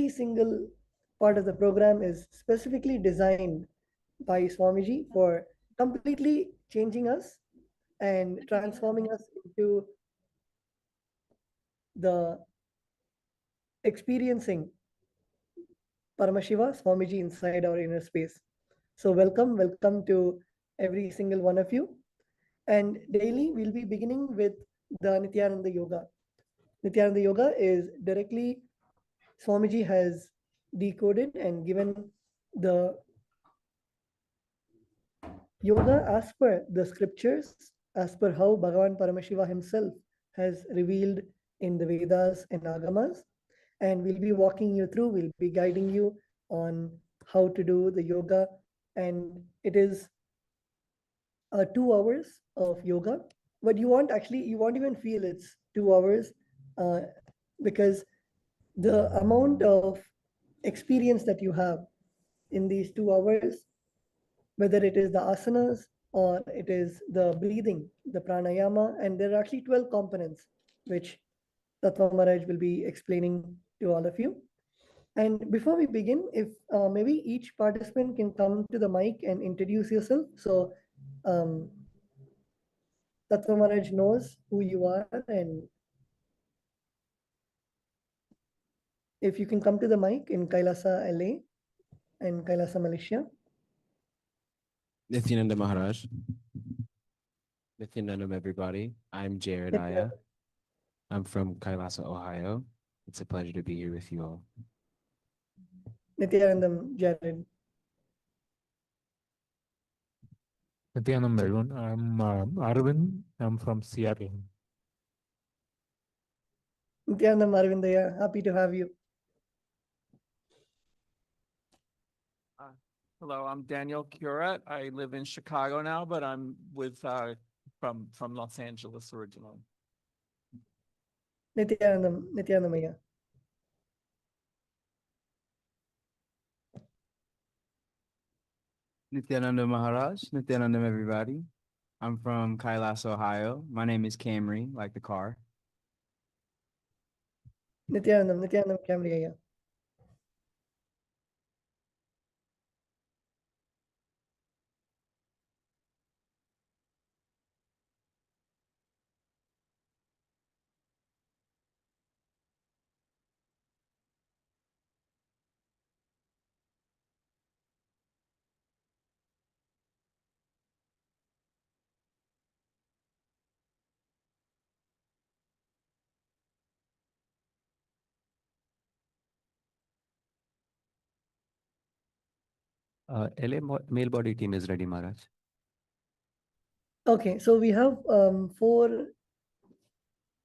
single part of the program is specifically designed by Swamiji for completely changing us and transforming us into the experiencing Paramashiva Swamiji inside our inner space. So welcome to every single one of you. And daily we'll be beginning with the Nithyananda Yoga. Nithyananda Yoga is directly Swamiji has decoded and given the yoga as per the scriptures, as per how Bhagavan Paramashiva himself has revealed in the Vedas and Agamas. And we'll be walking you through, we'll be guiding you on how to do the yoga. And it is 2 hours of yoga. But you won't even feel it's 2 hours because the amount of experience that you have in these 2 hours, whether it is the asanas or it is the breathing, the pranayama, and there are actually 12 components which Tattva Maharaj will be explaining to all of you. And before we begin, if maybe each participant can come to the mic and introduce yourself. So Tattva Maharaj knows who you are, and if you can come to the mic in KAILASA, LA and KAILASA, Malaysia. Nithyananda Maharaj. Nithyanandam, everybody. I'm Jared Aya. I'm from KAILASA, Ohio. It's a pleasure to be here with you all. Nithyanandam, Jared. Nithyanandam, everyone. I'm Arvind. I'm from Seattle. Nithyanandam, Arvindaya, happy to have you. Hello, I'm Daniel Curat. I live in Chicago now, but I'm with from Los Angeles originally. Nithyanandamaya. Nithyananda Maharaj, Nithyanandam, everybody. I'm from KAILASA, Ohio. My name is Camry, like the car. Nithyanandam, Camry. LA male body team is ready, Maharaj. Okay, so we have 4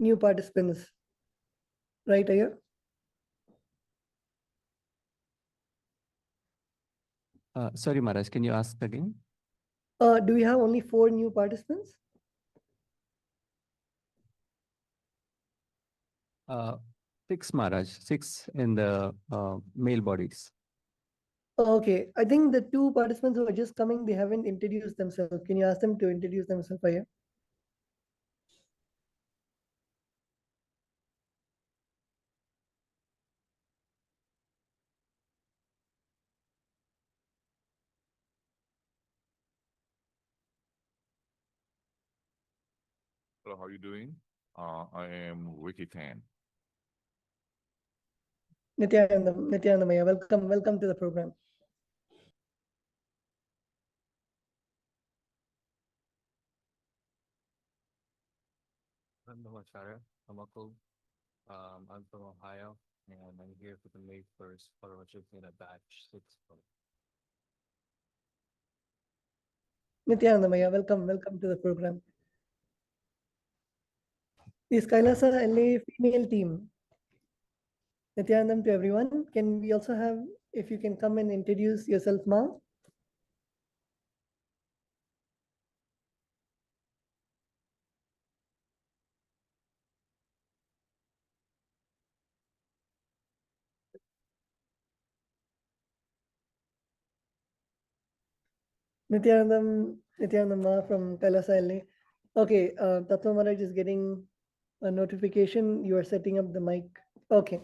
new participants, right, Aya? Sorry, Maharaj, can you ask again? Do we have only 4 new participants? 6, Maharaj, 6 in the male bodies. Okay, I think the 2 participants who are just coming, they haven't introduced themselves. Can you ask them to introduce themselves, Aya? Hello, how are you doing? I am Ricky Tan. Nithyanandamaya, welcome to the program. I'm Namacharya. I'm from Ohio, and I'm here for the May 1st Paramashivoham batch 6. Nithyanandamaya, welcome to the program. This KAILASA LA female team. Nithyanandam to everyone. Can we also have, if you can come and introduce yourself, Ma? Nithyanandam Ma from KAILASA LA. Okay, Tattva Maharaj is getting a notification. You are setting up the mic. Okay.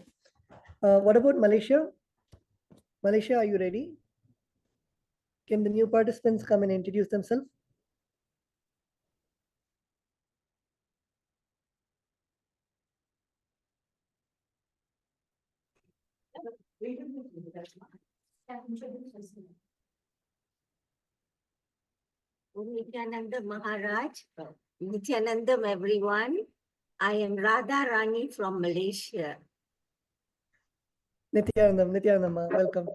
What about Malaysia? Malaysia, are you ready? Can the new participants come and introduce themselves? Nithyananda Maharaj, Nithyanandam everyone. I am Radha Rani from Malaysia. Nithyanandam, welcome.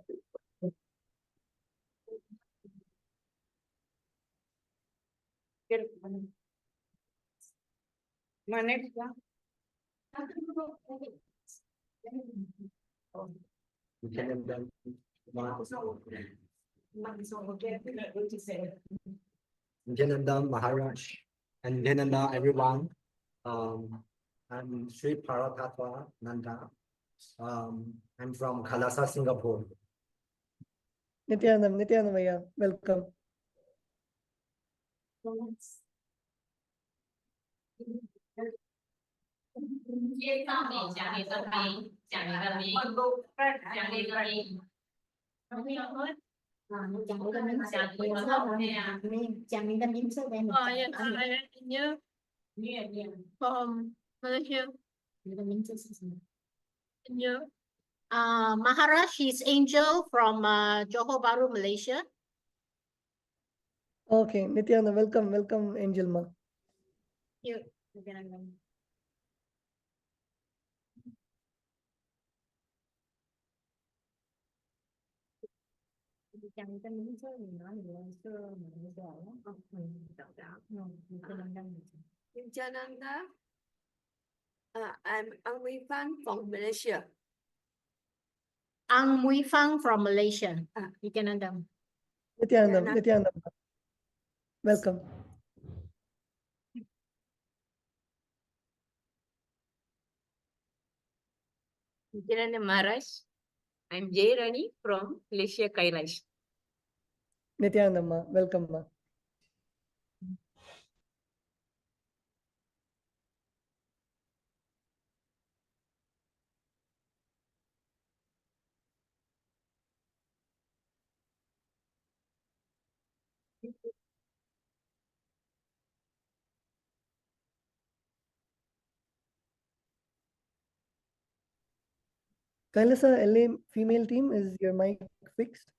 Nithyananda Maharaj and Nithyananda everyone. I'm Sri Paratatwa Nanda. I'm from KAILASA, Singapore. Nithyanandam, welcome. From Malaysia. Maharaj is Angel from Johor Bahru, Malaysia. Okay, Nithyananda, welcome, Angel Ma. Here. Nithyananda, I'm Ang Wei Fang from Malaysia. Ang Wei Fang from Malaysia. Nithyananda. Nithyanandam, welcome. Nithyananda Maharaj, I'm Jay Rani from Malaysia, KAILASA. Nithyanandam, welcome, Ma. KAILASA LA female team, is your mic fixed?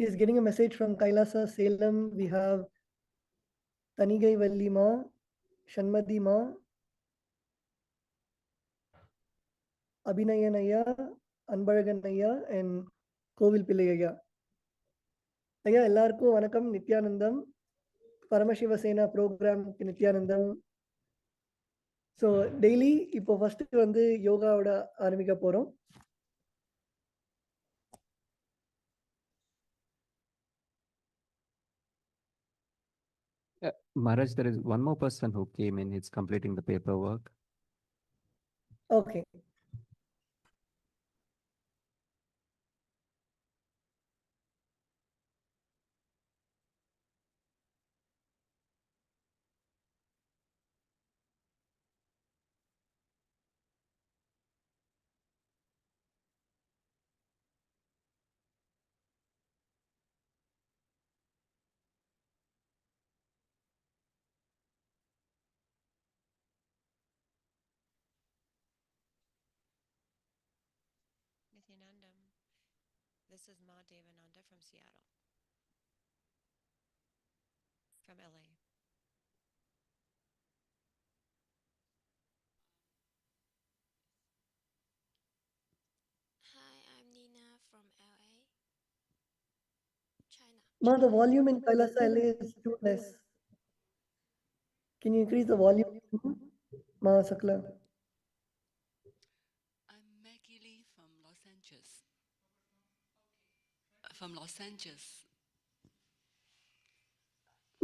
Is getting a message from KAILASA Salem. We have Tanigai Valli Ma, Shanmadi Ma, Abhinayanaya, Anbaraganaya, and Kovil Pillayaya. ஐயா எல்லாருக்கும் வணக்கம். நித்யானந்தம் பரமசிவ சேனா program Nithyanandam. So daily இப்போ first வந்து யோகாவோட ஆரம்பிக்க போறோம். Maharaj, there is one more person who came in. He's completing the paperwork. Okay. Nithyanandam, this is Ma Devananda from Seattle, from LA. Hi, I'm Nina from LA, China. Ma, the volume in KAILASA LA is too less. Can you increase the volume? Ma Sakla. I'm Maggie Lee from Los Angeles. From Los Angeles.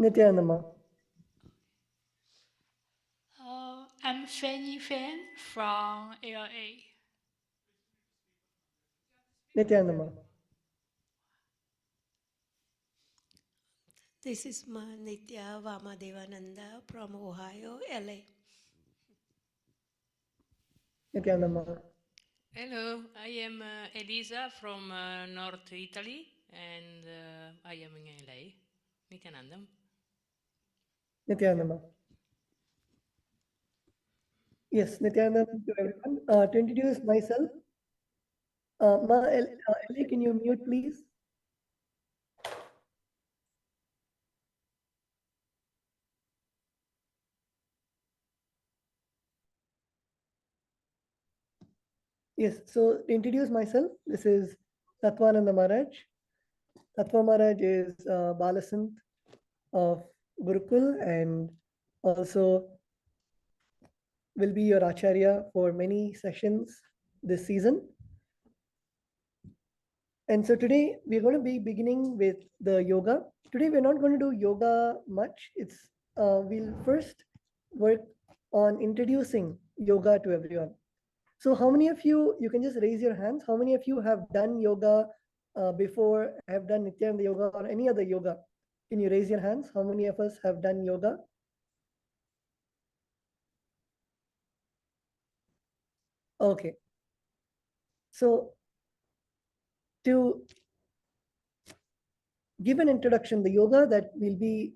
Nithyananda. I'm Fanny Fan from LA. Nithyananda. This is Nithya Vamadevananda from Ohio, LA. Nithyananda. Hello, I am Elisa from North Italy, and I am in LA. Nithyananda. Nithyananda. Yes, Nithyananda to everyone. To introduce myself, LA, can you mute, please? Yes, so to introduce myself, this is Tattvananda Maharaj. Tattva Maharaj is Balasant of Gurukul and also will be your Acharya for many sessions this season. And so today we're going to be beginning with the yoga. Today we're not going to do yoga much. We'll first work on introducing yoga to everyone. So how many of you can just raise your hands. How many of you have done yoga before, have done Nithyananda yoga or any other yoga? Can you raise your hands? How many of us have done yoga? Okay. So to give an introduction, the yoga that we'll be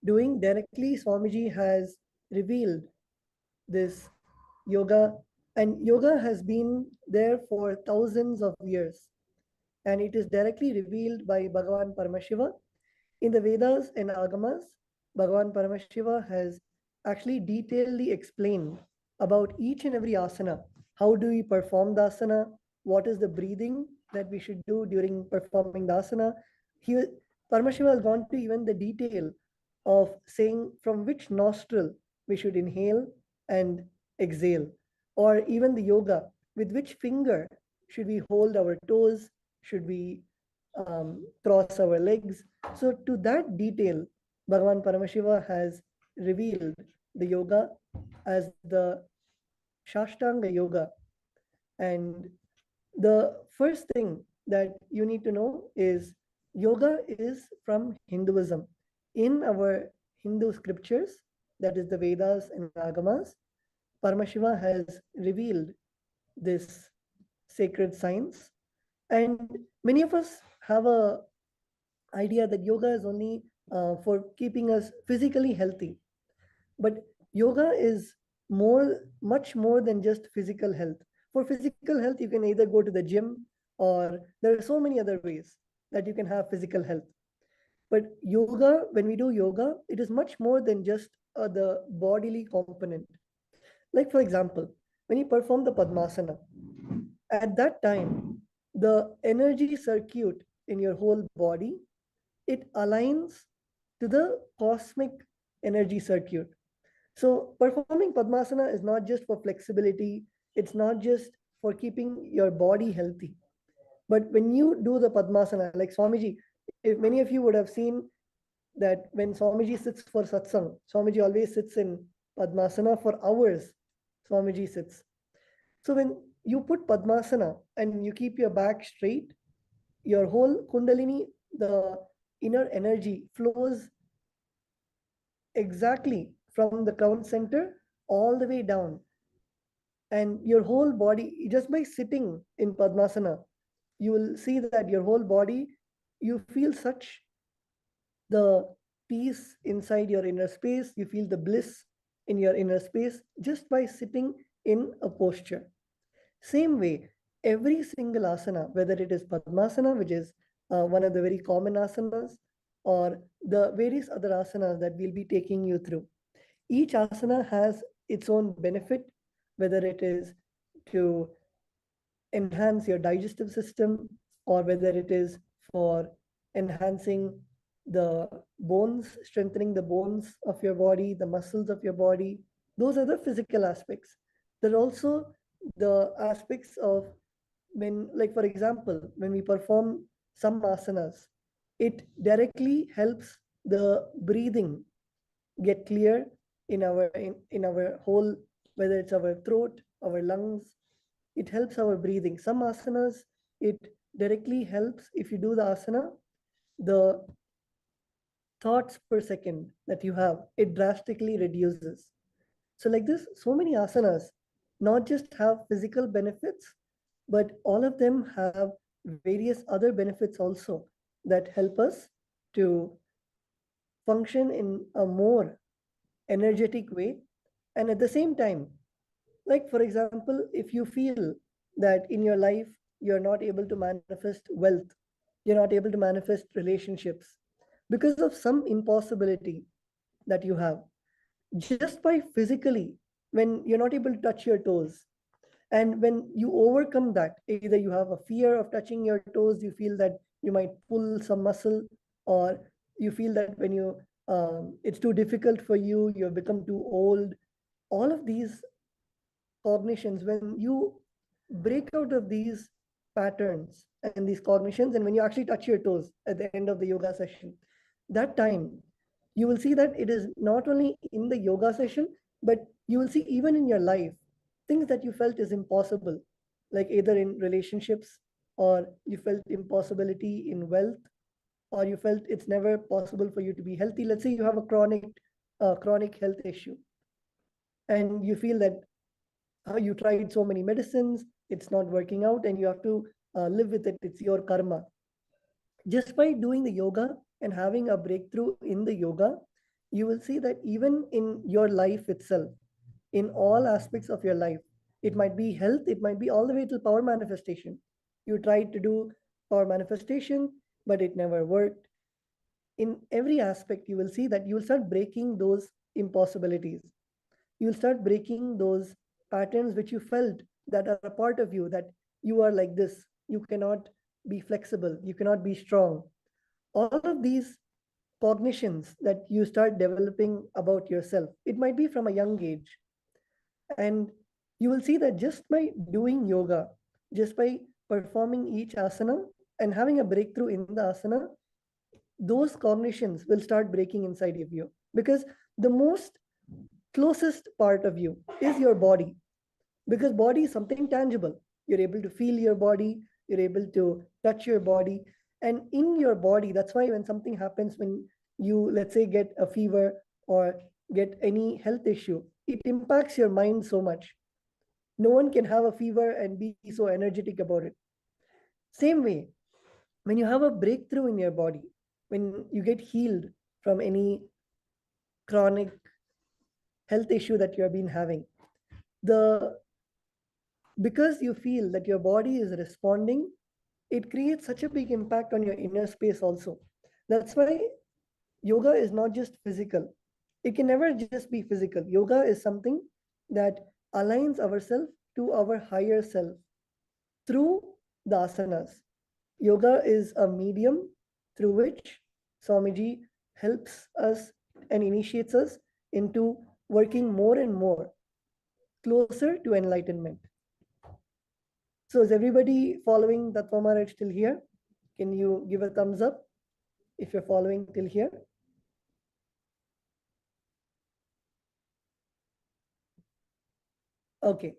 doing directly, Swamiji has revealed this yoga, and yoga has been there for thousands of years, and it is directly revealed by Bhagavan Paramashiva. In the Vedas and Agamas, Bhagavan Paramashiva has actually detailedly explained about each and every asana. How do we perform the asana? What is the breathing that we should do during performing the asana? Paramashiva has gone to even the detail of saying from which nostril we should inhale and exhale, or even the yoga, with which finger should we hold our toes, should we cross our legs. So to that detail, Bhagavan Paramashiva has revealed the yoga as the Shashtanga yoga. And the first thing that you need to know is yoga is from Hinduism. In our Hindu scriptures, that is the Vedas and Agamas, Paramashiva has revealed this sacred science. And many of us have a idea that yoga is only for keeping us physically healthy. But yoga is much more than just physical health. For physical health, you can either go to the gym, or there are so many other ways that you can have physical health. But yoga, when we do yoga, it is much more than just the bodily component. Like for example, when you perform the Padmasana, at that time, the energy circuit in your whole body, it aligns to the cosmic energy circuit. So performing Padmasana is not just for flexibility, it's not just for keeping your body healthy. But when you do the Padmasana, like Swamiji, if many of you would have seen that when Swamiji sits for satsang, Swamiji always sits in Padmasana for hours. Swamiji sits. So when you put Padmasana and you keep your back straight, your whole Kundalini, the inner energy flows exactly from the crown center all the way down. And your whole body, just by sitting in Padmasana, you will see that your whole body, you feel such the peace inside your inner space, you feel the bliss in your inner space just by sitting in a posture. Same way, every single asana, whether it is Padmasana, which is one of the very common asanas, or the various other asanas that we'll be taking you through, each asana has its own benefit, whether it is to enhance your digestive system, or whether it is for enhancing the bones, strengthening the bones of your body, the muscles of your body. Those are the physical aspects. There are also the aspects of when, like for example, when we perform some asanas, it directly helps the breathing get clear in our whole, whether it's our throat, our lungs. It helps our breathing. Some asanas, it directly helps. If you do the asana, the thoughts per second that you have, it drastically reduces. So like this, so many asanas not just have physical benefits, but all of them have various other benefits also that help us to function in a more energetic way. And at the same time, like for example, if you feel that in your life you're not able to manifest wealth, you're not able to manifest relationships because of some impossibility that you have, just by physically, when you're not able to touch your toes, and when you overcome that, either you have a fear of touching your toes, you feel that you might pull some muscle, or you feel that when you it's too difficult for you, you've become too old. All of these cognitions, when you break out of these patterns and these cognitions, and when you actually touch your toes at the end of the yoga session, that time you will see that it is not only in the yoga session, but you will see even in your life, things that you felt is impossible, like either in relationships, or you felt impossibility in wealth, or you felt it's never possible for you to be healthy. Let's say you have a chronic health issue, and you feel that you tried so many medicines, it's not working out, and you have to live with it. It's your karma. Just by doing the yoga and having a breakthrough in the yoga, you will see that even in your life itself, in all aspects of your life, it might be health, it might be all the way to power manifestation. You tried to do power manifestation, but it never worked. In every aspect, you will see that you will start breaking those impossibilities. You will start breaking those patterns which you felt that are a part of you, that you are like this, you cannot be flexible, you cannot be strong. All of these cognitions that you start developing about yourself, it might be from a young age. And you will see that just by doing yoga, just by performing each asana and having a breakthrough in the asana, those cognitions will start breaking inside of you. Because the most closest part of you is your body, because body is something tangible. You're able to feel your body, you're able to touch your body, and in your body, that's why when something happens, when you, let's say, get a fever or get any health issue, it impacts your mind so much. No one can have a fever and be so energetic about it. Same way, when you have a breakthrough in your body, when you get healed from any chronic health issue that you have been having, because you feel that your body is responding, it creates such a big impact on your inner space also. That's why yoga is not just physical. It can never just be physical. Yoga is something that aligns ourselves to our higher self through the asanas. Yoga is a medium through which Swamiji helps us and initiates us into working more and more closer to enlightenment. So is everybody following Tattva Maharaj till here? Can you give a thumbs up if you're following till here? Okay.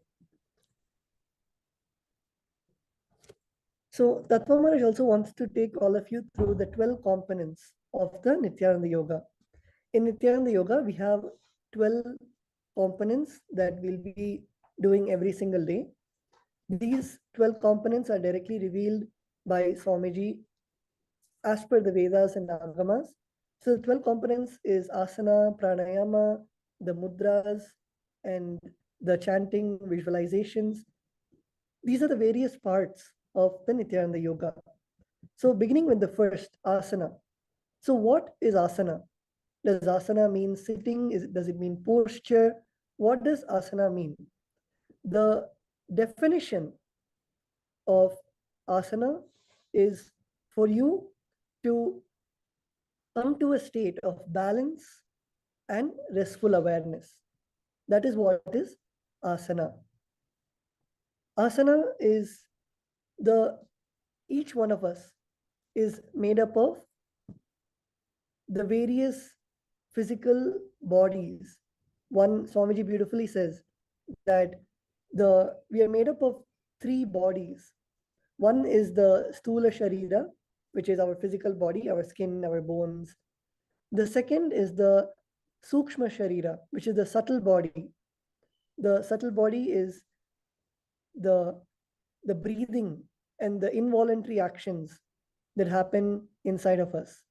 So Tattva Maharaj also wants to take all of you through the 12 components of the Nithyananda Yoga. In Nithyananda Yoga, we have 12 components that we'll be doing every single day. These 12 components are directly revealed by Swamiji as per the Vedas and Agamas. So the 12 components is asana, pranayama, the mudras, and the chanting, visualizations. These are the various parts of the Nithyananda Yoga. So beginning with the first, asana. So what is asana? Does asana mean sitting? Does it mean posture? What does asana mean? The definition of asana is for you to come to a state of balance and restful awareness. That is what is asana. Asana is each one of us is made up of the various physical bodies. One Swamiji beautifully says that we are made up of 3 bodies. One is the Stula Sharira, which is our physical body, our skin, our bones. The second is the Sukshma Sharira, which is the subtle body. The subtle body is the breathing and the involuntary actions that happen inside of us.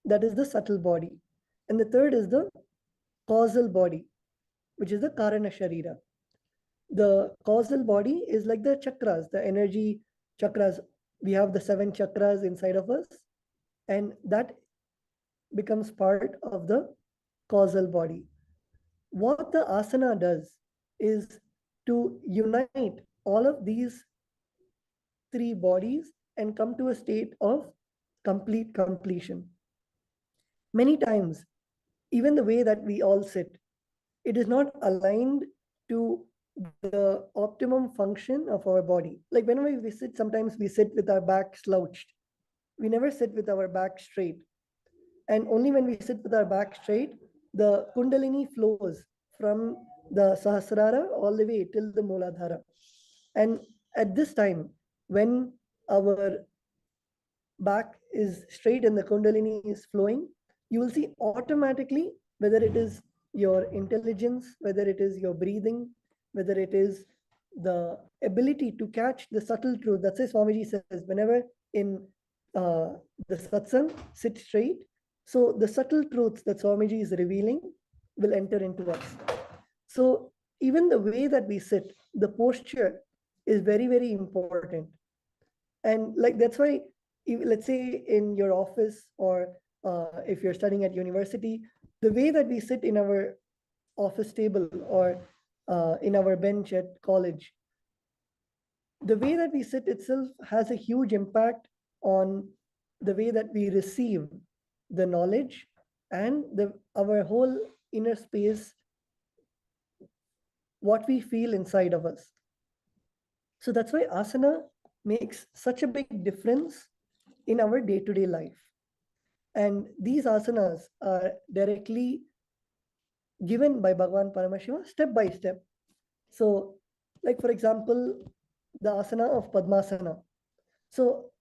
That is the subtle body. And the third is the causal body, which is the Karana Sharira. The causal body is like the chakras, the energy chakras. We have the 7 chakras inside of us, and that becomes part of the causal body. What the asana does is to unite all of these 3 bodies and come to a state of complete completion. Many times, even the way that we all sit, it is not aligned to the optimum function of our body. Like whenever we sit, sometimes we sit with our back slouched. We never sit with our back straight. And only when we sit with our back straight, the Kundalini flows from the Sahasrara all the way till the Mooladhara. And at this time, when our back is straight and the Kundalini is flowing, you will see automatically whether it is your intelligence, whether it is your breathing, whether it is the ability to catch the subtle truth. That's why Swamiji says, whenever in the satsang, sit straight. So the subtle truths that Swamiji is revealing will enter into us. So even the way that we sit, the posture is very, very important. And like that's why, let's say in your office or if you're studying at university, the way that we sit in our office table or in our bench at college, the way that we sit itself has a huge impact on the way that we receive the knowledge and our whole inner space, what we feel inside of us. So that's why asana makes such a big difference in our day-to-day life. And these asanas are directly given by Bhagavan Paramashiva step by step. So, like for example, the asana of Padmasana. So,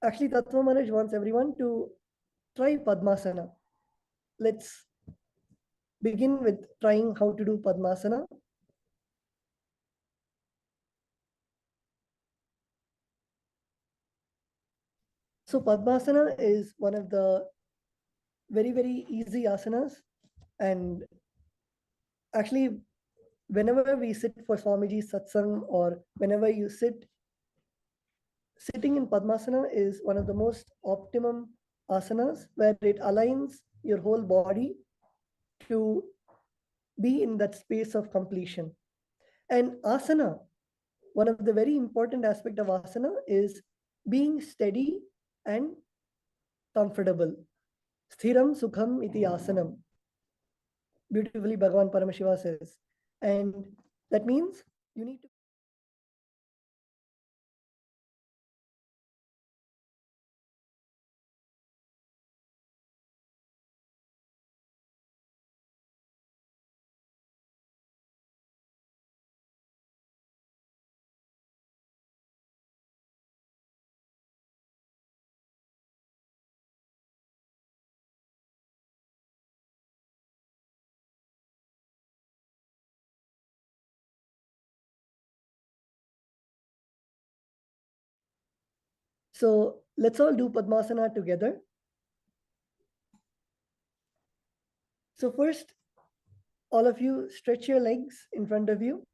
actually, Tattva Maharaj wants everyone to try Padmasana. Let's begin with trying how to do Padmasana. So Padmasana is one of the very, very easy asanas. And actually, whenever we sit for Swamiji's satsang or whenever you sit, sitting in Padmasana is one of the most optimum asanas where it aligns your whole body to be in that space of completion. And asana, one of the very important aspect of asana is being steady and comfortable. Sthiram sukham iti asanam. Beautifully Bhagavan Paramashiva says. And that means you need to So let's all do Padmasana together. So first, all of you stretch your legs in front of you.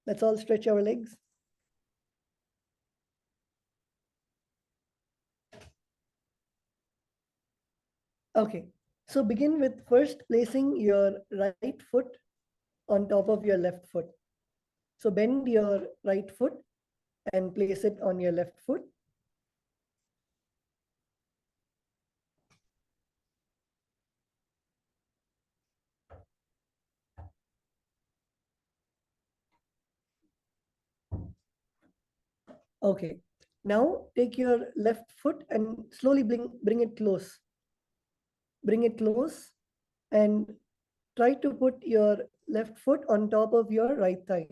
Let's all stretch our legs. Okay, so begin with first placing your right foot on top of your left foot. So bend your right foot and place it on your left foot. Okay, Now take your left foot and slowly bring it close. Bring it close and try to put your left foot on top of your right thigh.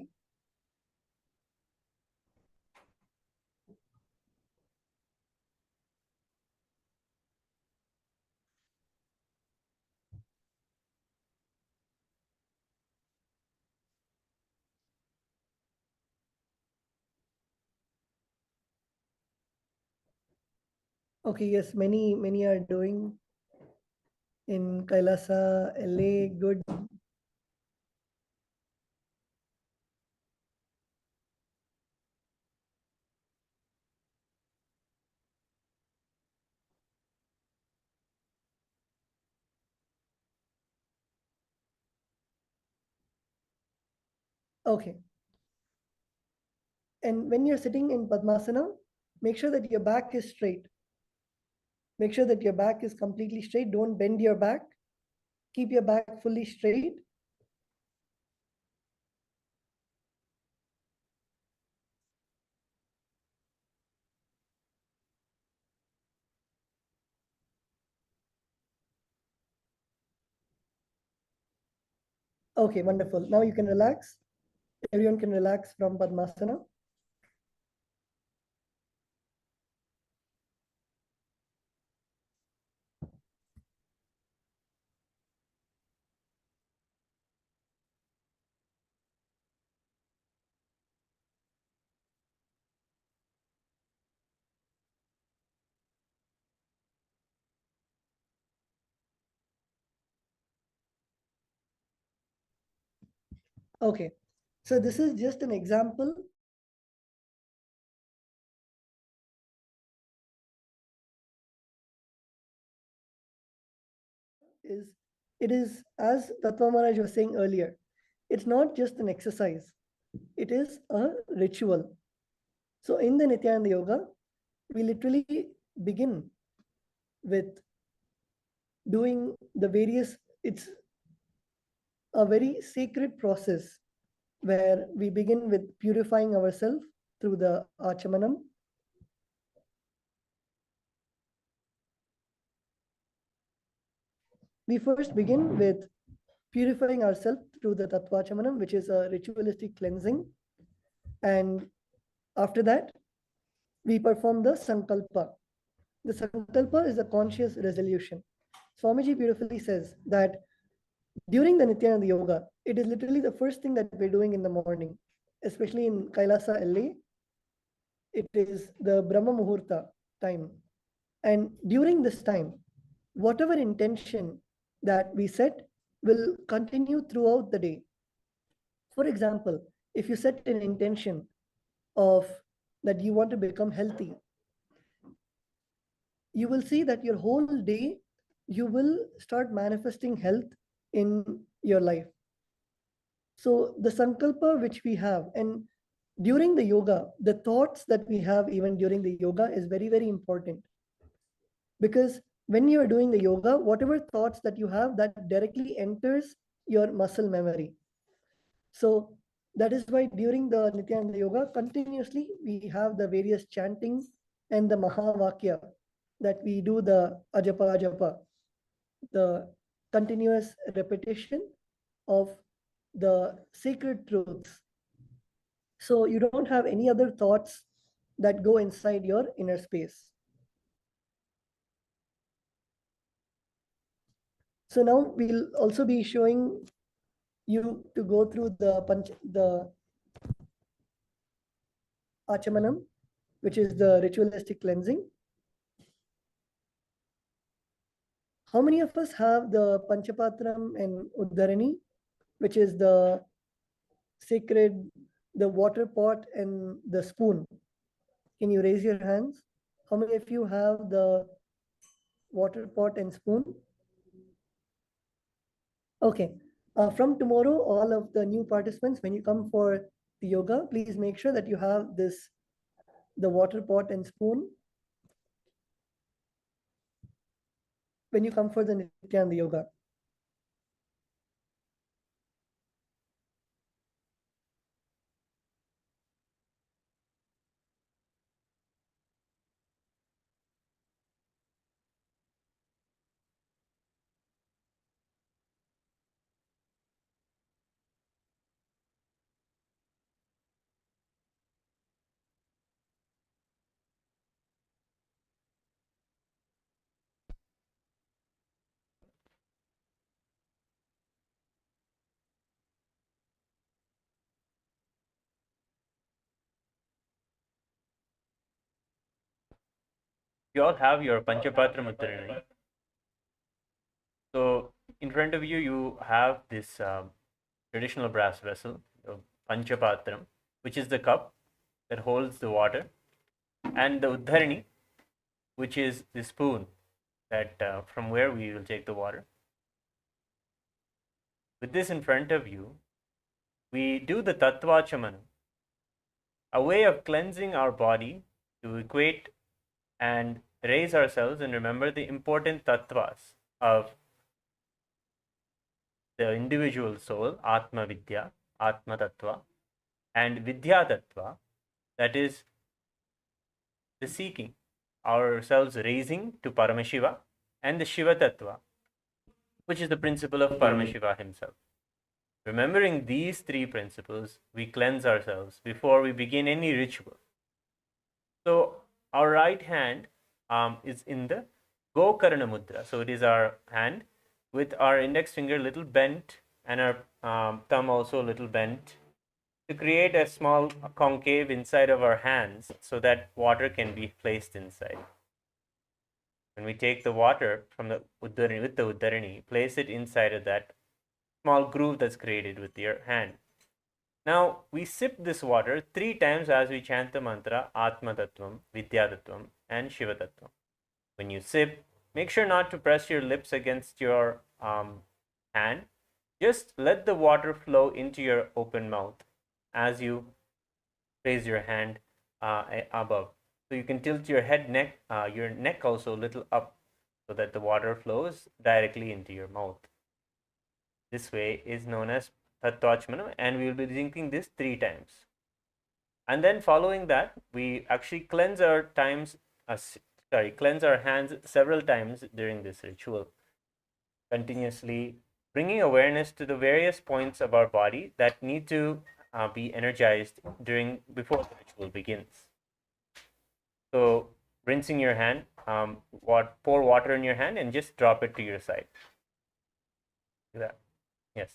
Okay, yes, many are doing in Kailasa, LA, good. Okay. And when you're sitting in Padmasana, make sure that your back is straight. Make sure that your back is completely straight. Don't bend your back. Keep your back fully straight. Okay, wonderful. Now you can relax. Everyone can relax from Padmasana. Okay, so this is just an example. It is, as Tattva Maharaj was saying earlier, it's not just an exercise, it is a ritual. So in the Nithyananda Yoga, we literally begin with doing the various, it's a very sacred process where we begin with purifying ourselves through the Achamanam. We first begin with purifying ourselves through the Tattvachamanam, which is a ritualistic cleansing. And after that, we perform the Sankalpa. The Sankalpa is a conscious resolution. Swamiji beautifully says that during the Nithyananda Yoga, it is literally the first thing that we're doing in the morning, especially in Kailasa, LA. It is the Brahma Muhurta time. And during this time, whatever intention that we set will continue throughout the day. For example, if you set an intention of that you want to become healthy, you will see that your whole day, you will start manifesting health in your life. So the sankalpa which we have, and during the yoga, the thoughts that we have even during the yoga is very, very important. Because when you are doing the yoga, whatever thoughts that you have, that directly enters your muscle memory. So that is why during the Nithyananda Yoga, continuously we have the various chantings and the Mahavakya, that we do the ajapa ajapa, the continuous repetition of the sacred truths. So you don't have any other thoughts that go inside your inner space. So now we'll also be showing you to go through the Achamanam, which is the ritualistic cleansing. How many of us have the Panchapatram and Uddharani, which is the sacred, the water pot and the spoon? Can you raise your hands? How many of you have the water pot and spoon? Okay. From tomorrow, all of the new participants, when you come for the yoga, please make sure that you have this, the water pot and spoon, when you come for the Nithyananda Yoga. You all have your Panchapatra Mudra. So in front of you, you have this traditional brass vessel, the Panchapatram, which is the cup that holds the water, and the Uddharani, which is the spoon that from where we will take the water. With this in front of you, we do the Tattvachamana, a way of cleansing our body to equate and raise ourselves and remember the important tattvas of the individual soul, Atma Vidya, Atma Tattva, and Vidya Tattva, that is the seeking, ourselves raising to Paramashiva, and the Shiva Tattva, which is the principle of Paramashiva himself. Remembering these three principles, we cleanse ourselves before we begin any ritual. So our right hand is in the Gokarna Mudra. So it is our hand with our index finger a little bent and our thumb also a little bent to create a small concave inside of our hands so that water can be placed inside. When we take the water from the Uddharani, with the Uddharani, place it inside of that small groove that's created with your hand. Now we sip this water 3 times as we chant the mantra Atma Tattvam, Vidya Tattvam, and Shiva Tattvam. When you sip, make sure not to press your lips against your hand. Just let the water flow into your open mouth as you raise your hand above. So you can tilt your your neck also a little up so that the water flows directly into your mouth. This way is known as Tattvachmana, and we will be drinking this 3 times. And then following that, we actually cleanse our hands several times during this ritual, continuously bringing awareness to the various points of our body that need to be energized before the ritual begins. So rinsing your hand, pour water in your hand and just drop it to your side. Like that. Yes.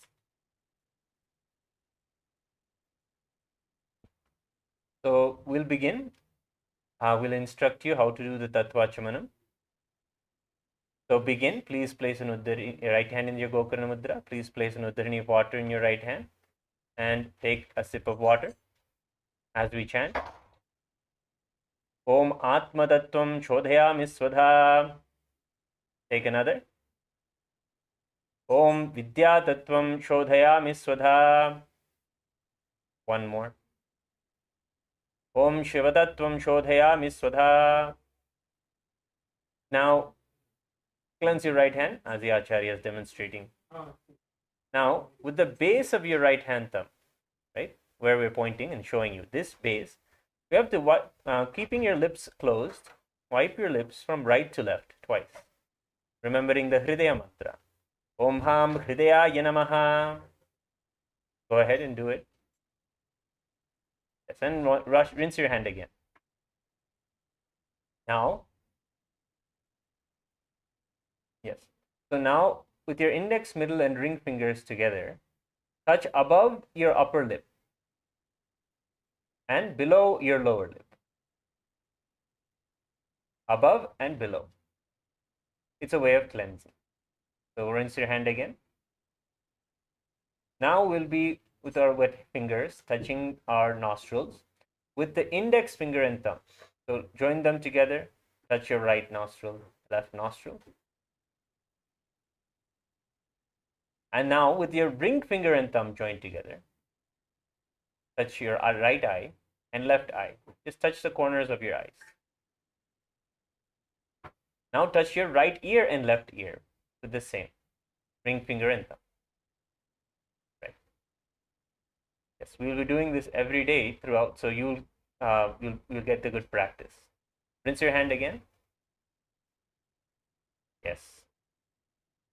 So we'll begin. We'll instruct you how to do the Tattvachamana. So begin. Please place an Uddharani, right hand in your Gokarna Mudra. Please place an Uddharani of water in your right hand and take a sip of water as we chant. Om Atma Tattvam Shodhayami Svadha. Take another. Om Vidya Tattvam Shodhayami Svadha. One more. Om Shiva Tattvam Shodhayami Svadha. Now, cleanse your right hand as the Acharya is demonstrating. Now, with the base of your right hand thumb, right, where we're pointing and showing you this base, you have to, keeping your lips closed, wipe your lips from right to left twice, remembering the Hridaya mantra. Om Ham Hridayaya Namaha. Go ahead and do it. Yes, and rinse your hand again. Now, yes. So now, with your index, middle, and ring fingers together, touch above your upper lip and below your lower lip. Above and below. It's a way of cleansing. So rinse your hand again. Now we'll be with our wet fingers touching our nostrils with the index finger and thumb. So join them together, touch your right nostril, left nostril. And now with your ring finger and thumb joined together, touch your right eye and left eye. Just touch the corners of your eyes. Now touch your right ear and left ear with the same ring finger and thumb. Right. Yes, we will be doing this every day throughout, so you'll get the good practice. Rinse your hand again. Yes.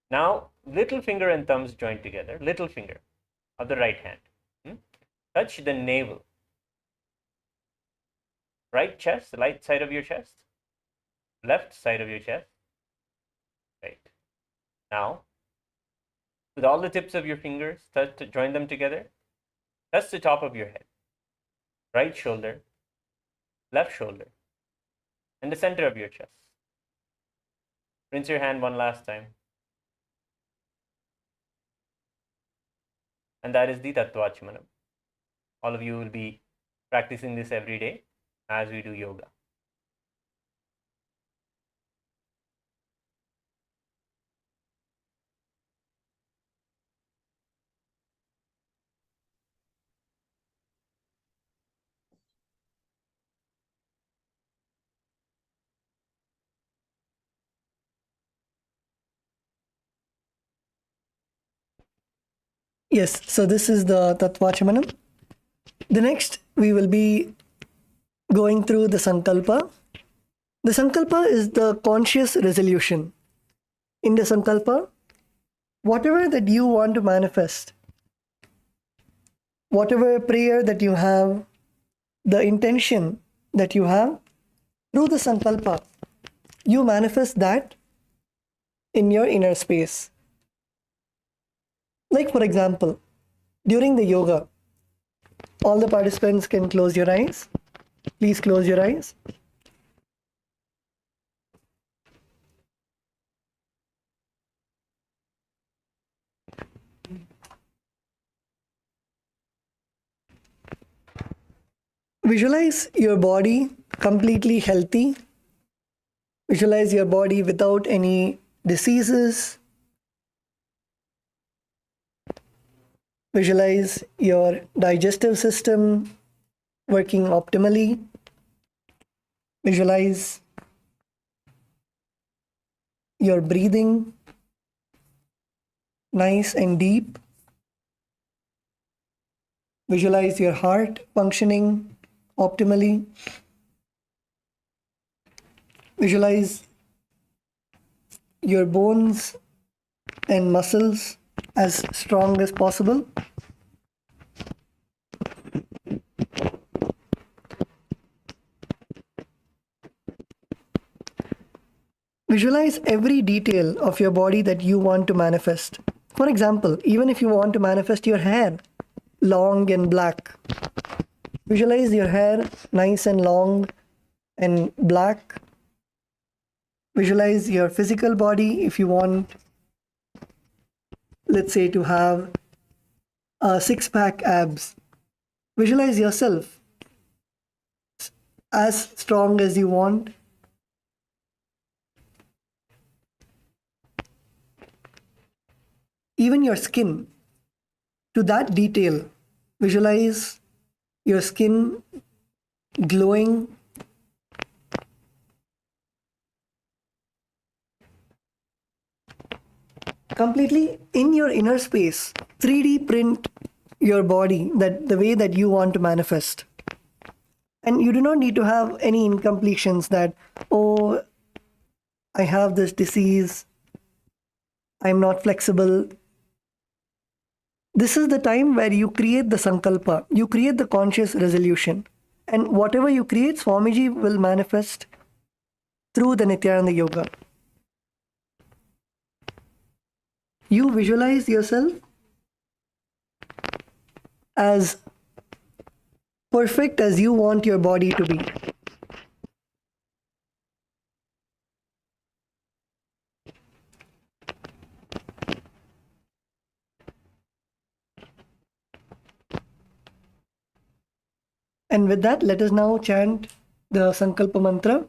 Now, little finger and thumbs joined together. Little finger of the right hand. Touch the navel. Right chest, the right side of your chest. Left side of your chest. Right. Now, with all the tips of your fingers, join them together. Touch the top of your head. Right shoulder, left shoulder, and the center of your chest. Rinse your hand one last time. And that is the Tattvachmanam. All of you will be practicing this every day as we do yoga. Yes, so this is the Tatvachamanam. The next, we will be going through the Sankalpa. The Sankalpa is the conscious resolution. In the Sankalpa, whatever that you want to manifest, whatever prayer that you have, the intention that you have, through the Sankalpa, you manifest that in your inner space. Like for example, during the yoga, all the participants can close your eyes. Please close your eyes. Visualize your body completely healthy. Visualize your body without any diseases. Visualize your digestive system working optimally. Visualize your breathing nice and deep. Visualize your heart functioning optimally. Visualize your bones and muscles as strong as possible. Visualize every detail of your body that you want to manifest. For example, even if you want to manifest your hair long and black, visualize your hair nice and long and black. Visualize your physical body if you want, let's say, to have a six-pack abs. Visualize yourself as strong as you want. Even your skin, to that detail, visualize your skin glowing. Completely in your inner space, 3D print your body that the way that you want to manifest. And you do not need to have any incompletions that, oh, I have this disease, I'm not flexible. This is the time where you create the sankalpa, you create the conscious resolution. And whatever you create, Swamiji will manifest through the Nithyananda Yoga. You visualize yourself as perfect as you want your body to be. And with that, let us now chant the Sankalpa Mantra.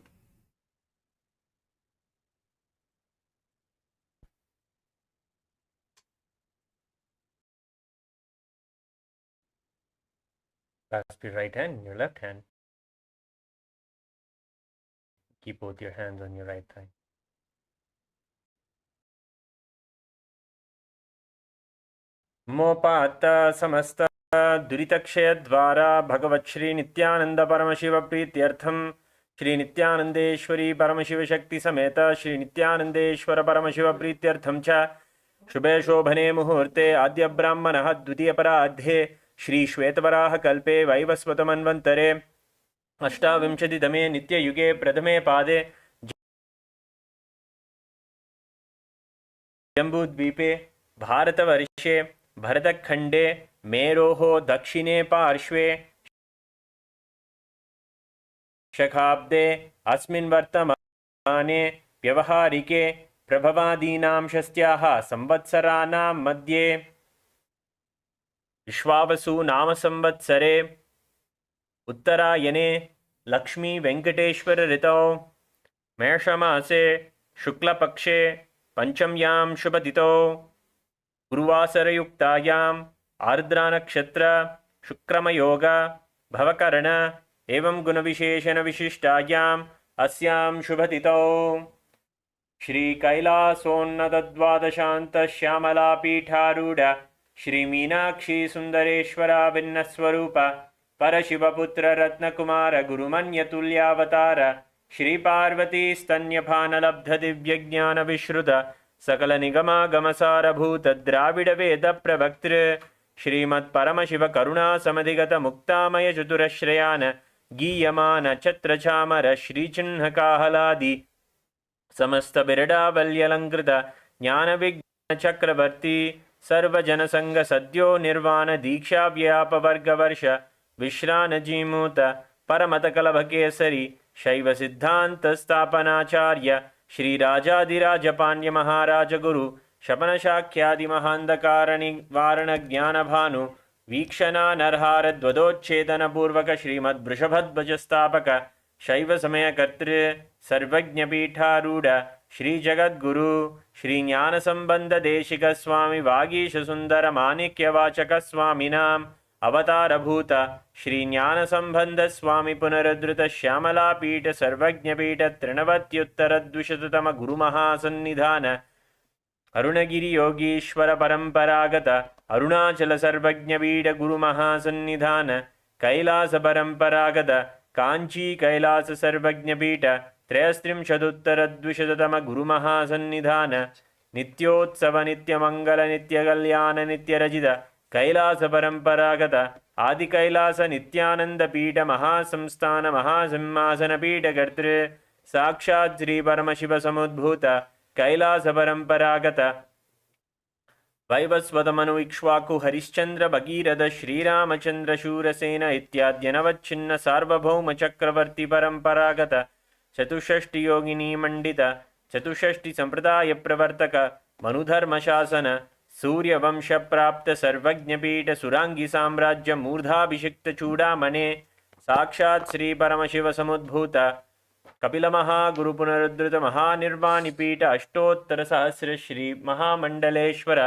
Clasp your right hand in your left hand. Keep both your hands on your right thigh. Mopata samasta Duritakshaya Dvara Bhagavat Shri Nithyananda Paramashiva Prityartham Shri Nithyanandeshwari Paramashiva Shakti Sameta Shri Nithyanandeshwara Paramashiva Prityartham Cha Shubhe Shobhane Muhurte Adya Brahmanaha Dvitiya Paradhe Shri Shvetavaraha Kalpe Vaivasvatamanvantare Ashtavimshaditame Nitya Yuge Pradhame Pade Jambudvipe Bharatavarshye Bharatakhande Meroho Dakshine Parshve Shakhabde Asmin Vartamane Vyavaharike प्रभवादीनां षष्ट्याः संवत्सराणां मध्ये विश्वावसु नाम संवत्सरे उत्तरायणे लक्ष्मी वेंकटेश्वर ऋतौ मेषमासे शुक्लपक्षे पंचम्यां शुभतिथौ गुरुवासरयुक्तायाम् आर्द्रानक्षत्र शुक्रमयोग भवकर्ण एवं गुणविशेषण विशिष्टायाम् अस्यां शुभतिथौ श्री कैलासोन्नतद्वादशान्त श्यामला पीठारूढ़ श्री मीनाक्षी सुंदरेश्वरा भिन्नस्वरूप परशिवपुत्र रत्नकुमार गुरुमन्यतुल्यावतार श्री पार्वती स्तन्यपानलब्ध दिव्यज्ञान विश्रुत सकल निगमागमसारभूत द्राविड वेद प्रवक्तृ श्रीमत् परमशिव करुणा समधिगत मुक्तामय चतुरश्रयान गीयमान छत्र चामर श्रीचिह्न काहलादि समस्त बिरडावल्यलंकृत ज्ञान विज्ञान चक्रवर्ती सर्वजन संग सद्यो निर्वाण दीक्षा व्याप वर्ग वर्ष विश्रान जीमूत परमत कलभ केसरी शैव सिद्धांत स्थापनाचार्य श्री राजाधिराज पाण्ड्य महाराज गुरु शपन शाख्यादि महांधकार निवारण ज्ञान भानु वीक्षणा नरहार द्वदोच्छेदन पूर्वक श्रीमद् वृषभध्वज स्थापक शैव समय कर्तृ सर्वज्ञ पीठारूढ़ श्री जगद्गुरु श्री ज्ञान संबंध देशिक स्वामी वागीश सुंदर माणिक्य वाचक स्वामिनाम अवतार भूत श्री ज्ञान संबंध स्वामी पुनरुद्धृत श्यामला पीठ सर्वज्ञ पीठ तृणवत्युत्तर द्विशततम गुरु महासन्निधान अरुणगिरि योगीश्वर परंपरागत अरुणाचल सर्वज्ञ पीठ गुरु महासन्निधान कैलास परंपरागत कांची कैलास सर्वज्ञ पीठ त्रयस्त्रिंशदुत्तर द्विशततम गुरु महासन्निधान नित्योत्सव नित्यमंगल नित्यकल्याण नित्यरजित कैलास परंपरागत आदि कैलास नित्यानंद पीठ महासंस्थान महासिंहासन पीठ कर्तृ साक्षात् श्री परमशिव समुद्भूत कैलास परंपरागत वैवस्वत मनु इक्ष्वाकु हरिश्चंद्र भगीरथ श्रीरामचंद्र शूरसेन इत्याद्यनवच्छिन्न सार्वभौम चक्रवर्ती परंपरागत चतुष्षष्टि योगिनी मंडित चतुष्षष्टि संप्रदाय प्रवर्तक मनुधर्म शासन सूर्यवंश प्राप्त सर्वज्ञ पीठ सुरांगी साम्राज्य मूर्धाभिषिक्त चूड़ामणे साक्षात् श्री परमशिव समुद्भूत कपिल महागुरु पुनरुद्धृत महानिर्वाणि पीठ अष्टोत्तर सहस्र श्री महामंडलेश्वर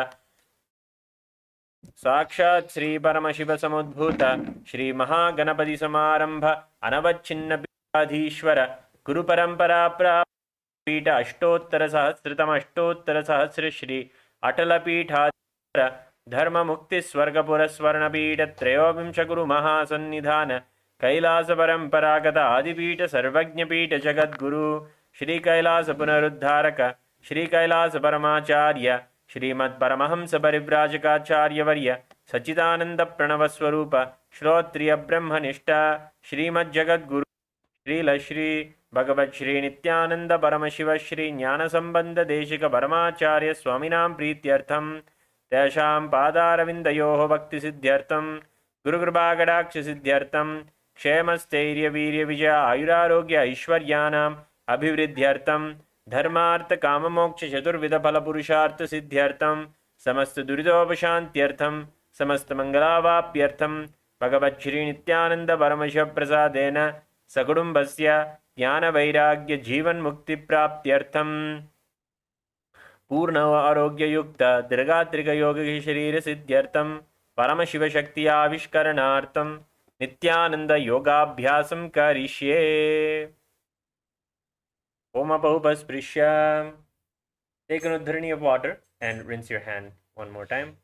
साक्षात् श्री परमशिव समुद्भूत श्री महागणपति समारंभ अनवच्छिन्न पीठाधीश्वर गुरु परंपरा पीठ अष्टोत्तर सहस्रतम अष्टोत्तर सहस्र श्री अटल पीठाधीश्वर धर्म मुक्ति स्वर्ग पुरस्वर्ण पीठ त्रयोविंश गुरु महासन्निधान कैलास परंपरागत आदिपीठ सर्वज्ञ पीठ जगद्गुरु श्री कैलास पुनरुद्धारक श्री कैलास परमाचार्य श्रीमद् परमहंस परिव्राजकाचार्य वर्य सच्चिदानंद प्रणव स्वरूप श्रोत्रिय ब्रह्मनिष्ठ श्रीमद् जगद्गुरु श्री भगवत् श्री नित्यानंद परमशिव श्री ज्ञान संबंध देशिक परमाचार्य स्वामिनां प्रीत्यर्थम तेषां पादारविन्दयोः भक्ति सिद्ध्यर्थम गुरुकृपाकटाक्ष सिद्ध्यर्थम क्षेमस्थैर्य वीर्य विजय आयुरारोग्य ऐश्वर्याणाम् अभिवृद्ध्यर्थम धर्मार्थ काममोक्ष चतुर्विध फल पुरुषार्थ सिद्ध्यर्थम समस्त दुरितोपशान्त्यर्थम समस्त मंगलावाप्यर्थम भगवत् श्री नित्यानंद परमशिव प्रसादेन सकुटुम्बस्य ज्ञान वैराग्य जीवन मुक्ति प्राप्त्यर्थम पूर्ण आरोग्य युक्त दीर्घात्रिक योग शरीर सिद्ध्यर्थम परमशिव शक्ति आविष्करणार्थम नित्यानंद योगाभ्यासं करिष्ये ओम उपस्पृश्य take an udharani of water and rinse your hand one more time.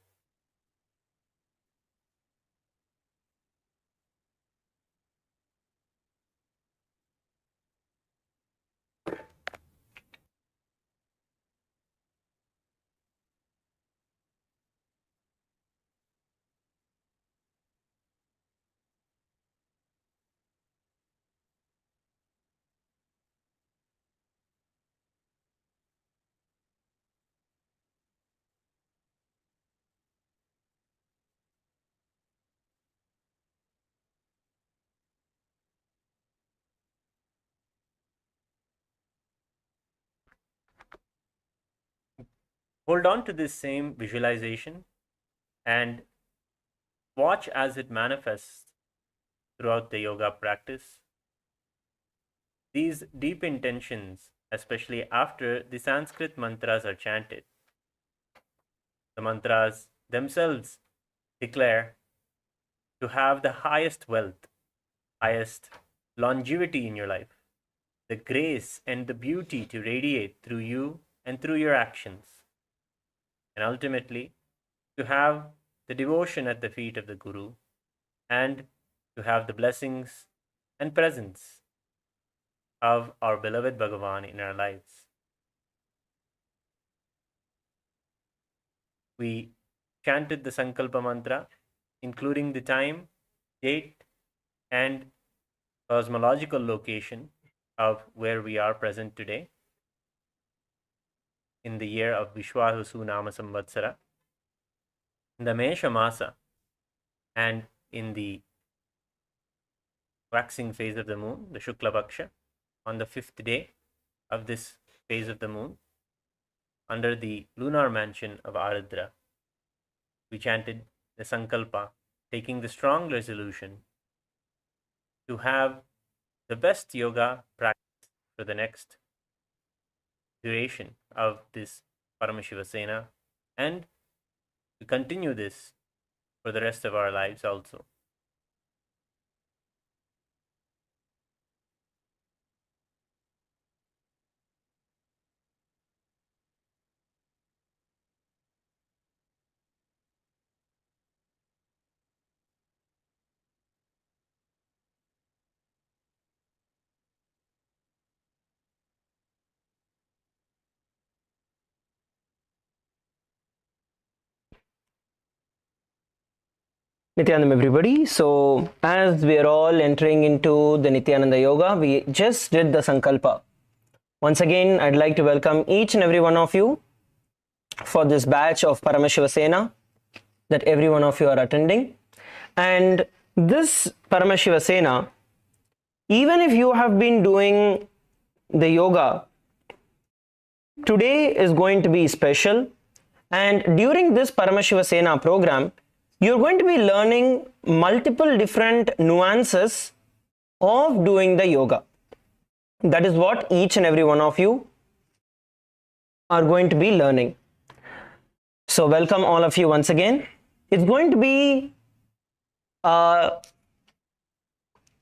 Hold on to this same visualization and watch as it manifests throughout the yoga practice. These deep intentions, especially after the Sanskrit mantras are chanted. The mantras themselves declare to have the highest wealth, highest longevity in your life, the grace and the beauty to radiate through you and through your actions, and ultimately to have the devotion at the feet of the Guru and to have the blessings and presence of our beloved Bhagavan in our lives. We chanted the Sankalpa mantra, including the time, date, and cosmological location of where we are present today in the year of Vishwahusu Nama Samvatsara, in the Mesha Masa, and in the waxing phase of the moon, the Shukla Paksha, on the 5th day of this phase of the moon, under the lunar mansion of Aradra. We chanted the Sankalpa, taking the strong resolution to have the best yoga practice for the next duration of this Paramashivoham and to continue this for the rest of our lives also. Nithyananda everybody. So as we are all entering into the Nithyananda Yoga, we just did the Sankalpa. Once again, I'd like to welcome each and every one of you for this batch of Paramashivoham that every one of you are attending. And this Paramashivoham, even if you have been doing the yoga, today is going to be special. And during this Paramashivoham program, you're going to be learning multiple different nuances of doing the yoga. That is what each and every one of you are going to be learning. So welcome all of you once again. It's going to be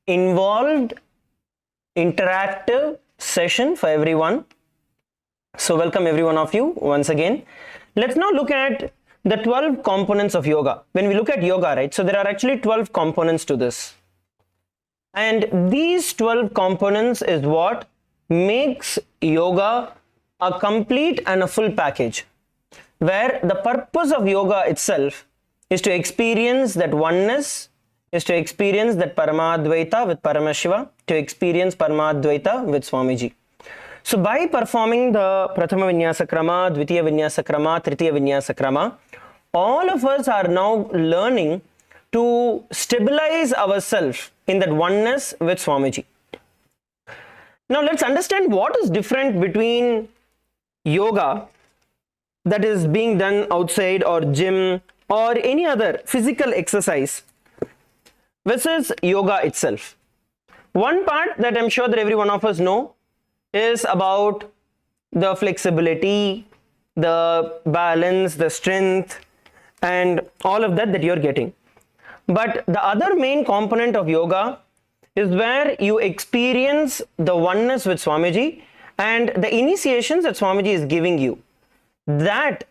involved, interactive session for everyone. So welcome every one of you once again. Let's now look at the 12 components of yoga. When we look at yoga, right, so there are actually 12 components to this. And these 12 components is what makes yoga a complete and a full package, where the purpose of yoga itself is to experience that oneness, is to experience that Paramadvaita with Paramashiva, to experience Paramadvaita with Swamiji. So by performing the Prathama Vinyasa Krama, Dvitiya Vinyasa Krama, Tritiya Vinyasa Krama, all of us are now learning to stabilize ourselves in that oneness with Swamiji. Now let's understand what is different between yoga that is being done outside or gym or any other physical exercise versus yoga itself. One part that I'm sure that every one of us know is about the flexibility, the balance, the strength, and all of that you're getting. But the other main component of yoga is where you experience the oneness with Swamiji and the initiations that Swamiji is giving you. That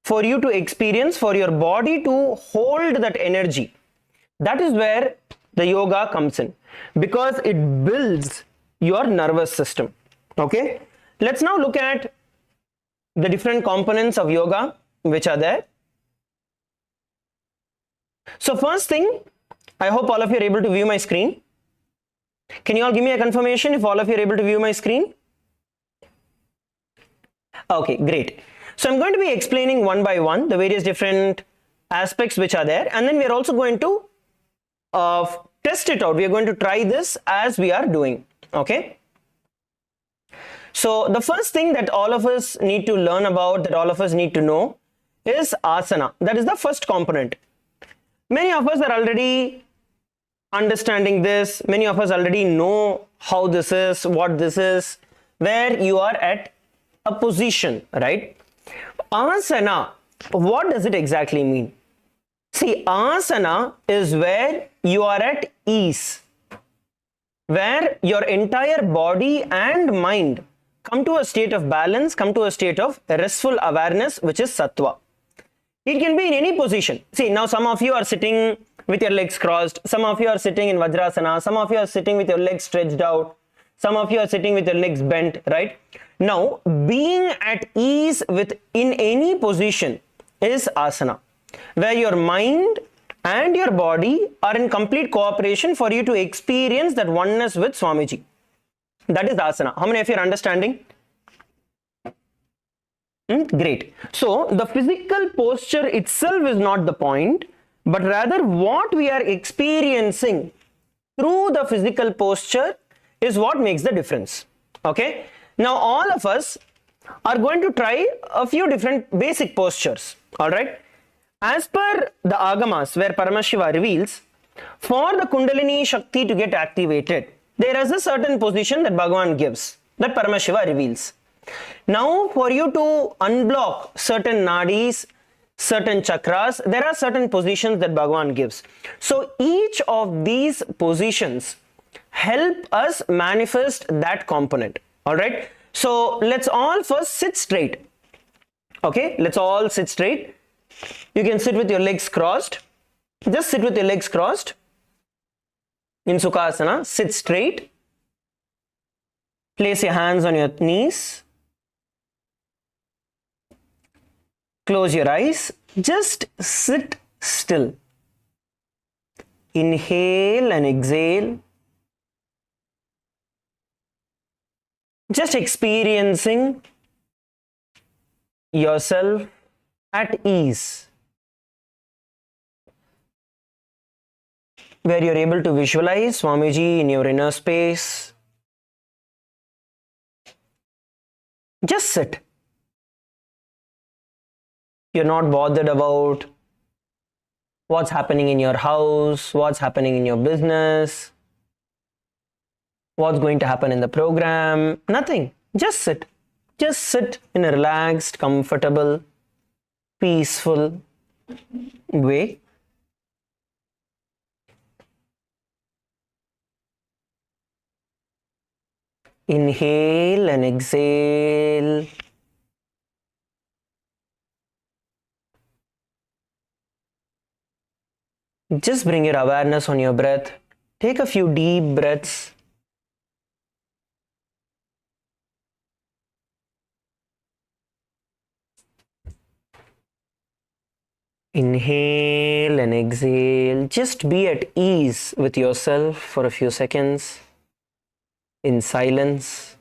for you to experience, for your body to hold that energy, that is where the yoga comes in, because it builds your nervous system. Okay, let's now look at the different components of yoga which are there. So first thing, I hope all of you are able to view my screen. Can you all give me a confirmation if all of you are able to view my screen? Okay, great. So I'm going to be explaining one by one the various different aspects which are there, and then we are also going to test it out. We are going to try this as we are doing. Okay. So the first thing that all of us need to learn about, that all of us need to know, is asana. That is the first component. Many of us are already understanding this. Many of us already know how this is, what this is, where you are at a position, right? Asana, what does it exactly mean? See, asana is where you are at ease, where your entire body and mind come to a state of balance, come to a state of restful awareness, which is sattva. It can be in any position. See, now some of you are sitting with your legs crossed, some of you are sitting in Vajrasana, some of you are sitting with your legs stretched out, some of you are sitting with your legs bent, right? Now, being at ease in any position is asana, where your mind and your body are in complete cooperation for you to experience that oneness with Swamiji. That is asana. How many of you are understanding? Great. So the physical posture itself is not the point, but rather what we are experiencing through the physical posture is what makes the difference. Okay. Now all of us are going to try a few different basic postures. All right. As per the Agamas, where Paramashiva reveals, for the Kundalini Shakti to get activated, there is a certain position that Bhagavan gives, that Paramashiva reveals. Now, for you to unblock certain nadis, certain chakras, there are certain positions that Bhagavan gives. So, each of these positions help us manifest that component. Alright? So, let's all first sit straight. Okay? Let's all sit straight. You can sit with your legs crossed. Just sit with your legs crossed. In Sukhasana, sit straight. Place your hands on your knees. Close your eyes. Just sit still. Inhale and exhale. Just experiencing yourself at ease, where you're able to visualize Swamiji in your inner space. Just sit. You're not bothered about what's happening in your house, what's happening in your business, what's going to happen in the program. Nothing. Just sit. Just sit in a relaxed, comfortable, peaceful way. Inhale and exhale. Just bring your awareness on your breath. Take a few deep breaths. Inhale and exhale. Just be at ease with yourself for a few seconds in silence.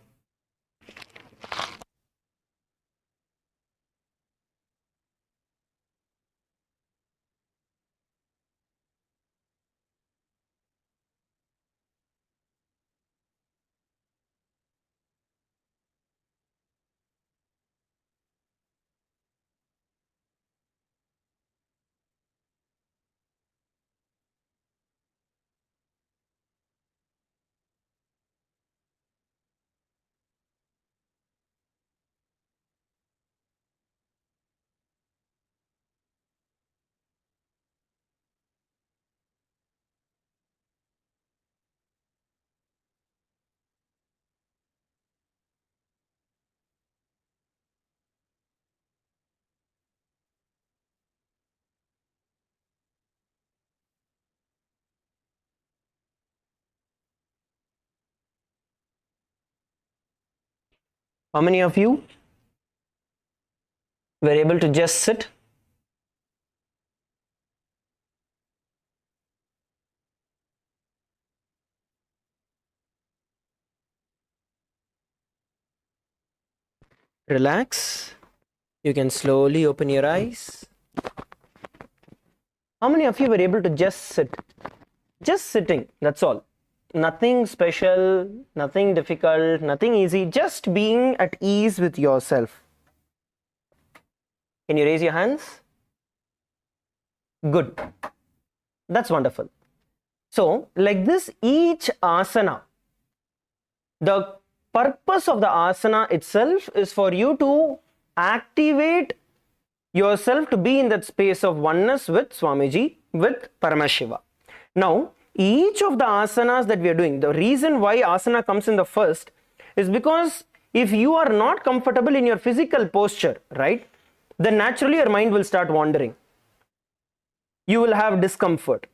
How many of you were able to just sit? Relax. You can slowly open your eyes. How many of you were able to just sit? Just sitting, that's all. Nothing special, nothing difficult, nothing easy, just being at ease with yourself. Can you raise your hands? Good. That's wonderful. So, like this, each asana, the purpose of the asana itself is for you to activate yourself to be in that space of oneness with Swamiji, with Paramashiva. Now, each of the asanas that we are doing, the reason why asana comes in the first is because if you are not comfortable in your physical posture, right, then naturally your mind will start wandering. You will have discomfort.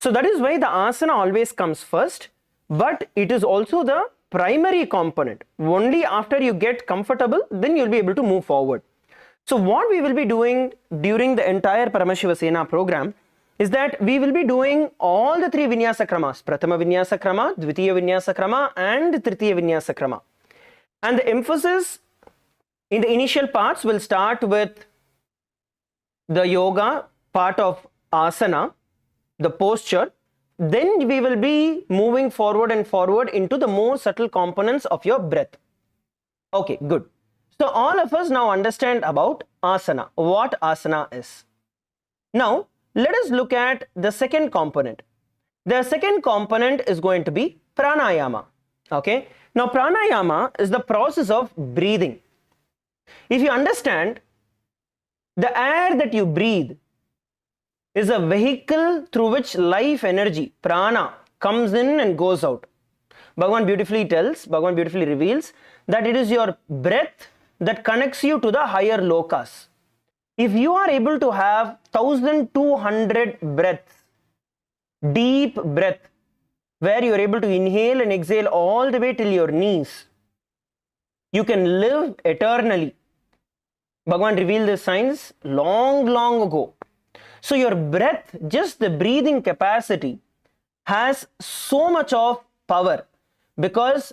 So that is why the asana always comes first, but it is also the primary component. Only after you get comfortable, then you'll be able to move forward. So what we will be doing during the entire Paramashiva Sena program is that we will be doing all the 3 Vinyasa Kramas, Prathama Vinyasa Krama, Dvitiya Vinyasa Krama and Tritiya Vinyasa Krama. And the emphasis in the initial parts will start with the yoga part of asana, the posture. Then we will be moving forward and forward into the more subtle components of your breath. Okay, good. So all of us now understand about asana, what asana is. Now, let us look at the second component. The second component is going to be pranayama. Okay. Now, pranayama is the process of breathing. If you understand, the air that you breathe is a vehicle through which life energy, prana, comes in and goes out. Bhagavan beautifully tells, Bhagavan beautifully reveals that it is your breath that connects you to the higher lokas. If you are able to have 1200 breaths, deep breath, where you are able to inhale and exhale all the way till your knees, you can live eternally. Bhagavan revealed this science long ago. So your breath, just the breathing capacity, has so much of power because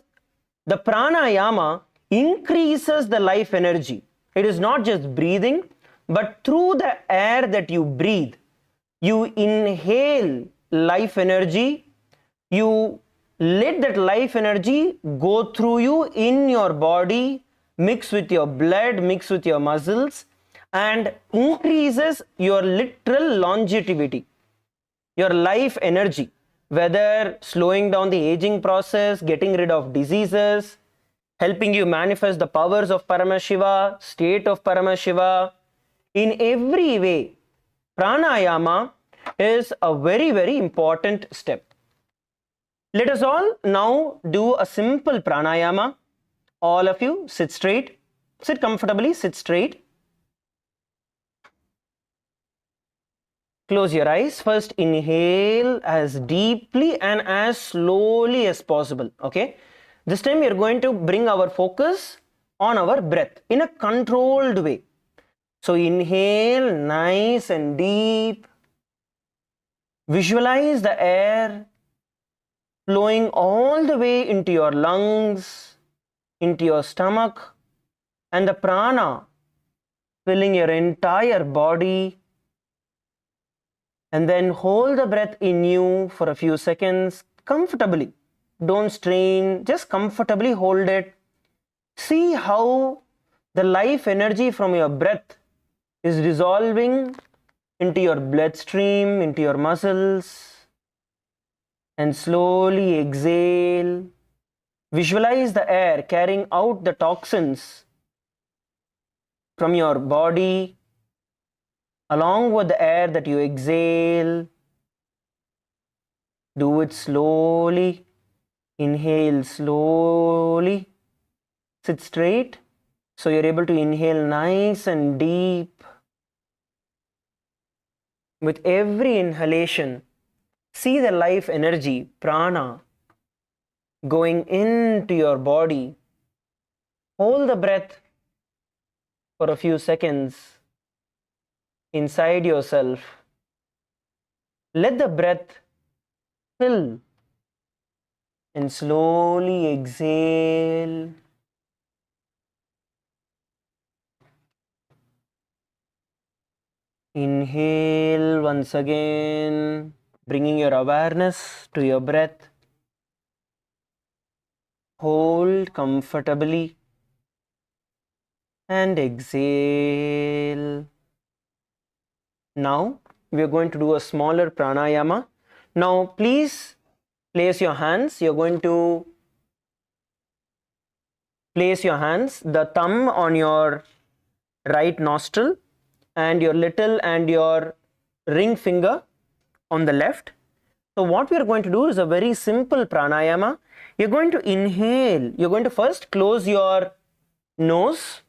the pranayama increases the life energy. It is not just breathing, but through the air that you breathe, you inhale life energy, you let that life energy go through you in your body, mix with your blood, mix with your muscles, and increases your literal longevity, your life energy, whether slowing down the aging process, getting rid of diseases, helping you manifest the powers of Paramashiva, state of Paramashiva. In every way, pranayama is a very important step. Let us all now do a simple pranayama. All of you sit straight, sit comfortably, sit straight. Close your eyes. First inhale as deeply and as slowly as possible. Okay. This time we are going to bring our focus on our breath in a controlled way. So inhale nice and deep. Visualize the air flowing all the way into your lungs, into your stomach, and the prana filling your entire body. And then hold the breath in you for a few seconds comfortably. Don't strain, just comfortably hold it. See how the life energy from your breath is dissolving into your bloodstream, into your muscles. And slowly exhale. Visualize the air carrying out the toxins from your body along with the air that you exhale. Do it slowly. Inhale slowly. Sit straight so you're able to inhale nice and deep. With every inhalation, see the life energy, prana, going into your body. Hold the breath for a few seconds inside yourself. Let the breath fill and slowly exhale. Inhale once again, bringing your awareness to your breath. hold comfortably, and exhale. Now we are going to do a smaller pranayama. Now please place your hands. You're going to place your hands, the thumb on your right nostril and your little and your ring finger on the left. So what we are going to do is a very simple pranayama. You're going to inhale. You're going to first close your nose,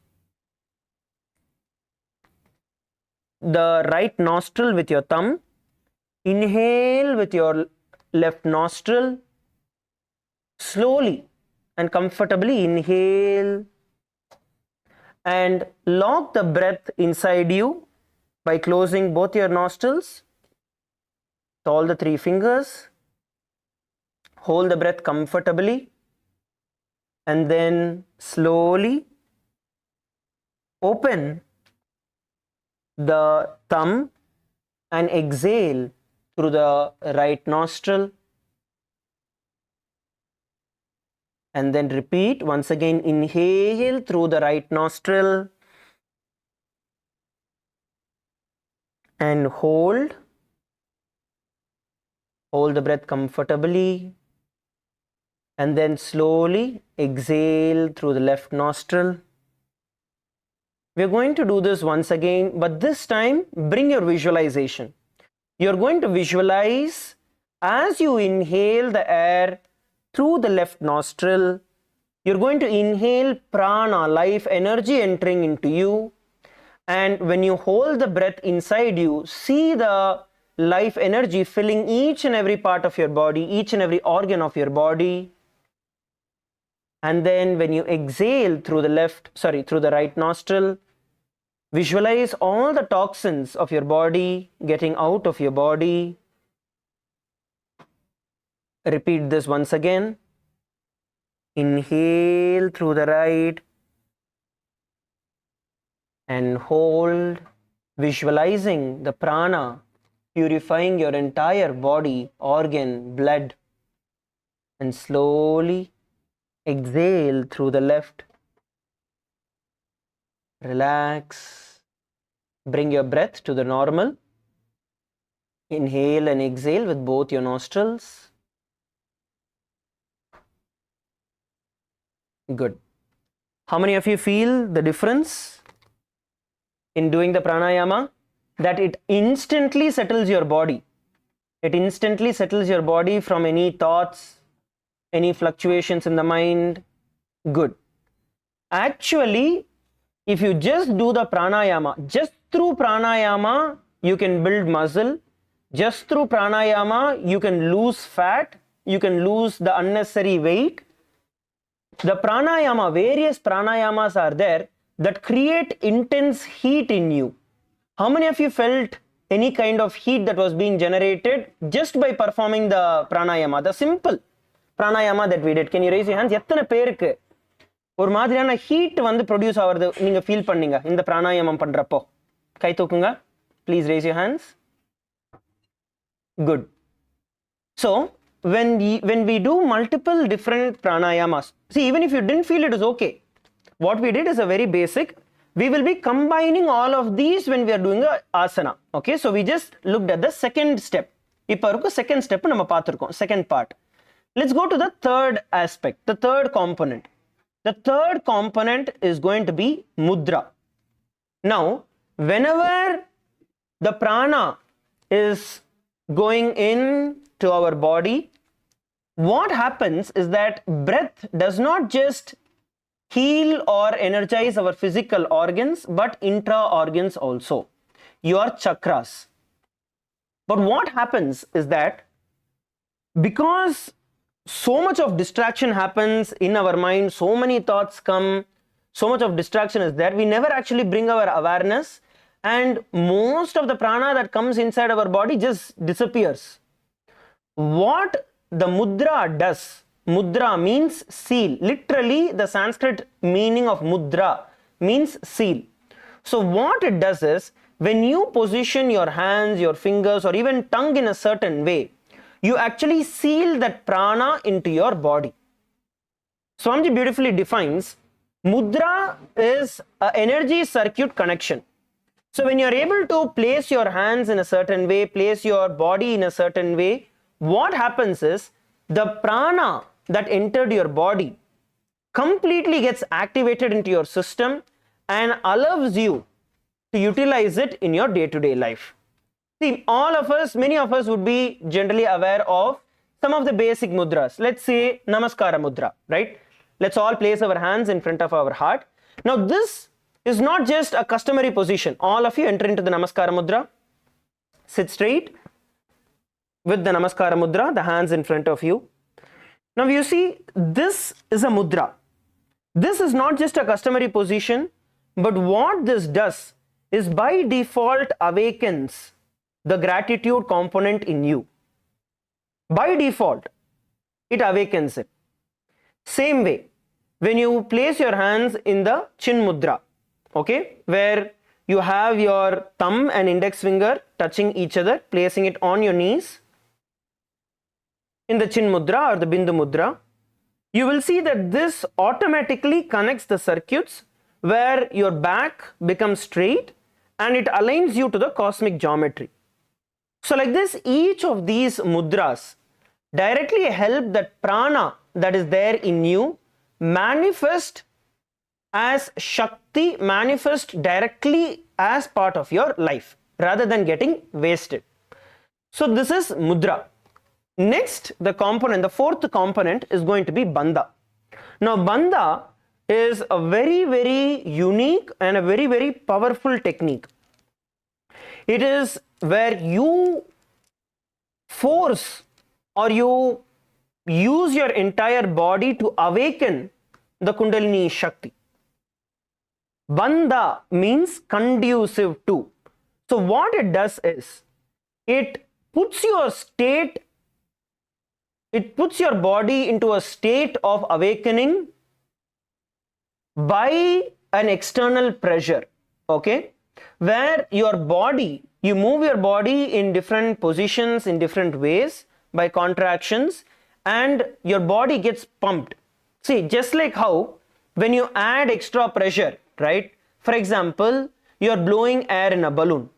the right nostril with your thumb. Inhale with your left nostril. Slowly and comfortably inhale and lock the breath inside you by closing both your nostrils, all the three fingers. Hold the breath comfortably and then slowly open the thumb and exhale through the right nostril. And then repeat once again. Inhale through the right nostril and hold the breath comfortably, and then slowly exhale through the left nostril. We're going to do this once again, but this time bring your visualization. You're going to visualize as you inhale the air through the left nostril. You're going to inhale prana, life energy entering into you, and when you hold the breath inside you, see the life energy filling each and every part of your body, each and every organ of your body. And then when you exhale through the right nostril, visualize all the toxins of your body getting out of your body. Repeat this once again. Inhale through the right and hold, visualizing the prana purifying your entire body, organ, blood, and slowly exhale through the left. Relax. Bring your breath to the normal. Inhale and exhale with both your nostrils. Good. How many of you feel the difference in doing the pranayama? That it instantly settles your body. It instantly settles your body from any thoughts, any fluctuations in the mind. Good. Actually, if you just do the pranayama, just through pranayama, you can build muscle. Just through pranayama, you can lose fat. You can lose the unnecessary weight. The pranayama, various pranayamas are there that create intense heat in you. How many of you felt any kind of heat that was being generated just by performing the pranayama, the simple pranayama that we did? Can you raise your hands? எத்தனை பேருக்கு ஒரு மாதிரியான heat வந்து produce ஆவறது நீங்க feel பண்ணீங்க இந்த பிராணாயாமம் பண்றப்போ? கை தூக்குங்க. Please raise your hands. Good. So when we do multiple different pranayamas, see, even if you didn't feel it is okay. What we did is a very basic. We will be combining all of these when we are doing a asana. Okay, so we just looked at the second step. இப்போ இருக்க second step நம்ம பார்த்திருக்கோம், second part. Let's go to the third aspect, the third component. The third component is going to be mudra. Now, whenever the prana is going in to our body, what happens is that breath does not just heal or energize our physical organs, but intra-organs also, your chakras. But what happens is that because so much of distraction happens in our mind, so many thoughts come, so much of distraction is there, we never actually bring our awareness, and most of the prana that comes inside our body just disappears. What the mudra does, mudra means seal. Literally, the Sanskrit meaning of mudra means seal. So what it does is, when you position your hands, your fingers, or even tongue in a certain way, you actually seal that prana into your body. Swamiji beautifully defines mudra is an energy circuit connection. So when you are able to place your hands in a certain way, place your body in a certain way, what happens is the prana that entered your body completely gets activated into your system and allows you to utilize it in your day-to-day life. See, all of us, many of us would be generally aware of some of the basic mudras. Let's say Namaskara mudra, right? Let's all place our hands in front of our heart. Now this is not just a customary position. All of you enter into the Namaskara mudra. Sit straight with the Namaskara mudra, the hands in front of you. Now you see, this is a mudra. This is not just a customary position, but what this does is by default awakens the gratitude component in you. By default, it awakens it. Same way, when you place your hands in the chin mudra, okay, where you have your thumb and index finger touching each other, placing it on your knees in the chin mudra or the bindu mudra, you will see that this automatically connects the circuits where your back becomes straight and it aligns you to the cosmic geometry. So like this, each of these mudras directly help that prana that is there in you manifest as Shakti, manifest directly as part of your life rather than getting wasted. So this is mudra. Next, the component, the fourth component is going to be bandha. Now bandha is a very, very unique and a very, very powerful technique. It is where you force or you use your entire body to awaken the Kundalini Shakti. Bandha means conducive to. So what it does is, it puts your body into a state of awakening by an external pressure, okay, where your body, you move your body in different positions in different ways by contractions and your body gets pumped. See, just like how when you add extra pressure, right? For example, you are blowing air in a balloon.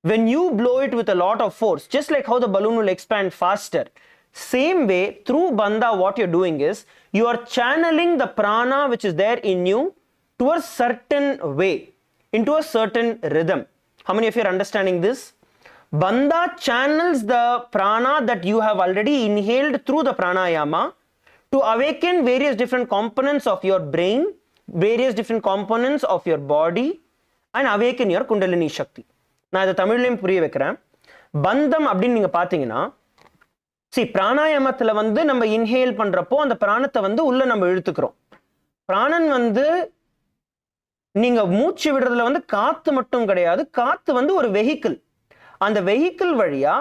When you blow it with a lot of force, just like how the balloon will expand faster, same way through bandha what you're doing is, you are channeling the prana which is there in you to a certain way, into a certain rhythm. How many of you are understanding this? Bandha channels the prana that you have already inhaled through the pranayama to awaken various different components of your brain, various different components of your body and awaken your Kundalini Shakti. நான் இதை தமிழ்லையும் புரிய வைக்கிறேன். பந்தம் அப்படின்னு நீங்க பாத்தீங்கன்னா, see, பிராணாயாமத்துல வந்து நம்ம இன்ஹேல் பண்றப்போ அந்த பிராணத்தை வந்து உள்ள நம்ம இழுத்துக்கிறோம். பிராணன் வந்து நீங்க மூச்சு விடுறதுல வந்து காத்து மட்டும் கிடையாது, காத்து வந்து ஒரு வெஹிக்கிள். அந்த வெஹிக்கிள் வழியா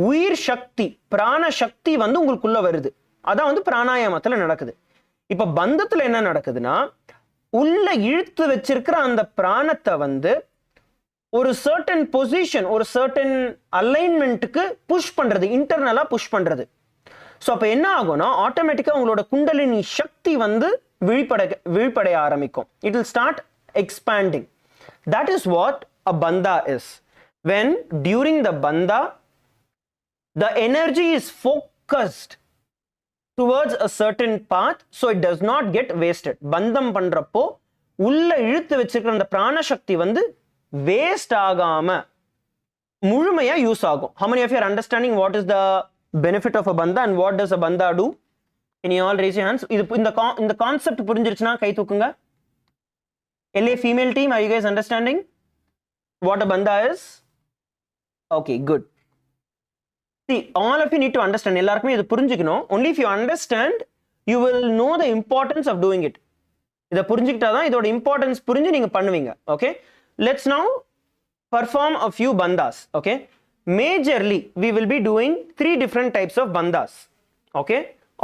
உயிர் சக்தி, பிராண சக்தி வந்து உங்களுக்குள்ள வருது. அதான் வந்து பிராணாயாமத்துல நடக்குது. இப்ப பந்தத்துல என்ன நடக்குதுன்னா, உள்ள இழுத்து வச்சிருக்கிற அந்த பிராணத்தை வந்து ஒரு certain பொசிஷன், ஒரு certain அலைன்மெண்ட்டுக்கு புஷ் பண்றது, இன்டர்னலா புஷ் பண்றது. ஸோ அப்போ என்ன ஆகும்னா, ஆட்டோமேட்டிக்காக உங்களோட குண்டலினி சக்தி வந்து விழிப்படைய ஆரம்பிக்கும். It will start expanding. That is what a bandha is. When during the bandha, the energy is focused towards a certain path, so it does not get wasted. Bandham பண்றப்போ உள்ள இழுத்து வச்சிருக்கிற அந்த பிராண சக்தி வந்து வேஸ்ட் ஆகாம முழுமையா யூஸ் ஆகும். How many of you are understanding what is the benefit of a bandha and what does a bandha do? Can you all raise your hands? இந்த கான்செப்ட் புரிஞ்சிருச்சுன்னா கை தூக்குங்க. LA female team, are you guys understanding what a bandha is? Okay, good. See, all of you need to understand. எல்லாருக்குமே இது புரிஞ்சுக்கணும். Only if you understand, you will know the importance of doing it. இதை புரிஞ்சுக்கிட்டாதான் இதோட importance புரிஞ்சு நீங்க பண்ணுவீங்க. Okay, let's now perform a few bandhas. Okay, majorly we will be doing 3 different types of bandhas. Okay,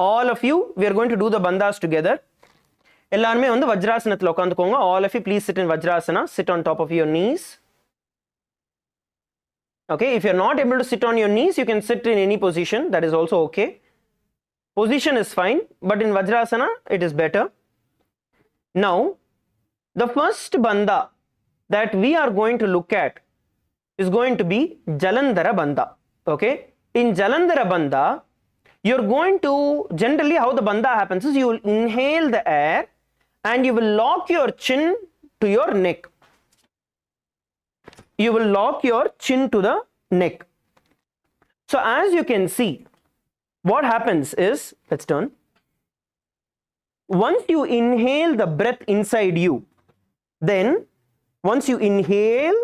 all of you, we are going to do the bandhas together. எல்லாருமே வந்து வஜ்ராசனத்துல உட்காந்துக்கோங்க. All of you please sit in vajrasana. Sit on top of your knees. Okay, if you're not able to sit on your knees, you can sit in any position. That is also okay. Position is fine, but in Vajrasana, it is better. Now, the first bandha that we are going to look at is going to be Jalandhara bandha. Okay? In Jalandhara bandha, you're going to, generally how the bandha happens is you will inhale the air and you will lock your chin to your neck. You will lock your chin to the neck. So as you can see, what happens is, let's turn. Once you inhale the breath inside you, then once you inhale,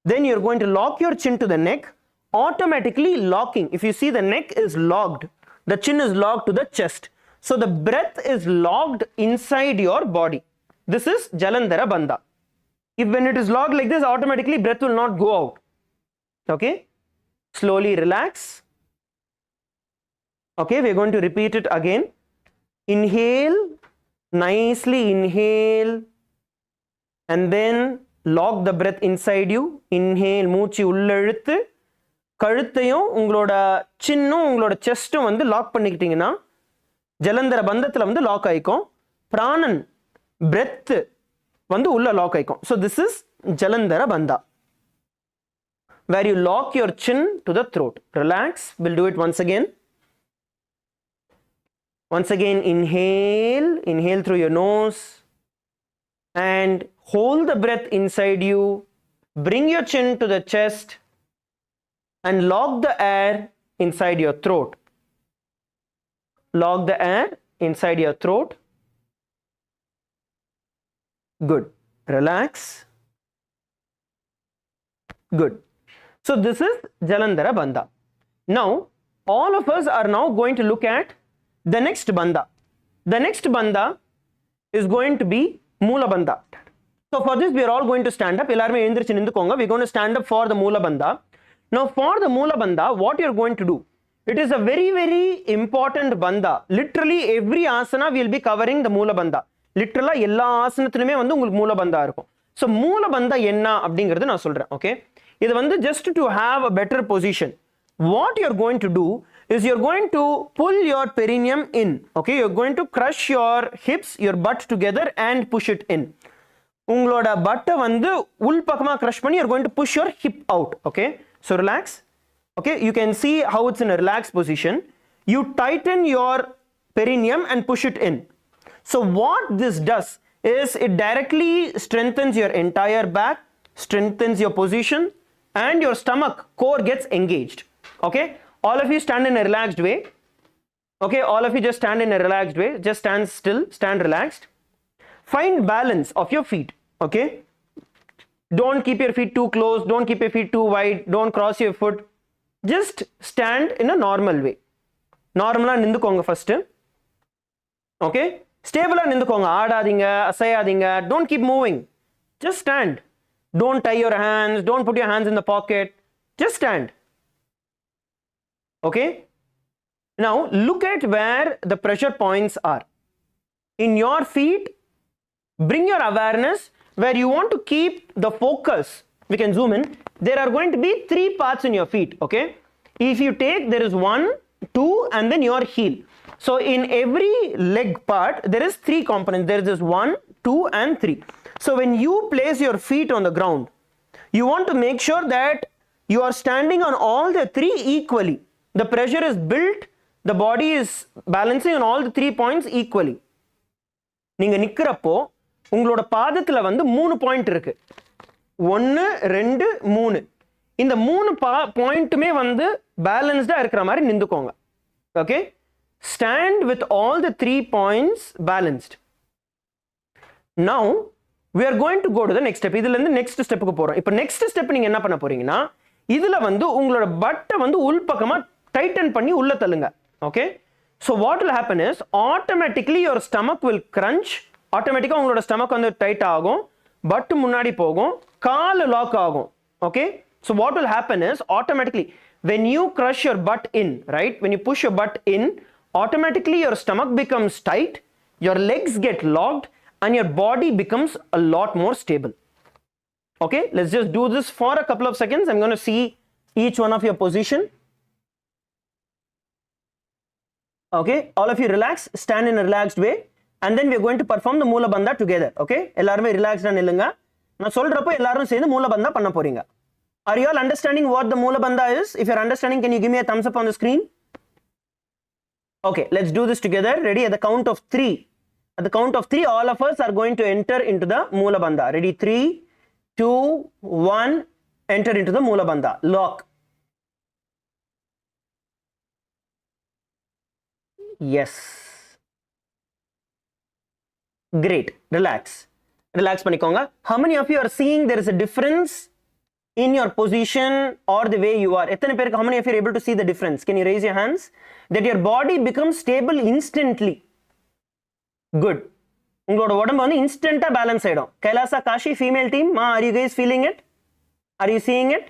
then you're going to lock your chin to the neck, automatically locking. If you see, the neck is locked, the chin is locked to the chest. So the breath is locked inside your body. This is Jalandhara bandha. If when it is locked like this, automatically breath will not go out. Okay? Slowly relax. Okay, we're going to repeat it again. Inhale, nicely inhale, and then lock the breath inside you. Inhale, மூச்சு உள்ள இழுத்து கழுத்தையும் உங்களோட சின்னும் உங்களோட செஸ்டும் வந்து lock பண்ணிக்கிட்டீங்கன்னா Jalandhara பந்தத்தில் வந்து lock ஆயிக்கும். பிராணன் breath வந்து உள்ள lock ஆயிக்கும். So this is Jalandhara bandha, where you lock your chin to the throat. Relax. We'll do it once again. Once again, inhale through your nose and hold the breath inside you. Bring your chin to the chest and lock the air inside your throat. Lock the air inside your throat. Good. Relax. Good. So this is Jalandhara bandha. Now, all of us are now going to look at the next bandha. The next bandha is going to be Moola bandha. So for this, we are all going to stand up. We're going to stand up for the Moola bandha. Now for the Moola bandha, what you're going to do? It is a very, very important bandha. Literally every asana will be covering the Moola bandha. Literally எல்லா ஆசனத்திலுமே வந்து உங்களுக்கு மூல பந்தா இருக்கும். So மூல பந்தா என்ன அப்படிங்கிறது நான் சொல்றேன். Okay? இது வந்து just to have a better position. What you're going to do is you're going to pull your perineum in. Okay? You're going to crush your hips, your butt together and push it in. உங்களோட பட்டை வந்து உள் பக்கமா crush பண்ணி you're going to push your hip out. Okay? So relax. Okay? You can see how it's in a relaxed position. You tighten your perineum and push it in. So what this does is it directly strengthens your entire back, strengthens your position, and your stomach core gets engaged. Okay? All of you stand in a relaxed way. Okay? All of you just stand in a relaxed way. Just stand still, stand relaxed. Find balance of your feet. Okay? Don't keep your feet too close. Don't keep your feet too wide. Don't cross your foot. Just stand in a normal way. Normala nindukonga first. Okay? Stable nindukonga. Aadadinga, asayadinga. Don't keep moving. Just stand. Don't tie your hands. Don't put your hands in the pocket. Just stand. Okay? Now look at where the pressure points are. In your feet, bring your awareness where you want to keep the focus. We can zoom in. There are going to be 3 parts in your feet. Okay? If you take, there is 1, 2 and then your heel. So in every leg part, there is 3 components. There is this 1, 2 and 3. So when you place your feet on the ground, you want to make sure that you are standing on all the 3 equally. The pressure is built, the body is balancing on all the 3 points equally. நீங்க நிக்கிறப்போ உங்களோட பாதத்துல வந்து 3 point இருக்கு. 1 2 3. இந்த 3 பாயிண்ட்டுமே வந்து பேலன்ஸ்டா இருக்கிற மாதிரி நிந்துக்கோங்க. Okay? Stand with all the 3 points balanced. Now we are going to go to the next step. இதுல இருந்து next stepக்கு போறோம். இப்போ next step நீங்க என்ன பண்ண போறீங்கன்னா இதுல வந்து உங்களோட பட்டை வந்து உள்பக்கமா டைட்டன் பண்ணி உள்ள தள்ளுங்க. Okay? So what will happen is automatically your stomach will crunch. Automatically உங்களோட stomach வந்து டைட் ஆகும். பட் முன்னாடி போகும். கால் லாக் ஆகும். Okay? So what will happen is automatically when you crush your butt in, right? When you push your butt in, automatically your stomach becomes tight, your legs get locked and your body becomes a lot more stable. Okay? Let's just do this for a couple of seconds. I'm going to see each one of your position. Okay, all of you relax, stand in a relaxed way, and then we are going to perform the Moola Bandha together. Okay, எல்லாருமே relaxed ஆ நில்லுங்க. நான் சொல்றப்போ எல்லாரும் சேர்ந்து Moola Bandha பண்ண போறீங்க. Are you all understanding what the Moola Bandha is? If you're understanding, can you give me a thumbs up on the screen? Okay, let's do this together. Ready? At the count of 3. At the count of 3, all of us are going to enter into the Moola Bandha. Ready? 3, 2, 1. Enter into the Moola Bandha. Lock. Yes. Great. Relax. Relax panikonga. How many of you are seeing there is a difference in your position or the way you are? How many of you are able to see the difference? Can you raise your hands? That your body becomes stable instantly. Good. உங்களோட உடம்பு வந்து இன்ஸ்டன்ட்டா balance ஆயிடும். Kailasa Kashi female team, are you guys feeling it? Are you seeing it?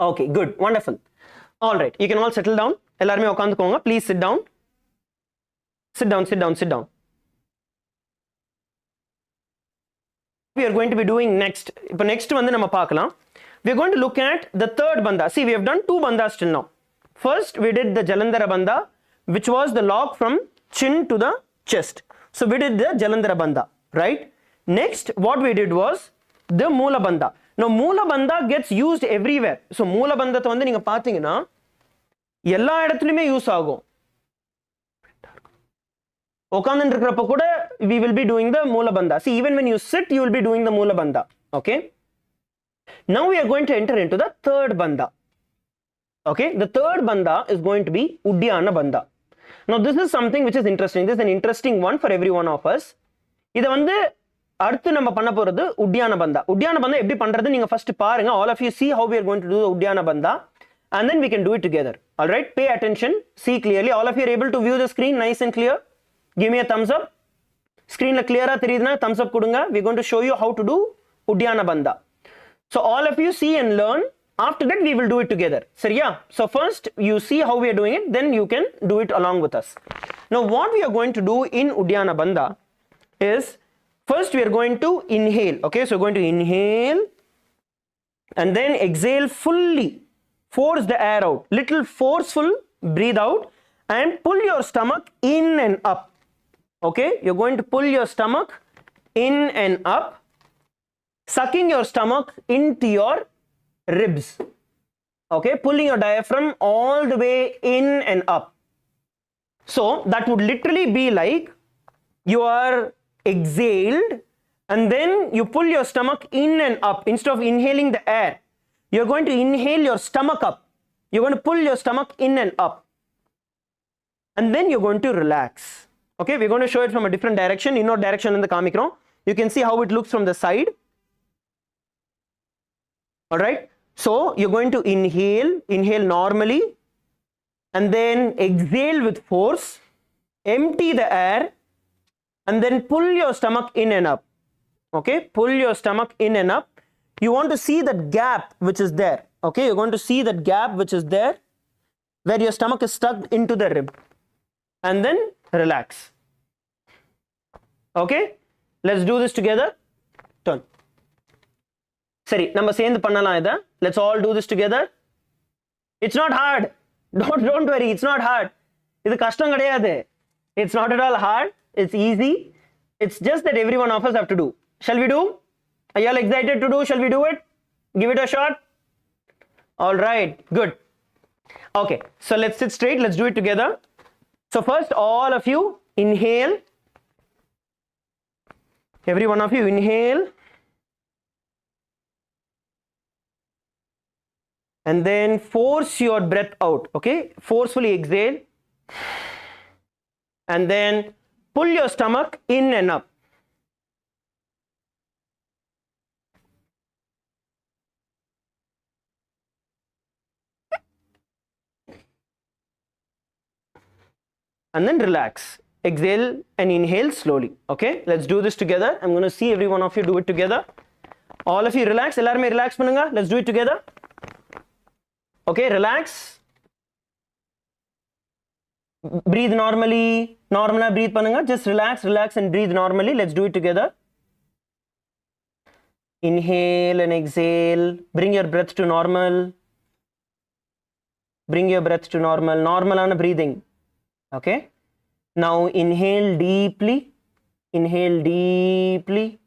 Okay, good. Wonderful. All right, you can all settle down. எல்லாருமே உட்காந்துக்கோங்க. Please sit down. Sit down, sit down, sit down. We are going to be doing next. இப்போ next வந்து நம்ம பார்க்கலாம். We are going to look at the third bandha. See, we have done 2 bandhas till now. First, we did the Jalandhara bandha, which was the lock from chin to the chest. So we did the Jalandhara bandha, right? Next, what we did was the Moola bandha. Now, Moola bandha gets used everywhere. So Moola bandha வந்து நீங்க பாத்தீங்கன்னா எல்லா இடத்துலயுமே use ஆகும். உட்கார்ந்து இருக்கிறப்ப கூட we will be doing the Moola bandha. See, even when you sit, you will be doing the Moola bandha. Okay. Now we are going to enter into the third bandha. Okay, the third bandha is going to be Uddiyana bandha. Now this is something which is interesting. This is an interesting one for every one of us. இத வந்து அடுத்து நம்ம பண்ண போறது Uddiyana bandha. Uddiyana bandha எப்படி பண்றது நீங்க first பாருங்க. All of you see how we are going to do the Uddiyana bandha, and then we can do it together. All right, pay attention, see clearly. All of you are able to view the screen nice and clear. Give me a thumbs up. Screen la clear ah theriyudna thumbs up kudunga. We are going to show you how to do Uddiyana bandha. So all of you see and learn. After that, we will do it together. Seriya? So first, you see how we are doing it, then you can do it along with us. Now, what we are going to do in Uddiyana bandha is, first we are going to inhale. Okay, so we're going to inhale and then exhale fully. Force the air out. Little forceful, breathe out and pull your stomach in and up. Okay, you're going to pull your stomach in and up, sucking your stomach into your ribs. Okay, pulling your diaphragm all the way in and up. So that would literally be like you are exhaled and then you pull your stomach in and up. Instead of inhaling the air, you're going to inhale your stomach up. You're going to pull your stomach in and up, and then you're going to relax. Okay, we're going to show it from a different direction. In no direction in the kamikron. You can see how it looks from the side. All right, so you're going to inhale normally, and then exhale with force, empty the air, and then pull your stomach in and up. Okay, pull your stomach in and up. You want to see that gap which is there. Okay, you're going to see that gap which is there where your stomach is stuck into the rib, and then relax. Okay, let's do this together. Turn. சரி நம்ம சேர்ந்து பண்ணலாம் இத. Let's all do this together. It's not hard. Don't worry, it's not hard. இது கஷ்டம் கிடையாது. It's not at all hard. It's easy. It's just that every one of us have to do. Shall we do? Are you all excited to do? Shall we do it? Give it a shot. All right, good. Okay, so let's sit straight. Let's do it together. So first, all of you inhale. Every one of you inhale. And then force your breath out. Okay, forcefully exhale. And then pull your stomach in and up. And then relax. Exhale and inhale slowly. Okay, let's do this together. I'm going to see every one of you do it together. All of you relax. Ellarume relax pannunga. Let's do it together. Okay, relax. Breathe normally. Normally breathe pannunga. Just relax, relax and breathe normally. Let's do it together. Inhale and exhale. Bring your breath to normal. Bring your breath to normal. Normal on breathing. Okay. Now inhale deeply. Inhale deeply.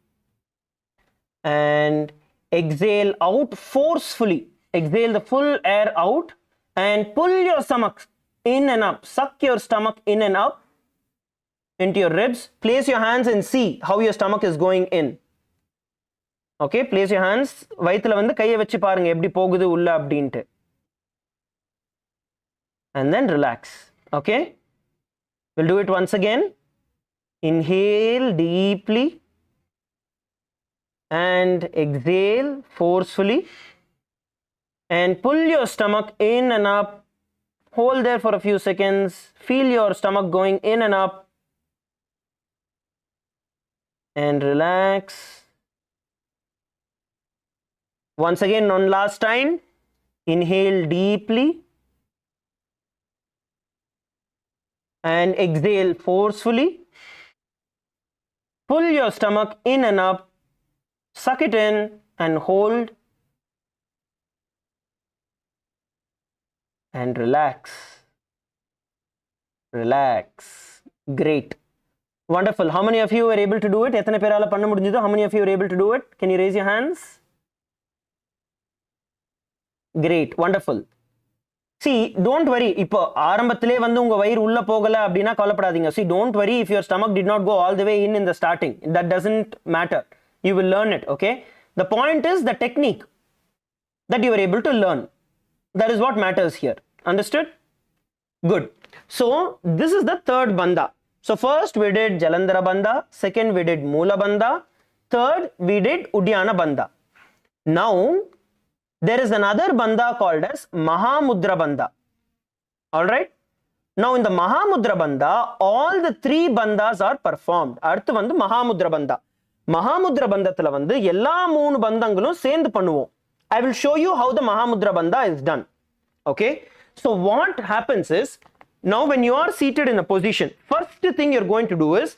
And exhale out forcefully. Exhale the full air out and pull your stomach in and up. Suck your stomach in and up into your ribs. Place your hands and see how your stomach is going in. Okay, place your hands. வயித்துல வந்து கையை வச்சு பாருங்க எப்படி போகுது உள்ள அப்படின்ட்டு. And then relax. Okay, we'll do it once again. Inhale deeply and exhale forcefully and pull your stomach in and up. Hold there for a few seconds. Feel your stomach going in and up and relax. Once again, one last time. Inhale deeply and exhale forcefully. Pull your stomach in and up. Suck it in and hold. And relax. Relax. Great. Wonderful. How many of you were able to do it? எத்தனை பேரால பண்ண முடிஞ்சது? How many of you were able to do it? Can you raise your hands? Great. Wonderful. See, don't worry. இப்போ ஆரம்பத்திலே வந்து உங்க வயிறு உள்ள போகல அப்படினா கவலைப்படாதீங்க. See, don't worry if your stomach did not go all the way in the starting. That doesn't matter. You will learn it, okay? The point is the technique that you were able to learn. That is what matters here. Understood? Good. So, this is the third bandha. So, first we did Jalandhara bandha, second we did Moola bandha, third we did Uddiyana bandha. Now, there is another bandha called as Mahamudra bandha. Alright? Now, in the Mahamudra bandha, all the three bandhas are performed. Arthu vandu Mahamudra bandha. Mahamudra bandhathila vandu ella moonu bandhangalum sendu pannuvom. I will show you how the Mahamudra bandha is done. Okay? So, what happens is, now when you are seated in a position, first thing you're going to do is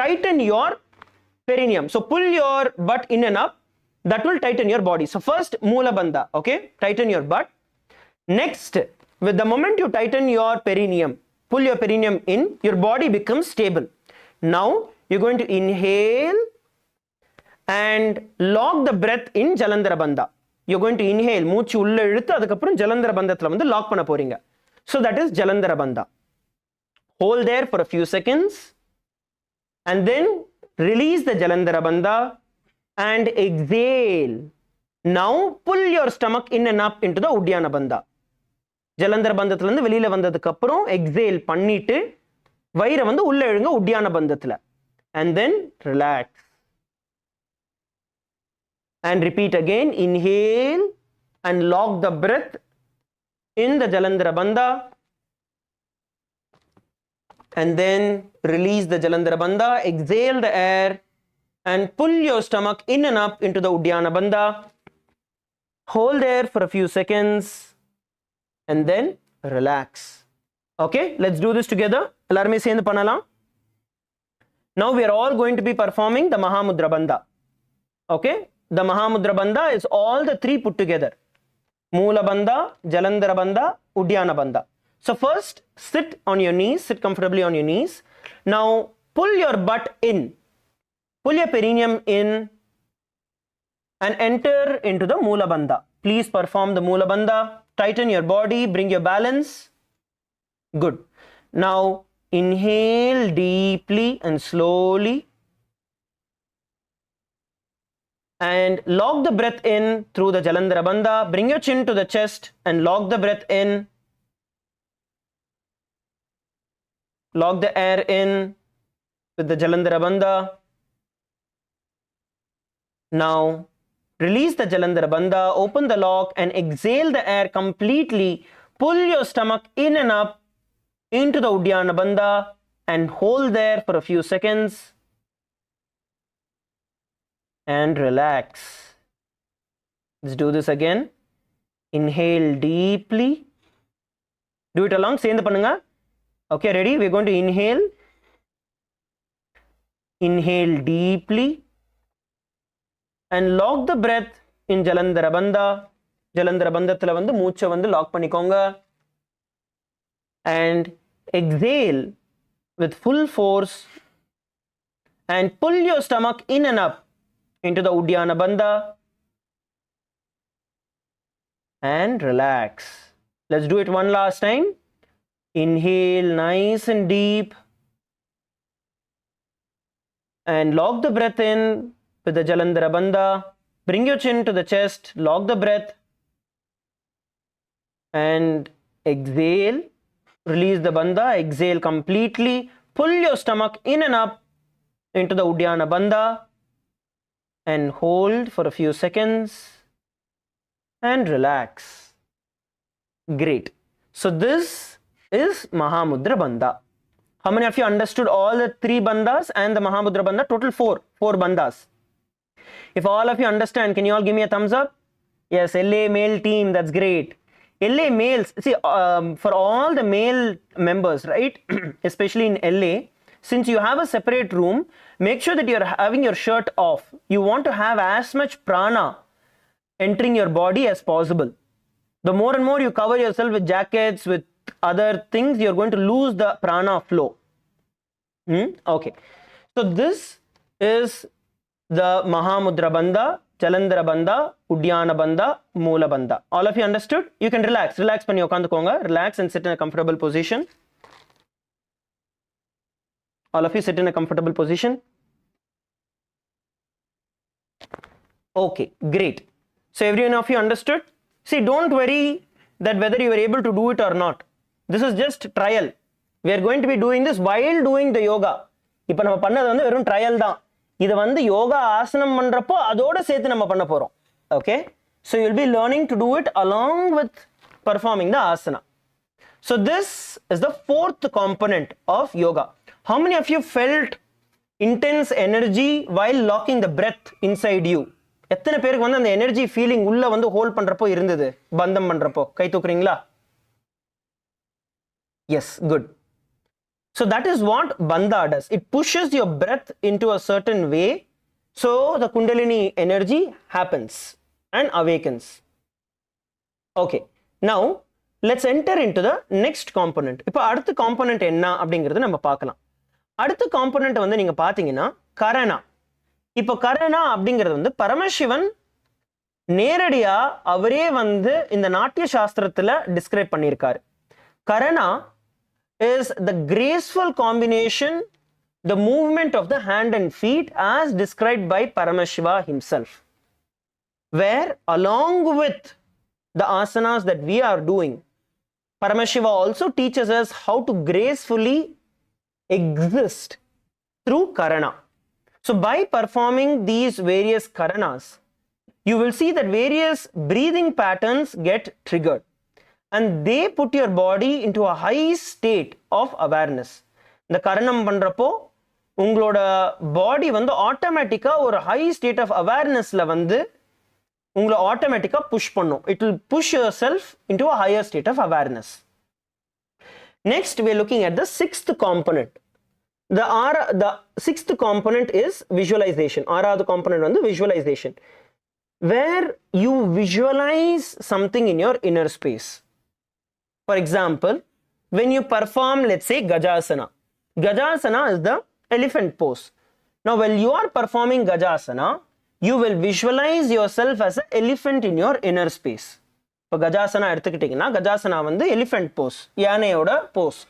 tighten your perineum. So, pull your butt in and up. That will tighten your body. So, first Moola bandha. Okay? Tighten your butt. Next, with the moment you tighten your perineum, pull your perineum in, your body becomes stable. Now, you're going to inhale and lock the breath in Jalandhara bandha. You're going to inhale, மூச்சு உள்ள இழுத்து அதுக்கப்புறம் Jalandhara bandhathila வந்து lock பண்ண போறீங்க. So that is Jalandhara bandha. Hold there for a few seconds and then release the Jalandhara bandha and exhale. Now pull your stomach in and up into the Uddiyana bandha. Jalandhara bandhathila இருந்து வெளியில வந்ததுக்கு அப்புறம் exhale பண்ணிட்டு வயிறை வந்து உள்ள இழுங்க Uddiyana bandhathila and then relax. And repeat again. Inhale and lock the breath in the Jalandhara bandha and then release the Jalandhara bandha. Exhale the air and pull your stomach in and up into the Uddiyana bandha. Hold there for a few seconds and then relax. Okay, let's do this together. Ellarume sendu pannalam. Now we are all going to be performing the Mahamudra bandha. Okay, the Mahamudra bandha is all the three put together. Moola bandha, Jalandhara bandha, Uddiyana bandha. So first, sit on your knees, sit comfortably on your knees. Now pull your butt in, pull your perineum in and enter into the Moola bandha. Please perform the Moola bandha. Tighten your body, bring your balance. Good. Now inhale deeply and slowly. And lock the breath in through the Jalandhara bandha. Bring your chin to the chest and lock the breath in. Lock the air in with the Jalandhara bandha. Now release the Jalandhara bandha, open the lock and exhale the air completely. Pull your stomach in and up into the Uddiyana bandha and hold there for a few seconds. And relax. Let's do this again. Inhale deeply. Do it along. Sendu pannunga. Okay, ready? We're going to inhale. Inhale deeply. And lock the breath in Jalandhara bandha. Jalandhara bandhathila vandu moocha vandu lock பண்ணிக்கோங்க. And exhale with full force and pull your stomach in and up into the Uddiyana Bandha and relax. Let's do it one last time. Inhale nice and deep and lock the breath in with the Jalandhara Bandha. Bring your chin to the chest, lock the breath and exhale. Release the Bandha, exhale completely. Pull your stomach in and up into the Uddiyana Bandha and hold for a few seconds and relax. Great. So this is Mahamudra Bandha. How many of you understood all the 3 bandhas and the Mahamudra Bandha? Total 4 bandhas. If all of you understand, can you all give me a thumbs up? Yes, LA male team, that's great. LA males, see, for all the male members, right, especially in LA, since you have a separate room, make sure that you're having your shirt off. You want to have as much prana entering your body as possible. The more and more you cover yourself with jackets, with other things, you're going to lose the prana flow. Okay. So this is the Mahamudra Bandha, Jalandhara Bandha, Uddiyana Bandha, Moola Bandha. All of you understood? You can relax. Relax panni ukandukonga. Relax and sit in a comfortable position. All of you sit in a comfortable position. Okay, great. So every one of you understood? See, don't worry that whether you are able to do it or not. This is just trial. We are going to be doing this while doing the yoga. இப்போ நம்ம பண்ணது வந்து வெறும் trial தான். இது வந்து யோகா ஆசனம் பண்றப்போ அதோட சேர்த்து நம்ம பண்ண போறோம். Okay? So you'll be learning to do it along with performing the asana. So this is the 4th component of yoga. How many of you felt intense energy while locking the breath inside you? எத்தனை பேருக்கு வந்து அந்த energy feeling உள்ள வந்து hold பண்றப்போ இருந்தது பந்தம் பண்றப்போ? கை தூக்குறீங்களா? Yes, good. So that is what bandha does. It pushes your breath into a certain way, so the kundalini energy happens and awakens. Okay, now let's enter into the next component. இப்போ அடுத்த component என்ன அப்படிங்கிறது நம்ம பார்க்கலாம். அடுத்த component வந்து நீங்க பாத்தீங்கன்னா கரணா. இப்போ கரணா அப்படிங்கிறது வந்து பரமசிவன் நேரடியா அவரே வந்து இந்த நாட்டிய சாஸ்திரத்துல டிஸ்கிரைப் பண்ணியிருக்காரு. கரணா is the graceful combination, the movement of the hand and feet as described by Paramashiva himself, where along with the asanas that we are doing, Paramashiva also teaches us how to gracefully exist through karana. So by performing these various karanas, you will see that various breathing patterns get triggered. And they put your body into a high state of awareness. இந்த கரணம் பண்றப்போ உங்களோட பாடி வந்து ஆட்டோமேட்டிக்கா ஒரு high state of அவேர்னஸ்ல வந்து உங்களை ஆட்டோமேட்டிக்கா புஷ் பண்ணும். It will push yourself into a higher state of awareness. Next, we are looking at the 6th component. The 6th component is visualization. ஆறாவது component வந்து visualization, where you visualize something in your inner space. For example, when you perform, let's say, Gajasana. Gajasana is the elephant pose. Now, while you are performing Gajasana, you will visualize yourself as an elephant in your inner space. இப்போ Gajasana எடுத்துக்கிட்டீங்கன்னா Gajasana வந்து elephant pose, யானையோட pose.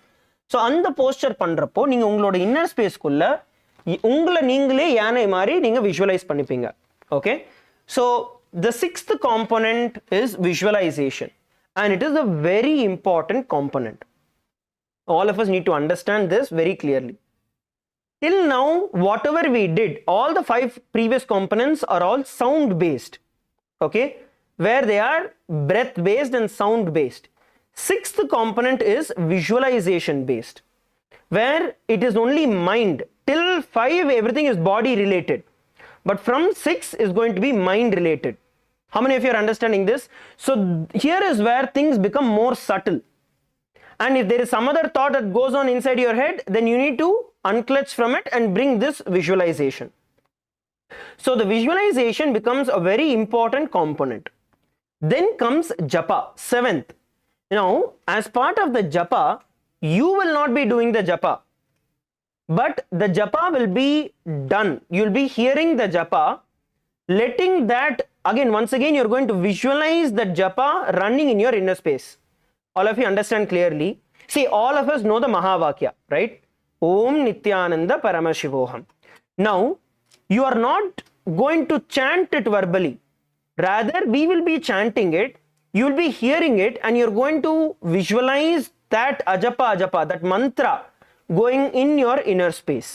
So அந்த poster பண்ணுறப்போ நீங்கள் உங்களோட inner ஸ்பேஸ்க்குள்ள உங்களை நீங்களே யானை மாதிரி நீங்கள் விஷுவலைஸ் பண்ணிப்பீங்க. Okay, so the 6th component is visualization. And it is a very important component. All of us need to understand this very clearly. Till now, whatever we did, all the 5 previous components are all sound based. Okay, where they are breath based and sound based. 6th component is visualization based, where it is only mind. Till 5, everything is body related. But from 6 is going to be mind related. How many of you are understanding this? So here is where things become more subtle. And if there is some other thought that goes on inside your head, then you need to unclutch from it and bring this visualization. So the visualization becomes a very important component. Then comes japa, 7th. Now, as part of the japa, you will not be doing the japa, but the japa will be done. You'll be hearing the japa, letting that, again, once again, you're going to visualize the japa running in your inner space. All of you understand clearly. See, all of us know the Mahavakya, right? Om Nithyananda Paramashivoham. Now, you are not going to chant it verbally. Rather, we will be chanting it, you will be hearing it, and you're going to visualize that ajapa, that mantra going in your inner space.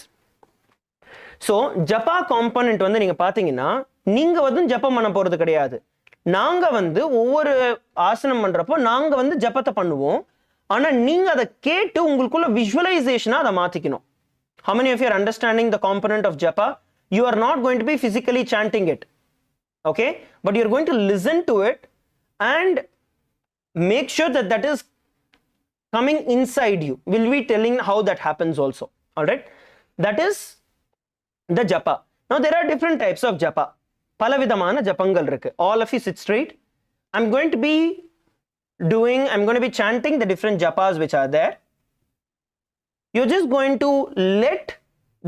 So, japa component வந்து நீங்க பாத்தீங்கன்னா நீங்க வந்து ஜப்பம் பண்ண போறது கிடையாது. நாங்க வந்து ஒவ்வொரு ஆசனம் பண்றப்போ நாங்க வந்து ஜப்பத்தை பண்ணுவோம். ஆனா நீங்க அதை கேட்டு உங்களுக்குள்ள visualization அதை மாத்திக்கணும். How many of you are understanding the component of japa? You are not going to be physically chanting it. Okay? But you are going to listen to it and make sure that that is coming inside you. We'll be telling how that happens also. Alright? That is the japa. Now there are different types of japa. Palavidamana japangal irukku. All of you sit straight. I'm going to be chanting the different japas which are there. You're just going to let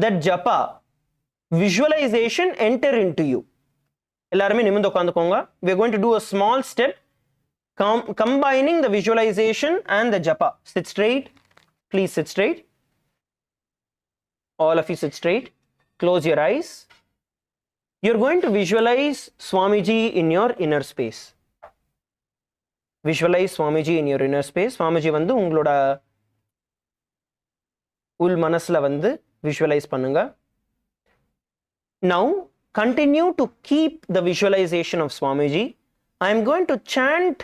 that japa visualization enter into you. எல்லாருமே நிமிர்ந்து உட்கார்ந்துக்கோங்க. We are going to do a small step combining the visualization and the japa. Sit straight. Please sit straight. All of you sit straight. Close your eyes. You're going to visualize Swamiji in your inner space. Visualize Swamiji in your inner space. Swamiji வந்து உங்களோட உள் மனசுல வந்து visualize பண்ணுங்க. Now continue to keep the visualization of Swamiji. I am going to chant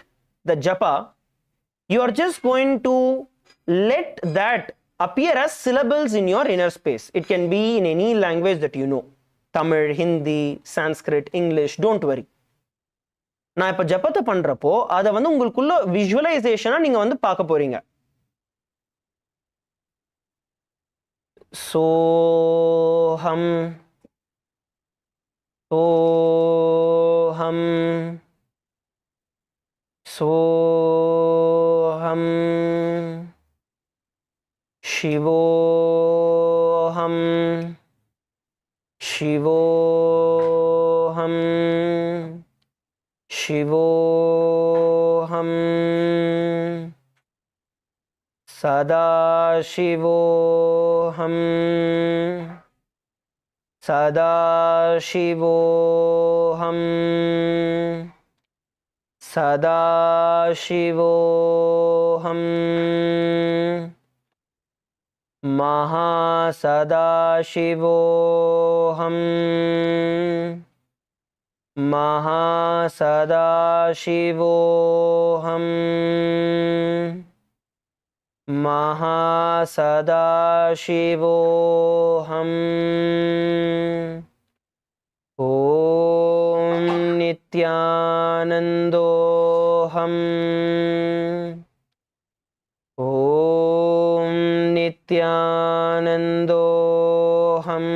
the japa. You are just going to let that appear as syllables in your inner space. It can be in any language that you know. Tamil, Hindi, Sanskrit, English, don't worry. நான் இப்ப ஜபத்தை பண்றப்போ அதை வந்து உங்களுக்குள்ள visualization நீங்க வந்து பார்க்க போறீங்க. Soham Soham Soham Shivoham Shivoham Shivoham Sadashivoham Sadashivoham Sadashivoham Mahasadashivoham Mahasadashivoham Mahasadashivoham Om Nithyanandoham Om Nithyanandoham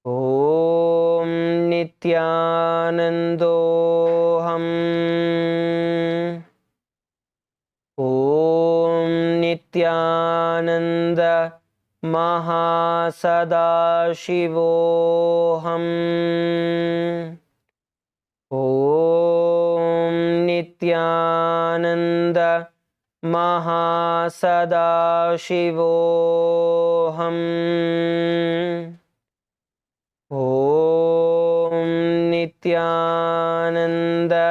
Om Nithyanandoham Om Nithyananda Mahasadashivoham Om Nithyananda Mahasadashivoham Om Nithyananda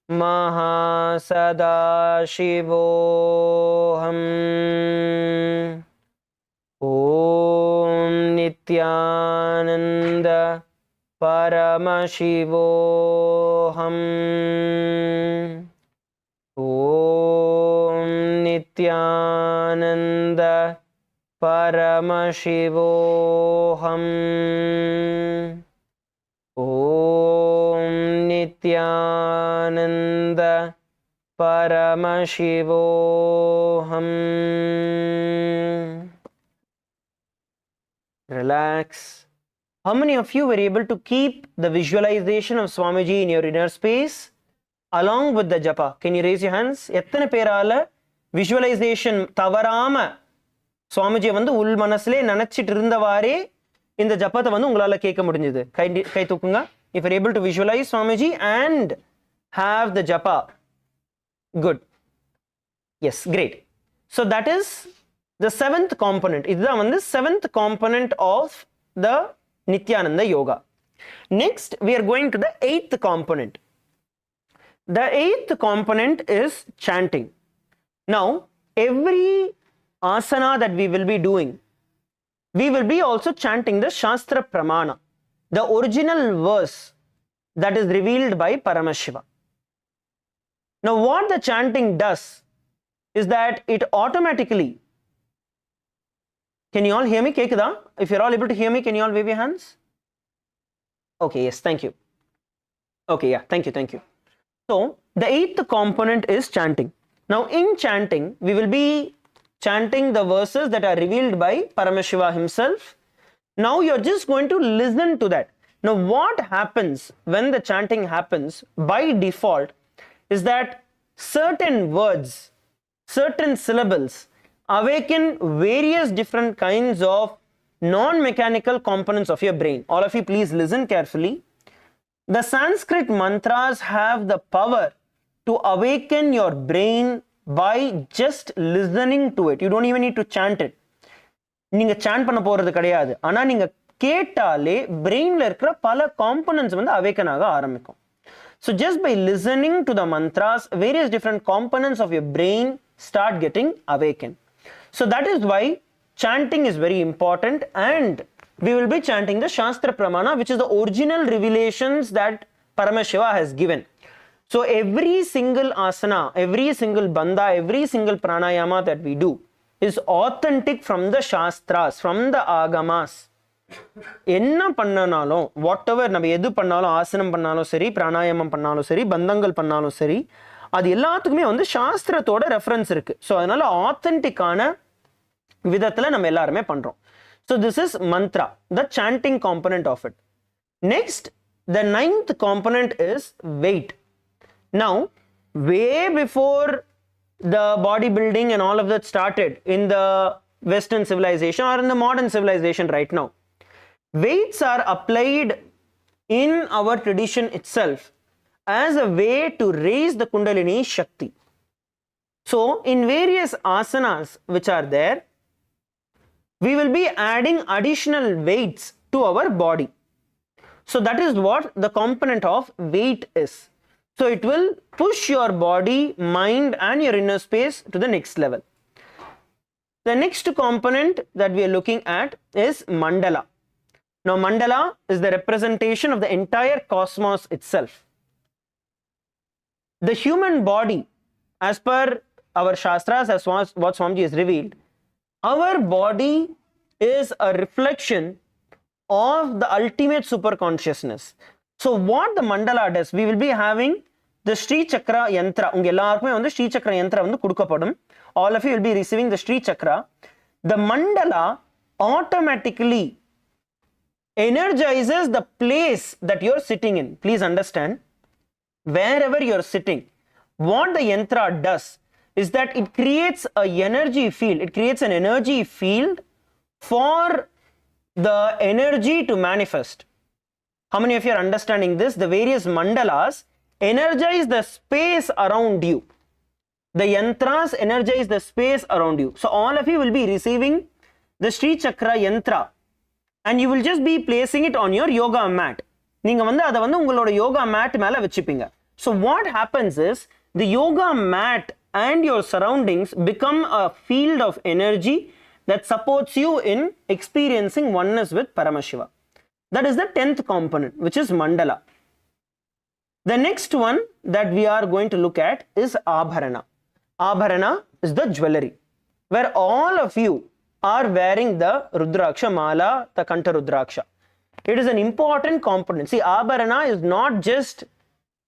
Mahasadashivoham Om Nithyananda Paramashivoham Om Nithyananda Paramashivoham Om Nithyananda Paramashivoham. Relax. How many of you were able to keep the visualization of Swamiji in your inner space along with the japa? Can you raise your hands? எத்தனை பேரால visualization தவறாம சுவாமிஜியை வந்து உள் மனசுலே நினைச்சிட்டு இருந்தவாறே இந்த ஜபத்தை வந்து உங்களால கேட்க முடிஞ்சது. கை தூக்குங்க. If you're able to visualize Swamiji and have the japa. Good. Yes, great. So that is the 7th component. இதுதான் வந்து 7th component of the Nithyananda yoga. Next, we are going to the 8th component. The 8th component is chanting. Now, every asana that we will be doing, we will be also chanting the Shastra Pramana, the original verse that is revealed by Paramashiva. Now, what the chanting does is that it automatically, can you all hear me? Kekada? If you're all able to hear me, can you all wave your hands? Okay, yes, thank you. Okay, yeah, thank you. So, the 8th component is chanting. Now, in chanting, we will be chanting the verses that are revealed by Paramashiva himself. Now, you're just going to listen to that. Now, what happens when the chanting happens by default is that certain words, certain syllables awaken various different kinds of non-mechanical components of your brain. All of you, please listen carefully. The Sanskrit mantras have the power to awaken your brain by just listening to it. You don't even need to chant it. நீங்க chant பண்ண போறது கிடையாது. ஆனா நீங்க கேட்டாலே brainல இருக்கிற பல components வந்து awaken ஆக ஆரம்பிக்கும். So just by listening to the mantras, various different components of your brain start getting awakened. So that is why chanting is very important, and we will be chanting the Shastra Pramana, which is the original revelations that Paramashiva has given. So every single asana, every single bandha, every single pranayama that we do is authentic from the Shastras, from the Agamas. என்ன பண்ணனாலும், whatever நம்ம எது பண்ணாலும், ஆசனம் பண்ணாலும் சரி, பிராணாயாமம் பண்ணாலும் சரி, பந்தங்கள் பண்ணாலும் சரி, அது எல்லாத்துக்குமே வந்து சாஸ்திரத்தோட ரெஃபரன்ஸ் இருக்கு. ஸோ அதனால ஆத்தென்டிக்கான விதத்தில் நம்ம எல்லாருமே பண்றோம். So this is mantra, the chanting component of it. Next, the 9th component is weight. Now, way before the bodybuilding and all of that started in the Western civilization or in the modern civilization right now, weights are applied in our tradition itself as a way to raise the Kundalini Shakti. So, in various asanas which are there, we will be adding additional weights to our body. So, that is what the component of weight is. So, it will push your body, mind and your inner space to the next level. The next component that we are looking at is mandala. Now, mandala is the representation of the entire cosmos itself. The human body, as per our Shastras, as what Swamiji has revealed, our body is a reflection of the ultimate superconsciousness. So, what the mandala does, we will be having the Sri Chakra Yantra. Unga ellarkume vandu Sri Chakra Yantra vandu kudukapadum. All of you will be receiving the Sri Chakra. The mandala automatically energizes the place that you are sitting in. Please understand, wherever you are sitting, what the yantra does is that it creates a energy field. It creates an energy field for the energy to manifest. How many of you are understanding this? The various mandalas energize the space around you. The yantras energize the space around you. So all of you will be receiving the Sri Chakra Yantra, and you will just be placing it on your yoga mat. நீங்க வந்து அதை வந்து உங்களோட yoga mat மேல வச்சுப்பீங்க. So what happens is the yoga mat and your surroundings become a field of energy that supports you in experiencing oneness with Paramashiva. That is the 10th component, which is mandala. The next one that we are going to look at is abharana. Abharana is the jewelry, where all of you are wearing the Rudraksha Mala, the Kanta Rudraksha. It is an important component. See, abharana is not just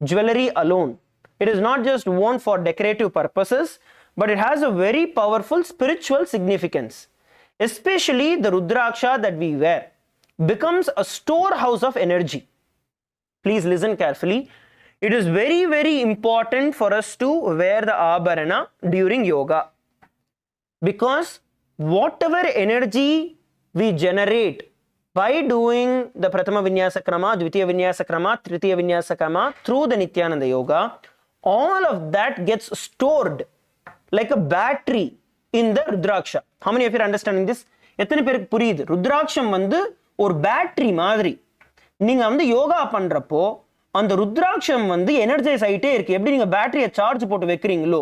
jewelry alone. It is not just worn for decorative purposes, but it has a very powerful spiritual significance. Especially the Rudraksha that we wear becomes a storehouse of energy. Please listen carefully. It is very, very important for us to wear the abharana during yoga, because whatever energy we generate by doing the Pratama Vinyasa Krama, Dvitiya Vinyasa Krama, Tritiya Vinyasa Krama through the Nithyananda Yoga, all of that gets stored like a battery in the Rudraksha. How many of you are understanding this? எத்தனை பேருக்கு புரியுது? ருத்ராட்சம் வந்து ஒரு battery மாதிரி. நீங்க வந்து யோகா பண்றப்போ அந்த ருத்ராட்சம் வந்து எனர்ஜைஸ் ஆயிட்டே இருக்கு. எப்படி நீங்க பேட்டரியை சார்ஜ் போட்டு வைக்கிறீங்களோ.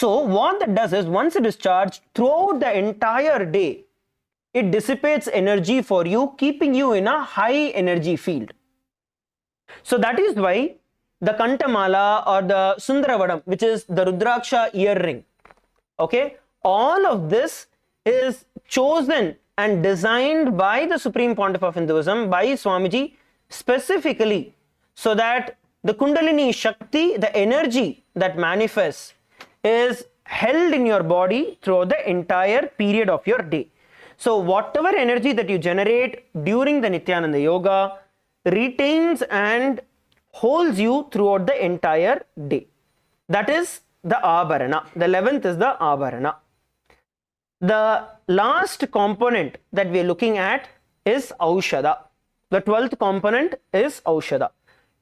So what that does is, once it is charged throughout the entire day, it dissipates energy for you, keeping you in a high energy field. So that is why the Kantamala or the Sundaravadam, which is the Rudraksha earring, okay, all of this is chosen and designed by the Supreme Pontiff of Hinduism, by Swamiji, specifically so that the Kundalini Shakti, the energy that manifests, is held in your body throughout the entire period of your day. So whatever energy that you generate during the Nithyananda Yoga retains and holds you throughout the entire day. That is the abharana. The 11th is the abharana. The last component that we are looking at is aushada. The 12th component is aushada.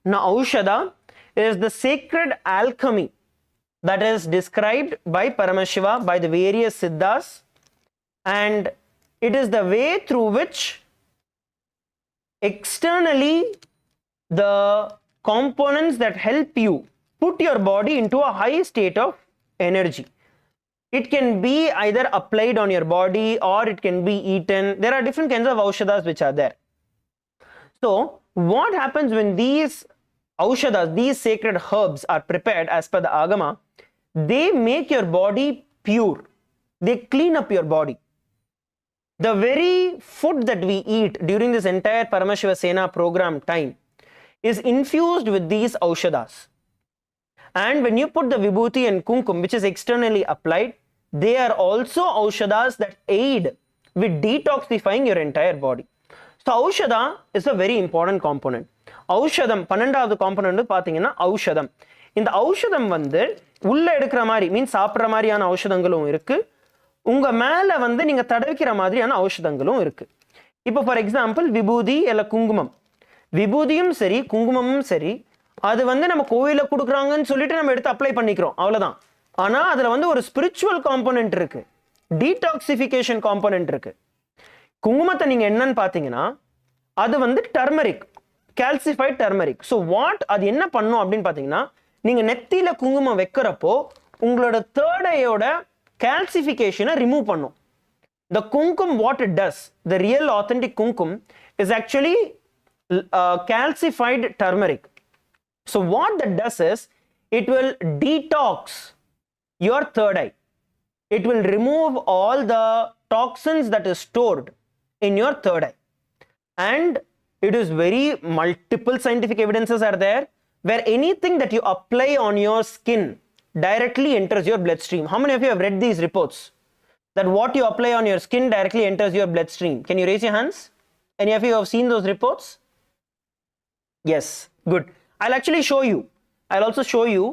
Now aushada is the sacred alchemy that is described by Paramashiva, by the various siddhas, and it is the way through which externally the components that help you put your body into a high state of energy. It can be either applied on your body or it can be eaten. There are different kinds of aushadas which are there. So what happens when these aushadas, these sacred herbs are prepared as per the agama? They make your body pure. They clean up your body. The very food that we eat during this entire Paramashiva Sena program time is infused with these aushadas. And when you put the vibhuti and kumkum, which is externally applied, they are also aushadas that aid with detoxifying your entire body. So aushada is a very important component. Aushadam, 12வது component பார்த்தீங்கன்னா aushadam. இந்த aushadam வந்து உள்ள எடுக்கிற மாதிரி, means சாப்பிட்ற மாதிரியான ஔஷதங்களும் இருக்கு, உங்க மேல வந்து நீங்க தடவிக்கிற மாதிரியான ஔஷதங்களும் இருக்கு. இப்போ ஃபார் எக்ஸாம்பிள் விபூதி இல்ல குங்குமம், விபூதியும் சரி குங்குமமும் சரி, அது வந்து நம்ம கோயில கொடுக்குறாங்கன்னு சொல்லிட்டு நம்ம எடுத்து அப்ளை பண்ணிக்கிறோம், அவ்வளவுதான். ஆனா அதுல வந்து ஒரு ஸ்பிரிச்சுவல் காம்போனன்ட் இருக்கு, டீடாக்சிஃபிகேஷன் காம்போனன்ட் இருக்கு. குங்குமத்தை நீங்க என்னன்னு பாத்தீங்கன்னா அது வந்து turmeric, calcified turmeric. So what அது என்ன பண்ணும் அப்படின்னு பாத்தீங்கன்னா, நீங்க நெத்தியில குங்குமம் வைக்கிறப்போ உங்களோட தேர்ட் ஐயோட calcification remove பண்ணும். The kumkum, what it does, the real authentic kumkum is actually calcified turmeric. So what that does is, it will detox your third eye. It will remove all the toxins that is stored in your third eye. And it is very multiple scientific evidences are there where anything that you apply on your skin directly enters your bloodstream. How many of you have read these reports that what you apply on your skin directly enters your bloodstream? Can you raise your hands? Any of you have seen those reports? Yes, good. I'll actually show you. I'll also show you.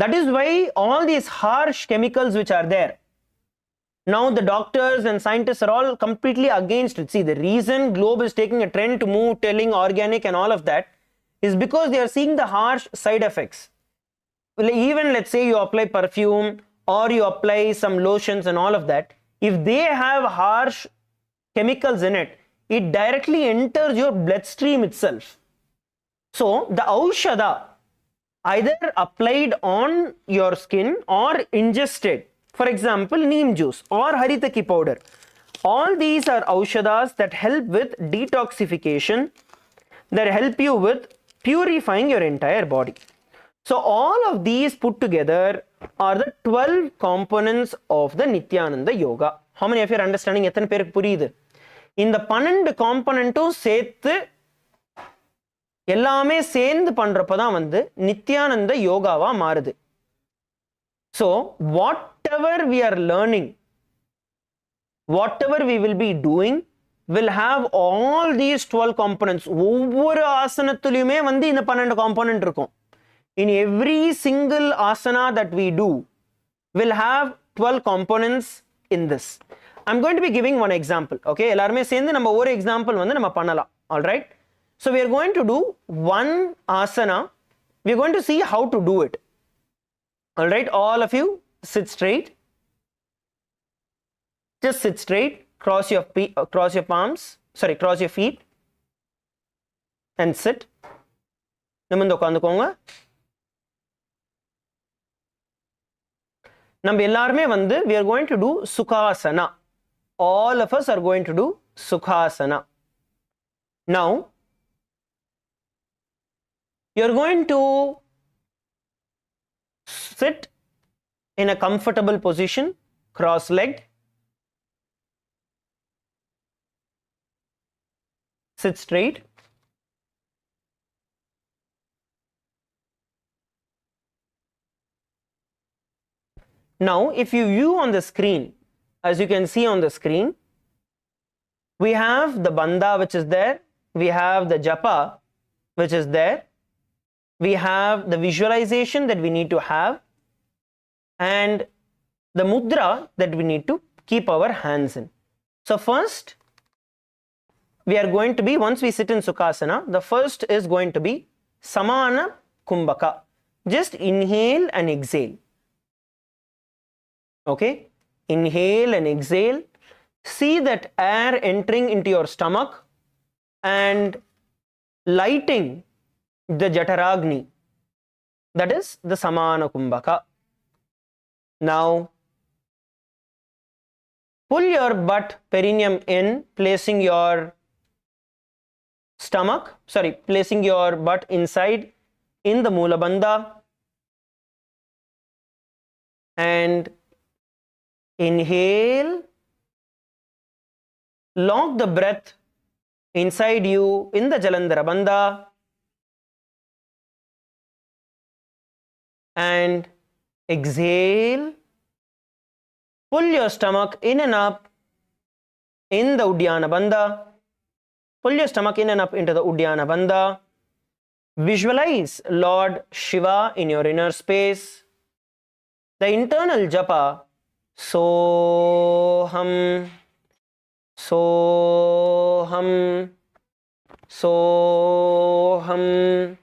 That is why all these harsh chemicals which are there, now the doctors and scientists are all completely against it. See, the reason globe is taking a trend to move telling organic and all of that is because they are seeing the harsh side effects. Even let's say you apply perfume or you apply some lotions and all of that, if they have harsh chemicals in it, it directly enters your bloodstream itself. So the aushada, either applied on your skin or ingested, for example neem juice or haritaki powder, all these are aushadas that help with detoxification, that help you with purifying your entire body. So all of these put together are the 12 components of the Nithyananda Yoga. How many of you are understanding? எத்தனை பேருக்கு புரியுது? இந்த 12 காம்போனன்ட்டும் சேர்த்து எல்லாமே சேர்ந்து பண்றப்பதான் வந்து நித்யானந்த யோகாவா மாறுது. So whatever we are learning, whatever we will be doing will have all these 12 components. ஒவ்வொரு ஆசனத்திலுமே வந்து இந்த 12 காம்போனன்ட் இருக்கும். in every single asana that we do will have 12 components in this. I'm going to be giving one example. Okay, எல்லாருமே சேர்ந்து நம்ம ஒரு example வந்து நம்ம பண்ணலாம். All right. So we are going to do one asana. We are going to see how to do it. All right, all of you sit straight. Just sit straight. Cross your palms. Sorry, cross your feet and sit. நிமிர்ந்து உட்கார்ந்துக்கோங்க. நம்ம எல்லாருமே வந்து we are going to do Sukhasana. All of us are going to do Sukhasana. Now, you are going to sit in a comfortable position, cross-legged. Sit straight. Now, if you view on the screen, as you can see on the screen, we have the bandha which is there, we have the japa which is there, we have the visualization that we need to have, and the mudra that we need to keep our hands in. So first, we are going to be, once we sit in Sukhasana, the first is going to be Samana Kumbhaka. Just inhale and exhale. Okay, inhale and exhale. See that air entering into your stomach and lighting the Jataragni. That is the Samana Kumbhaka. Now, pull your butt perineum in, placing your placing your butt inside in the Mula Bandha, and inhale, lock the breath inside you in the Jalandhara Bandha, and exhale, pull your stomach in and up in the Uddiyana Bandha. Pull your stomach in and up into the Uddiyana Bandha. Visualize Lord Shiva in your inner space. The internal japa, Soham, Soham, Soham.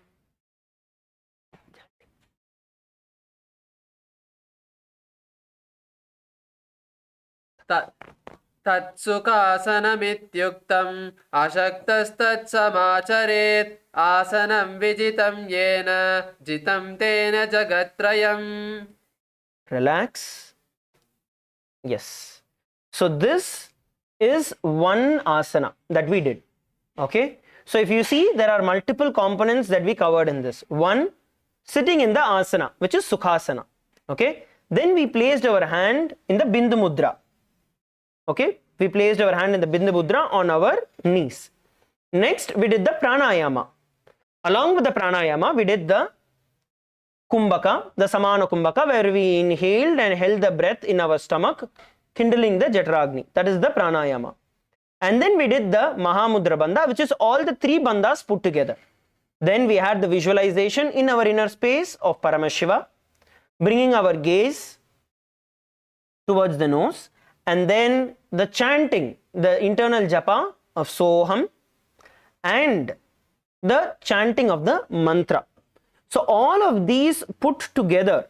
तत्सुखासनमित्युक्तम् अशक्तस्तत्समाचरेत् आसनं विजितं येन जितं तेन जगत्त्रयम्. Relax. Yes. So this is one asana that we did. Okay. So if you see, there are multiple components that we covered in this. One, sitting in the asana, which is Sukhasana. Okay. Then we placed our hand in the Bindu Mudra. Okay, we placed our hand in the Bindu Mudra on our knees. Next, we did the pranayama. Along with the pranayama, we did the kumbhaka, the samana kumbhaka, where we inhaled and held the breath in our stomach, kindling the Jataragni. That is the pranayama. And then we did the Mahamudra Bandha, which is all the three bandhas put together. Then we had the visualization in our inner space of Paramashiva, bringing our gaze towards the nose. And then the chanting, the internal japa of Soham, and the chanting of the mantra. So all of these put together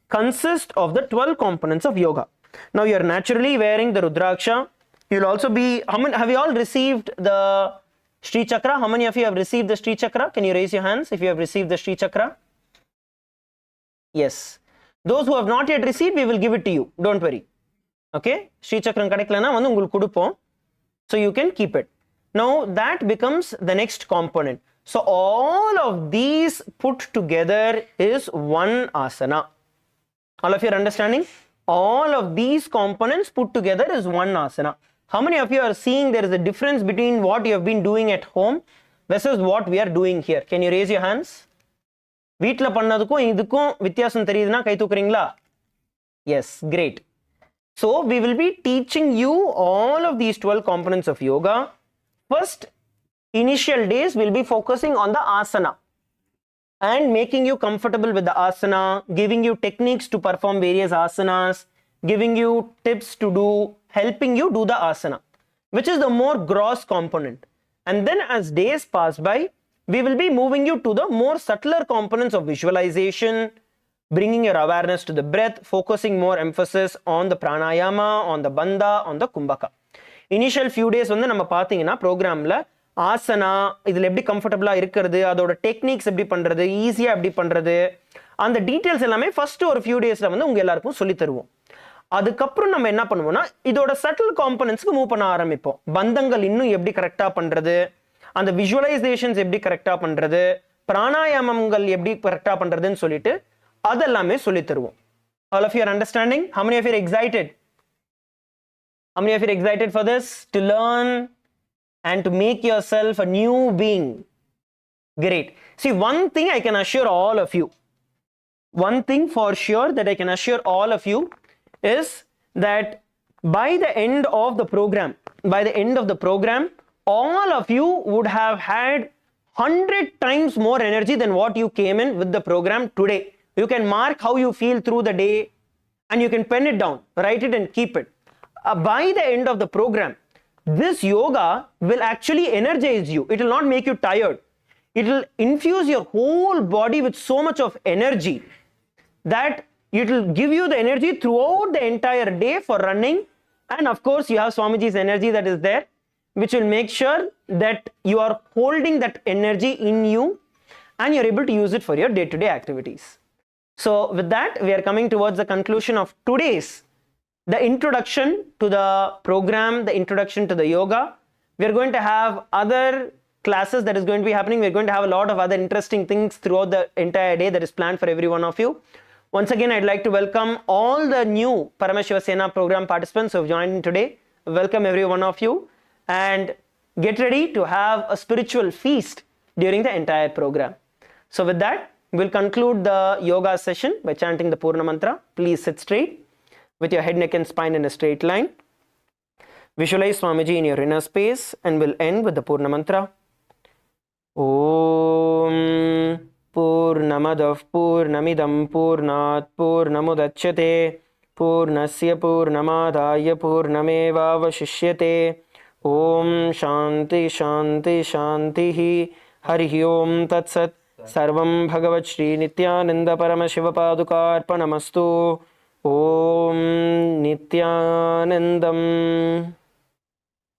consist of the 12 components of yoga. Now you are naturally wearing the Rudraksha. You'll also be, have you all received the Shri Chakra? How many of you have received the Shri Chakra? Can you raise your hands if you have received the Shri Chakra? Yes. Those who have not yet received, we will give it to you. Don't worry. Okay, Shri Chakram kadikalana vandu ungalku kudupom, so you can keep it. Now that becomes the next component. So all of these put together is one asana. All of you are understanding? All of these components put together is one asana. How many of you are seeing there is a difference between what you have been doing at home versus what we are doing here? Can you raise your hands? வீட்ல பண்ணதுக்கும் இதுக்கும் வித்தியாசம் தெரியுதுனா கை தூக்குறீங்களா? Yes, great. So we will be teaching you all of these 12 components of yoga. First initial days we'll be focusing on the asana. and making you comfortable with the asana, giving you techniques to perform various asanas, giving you tips to do, helping you do the asana, which is the more gross component. And then as days pass by, we will be moving you to the more subtler components of visualization, bringing your awareness to the breath, focusing more emphasis on the pranayama, on the bandha, on the kumbhaka. Initial few days வந்து நம்ம பார்த்தீங்கன்னா ப்ரோக்ராமில் ஆசனா இதில் எப்படி கம்ஃபர்டபுளாக இருக்கிறது, அதோட techniques எப்படி பண்ணுறது, ஈஸியாக எப்படி பண்ணுறது, அந்த டீட்டெயில்ஸ் எல்லாமே ஃபஸ்ட்டு ஒரு ஃபியூ டேஸில் வந்து உங்கள் எல்லாருக்கும் சொல்லி தருவோம். அதுக்கப்புறம் நம்ம என்ன பண்ணுவோம்னா இதோட சட்டில் காம்பனன்ட்ஸ்க்கு மூவ் பண்ண ஆரம்பிப்போம். பந்தங்கள் இன்னும் எப்படி கரெக்டாக பண்ணுறது, அந்த விஷுவலைசேஷன்ஸ் எப்படி கரெக்டாக பண்ணுறது, பிராணாயாமங்கள் எப்படி கரெக்டாக பண்ணுறதுன்னு சொல்லிட்டு அதெல்லாமே சொல்லி தருவோம். All of you are understanding? How many of you are excited? How many of you are excited for this? To learn and to make yourself a new being. Great. See, one thing I can assure all of you, one thing for sure that I can assure all of you is that by the end of the program, all of you would have had 100 times more energy than what you came in with the program today. You can mark how you feel through the day and you can pen it down, write it and keep it. By the end of the program, this yoga will actually energize you. It will not make you tired. It will infuse your whole body with so much of energy that it will give you the energy throughout the entire day for running. And of course, you have Swamiji's energy that is there, which will make sure that you are holding that energy in you and you're able to use it for your day-to-day activities. So with that, we are coming towards the conclusion of today's, the introduction to the program, the introduction to the yoga. We are going to have other classes that is going to be happening. We are going to have a lot of other interesting things throughout the entire day that is planned for every one of you. Once again, I'd like to welcome all the new Paramashivoham program participants who have joined in today. Welcome every one of you and get ready to have a spiritual feast during the entire program. So with that, we'll conclude the yoga session by chanting the Purna Mantra. Please sit straight with your head, neck and spine in a straight line. Visualize Swamiji in your inner space and we'll end with the Purna Mantra. Om Purnamadav Purnamidam Purnat Purnamudachyate Purnasya Purnamadaya Purnamevavashishyate. Om Shanti Shanti Shantihi Harihi Om Tatsat. Sarvam Bhagavat Shri Nithyananda Paramashiva Padukarpanamastu. Om Nithyanandam.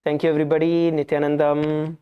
Thank you everybody. Nithyanandam.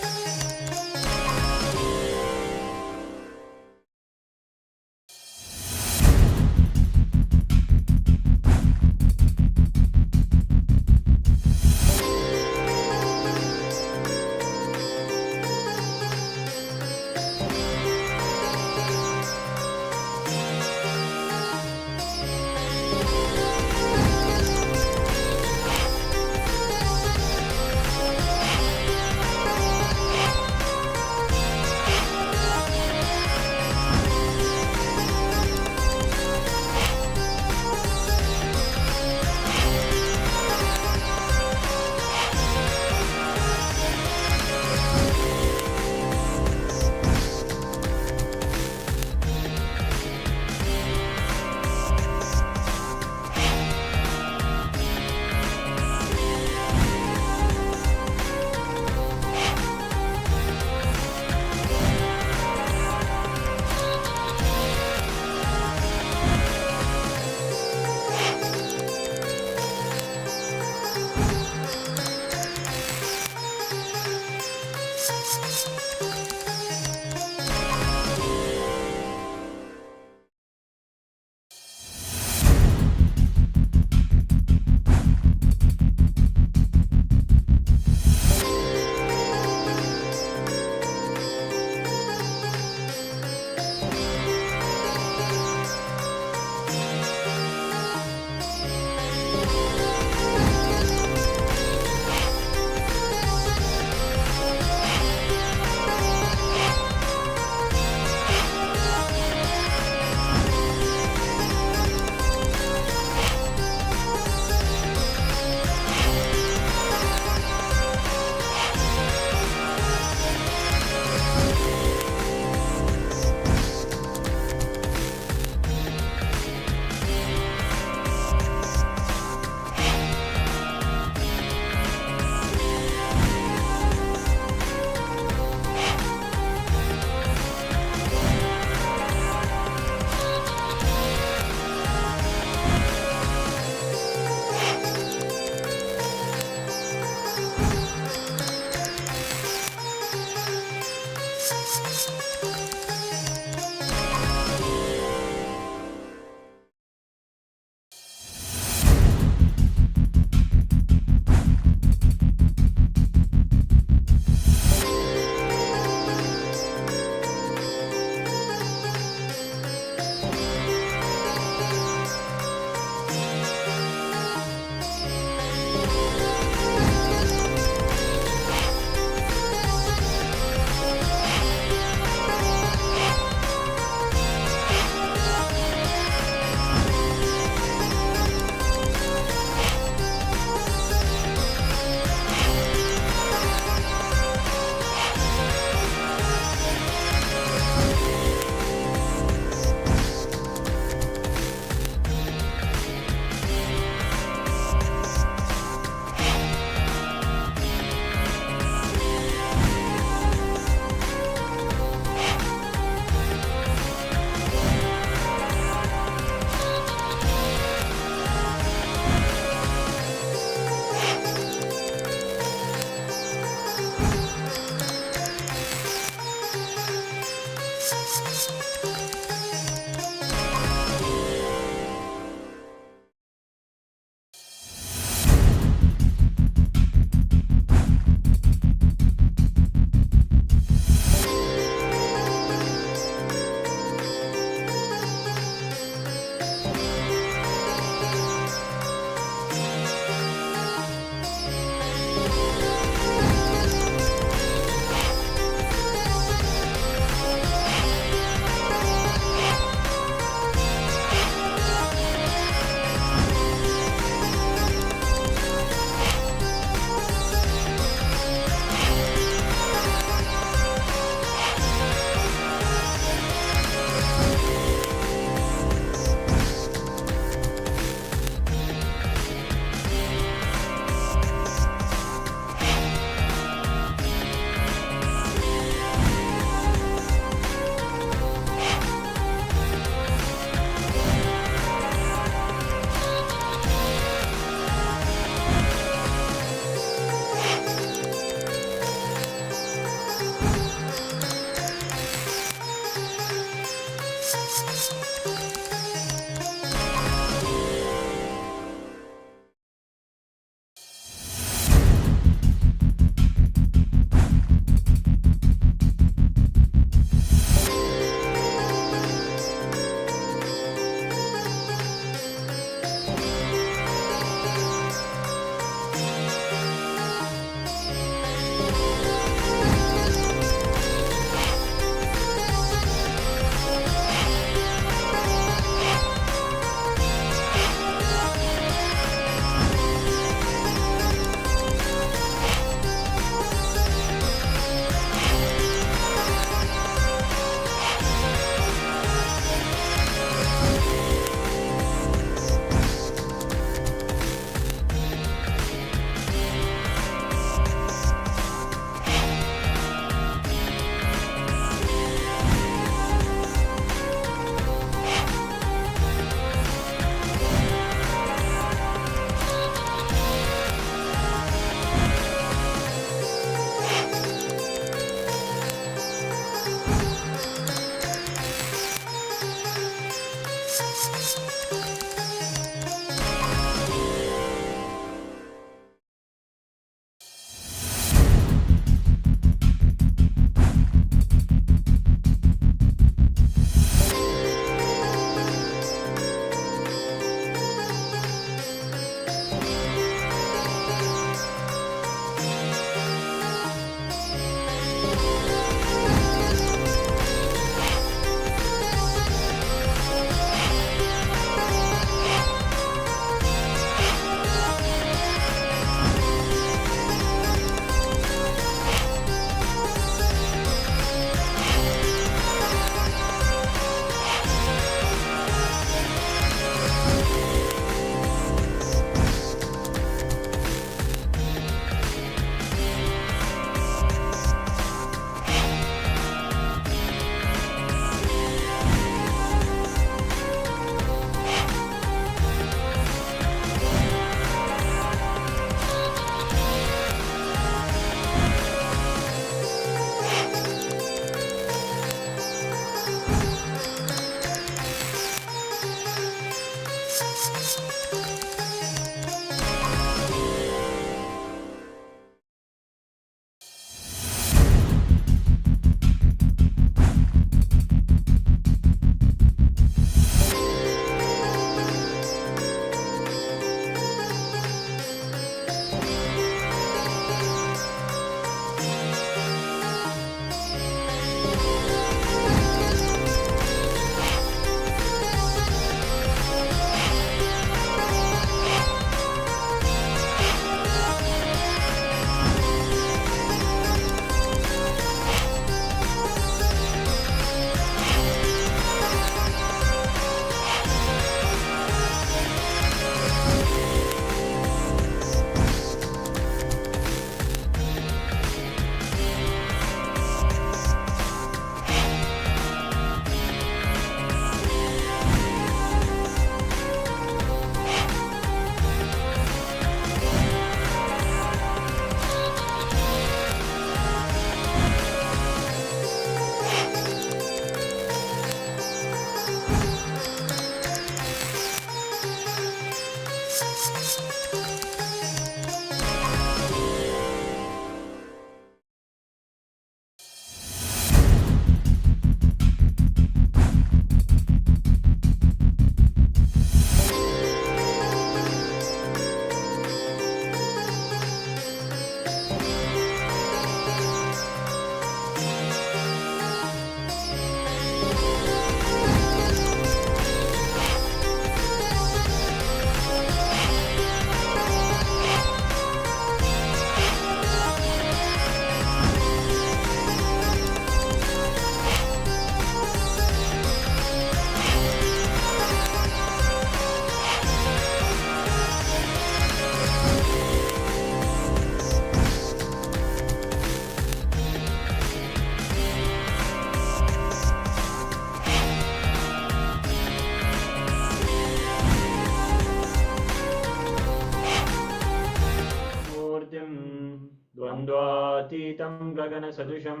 द्वन्द्वातीतं गगनसदृशं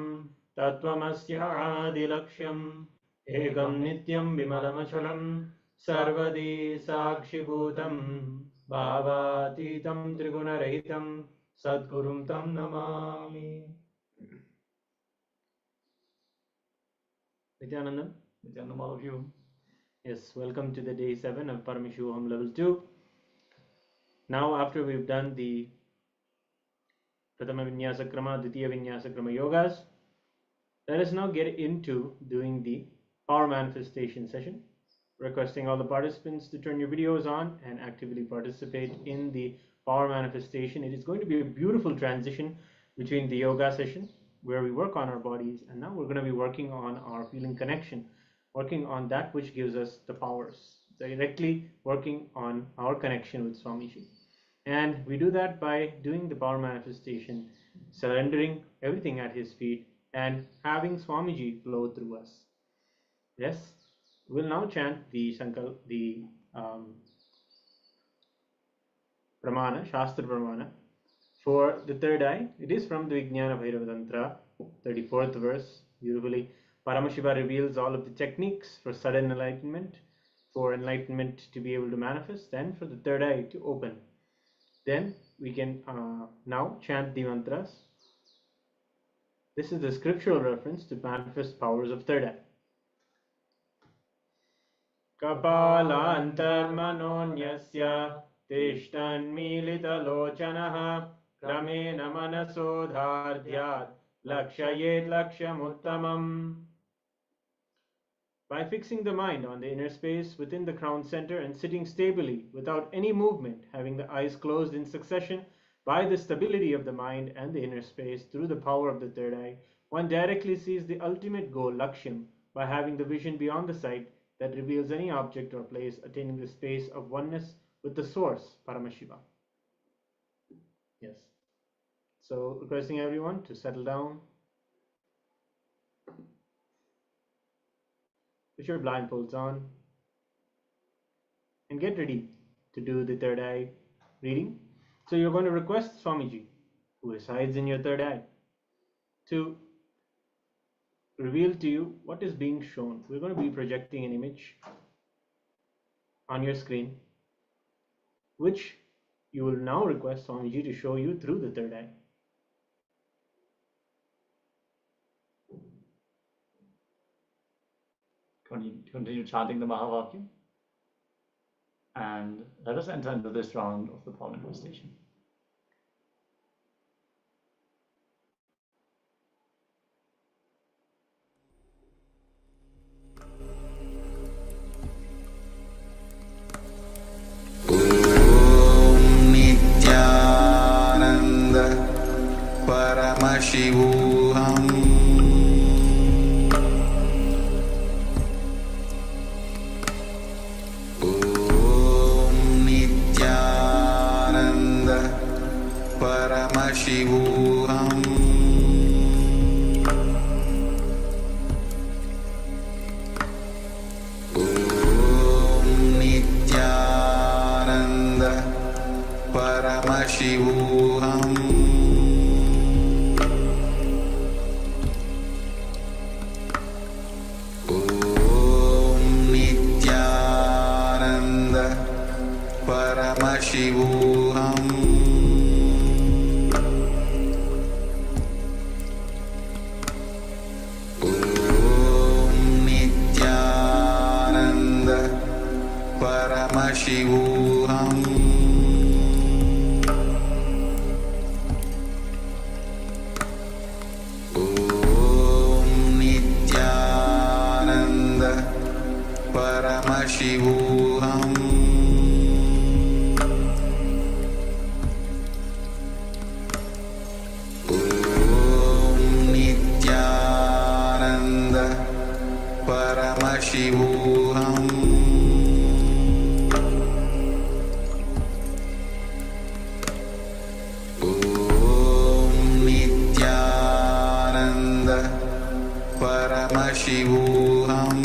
तत्त्वमस्यादिलक्ष्यम् एकं नित्यं विमलमचलं सर्वदी साक्षिभूतं भावातीतं त्रिगुणरहितं सद्गुरुं तं Namami. Nithyananda, Nithyananda, all of you. Yes, welcome to the day 7 of Paramashivoham Level 2. Now, after we've done the Pratama Vinyasa Krama, Ditiya Vinyasa Krama yogas, let us now get into doing the power manifestation session. Requesting all the participants to turn your videos on and actively participate in the power manifestation. It is going to be a beautiful transition between the yoga session where we work on our bodies, and now we're going to be working on our feeling connection, working on that which gives us the powers, directly working on our connection with Swamiji. And we do that by doing the power manifestation, surrendering everything at his feet and having Swamiji flow through us. Yes, we'll now chant the Pramana, Shastra Pramana for the third eye. It is from the Vijnana Bhairava Tantra, 34th verse. Beautifully, Paramashiva reveals all of the techniques for sudden enlightenment, for enlightenment to be able to manifest, and for the third eye to open. Then we can now chant the mantras. This is the scriptural reference to manifest powers of third eye. Kapalantarmanonyasya tishtanmilitalochanaha kramena manasodhardhyat lakshayet lakshamuttamam. By fixing the mind on the inner space within the crown center and sitting stably without any movement, having the eyes closed in succession, by the stability of the mind and the inner space through the power of the third eye, one directly sees the ultimate goal, Lakshyam, by having the vision beyond the sight that reveals any object or place, attaining the space of oneness with the source, Paramashiva. Yes. So, requesting everyone to settle down. Put your blindfolds on and get ready to do the third eye reading. So you're going to request Swamiji, who resides in your third eye, to reveal to you what is being shown. We're going to be projecting an image on your screen, which you will now request Swamiji to show you through the third eye. Continue chanting the Mahavakya, and let us enter into this round of the power manifestation. Nithyananda Paramashivoham Nithyananda Paramashivoham Nithyananda Paramashivoham Nithyananda Paramashivoham Nithyananda Paramashivoham Nithyananda Paramashivoham Nithyananda Paramashivoham Nithyananda Paramashivoham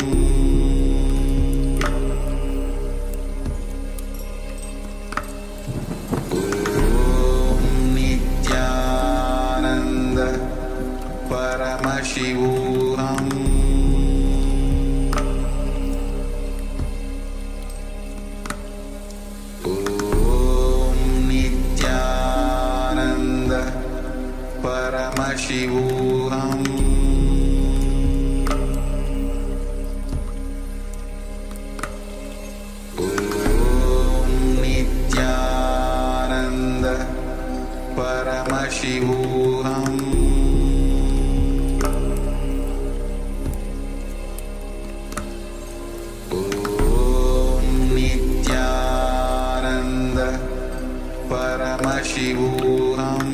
Paramashivoham Om Nithyananda Paramashivoham Om Nithyananda Paramashivoham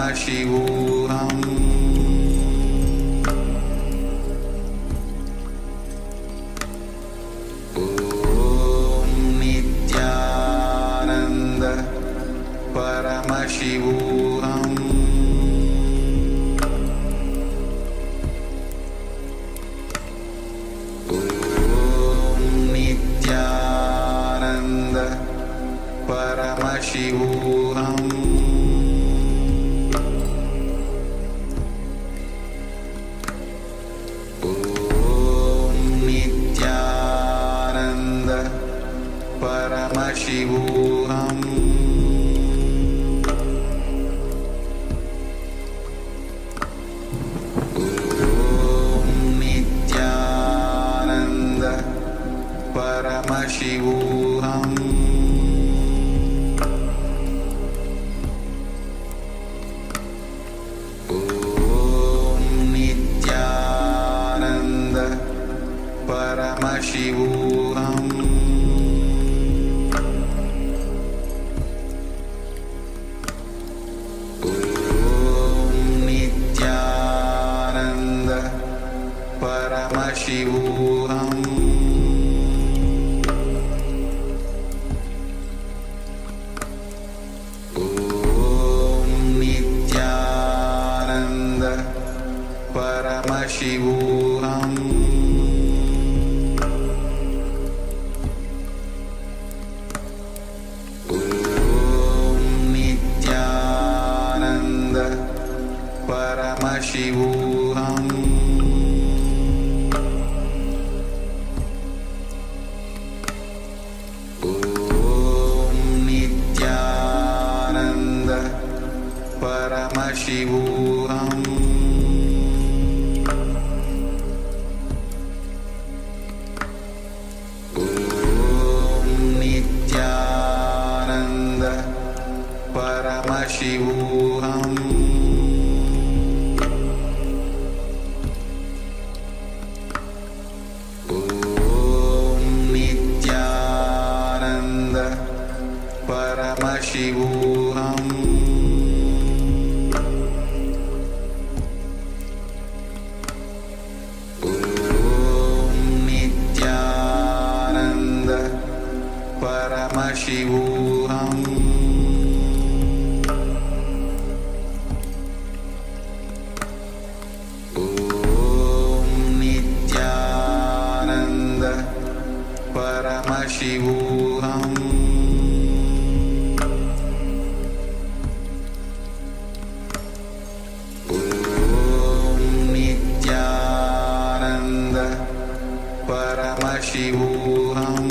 Paramashivoham Om Nithyananda Paramashivoham Om Nithyananda Paramashivoham Paramashivoham Om Nithyananda Paramashivoham Om Nithyananda Paramashivoham Paramashivoham Om Nithyananda Paramashivoham Om Nithyananda Paramashivoham Paramashivoham Om Nithyananda Paramashivoham Om Nithyananda Paramashivoham Paramashivoham Om Nithyananda Paramashivoham Om Nithyananda Paramashivoham Paramashivoham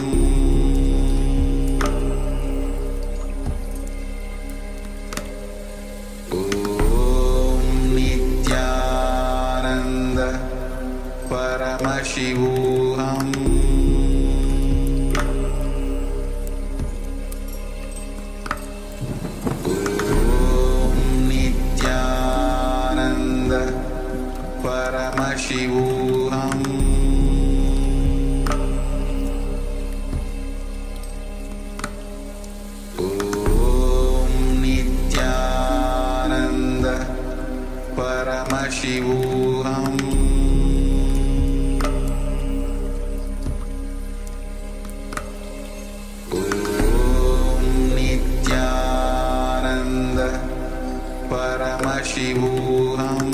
Om Nithyananda Paramashivoham Om Nithyananda Paramashivoham Paramashivoham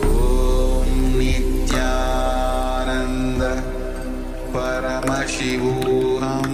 Om Nithyananda Paramashivoham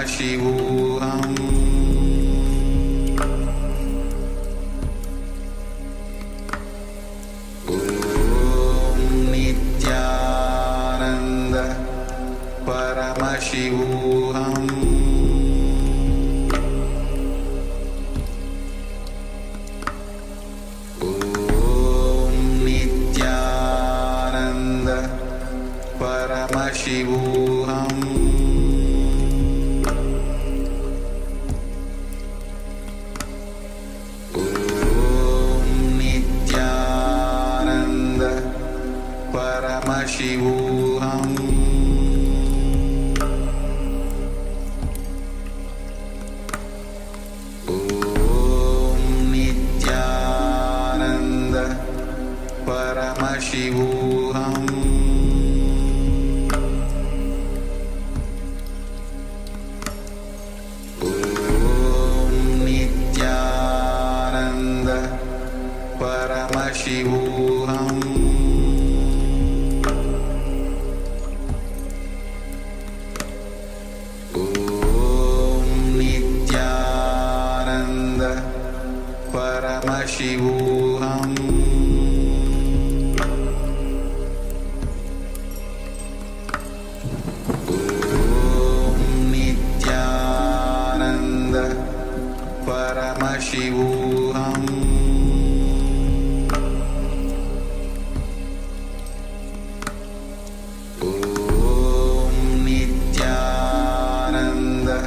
Paramashivoham Om Nithyananda Paramashivoham Om Nithyananda Paramashivoham Om Nithyananda Paramashivoham Om Nithyananda Paramashivoham Om Nithyananda Paramashivoham Om Nithyananda Paramashivoham Om Nithyananda Paramashivoham Om Nithyananda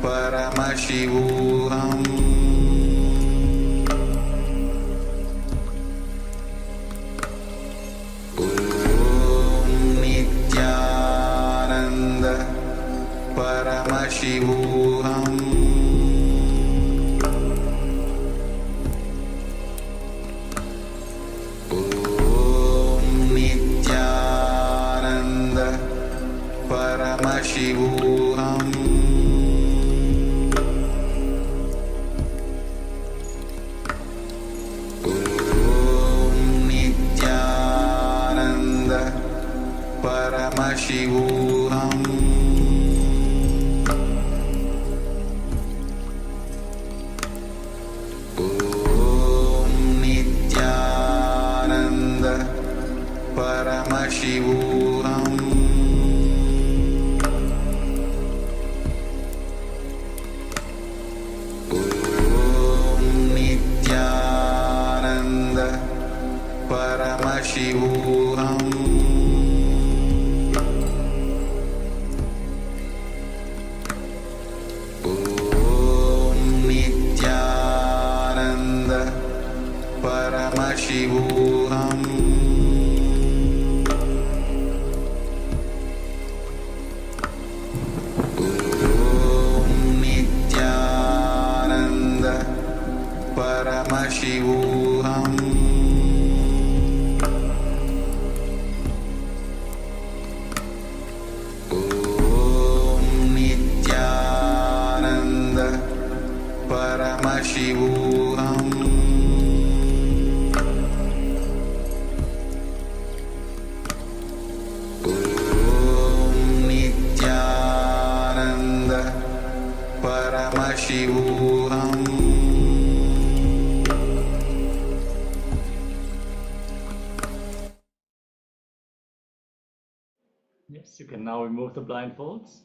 Paramashivoham Om Nithyananda Paramashivoham Om Nithyananda Paramashivoham Om Nithyananda Paramashivoham Om Nithyananda Paramashivoham Om Nithyananda Paramashivoham Om Nithyananda Paramashivoham Om Nithyananda Paramashivoham Om Nithyananda Paramashivoham Om Nithyananda Paramashivoham Yes, you can now remove the blindfolds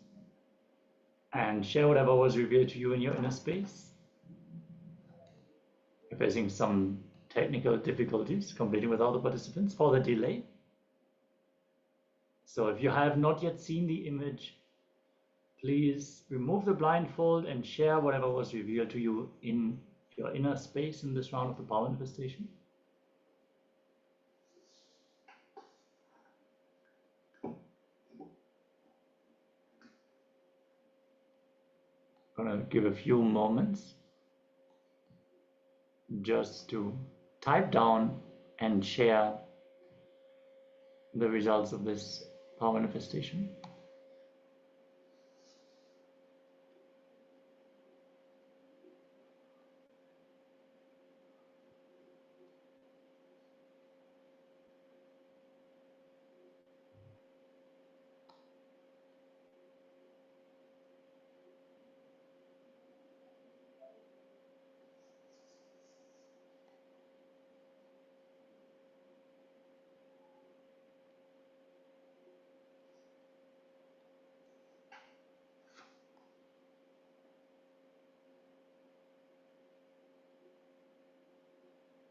and share whatever was revealed to you in your inner space. You're facing some technical difficulties completing with all the participants for the delay. So if you have not yet seen the image, please remove the blindfold and share whatever was revealed to you in your inner space in this round of the power manifestation. I'm going to give a few moments just to type down and share the results of this power manifestation.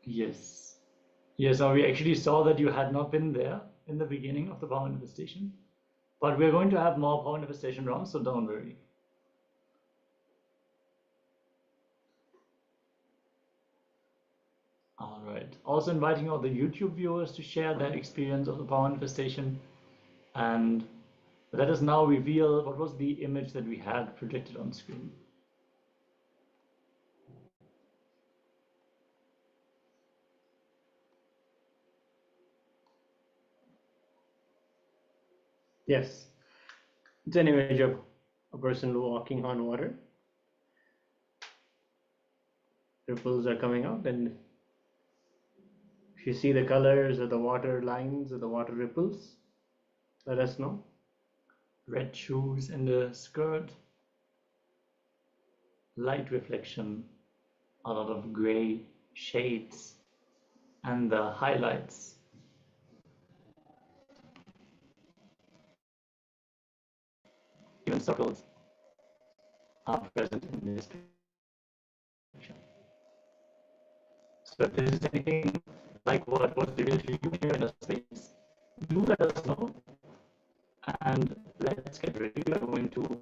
Yes. Yes, we actually saw that you had not been there in the beginning of the power manifestation. But we're going to have more power manifestation rounds, so don't worry. All right. Also inviting all the YouTube viewers to share their experience of the power manifestation and let us now reveal what was the image that we had projected on screen. Yes, it's an image of a person walking on water. Ripples are coming out, and if you see the colors of the water lines or the water ripples, let us know. Red shoes and the skirt, light reflection, a lot of gray shades, and the highlights. Even circles are present in this picture. So if there is anything like what was revealed to you here in the space, do let us know. And let's get ready. We are going to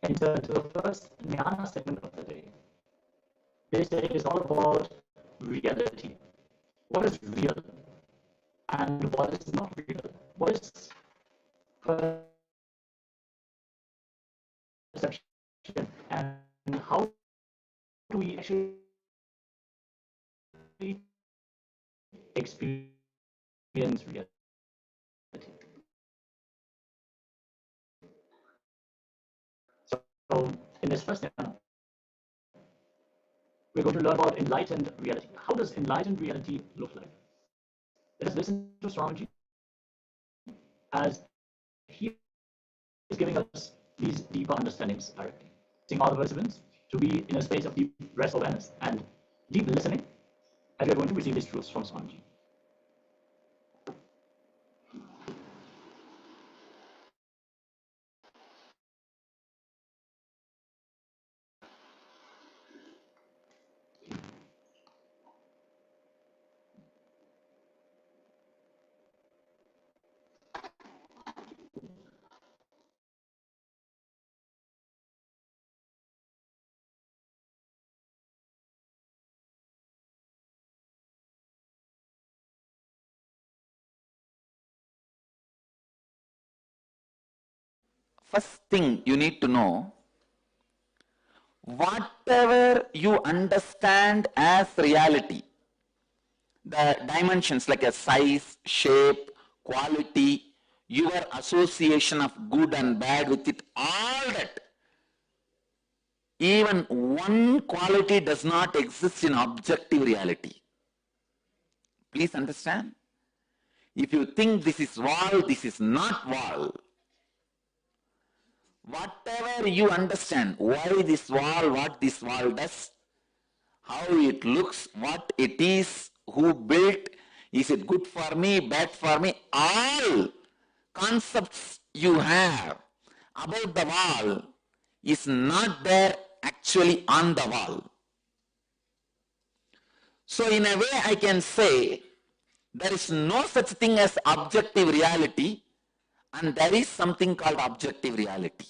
enter into the first jnana segment of the day. This day is all about reality. What is real and what is not real? What is perception and how do we actually experience reality? So in this first jnana, we're going to learn about enlightened reality. How does enlightened reality look like? Let us listen to Swamiji as he is giving us these deeper understandings directly. Seeing all the participants to be in a space of deep rest awareness and deep listening, as we are going to receive these truths from Swamiji. First thing you need to know, whatever you understand as reality, the dimensions like a size, shape, quality, your association of good and bad with it, all that, even one quality does not exist in objective reality. Please understand. If you think this is wall, this is not wall. Whatever you understand, why this wall, what this wall does, how it looks, what it is, who built, is it good for me, bad for me, all concepts you have about the wall is not there actually on the wall. So in a way I can say there is no such thing as objective reality and there is something called objective reality.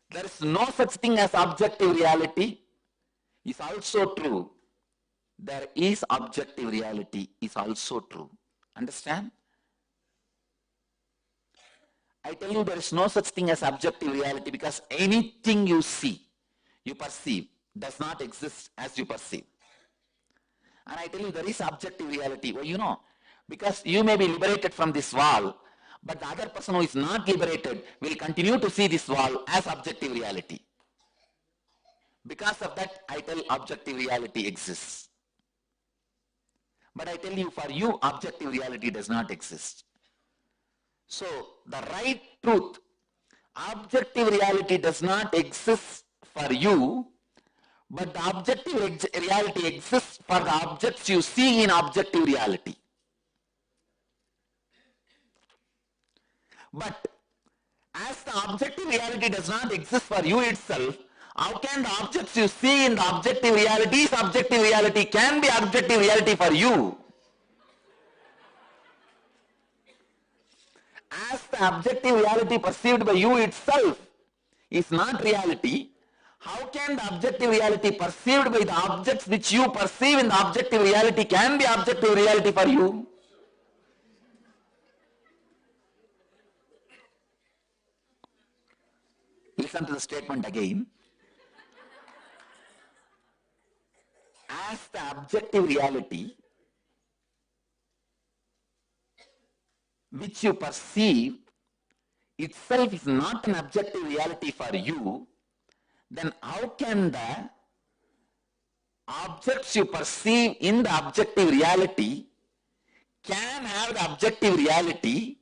There is no such thing as objective reality is also true. There is objective reality is also true. Understand? I tell you there is no such thing as objective reality because anything you see, you perceive, does not exist as you perceive. And I tell you there is objective reality. Well, you know, because you may be liberated from this wall, but the other person who is not liberated will continue to see this wall as objective reality. Because of that, I tell objective reality exists. But I tell you, for you, objective reality does not exist. So, the right truth, objective reality does not exist for you, but the objective reality exists for the objects you see in objective reality. But as the objective reality does not exist for you itself, How can the objects you see in the objective reality is objective reality can be objective reality for you? As the objective reality perceived by you itself is not reality, how can the objective reality perceived by the objects which you perceive in the objective reality can be objective reality for you? Listen to the statement again. As the objective reality which you perceive itself is not an objective reality for you, then how can the objects you perceive in the objective reality can have the objective reality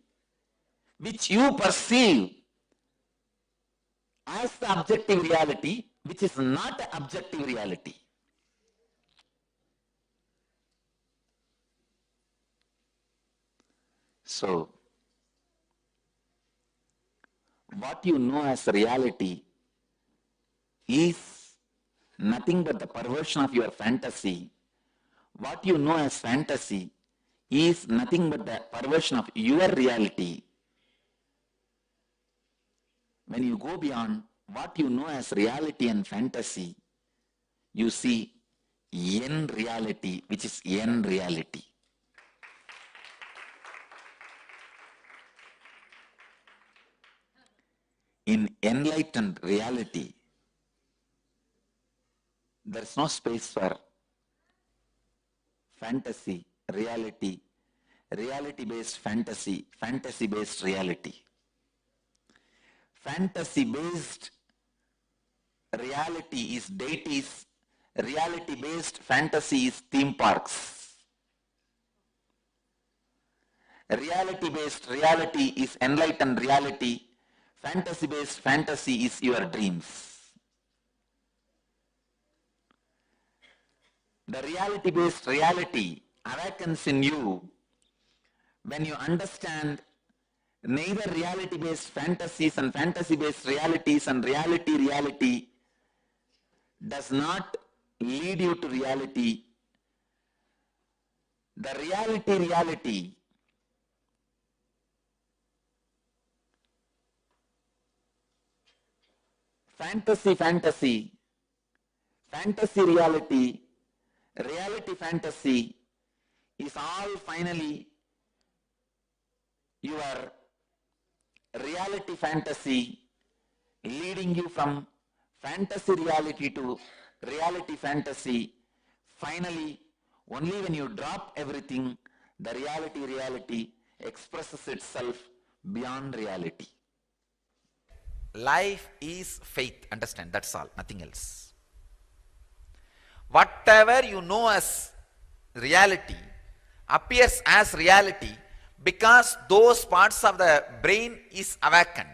which you perceive as the objective reality which is not an objective reality? So, what you know as reality is nothing but the perversion of your fantasy. What you know as fantasy is nothing but the perversion of your reality. When you go beyond what you know as reality and fantasy, you see N reality, which is N reality. In enlightened reality, there is no space for fantasy, reality, reality-based fantasy, fantasy-based reality. Fantasy-based reality is deities, reality-based fantasy is theme parks. Reality-based reality is enlightened reality, fantasy-based fantasy is your dreams. The reality-based reality awakens in you when you understand neither reality-based fantasies and fantasy-based realities and reality does not lead you to reality. The reality fantasy reality, reality fantasy is all finally your reality fantasy leading you from fantasy reality to reality fantasy. Finally, only when you drop everything, the reality expresses itself beyond reality. Life is faith, understand, that's all, nothing else. Whatever you know as reality appears as reality because those parts of the brain is awakened.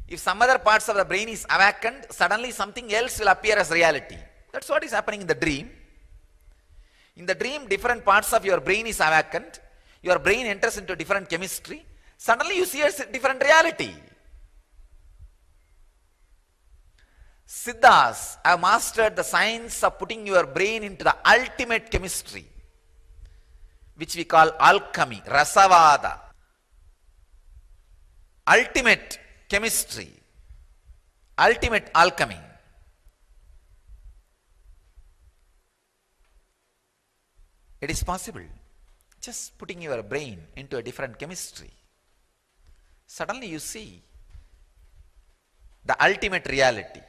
If some other parts of the brain is awakened, suddenly something else will appear as reality. That's what is happening in the dream. In the dream, different parts of your brain is awakened. Your brain enters into different chemistry. Suddenly you see a different reality. Siddhas have mastered the science of putting your brain into the ultimate chemistry, which we call alchemy, rasavada. Ultimate chemistry, ultimate alchemy. It is possible. Just putting your brain into a different chemistry. Suddenly you see the ultimate reality.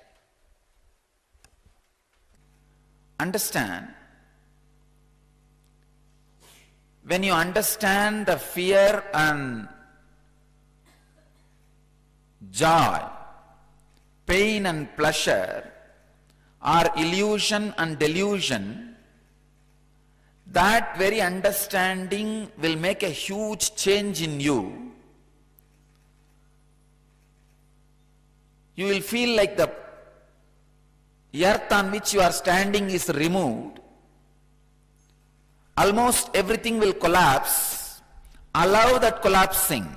Understand, when you understand the fear and joy, pain and pleasure are illusion and delusion, that very understanding will make a huge change in you. You will feel like the earth on which you are standing is removed. Almost everything will collapse. Allow that collapsing.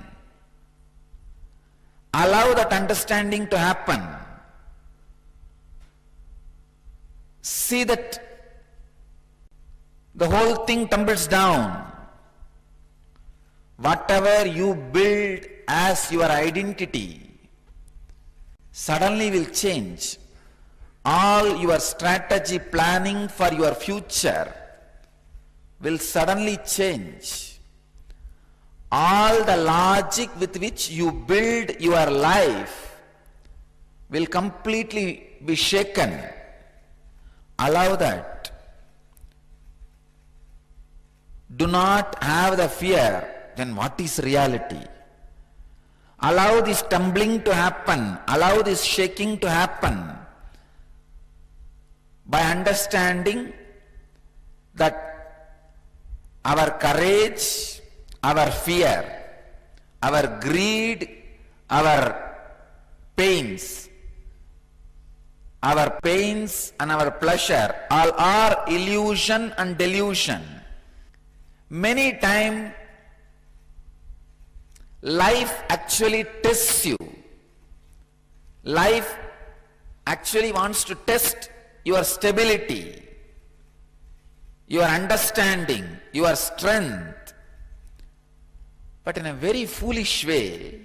allow that understanding to happen. See that the whole thing tumbles down. Whatever you build as your identity suddenly will change. All your strategy planning for your future will suddenly change. All the logic with which you build your life will completely be shaken. Allow that. Do not have the fear. Then what is reality? Allow this tumbling to happen. Allow this shaking to happen by understanding that our courage, our fear, our greed, our pains and our pleasure all are illusion and delusion. Many times life actually tests you. Life actually wants to test your stability, your understanding, your strength. But in a very foolish way,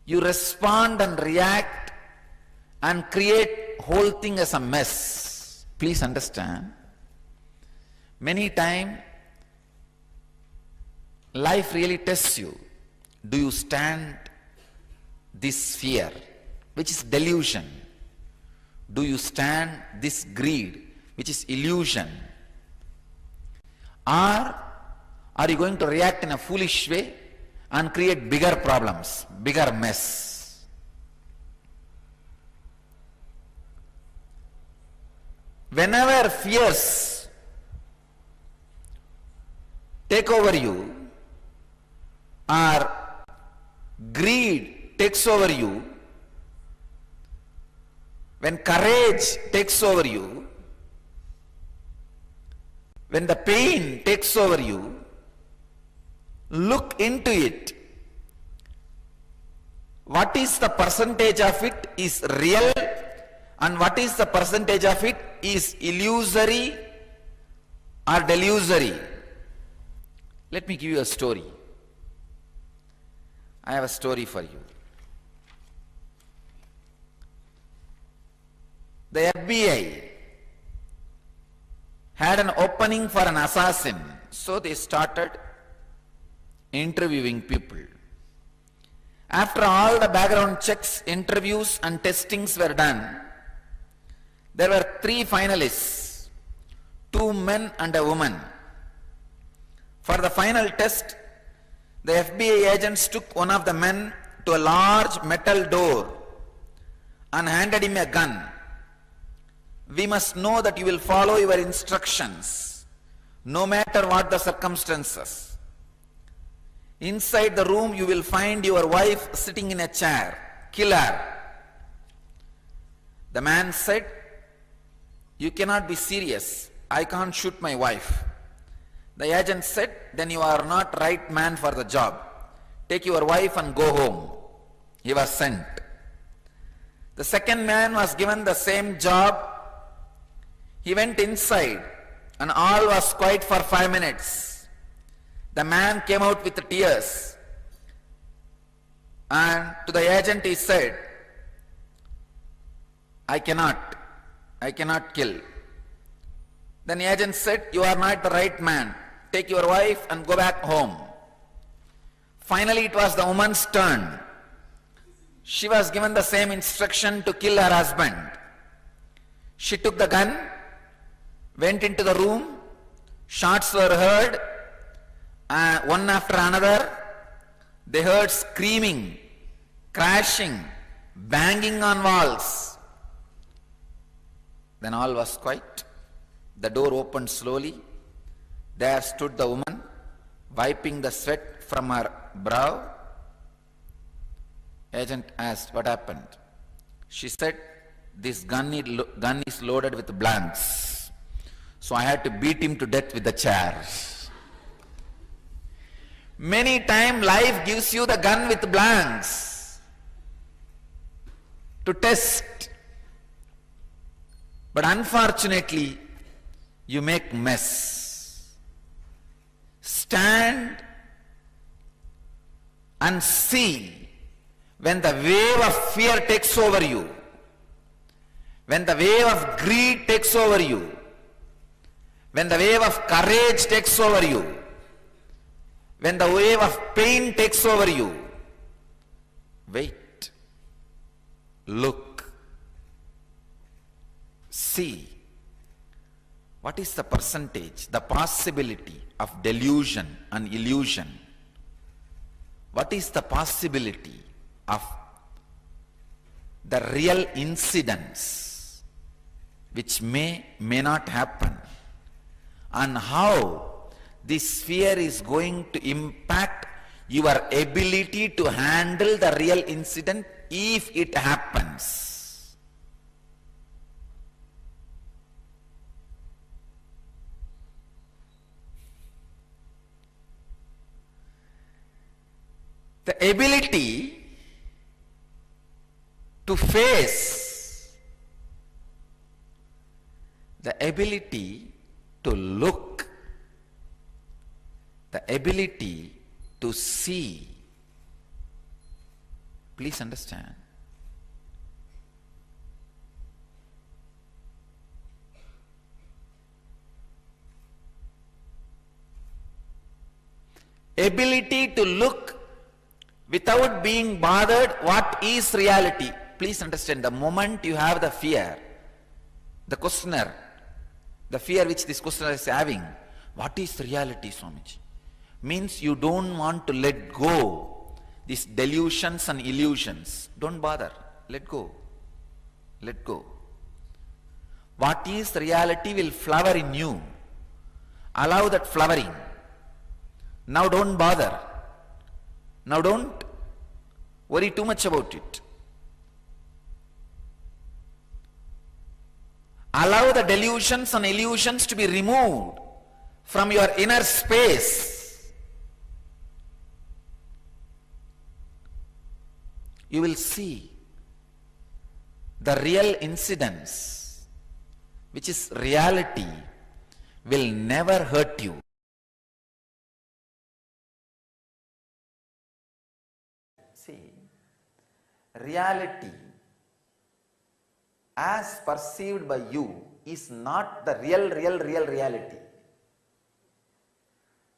you respond and react and create whole thing as a mess. Please understand. Many times life really tests you. Do you stand this fear, which is delusion? Do you stand this greed, which is illusion? Or are you going to react in a foolish way and create bigger problems, bigger mess? Whenever fears take over you, or greed takes over you, when courage takes over you, when the pain takes over you, look into it. What is the percentage of it is real and what is the percentage of it is illusory or delusory? Let me give you a story. I have a story for you. The FBI had an opening for an assassin, so they started interviewing people. After all the background checks, interviews and testings were done, there were 3 finalists, 2 men and a woman. For the final test, the FBI agents took one of the men to a large metal door and handed him a gun. We must know that you will follow your instructions, no matter what the circumstances. Inside the room you will find your wife sitting in a chair. Kill her. The man said, "You cannot be serious. I can't shoot my wife." The agent said, "Then you are not right man for the job. Take your wife and go home." He was sent. The second man was given the same job. He went inside and all was quiet for 5 minutes. The man came out with tears and to the agent he said, I cannot kill." Then the agent said, "You are not the right man. Take your wife and go back home." Finally, it was the woman's turn. She was given the same instruction to kill her husband. She took the gun, went into the room, shots were heard, one after another. They heard screaming, crashing, banging on walls. Then all was quiet. The door opened slowly. There stood the woman, wiping the sweat from her brow. Agent asked, "What happened?" She said, "This gun is loaded with blanks. So I had to beat him to death with the chair." Many times life gives you the gun with blanks to test. But unfortunately, you make mess. Stand and see when the wave of fear takes over you, when the wave of greed takes over you, when the wave of courage takes over you, when the wave of pain takes over you. Wait, look, see. What is the percentage, the possibility of delusion and illusion? What is the possibility of the real incidents which may not happen? And how this fear is going to impact your ability to handle the real incident if it happens. The ability to face, the ability to look, the ability to see. Please understand. Ability to look without being bothered what is reality. Please understand, the moment you have the fear, the questioner, the fear which this questioner is having, what is reality, Swamiji? Means you don't want to let go these delusions and illusions. Don't bother. Let go. Let go. What is reality will flower in you. Allow that flowering. Now don't bother. Now don't worry too much about it. Allow the delusions and illusions to be removed from your inner space. You will see the real incidents, which is reality, will never hurt you. See, reality as perceived by you is not the real reality.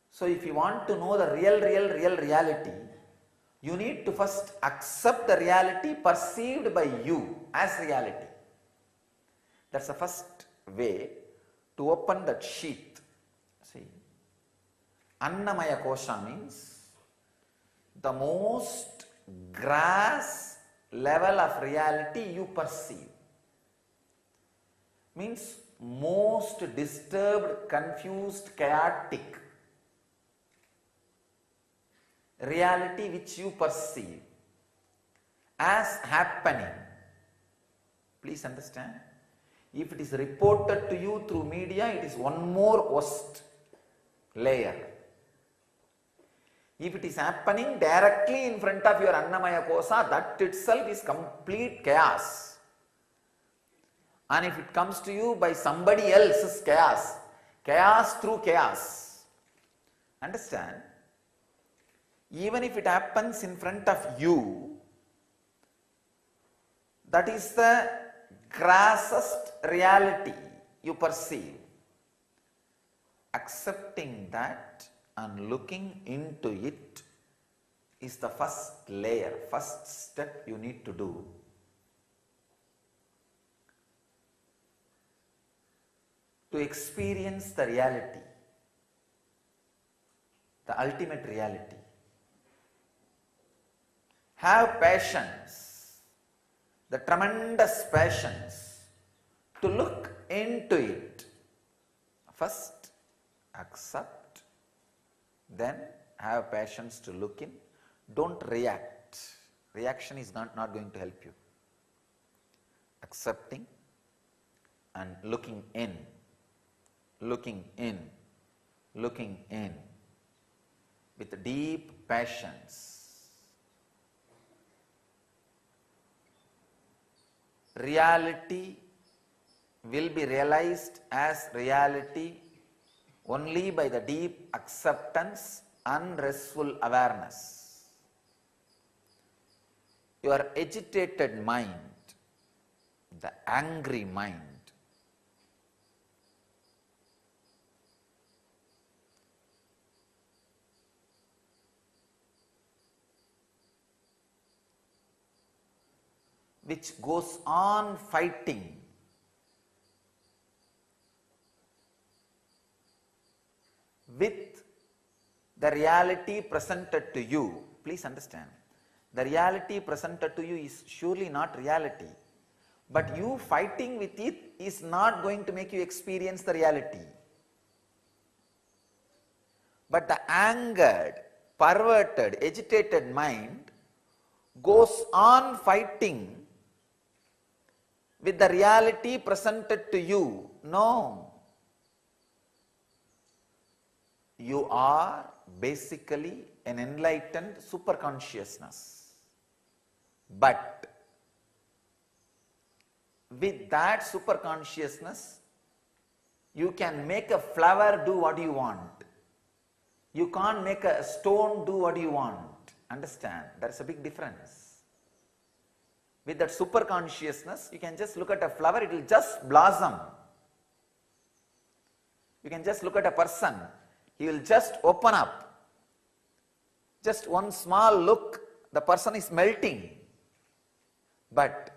So if you want to know the real reality, you need to first accept the reality perceived by you as reality. That's the first way to open that sheath. See, Annamaya Kosha means the most grass level of reality you perceive. Means most disturbed, confused, chaotic reality which you perceive as happening. Please understand, if it is reported to you through media, it is one more worst layer. If it is happening directly in front of your Annamaya Kosa, that itself is complete chaos. And if it comes to you by somebody else's chaos, chaos through chaos. Understand? Even if it happens in front of you, that is the grassest reality you perceive. Accepting that and looking into it is the first layer, first step you need to do. To experience the reality, the ultimate reality. Have patience, the tremendous patience to look into it. First, accept, then have patience to look in. Don't react. Reaction is not going to help you. Accepting and looking in. Looking in, looking in. with deep passions. Reality will be realized as reality only by the deep acceptance and restful awareness. Your agitated mind, the angry mind, which goes on fighting with the reality presented to you. Please understand, the reality presented to you is surely not reality, but you fighting with it is not going to make you experience the reality. But the angered, perverted, agitated mind goes on fighting with the reality presented to you. No. You are basically an enlightened superconsciousness. But with that superconsciousness, you can make a flower do what you want. You can't make a stone do what you want. Understand? There's a big difference. With that superconsciousness, you can just look at a flower, it will just blossom. You can just look at a person, he will just open up. Just one small look, the person is melting. But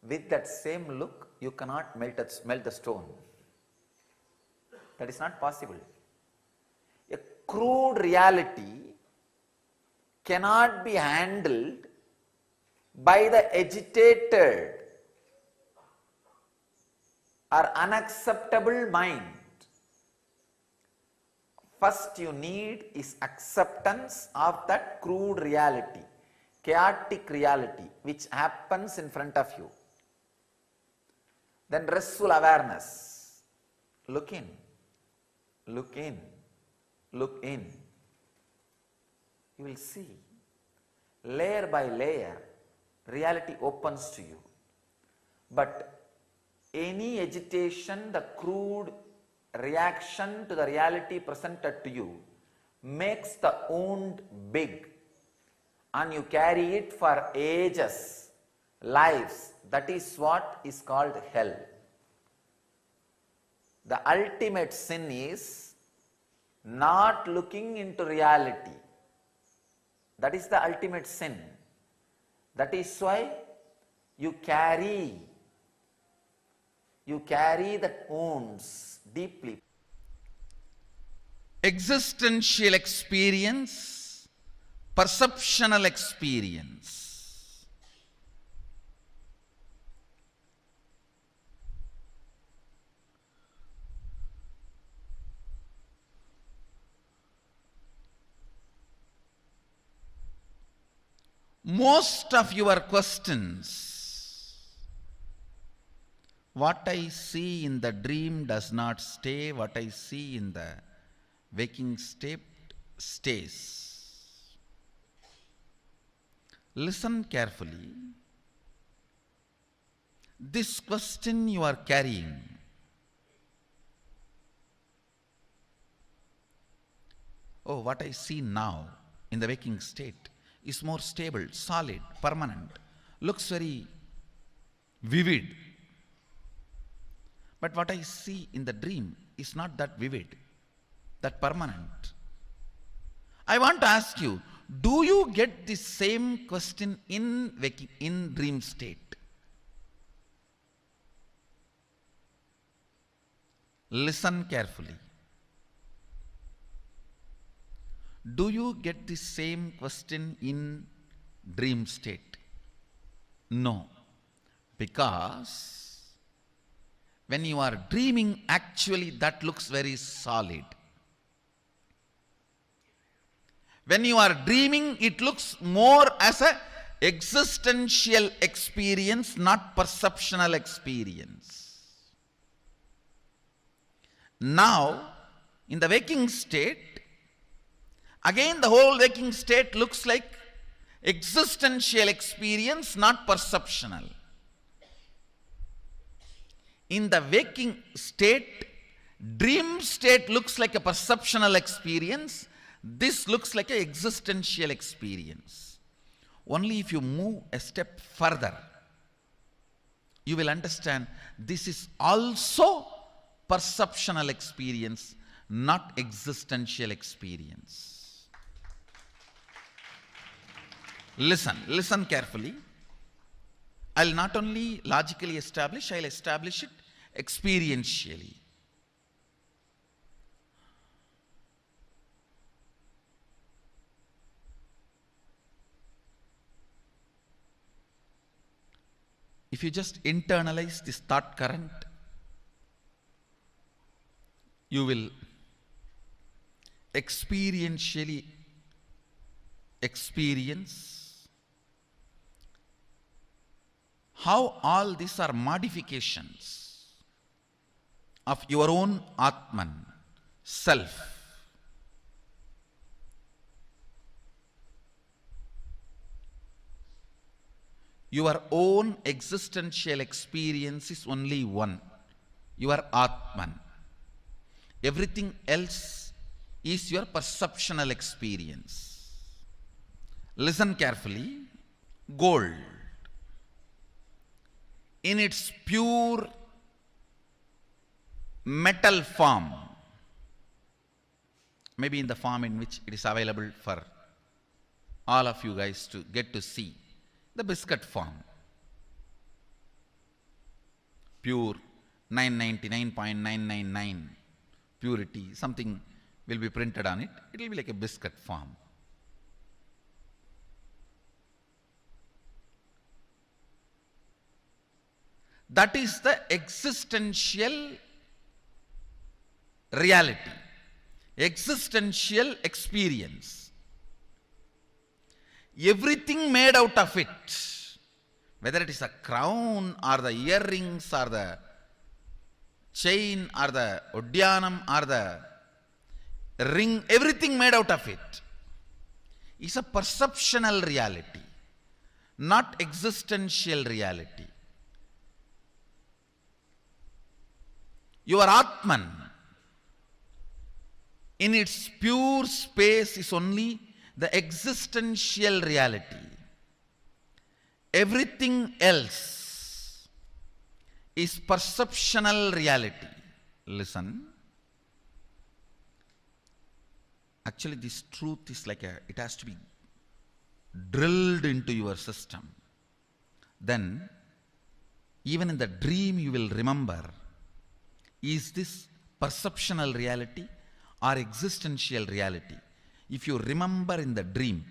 with that same look, you cannot melt the stone. That is not possible. A crude reality cannot be handled by the agitated or unacceptable mind. First you need is acceptance of that crude reality, chaotic reality which happens in front of you. Then restful awareness. Look in, look in, look in. You will see, layer by layer, reality opens to you. But any agitation, the crude reaction to the reality presented to you makes the wound big, and you carry it for ages, lives. That is what is called hell. The ultimate sin is not looking into reality. That is the ultimate sin. That is why you carry the wounds deeply. Existential experience, perceptional experience. Most of your questions, what I see in the dream does not stay, what I see in the waking state stays. Listen carefully. This question you are carrying, oh, what I see now in the waking state is more stable, solid, permanent, looks very vivid. But what I see in the dream is not that vivid, that permanent. I want to ask you, do you get the same question in dream state? Listen carefully. Do you get the same question in dream state? No. Because when you are dreaming, actually that looks very solid. When you are dreaming, it looks more as a existential experience, not perceptional experience. Now, in the waking state, Again, the whole waking state looks like existential experience, not perceptional. In the waking state, dream state looks like a perceptional experience. This looks like an existential experience. Only if you move a step further, you will understand this is also perceptional experience, not existential experience. Listen carefully. I'll not only logically establish, I'll establish it experientially. If you just internalize this thought current, you will experientially experience how all these are modifications of your own Atman, self. Your own existential experience is only one, your Atman. Everything else is your perceptional experience. Listen carefully. Gold, in its pure metal form, maybe in the form in which it is available for all of you guys to get to see, the biscuit form, pure 999.999 purity, something will be printed on it. It will be like a biscuit form. That is the existential reality, existential experience. Everything made out of it, whether it is a crown or the earrings or the chain or the udyanam or the ring, everything made out of it is a perceptional reality, not existential reality. Your Atman, in its pure space, is only the existential reality. Everything else is perceptional reality. Listen. Actually, this truth is like it has to be drilled into your system. Then, even in the dream, you will remember, is this perceptional reality or existential reality? If you remember in the dream,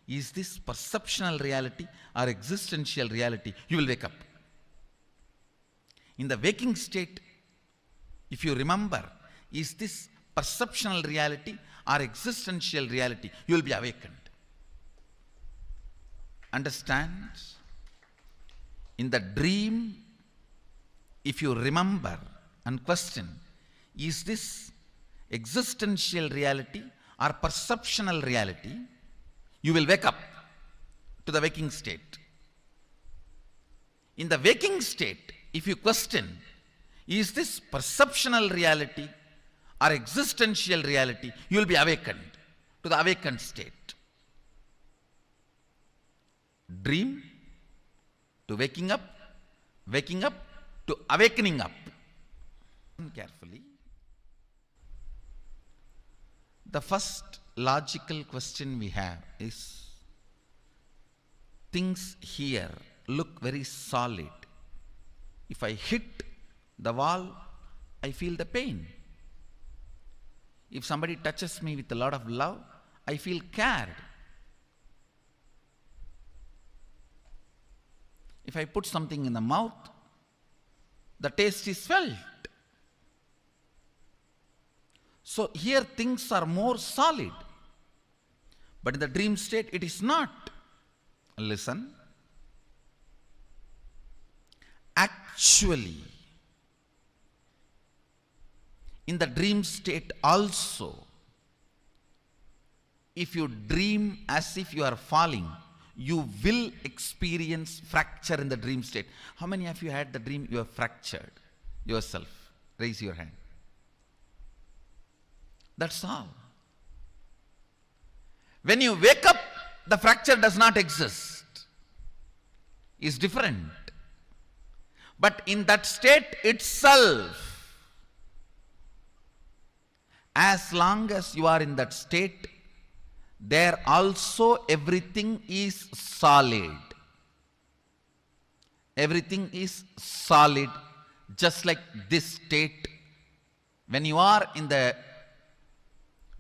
is this perceptional reality or existential reality, you will wake up. In the waking state, if you remember, is this perceptional reality or existential reality, you will be awakened. Understand? In the dream, if you remember and question, is this existential reality or perceptional reality, you will wake up to the waking state. In the waking state, if you question, is this perceptional reality or existential reality, you will be awakened to the awakened state. Dream to waking up to awakening up. Carefully. The first logical question we have is, things here look very solid. If I hit the wall, I feel the pain. If somebody touches me with a lot of love, I feel cared. If I put something in the mouth, the taste is felt. So here things are more solid. But in the dream state, it is not. Listen. Actually, in the dream state also, if you dream as if you are falling, you will experience fracture in the dream state. How many of you had the dream you have fractured yourself? Raise your hand. That's all. When you wake up, the fracture does not exist. It's different. But in that state itself, as long as you are in that state, there also everything is solid. Everything is solid, just like this state. When you are in the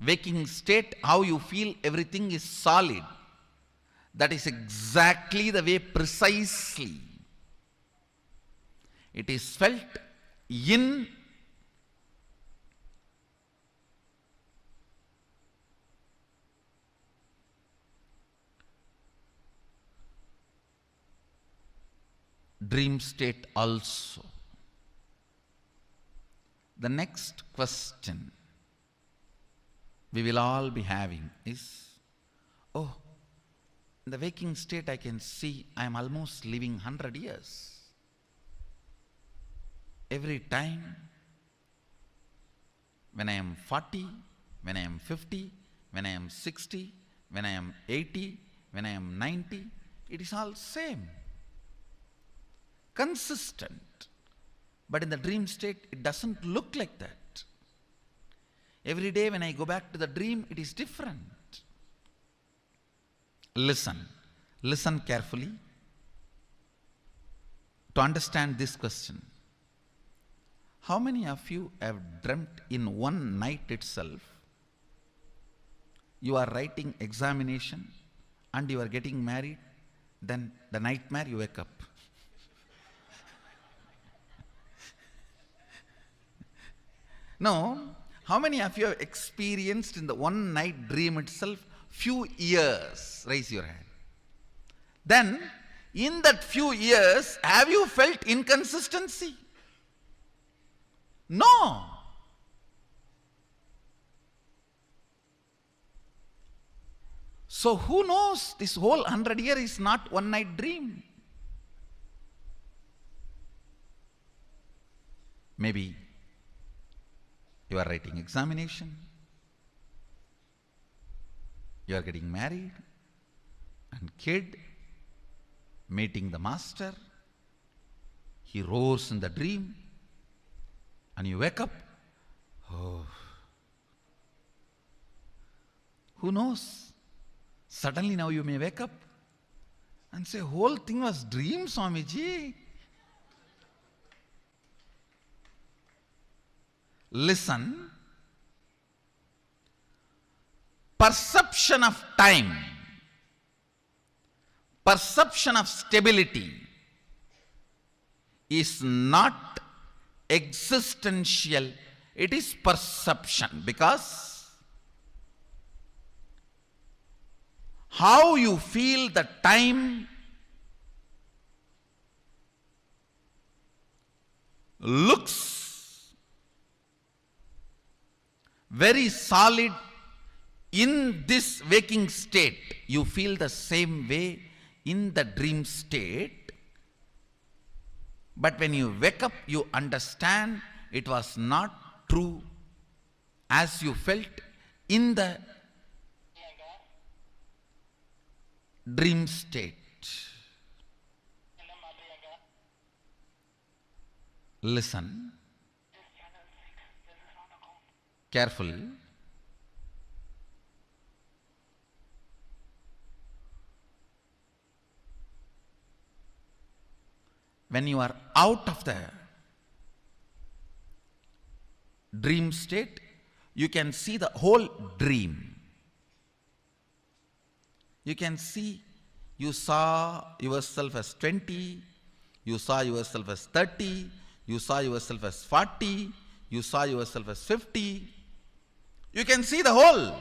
waking state, how you feel everything is solid. That is exactly the way precisely it is felt in dream state also. The next question we will all be having is, oh, in the waking state I can see I am almost living 100 years. Every time when I am 40, when I am 50, when I am 60, when I am 80, when I am 90, it is all same. Consistent. But in the dream state, it doesn't look like that. Every day when I go back to the dream, it is different. Listen. Listen carefully to understand this question. How many of you have dreamt in one night itself you are writing examination and you are getting married, then the nightmare you wake up? No. How many of you have experienced in the one night dream itself few years? Raise your hand. Then, in that few years, have you felt inconsistency? No. So who knows, this whole 100 years is not one night dream. Maybe you are writing examination, you are getting married, and kid, meeting the master, he roars in the dream, and you wake up, oh, who knows, suddenly now you may wake up and say, whole thing was dream, Swamiji. Listen, perception of time, perception of stability is not existential, it is perception, because how you feel the time looks very solid in this waking state. You feel the same way in the dream state. But when you wake up, you understand it was not true as you felt in the dream state. Listen carefully. When you are out of the dream state, you can see the whole dream. You can see, you saw yourself as 20, you saw yourself as 30, you saw yourself as 40, you saw yourself as 50. You can see the whole.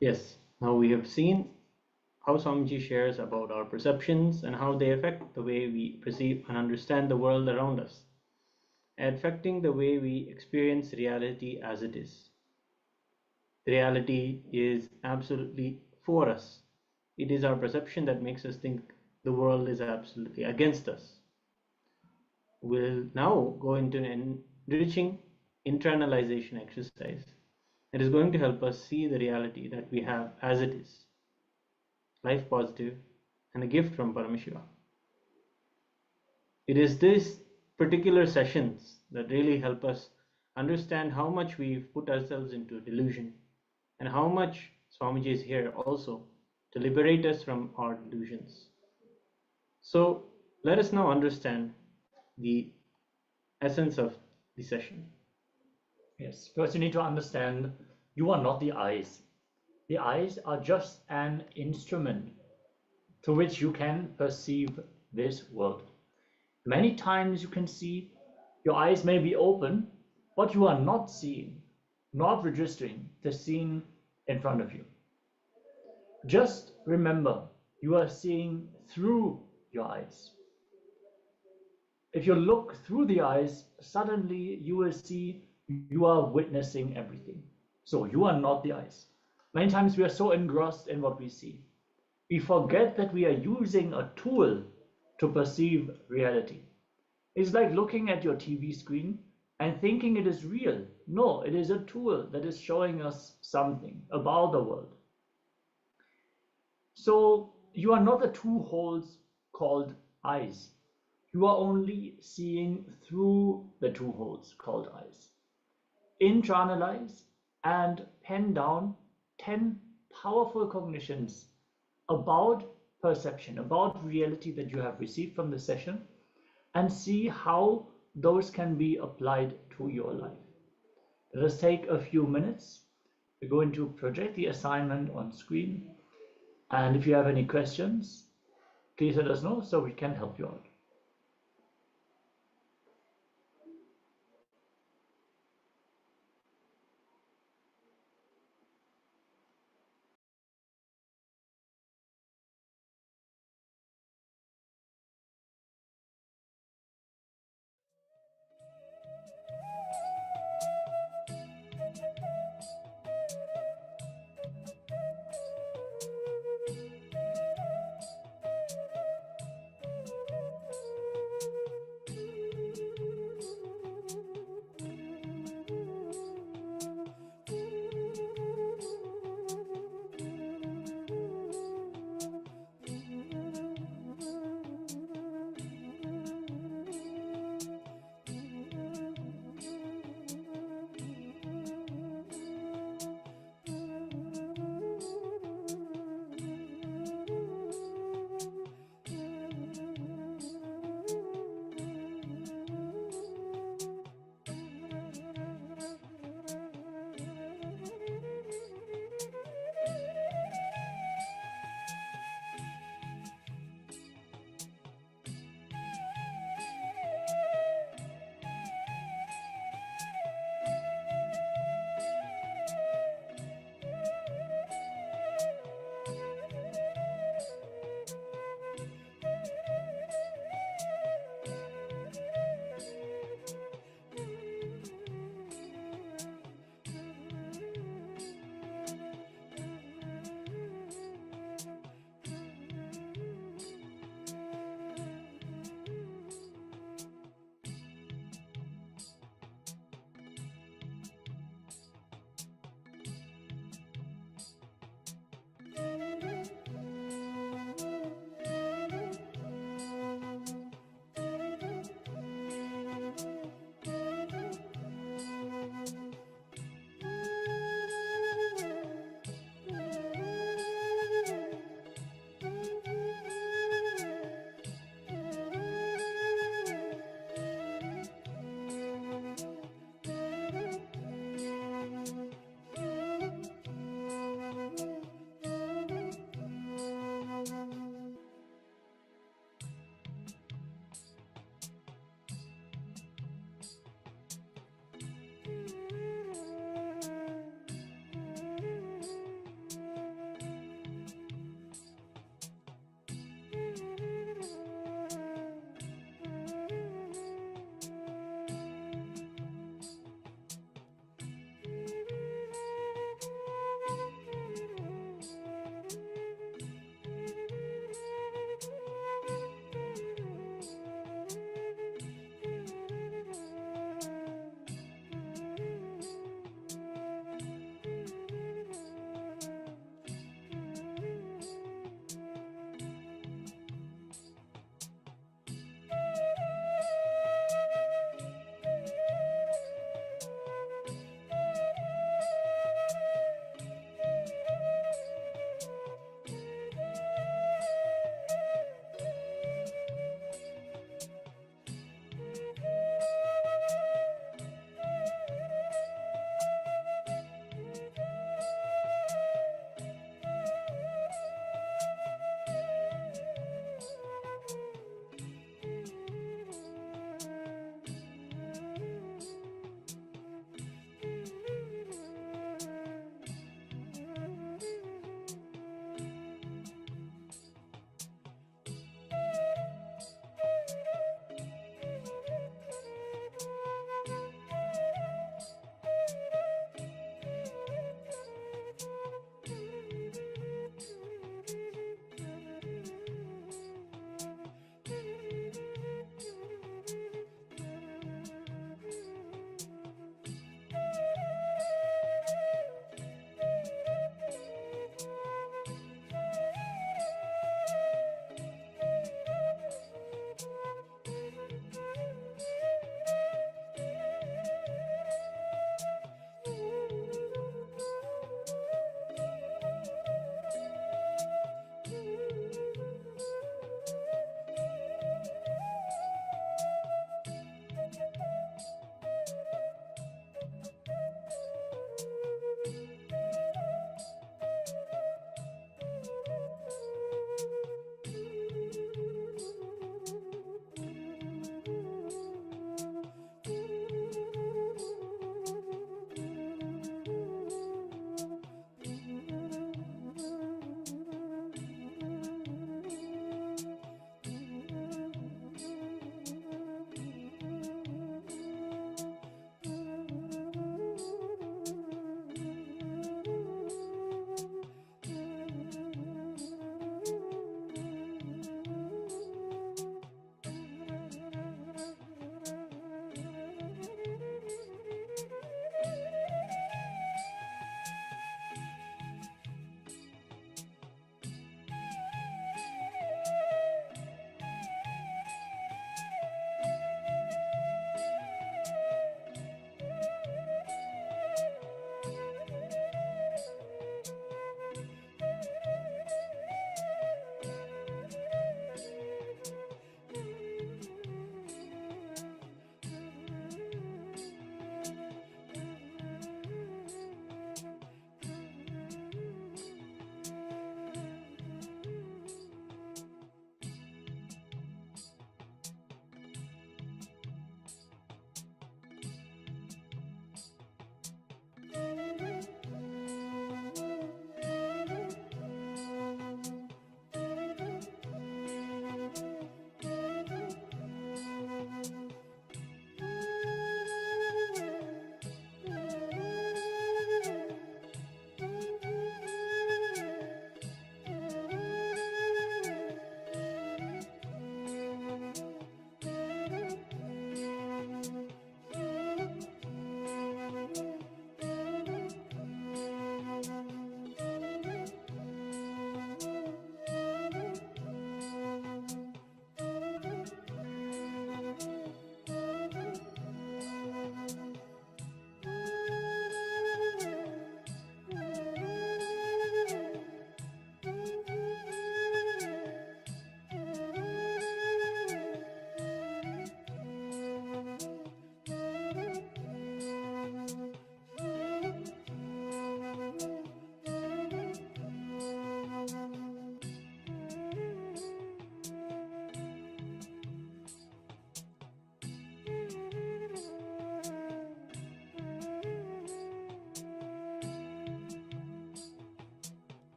Yes, now we have seen how Swamiji shares about our perceptions and how they affect the way we perceive and understand the world around us, affecting the way we experience reality as it is. Reality is absolutely for us. It is our perception that makes us think the world is absolutely against us. We'll now go into an enriching internalization exercise that is going to help us see the reality that we have as it is, life positive, and a gift from Paramashiva. It is these particular sessions that really help us understand how much we've put ourselves into a delusion and how much Swamiji is here also to liberate us from our delusions. So let us now understand the essence of the session. Yes, first you need to understand you are not the eyes. The eyes are just an instrument through which you can perceive this world. Many times you can see your eyes may be open, but you are not seeing, not registering the scene in front of you. Just remember, you are seeing through your eyes. If you look through the eyes, suddenly you will see you are witnessing everything. So you are not the eyes. Many times we are so engrossed in what we see. We forget that we are using a tool to perceive reality. It's like looking at your TV screen and thinking it is real. No, it is a tool that is showing us something about the world. So you are not the two holes called eyes. You are only seeing through the two holes called eyes. Internalize and pen down 10 powerful cognitions about perception, about reality that you have received from the session, and see how those can be applied to your life. Let us take a few minutes. We're going to project the assignment on screen. And if you have any questions, please let us know so we can help you out.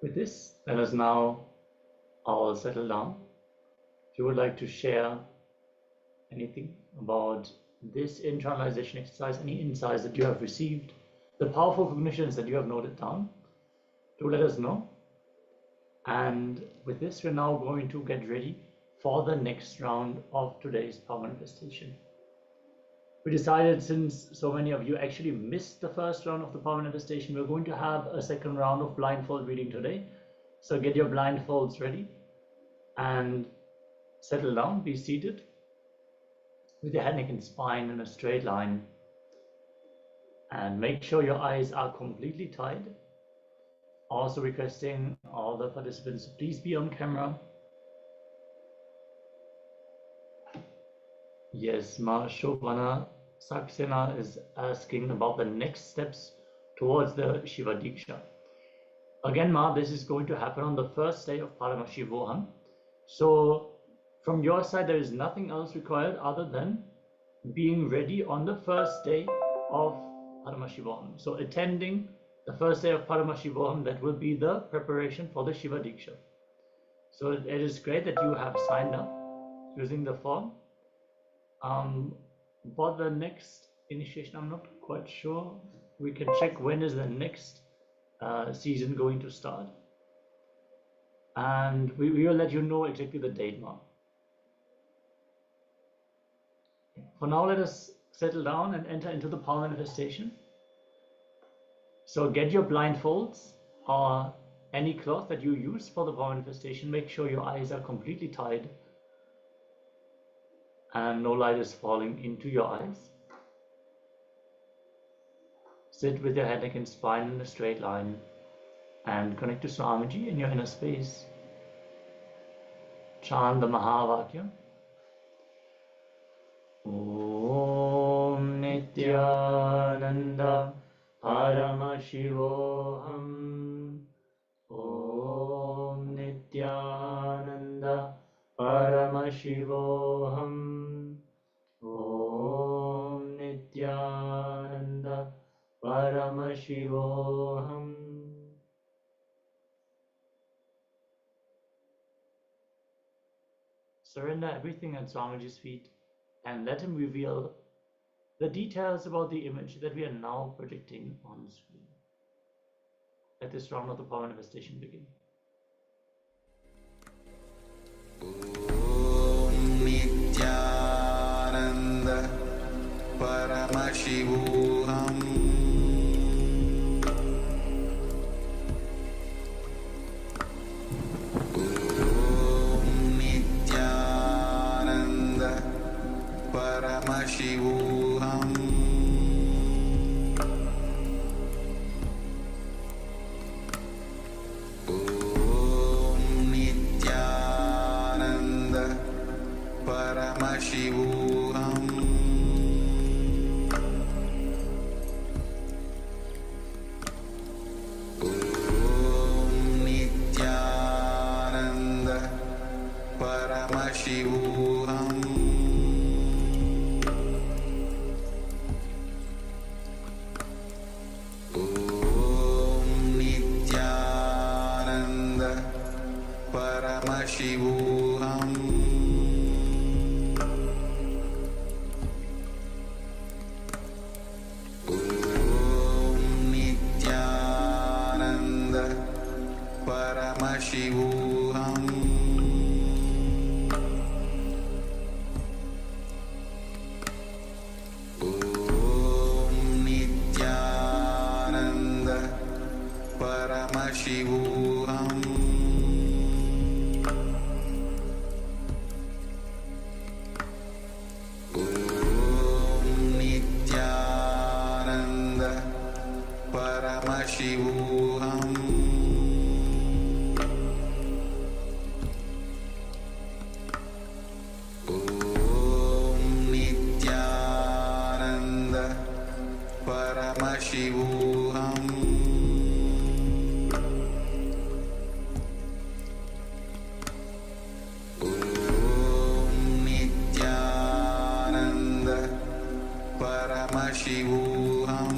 With this, let us now all settle down. If you would like to share anything about this internalization exercise, any insights that you have received, the powerful cognitions that you have noted down, do let us know. And with this, we're now going to get ready for the next round of today's power manifestation. We decided, since so many of you actually missed the first round of the power manifestation, we're going to have a second round of blindfold reading today. So get your blindfolds ready and settle down, be seated with your head, neck and spine in a straight line, and make sure your eyes are completely tied. Also requesting all the participants to please be on camera. Yes, Ma Shobhana Saxena is asking about the next steps towards the Shiva Diksha. Again, Ma, this is going to happen on the first day of Paramashivoham. So from your side, there is nothing else required other than being ready on the first day of Paramashivoham. So attending the first day of Paramashivoham, that will be the preparation for the Shiva Diksha. So it is great that you have signed up using the form. For the next initiation, I'm not quite sure. We can check when is the next season going to start. And we will let you know exactly the date, Ma. For now, let us settle down and enter into the power manifestation. So get your blindfolds or any cloth that you use for the power manifestation. Make sure your eyes are completely tied and no light is falling into your eyes. Sit with your head, neck and spine in a straight line and connect to Swamiji in your inner space. Chant the Mahavakya. Om Nithyananda Paramashivoham. Om Nithyananda Paramashivoham. Om Nithyananda Paramashivoham. Surrender everything at Swamiji's feet and let him reveal the details about the image that we are now projecting on the screen. Let this round of the power manifestation begin. Om Nithyananda Paramashivoham. Om Nithyananda Paramashivoham. Paramashivoham. Om Nithyananda Paramashivoham. Om Nithyananda Paramashivoham. Paramashivoham. Om Nithyananda Paramashivoham. Om Nithyananda Paramashivoham. Paramashivoham. Om Nithyananda Paramashivoham.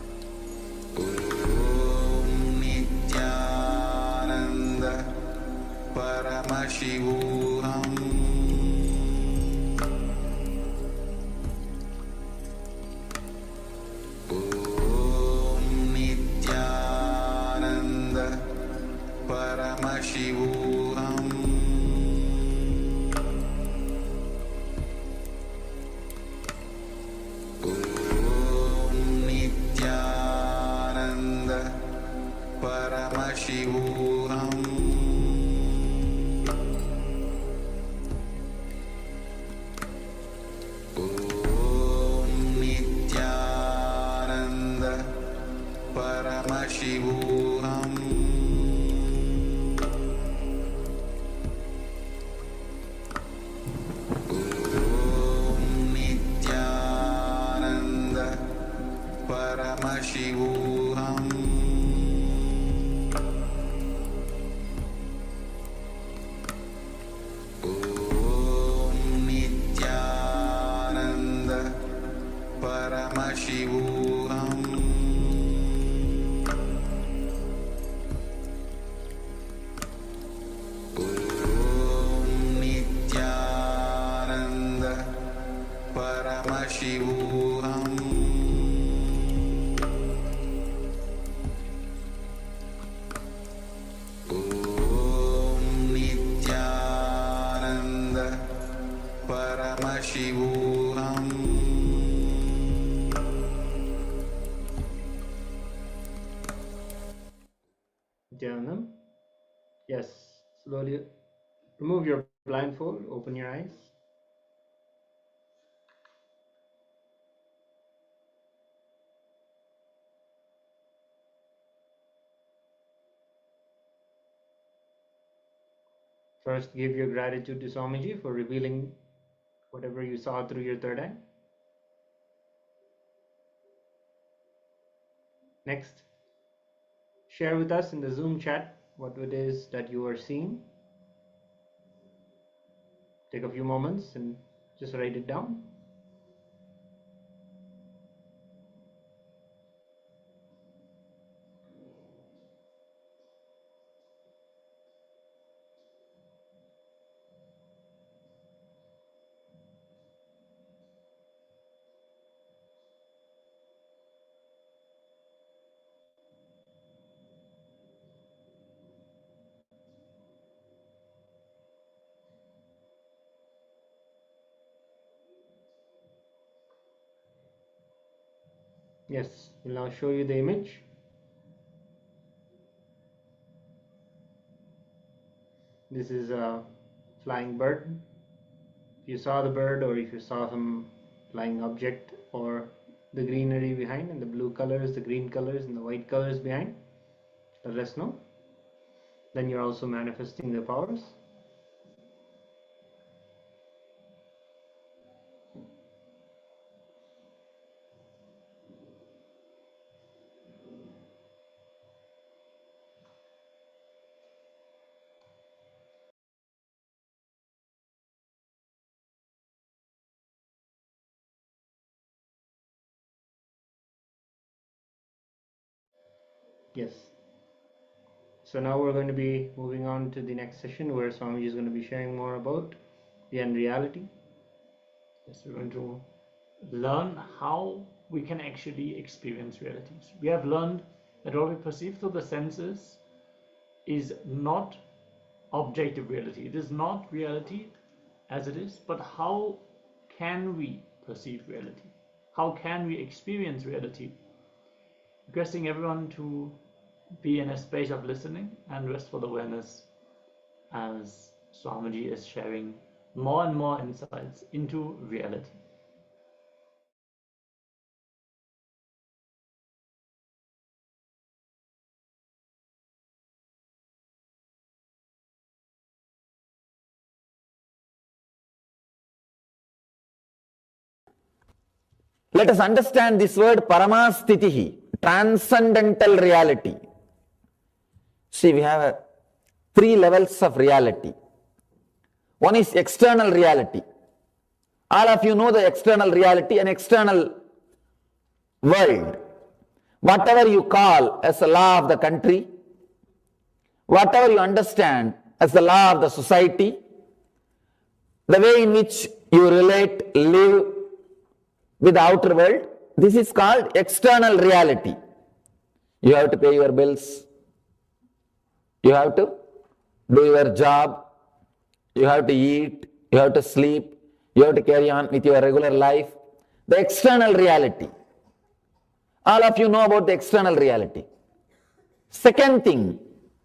Paramashivoham Om Nithyananda Paramashivoham Om Nithyananda Paramashivoham Om Nithyananda Paramashivoham Nithyanandam. Yes, slowly remove your blindfold, open your eyes. First, give your gratitude to Swamiji for revealing whatever you saw through your third eye. Next, share with us in the Zoom chat what it is that you are seeing. Take a few moments and just write it down. Yes, we'll now show you the image. This is a flying bird. If you saw the bird, or if you saw some flying object, or the greenery behind, and the blue colors, the green colors, and the white colors behind, let us know. Then you're also manifesting the powers. Yes. So now we're going to be moving on to the next session where Swamiji is going to be sharing more about the unreality. Yes, we're going to learn how we can actually experience realities. We have learned that what we perceive through the senses is not objective reality. It is not reality as it is, but how can we perceive reality? How can we experience reality? Requesting everyone to be in a space of listening and restful awareness as Swamiji is sharing more and more insights into reality. Let us understand this word Paramastitihi, transcendental reality. See, we have three levels of reality. One is external reality. All of you know the external reality, an external world. Whatever you call as the law of the country, whatever you understand as the law of the society, the way in which you relate, live with the outer world, this is called external reality. You have to pay your bills, you have to do your job, you have to eat, you have to sleep, you have to carry on with your regular life. The external reality. All of you know about the external reality. Second thing,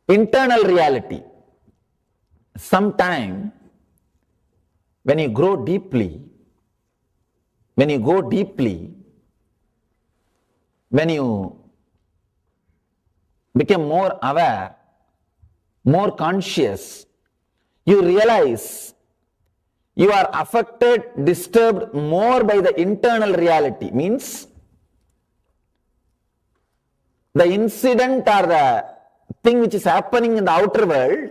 internal reality. Sometime when you grow deeply, when you go deeply, when you become more aware, more conscious, you realize you are affected, disturbed more by the internal reality. Means the incident or the thing which is happening in the outer world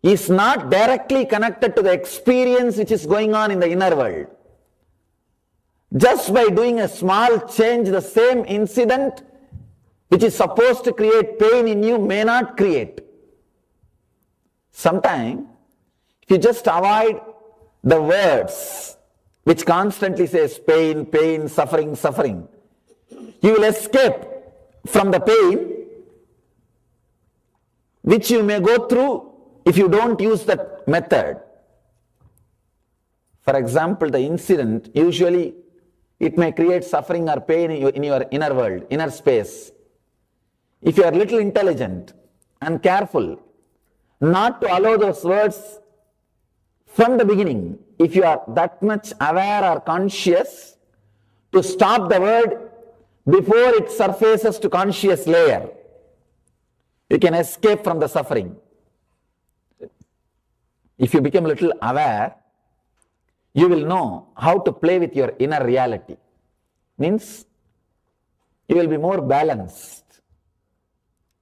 is not directly connected to the experience which is going on in the inner world. Just by doing a small change, the same incident which is supposed to create pain in you may not create. Sometimes, if you just avoid the words which constantly says pain, pain, suffering, suffering, you will escape from the pain which you may go through if you don't use that method. For example, the incident, usually it may create suffering or pain in your inner world, inner space. If you are little intelligent and careful not to allow those words from the beginning, if you are that much aware or conscious to stop the word before it surfaces to conscious layer, you can escape from the suffering. If you become a little aware, you will know how to play with your inner reality. Means you will be more balanced.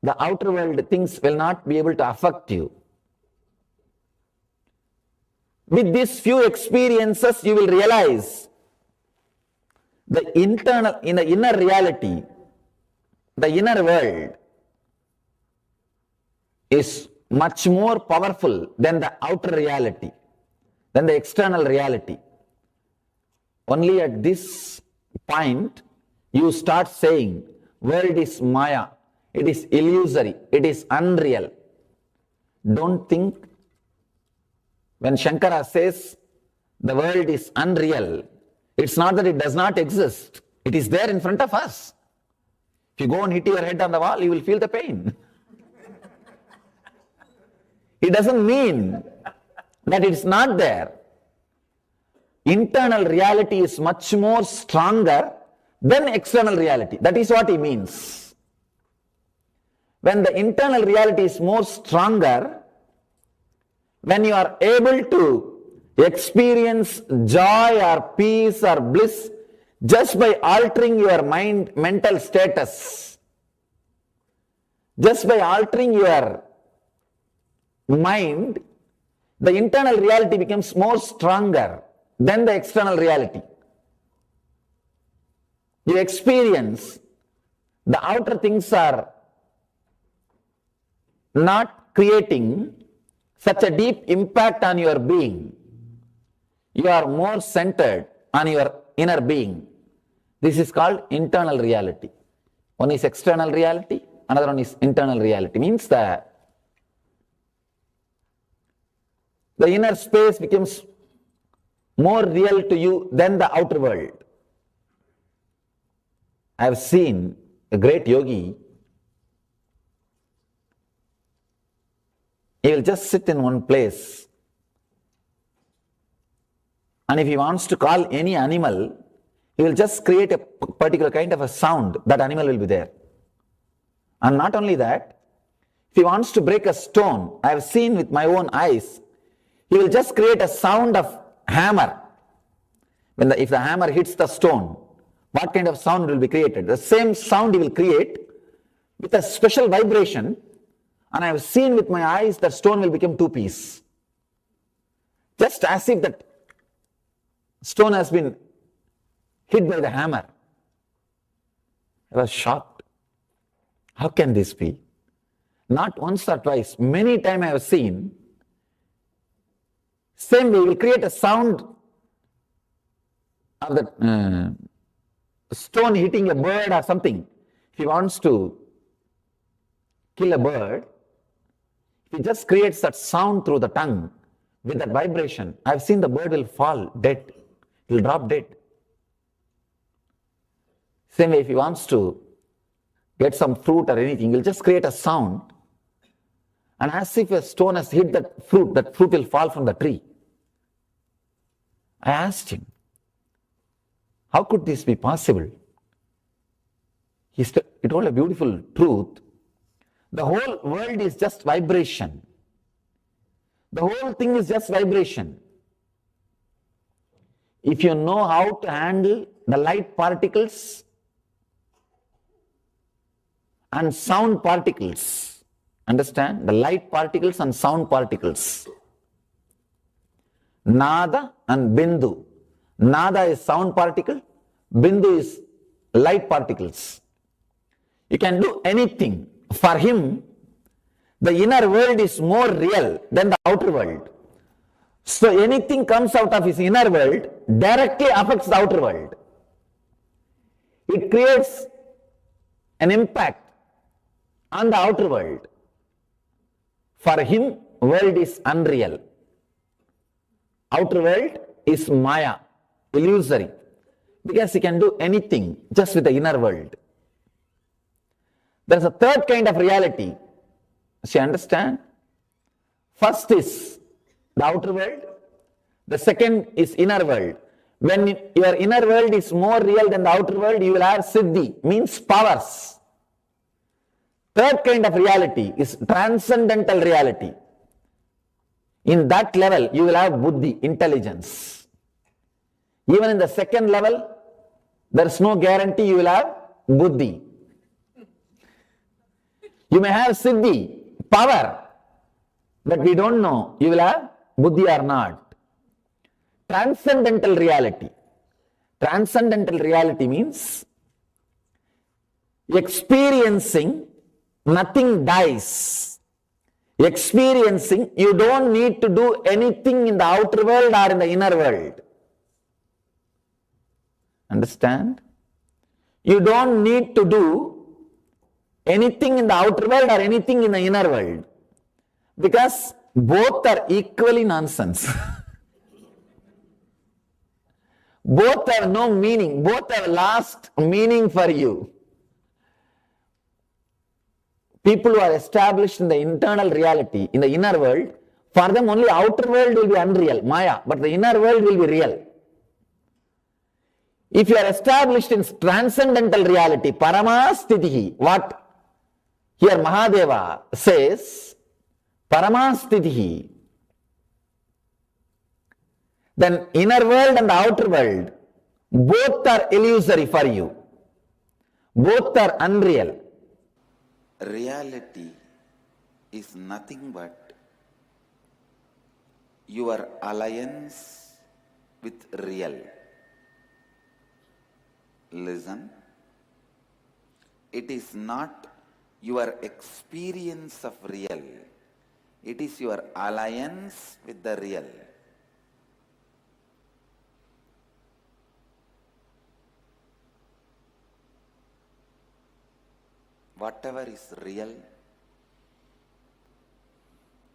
The outer world things will not be able to affect you. With these few experiences, you will realize in the inner reality, the inner world is much more powerful than the outer reality, than the external reality. Only at this point, you start saying, world is Maya, it is illusory, it is unreal. Don't think, when Shankara says the world is unreal, it's not that it does not exist, it is there in front of us. If you go and hit your head on the wall, you will feel the pain. It doesn't mean that it's not there. Internal reality is much more stronger than external reality. That is what he means. When the internal reality is more stronger, when you are able to experience joy or peace or bliss just by altering your mental status, just by altering your mind, the internal reality becomes more stronger than the external reality. You experience the outer things are not creating such a deep impact on your being. You are more centered on your inner being. This is called internal reality. One is external reality, another one is internal reality. Means that the inner space becomes more real to you than the outer world. I have seen a great yogi. He will just sit in one place, and if he wants to call any animal, he will just create a particular kind of a sound. That animal will be there. And not only that, if he wants to break a stone, I have seen with my own eyes, he will just create a sound of hammer. If the hammer hits the stone, what kind of sound will be created? The same sound he will create with a special vibration, and I have seen with my eyes that stone will become two pieces. Just as if that stone has been hit by the hammer. I was shocked. How can this be? Not once or twice, many times I have seen. Same way, he will create a sound of the stone hitting a bird or something. If he wants to kill a bird, he just creates that sound through the tongue with that vibration. I've seen the bird will fall dead. It will drop dead. Same way, if he wants to get some fruit or anything, he'll just create a sound, and as if a stone has hit that fruit will fall from the tree. I asked him, how could this be possible? He told a beautiful truth. The whole world is just vibration. The whole thing is just vibration. If you know how to handle the light particles and sound particles. Understand? The light particles and sound particles. Nada and Bindu. Nada is sound particle, Bindu is light particles. You can do anything. For him, the inner world is more real than the outer world. So anything comes out of his inner world directly affects the outer world. It creates an impact on the outer world. For him, world is unreal. Outer world is Maya, illusory, because he can do anything just with the inner world. There is a third kind of reality. So you understand? First is the outer world. The second is inner world. When your inner world is more real than the outer world, you will have siddhi, means powers. Third kind of reality is transcendental reality. In that level, you will have buddhi, intelligence. Even in the second level, there is no guarantee you will have buddhi. You may have siddhi, power, but we don't know you will have buddhi or not. Transcendental reality. Transcendental reality means experiencing nothing dies. Experiencing, you don't need to do anything in the outer world or in the inner world. Understand? You don't need to do anything in the outer world or anything in the inner world, because both are equally nonsense. Both have no meaning. Both have lost meaning for you. People who are established in the internal reality, in the inner world, for them only outer world will be unreal, Maya, but the inner world will be real. If you are established in transcendental reality, Paramastitihi, what here Mahadeva says, Paramastitihi, then inner world and the outer world, both are illusory for you. Both are unreal. Reality is nothing but your alliance with real. Listen, it is not your experience of real, it is your alliance with the real. Whatever is real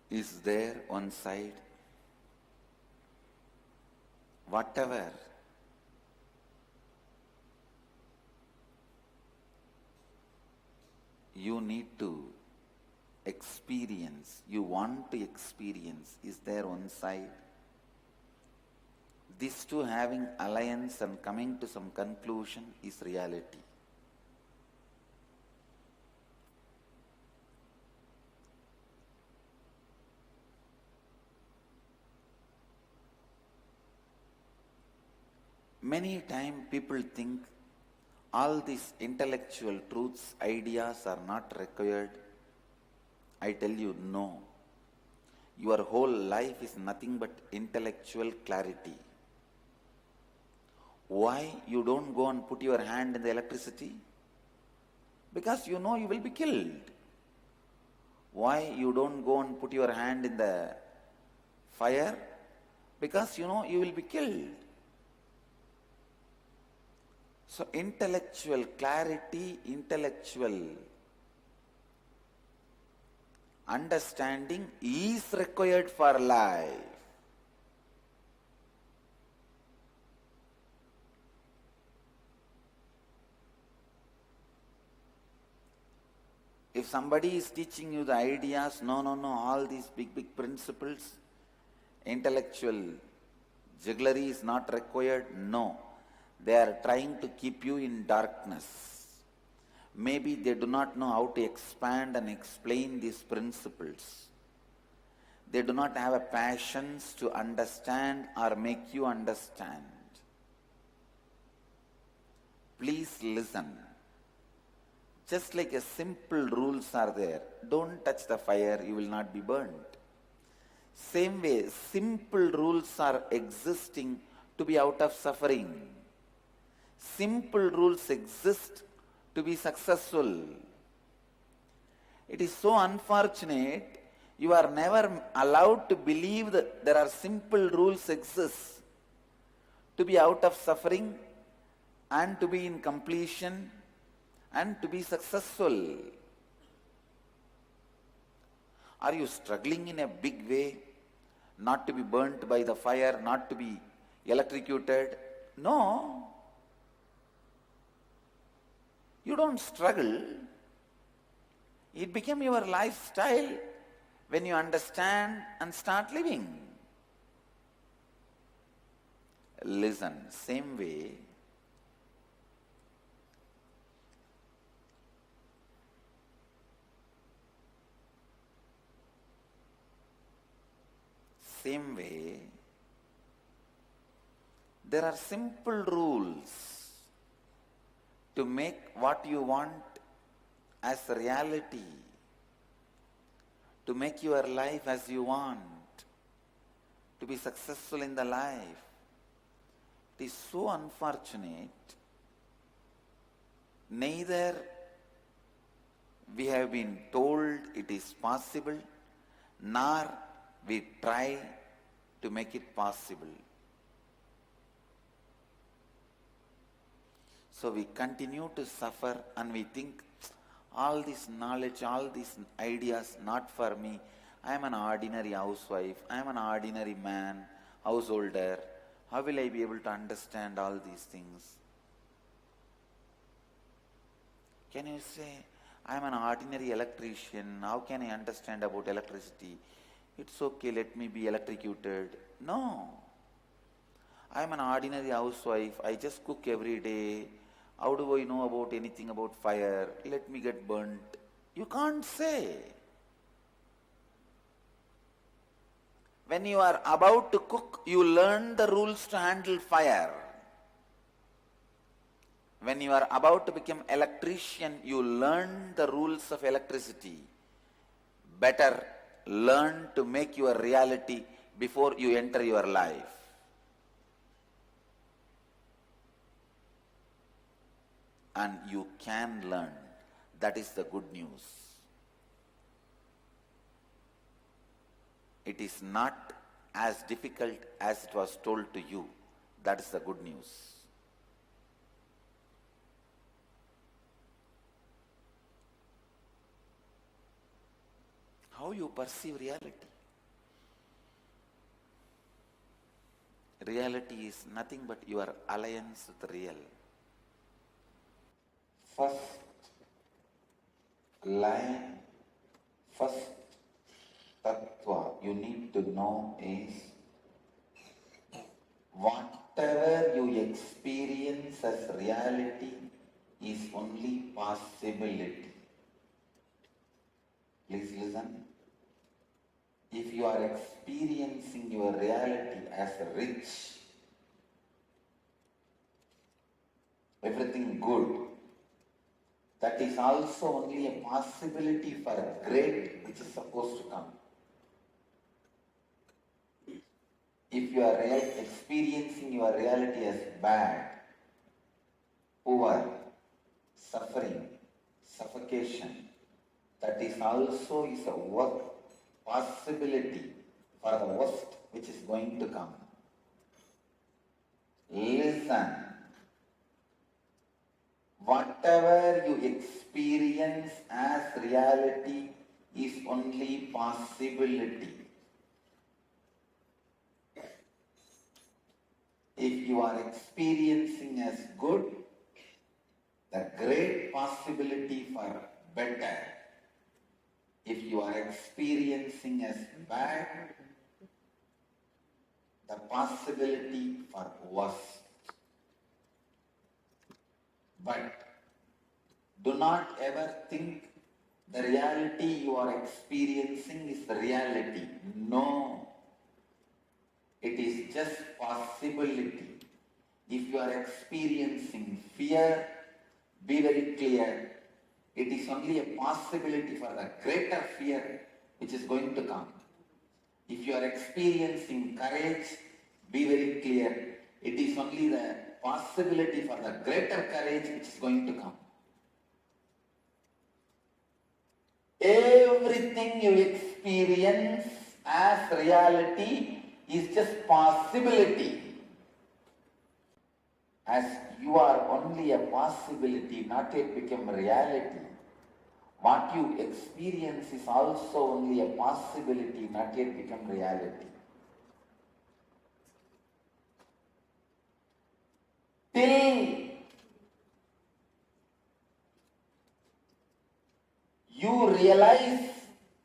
is there on side. Whatever you need to experience, you want to experience, is there on side. These two having alliance and coming to some conclusion is reality. Many times people think all these intellectual truths, ideas are not required. I tell you, no. Your whole life is nothing but intellectual clarity. Why you don't go and put your hand in the electricity? Because you know you will be killed. Why you don't go and put your hand in the fire? Because you know you will be killed. So intellectual clarity, intellectual understanding is required for life. If somebody is teaching you the ideas, no, all these big principles, intellectual jugglery is not required, no. They are trying to keep you in darkness. Maybe they do not know how to expand and explain these principles. They do not have a passion to understand or make you understand. Please listen. Just like a simple rules are there. Don't touch the fire, you will not be burnt. Same way, simple rules are existing to be out of suffering. Simple rules exist to be successful. It is so unfortunate, you are never allowed to believe that there are simple rules exist to be out of suffering and to be in completion and to be successful. Are you struggling in a big way? Not to be burnt by the fire, not to be electrocuted? No. You don't struggle. It became your lifestyle when you understand and start living. Listen, same way, there are simple rules to make what you want as a reality, to make your life as you want, to be successful in the life. It is so unfortunate. Neither we have been told it is possible, nor we try to make it possible. So we continue to suffer and we think, all this knowledge, all these ideas, not for me. I am an ordinary housewife, I am an ordinary man, householder. How will I be able to understand all these things? Can you say, I am an ordinary electrician, how can I understand about electricity? It's okay, let me be electrocuted. No. I am an ordinary housewife, I just cook every day. How do I know about anything about fire? Let me get burnt. You can't say. When you are about to cook, you learn the rules to handle fire. When you are about to become electrician, you learn the rules of electricity. Better learn to make your reality before you enter your life. And you can learn. That is the good news. It is not as difficult as it was told to you. That is the good news. How you perceive reality? Reality is nothing but your alliance with the real. First line, first tattva you need to know is, whatever you experience as reality is only possibility. Please listen. If you are experiencing your reality as rich, everything good, that is also only a possibility for a great which is supposed to come. If you are experiencing your reality as bad, poor, suffering, suffocation, that is also is a possibility for the worst which is going to come. Listen. Whatever you experience as reality is only possibility. If you are experiencing as good, the great possibility for better. If you are experiencing as bad, the possibility for worse. But do not ever think the reality you are experiencing is the reality. No. It is just possibility. If you are experiencing fear, be very clear. It is only a possibility for the greater fear which is going to come. If you are experiencing courage, be very clear. It is only the possibility for the greater courage which is going to come. Everything you experience as reality is just possibility. As you are only a possibility, not yet become reality. What you experience is also only a possibility, not yet become reality. Till you realize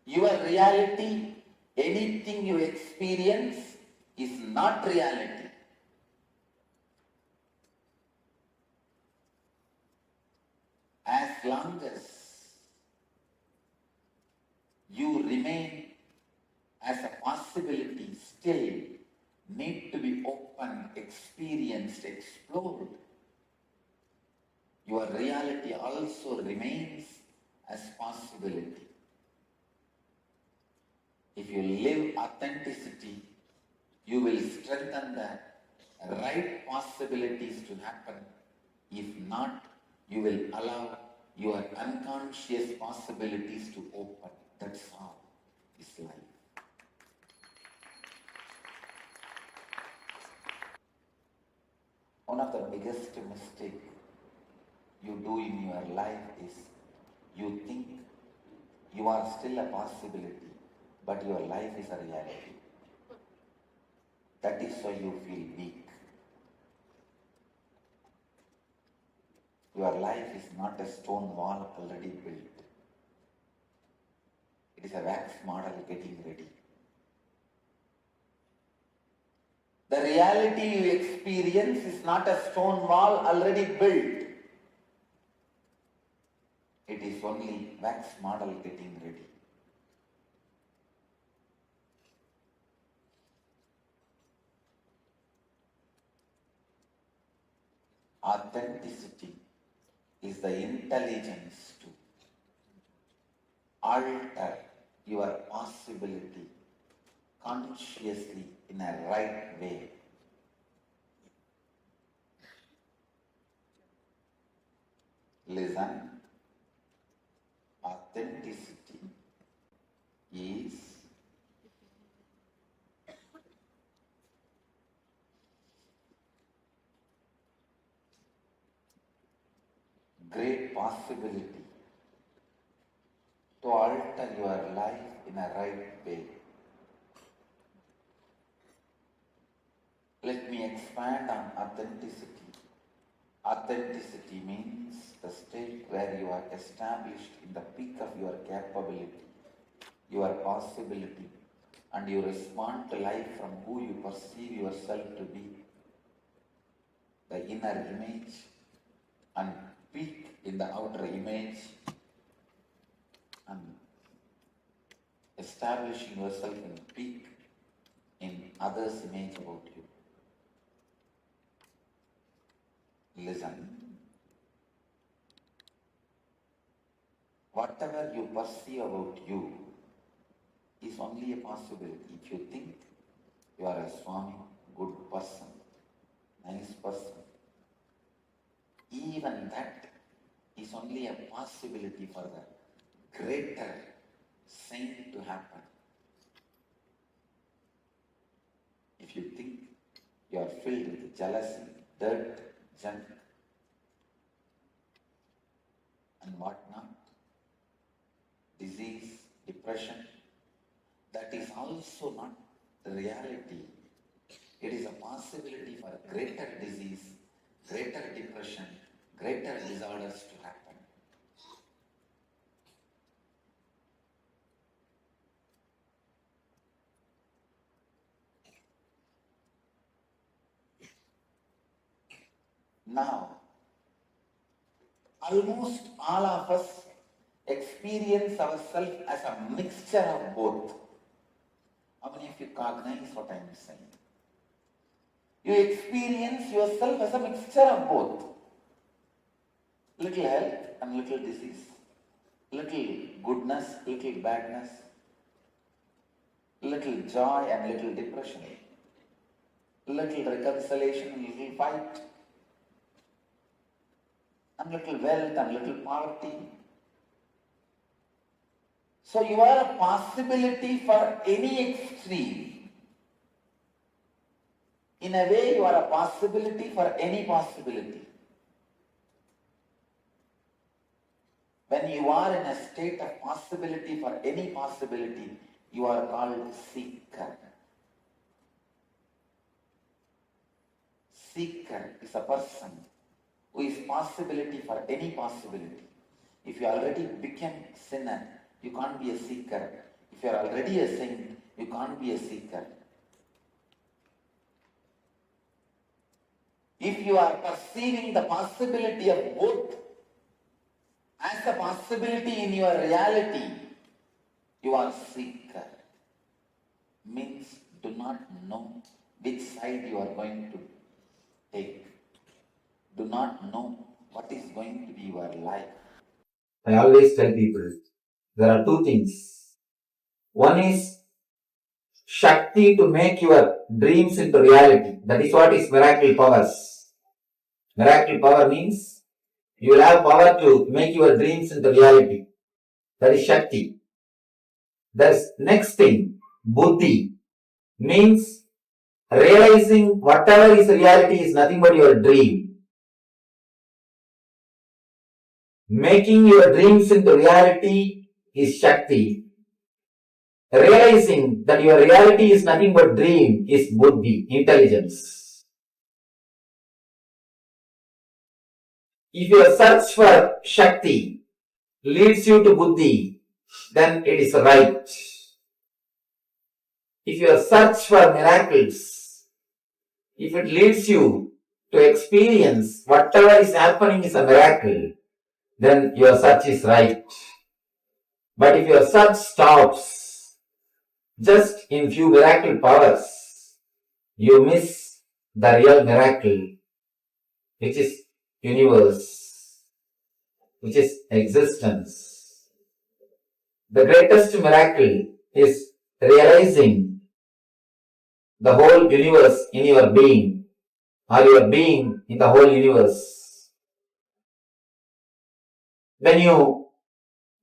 your reality, anything you experience is not reality. As long as you remain as a possibility, still need to be open, experienced, explored. Your reality also remains as possibility. If you live authenticity, you will strengthen the right possibilities to happen. If not, you will allow your unconscious possibilities to open. That's how is life. One of the biggest mistakes you do in your life is you think you are still a possibility, but your life is a reality. That is why you feel weak. Your life is not a stone wall already built. It is a wax model getting ready. The reality you experience is not a stone wall already built. It is only wax model getting ready. Authenticity is the intelligence to alter your possibility consciously in a right way. Listen, authenticity is great possibility to alter your life in a right way. Let me expand on authenticity. Authenticity means the state where you are established in the peak of your capability, your possibility, and you respond to life from who you perceive yourself to be. The inner image and peak in the outer image, and establishing yourself in peak in others' image about you. Listen. Whatever you perceive about you is only a possibility. If you think you are a Swami, good person, nice person, even that is only a possibility for the greater saint to happen. If you think you are filled with jealousy, dirt, junk, and whatnot, disease, depression, that is also not the reality. It is a possibility for greater disease, greater depression, greater disorders to happen. Now, almost all of us experience ourselves as a mixture of both. How many of you cognize what I am saying? You experience yourself as a mixture of both. Little health and little disease. little goodness, little badness, little joy and little depression, little reconciliation and little fight, and little wealth and little poverty. So you are a possibility for any extreme. In a way, you are a possibility for any possibility. When you are in a state of possibility for any possibility, you are called seeker. Seeker is a person who is possibility for any possibility. If you already became sinner, you can't be a seeker. If you are already a saint, you can't be a seeker. If you are perceiving the possibility of both as a possibility in your reality, you are seeker. Means do not know which side you are going to take. Do not know what is going to be your life. I always tell people, there are two things. One is Shakti to make your dreams into reality. That is what is miracle powers. Miracle power means you will have power to make your dreams into reality. That is Shakti. That's next thing, Buddhi, means realizing whatever is reality is nothing but your dream. Making your dreams into reality is Shakti. Realizing that your reality is nothing but dream is Buddhi, intelligence. If your search for Shakti leads you to Buddhi, then it is right. If your search for miracles, if it leads you to experience whatever is happening is a miracle, then your search is right. But if your search stops just in few miracle powers, you miss the real miracle, which is universe, which is existence. The greatest miracle is realizing the whole universe in your being, or your being in the whole universe. When you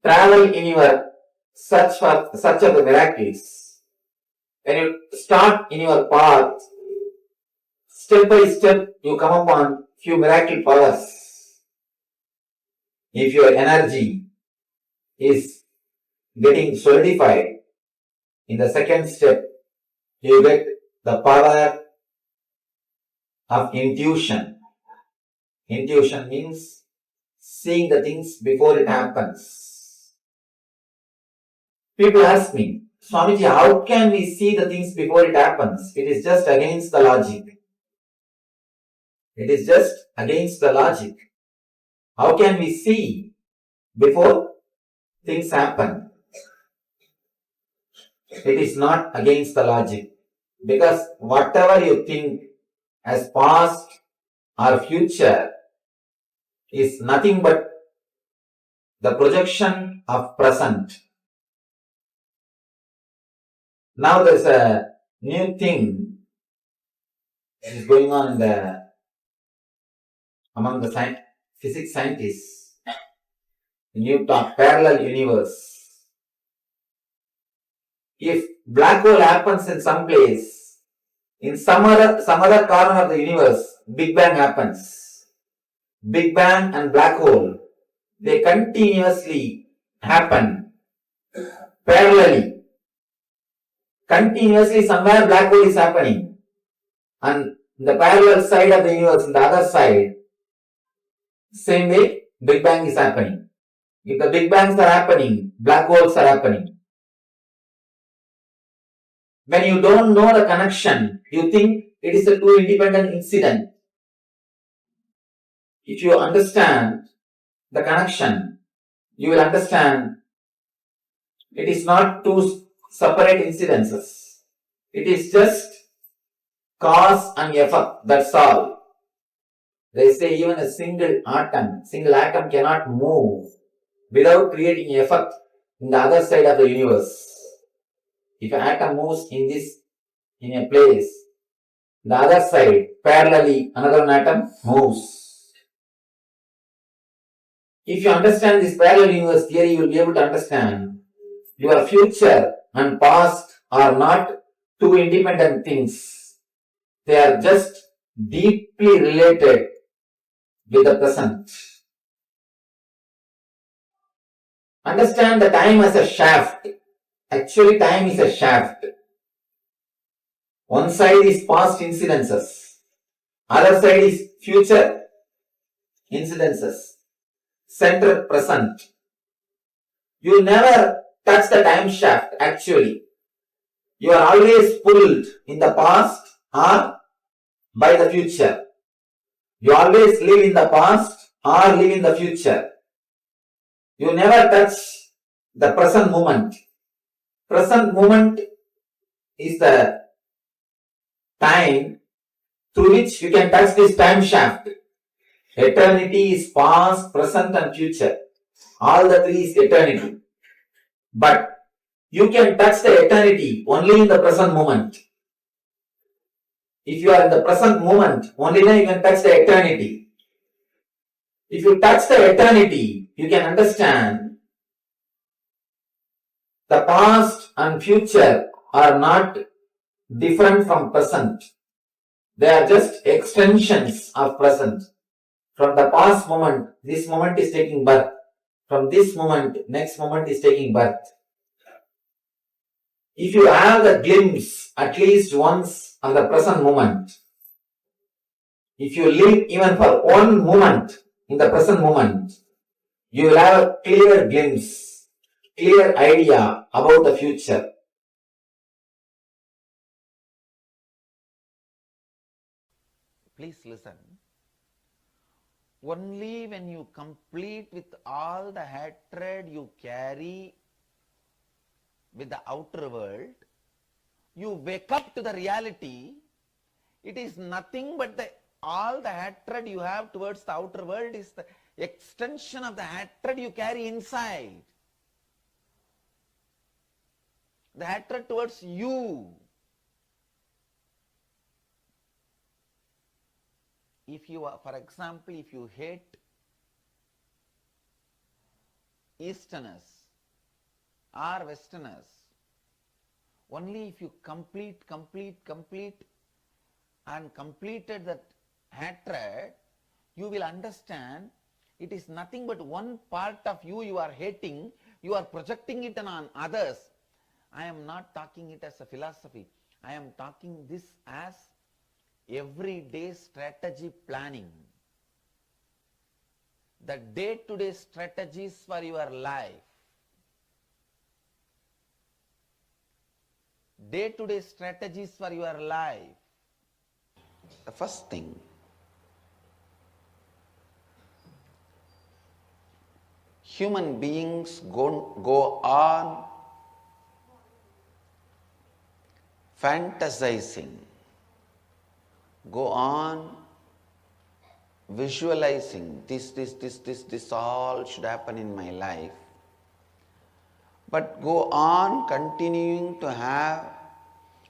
travel in your search of the miracles, when you start in your path, step by step you come upon few miracle powers. If your energy is getting solidified, in the second step you get the power of intuition. Intuition means seeing the things before it happens. People ask me, Swamiji, how can we see the things before it happens? It is just against the logic. It is just against the logic. How can we see before things happen? It is not against the logic. Because whatever you think as past or future is nothing but the projection of present. Now there's a new thing that is going on among the physics scientists. The new talk, parallel universe. If black hole happens in some place, in some other corner of the universe, Big Bang happens. Big Bang and black hole, they continuously happen parallelly. Continuously somewhere black hole is happening. And the parallel side of the universe, the other side, same way Big Bang is happening. If the Big Bangs are happening, black holes are happening. When you don't know the connection, you think it is a two independent incident. If you understand the connection, you will understand it is not two separate incidences. It is just cause and effect, that's all. They say even a single atom cannot move without creating effect in the other side of the universe. If an atom moves in a place, the other side, parallelly, another atom moves. If you understand this parallel universe theory, you will be able to understand your future and past are not two independent things. They are just deeply related with the present. Understand the time as a shaft. Actually, time is a shaft. One side is past incidences. Other side is future incidences. Center present. You never touch the time shaft actually. You are always pulled in the past or by the future. You always live in the past or live in the future. You never touch the present moment. Present moment is the time through which you can touch this time shaft. Eternity is past, present and future. All the three is eternity. But you can touch the eternity only in the present moment. If you are in the present moment, only then you can touch the eternity. If you touch the eternity, you can understand the past and future are not different from present. They are just extensions of present. From the past moment, this moment is taking birth. From this moment, next moment is taking birth. If you have the glimpse at least once of the present moment, if you live even for one moment in the present moment, you will have a clear glimpse, clear idea about the future. Please listen. Only when you complete with all the hatred you carry with the outer world, you wake up to the reality. It is nothing but all the hatred you have towards the outer world is the extension of the hatred you carry inside. The hatred towards you. If you are, for example, if you hate Easterners or Westerners, only if you complete and completed that hatred, you will understand it is nothing but one part of you you are hating, you are projecting it on others. I am not talking it as a philosophy. I am talking this as everyday strategy planning. The day-to-day strategies for your life. Day-to-day strategies for your life. The first thing, human beings go on fantasizing, go on visualizing, this all should happen in my life, but go on continuing to have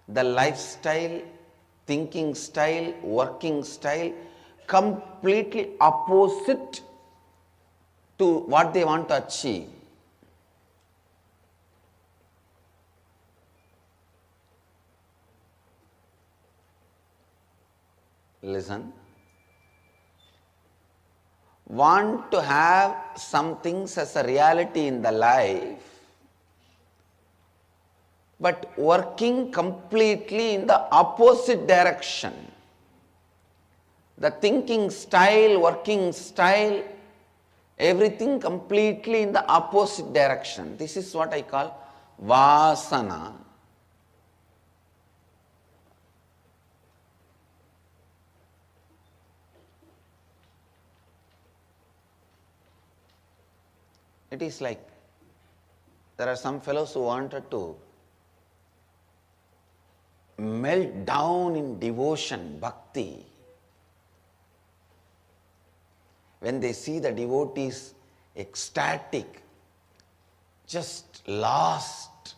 the lifestyle, thinking style, working style completely opposite to what they want to achieve. Listen. Want to have some things as a reality in the life, but working completely in the opposite direction. The thinking style, working style, everything completely in the opposite direction. This is what I call vasana. It is like there are some fellows who wanted to melt down in devotion, bhakti. When they see the devotees ecstatic, just lost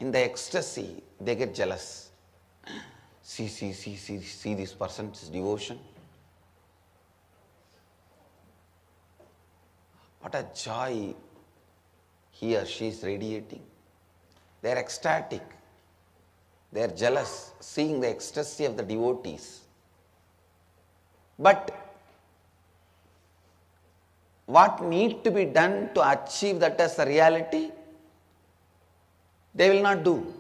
in the ecstasy, they get jealous. See this person's devotion. What a joy he or she is radiating. They are ecstatic. They are jealous, seeing the ecstasy of the devotees. But what need to be done to achieve that as a reality, they will not do.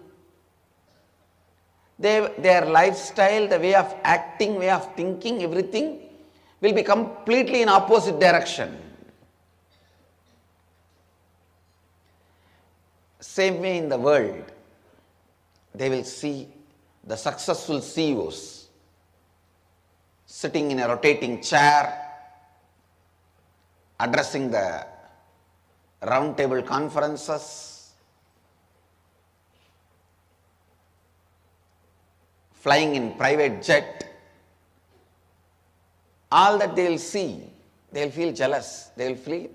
Their lifestyle, the way of acting, way of thinking, everything will be completely in opposite direction. Same way in the world, they will see the successful CEOs sitting in a rotating chair, addressing the roundtable conferences, flying in private jet. All that they will see, they will feel jealous. They will feel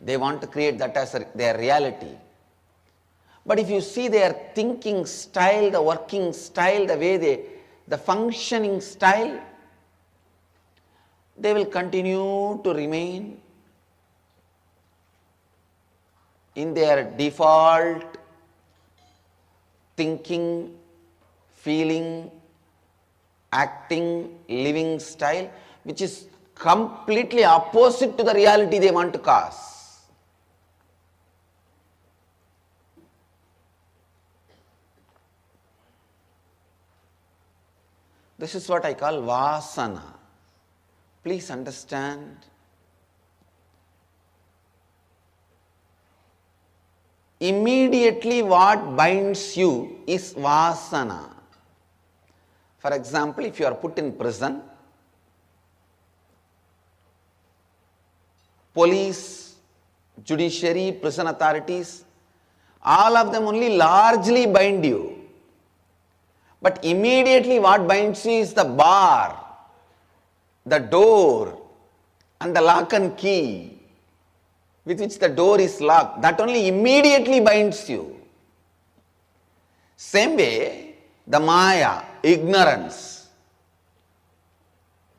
they want to create that as their reality. But if you see their thinking style, the working style, the way the functioning style, they will continue to remain in their default thinking, feeling, acting, living style, which is completely opposite to the reality they want to cause. This is what I call vasana. Please understand. Immediately what binds you is vasana. For example, if you are put in prison, police, judiciary, prison authorities, all of them only largely bind you. But immediately what binds you is the bar, the door, and the lock and key with which the door is locked. That only immediately binds you. Same way, the maya, ignorance,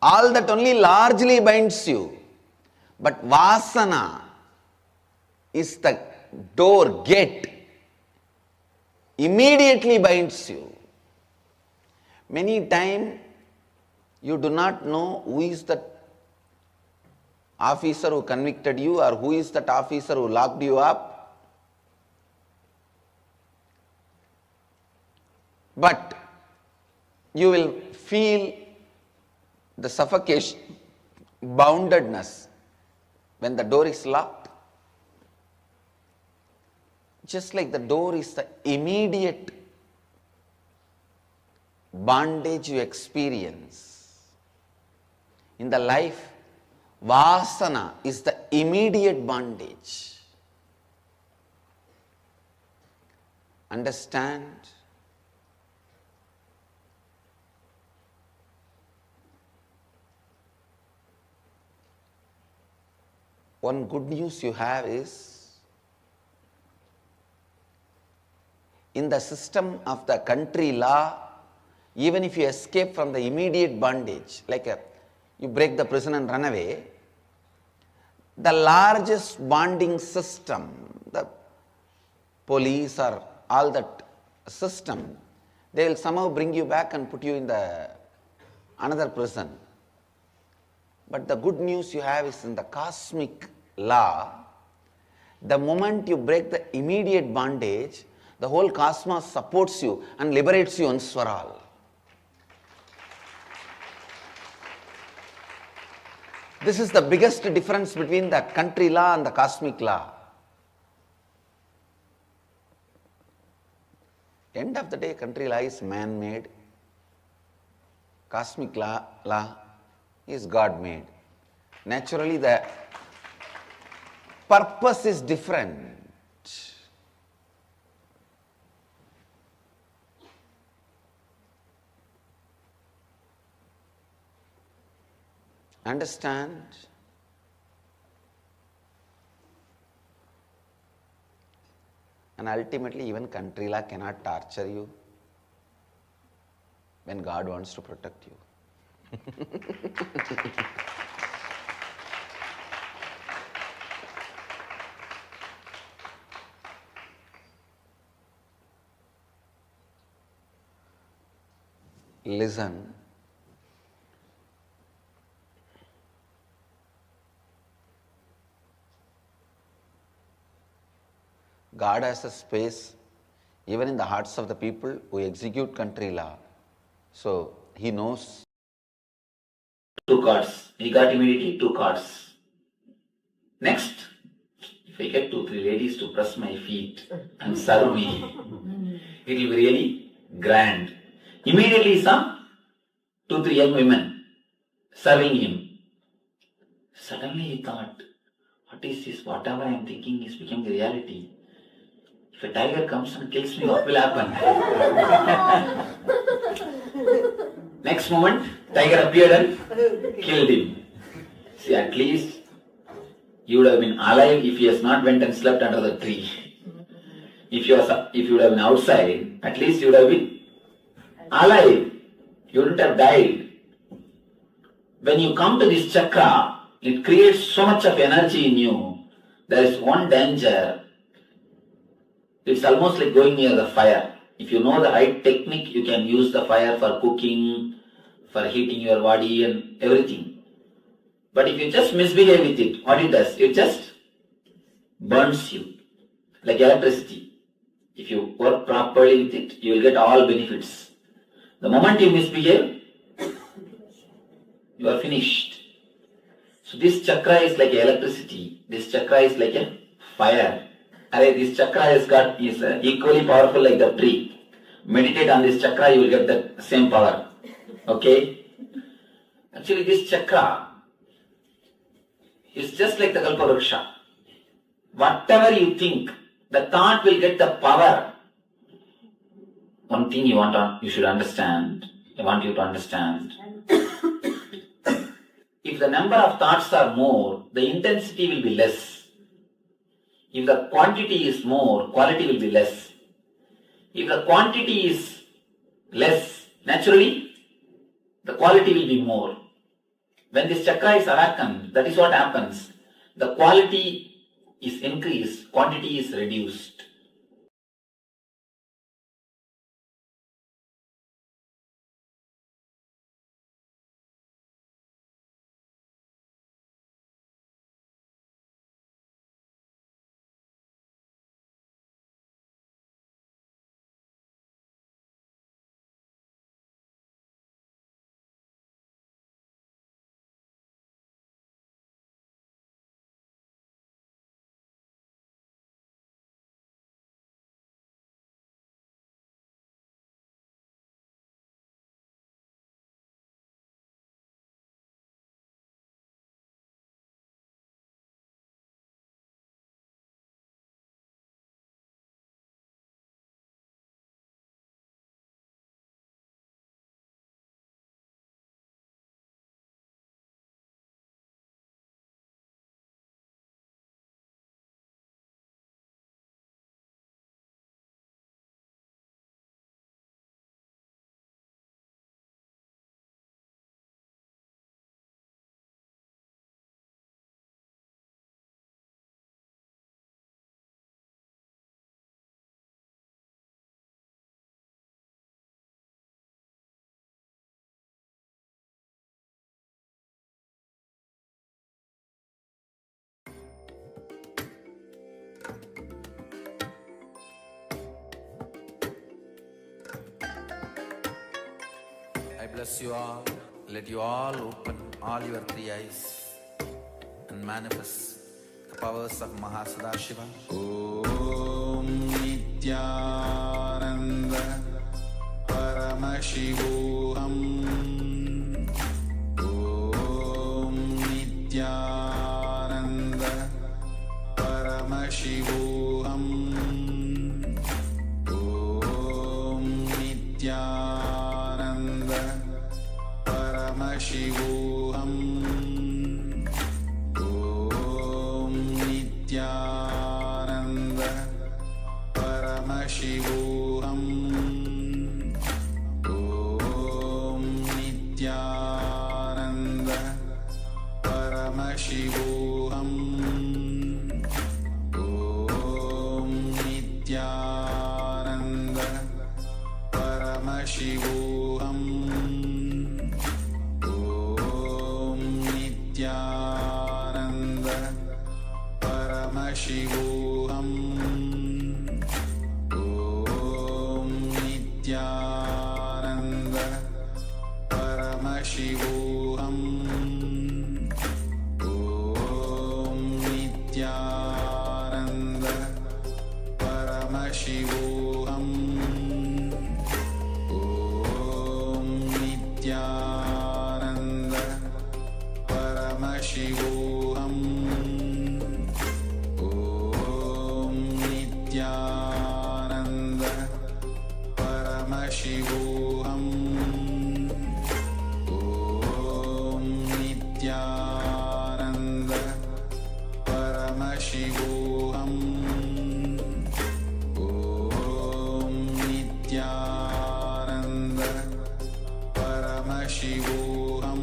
all that only largely binds you. But vasana is the door, gate, immediately binds you. Many times you do not know who is that officer who convicted you or who is that officer who locked you up. But you will feel the suffocation, boundedness when the door is locked. Just like the door is the immediate bondage you experience. In the life, vasana is the immediate bondage. Understand? One good news you have is, in the system of the country law, even if you escape from the immediate bondage, like you break the prison and run away, the largest bonding system, the police or all that system, they will somehow bring you back and put you in the another prison. But the good news you have is in the cosmic law, the moment you break the immediate bondage, the whole cosmos supports you and liberates you once for all. This is the biggest difference between the country law and the cosmic law. End of the day, country law is man-made. Cosmic law is God-made. Naturally, the purpose is different. Understand? And ultimately, even country law cannot torture you when God wants to protect you. Listen. God has a space even in the hearts of the people who execute country law. So he knows. 2 cards. He got immediately 2 cards. Next, if I get 2-3 ladies to press my feet and serve me, it will be really grand. Immediately he saw 2-3 young women serving him. Suddenly he thought, what is this? Whatever I am thinking is becoming a reality. If a tiger comes and kills me, what will happen? Next moment, tiger appeared and killed him. See, at least you would have been alive if he has not went and slept under the tree. If you would have been outside, at least you would have been alive. You wouldn't have died. When you come to this chakra, it creates so much of energy in you. There is one danger. It's almost like going near the fire. If you know the right technique, you can use the fire for cooking, for heating your body and everything. But if you just misbehave with it, what it does? It just burns you like electricity. If you work properly with it, you will get all benefits. The moment you misbehave, you are finished. So this chakra is like electricity. This chakra is like a fire. This chakra is equally powerful like the tree. Meditate on this chakra, you will get the same power. Okay? Actually, this chakra is just like the Kalpavruksha. Whatever you think, the thought will get the power. One thing you should understand, I want you to understand. If the number of thoughts are more, the intensity will be less. If the quantity is more, quality will be less. If the quantity is less, naturally, the quality will be more. When this chakra is awakened, that is what happens. The quality is increased, quantity is reduced. I bless you all. Let you all open all your 3 eyes and manifest the powers of Mahasadashiva. Om Nithyananda Paramashivoham. Om Nithyananda Paramashivoham. Om Nithyananda Paramashivoham. Om Nithyananda Paramashivoham Om Nithyananda Paramashivoham Om Nithyananda Paramashivoham Om Nithyananda Paramashivoham Om Nithyananda Paramashivoham Om Nithyananda Paramashivoham Om Nithyananda Paramashivoham Om Nithyananda Paramashivoham Om Nithyananda Paramashivoham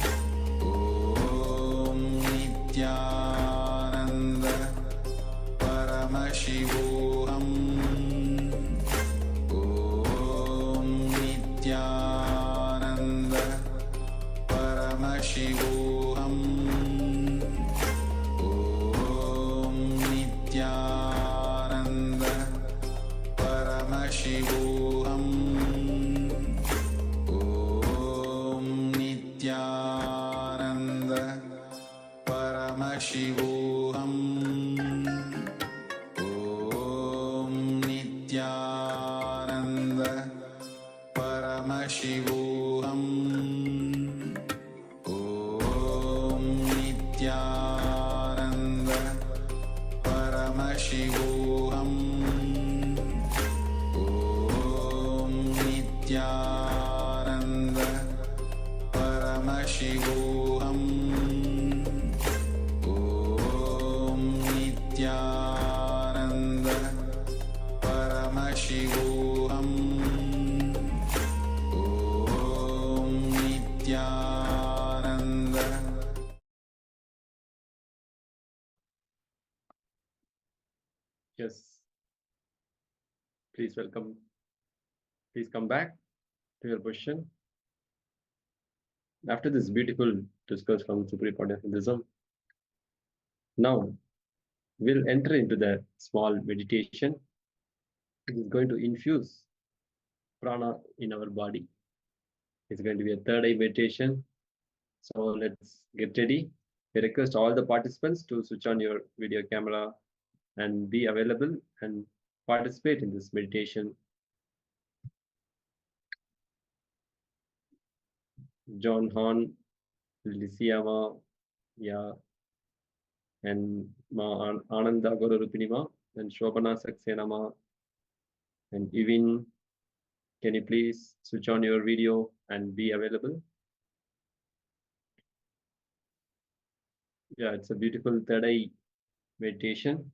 Om Nithyananda Paramashivoham Om Nithyananda Paramashivoham Om Nithyananda Paramashivoham Om Nithyananda Paramashivoham Om Nithyananda Paramashivoham Om Nithyananda Paramashivoham Om Nithyananda Paramashivoham Om Nithyananda Paramashivoham Om Nithyananda. Yes. Please welcome. Please come back to your question. After this beautiful discourse from Supreme Point of HINDUISM, now we'll enter into the small meditation. It is going to infuse prana in our body. It's going to be a third eye meditation. So let's get ready. I request all the participants to switch on your video camera and be available and participate in this meditation. John Horn, Lisiama, yeah, and Ma Ananda Guru Rupinima, and Shobana Saksenama, and Evin, can you please switch on your video and be available? Yeah, it's a beautiful third eye meditation.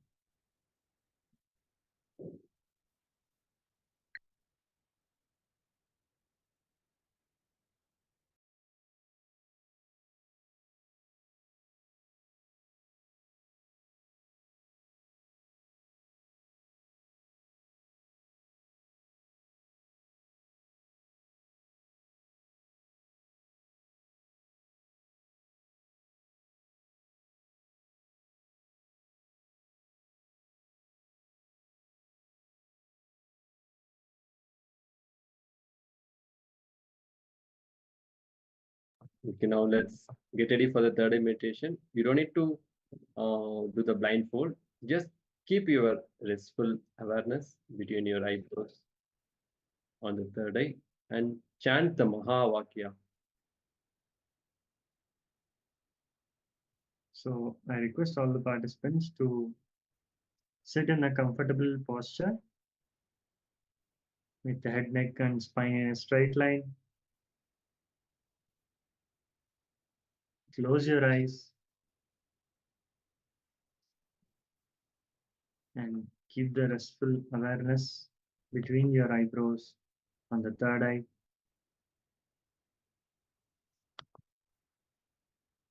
Okay, now let's get ready for the third eye meditation. You don't need to do the blindfold. Just keep your restful awareness between your eyebrows on the third eye and chant the Mahavakya. So I request all the participants to sit in a comfortable posture with the head, neck, and spine in a straight line. Close your eyes and keep the restful awareness between your eyebrows on the third eye.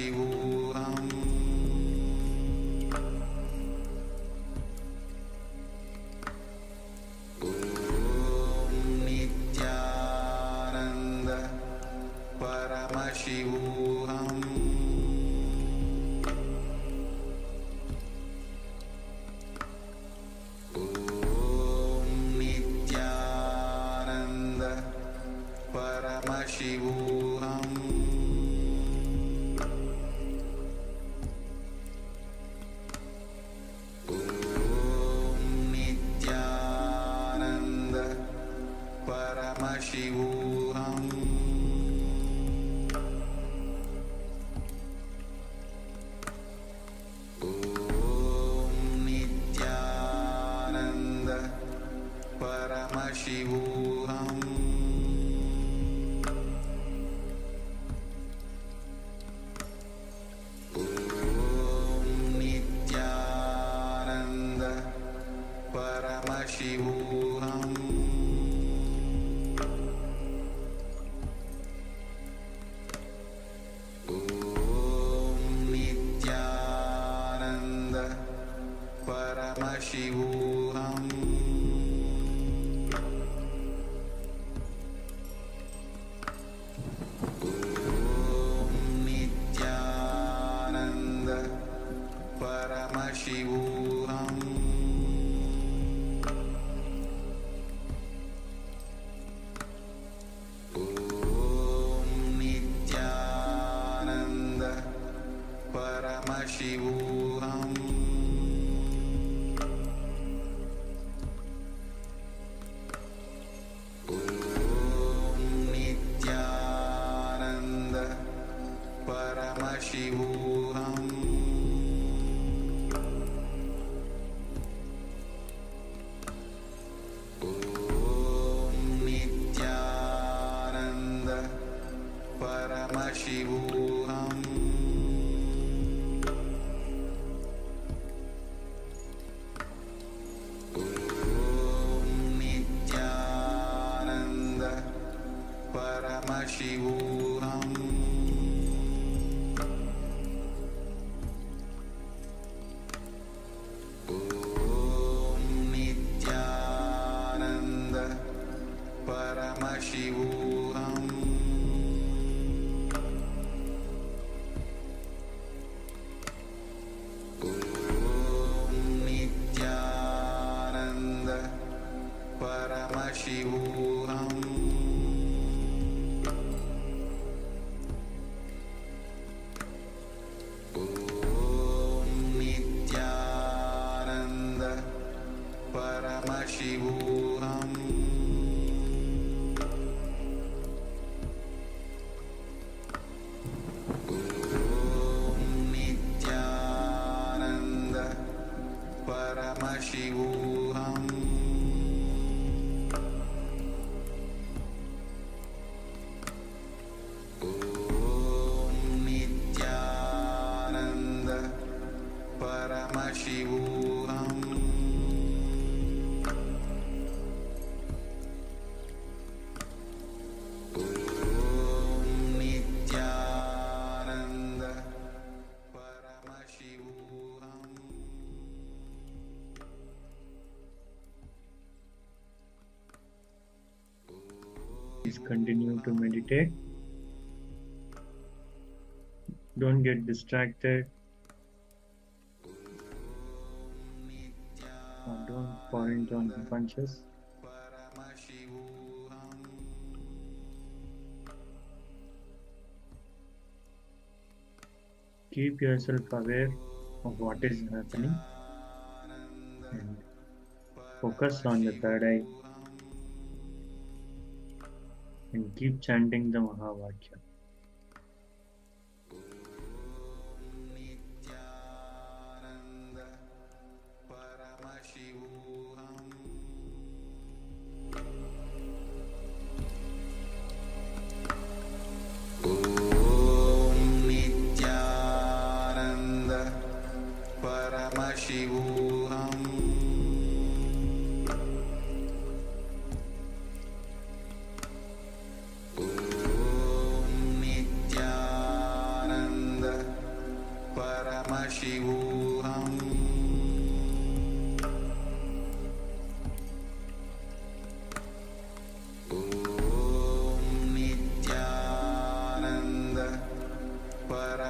Paramashivoham Nithyananda Paramashivoham Nithyananda Paramashivoham Nithyananda Paramashivoham Nithyananda Paramashivoham Nithyananda Paramashivoham Nithyananda Paramashivoham Nithyananda Paramashivoham Nithyananda Paramashivoham Nithyananda Paramashivoham Nithyananda Paramashivoham Nithyananda Paramashivoham Nithyananda Paramashivoham Nithyananda Paramashivoham Nithyananda Paramashivoham Nithyananda Paramashivoham Nithyananda Paramashivoham Nithyananda Paramashivoham Please continue to meditate. Don't get distracted. Or don't fall into unconscious. Keep yourself aware of what is happening and focus on the third eye and keep chanting the Mahavakya. Nithyananda Paramashivoham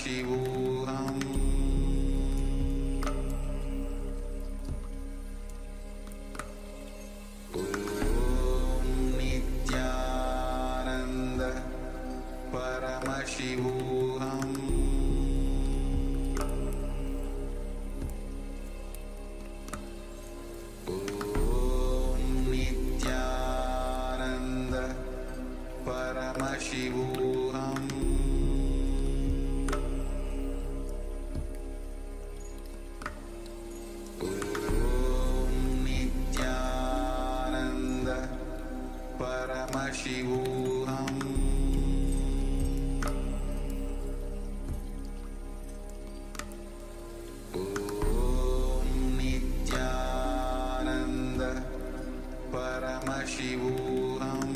Paramashivoham Om Nithyananda Paramashivoham Om Nithyananda Paramashivoham Om Nithyananda Paramashivoham Om Nithyananda Paramashivoham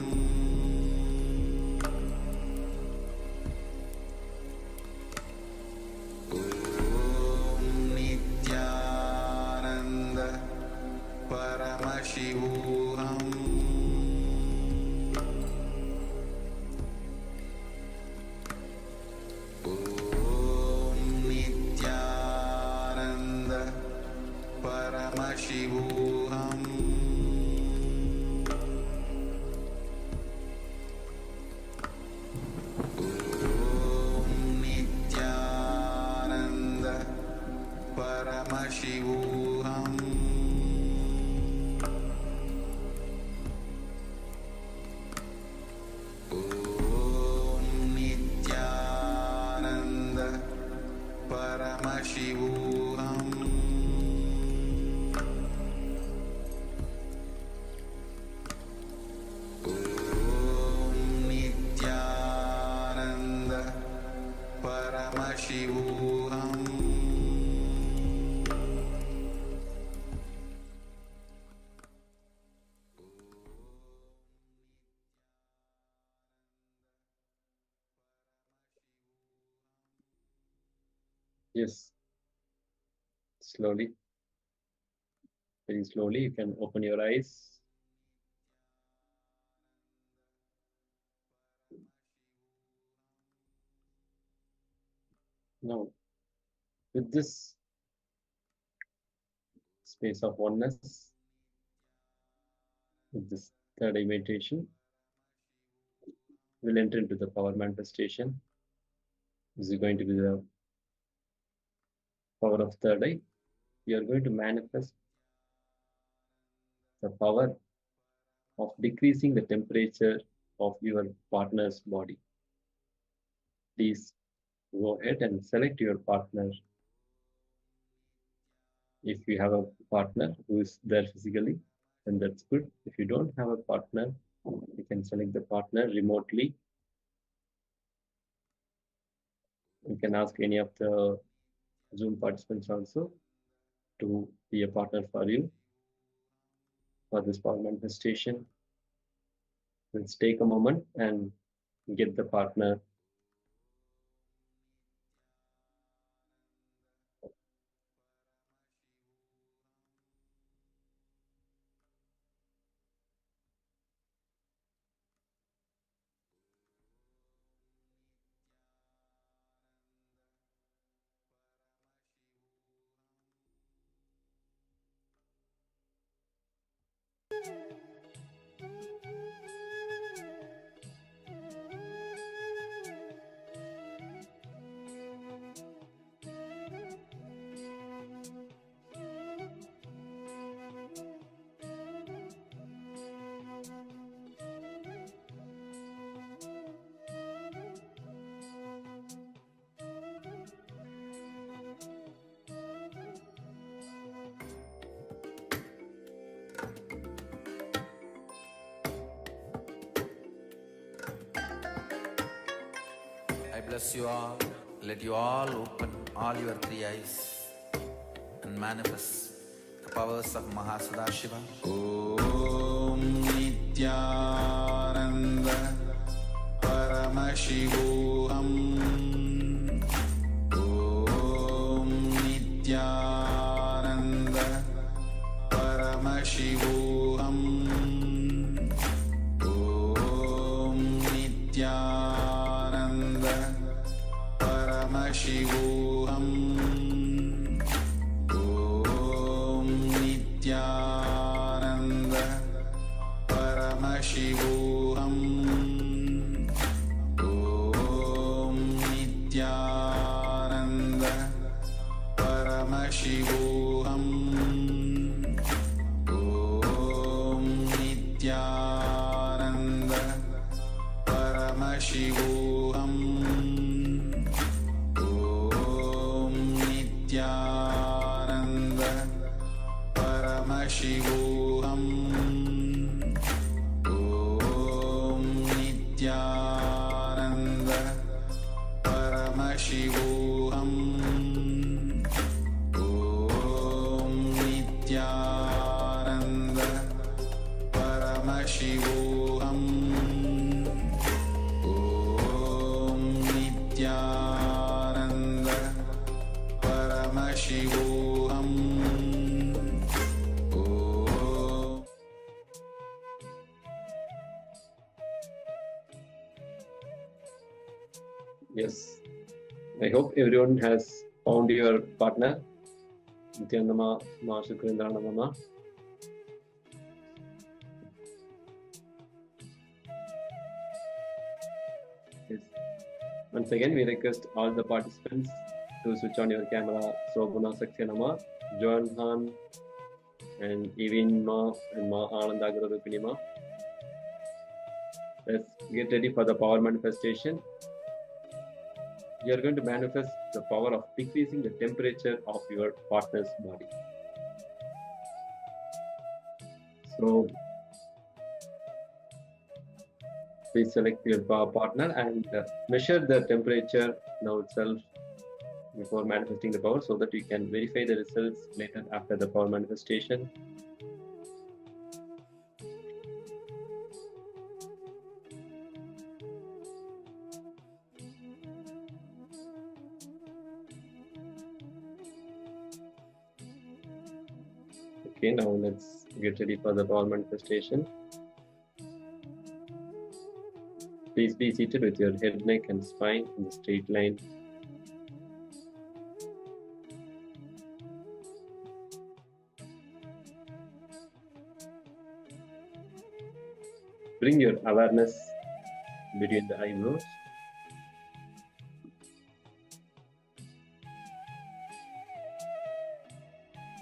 Om Nithyananda Paramashivoham Om Nithyananda Paramashivoham Om Nithyananda Paramashivoham Om Nithyananda Paramashivoham Om Nithyananda Paramashivoham Yes, slowly, very slowly, you can open your eyes. Now, with this space of oneness, with this third eye meditation, we'll enter into the power manifestation. This is going to be the power of third eye. You are going to manifest the power of decreasing the temperature of your partner's body. Please go ahead and select your partner. If you have a partner who is there physically, then that's good. If you don't have a partner, you can select the partner remotely. You can ask any of the Zoom participants also to be a partner for you for this power manifestation. Let's take a moment and get the partner. I bless you all. Let you all open all your three eyes and manifest the powers of Mahasadashiva. Om Nithyananda Paramashivoham Om Nithyananda Paramashivoham Om Nithyananda Paramashivoham Paramashivoham Om Nithyananda Paramashivoham Om Nithyananda Paramashivoham Om Nithyananda Paramashivoham Om Nithyananda Paramashivoham Om Nithyananda Paramashivoham Om Nithyananda Paramashivoham Yes, I hope everyone has found your partner. Nithyananda Ma Shukrindrana Ma. Yes. Once again, we request all the participants to switch on your camera. Sobuna Sakyanama, Joan Han, and Evin Ma, and Ma Ananda Gurupini Ma. Let's get ready for the power manifestation. You are going to manifest the power of decreasing the temperature of your partner's body. So, please select your partner and measure the temperature now itself before manifesting the power, so that you can verify the results later after the power manifestation. Okay, now let's get ready for the power manifestation. Please be seated with your head, neck, and spine in a straight line. Bring your awareness between the eyebrows.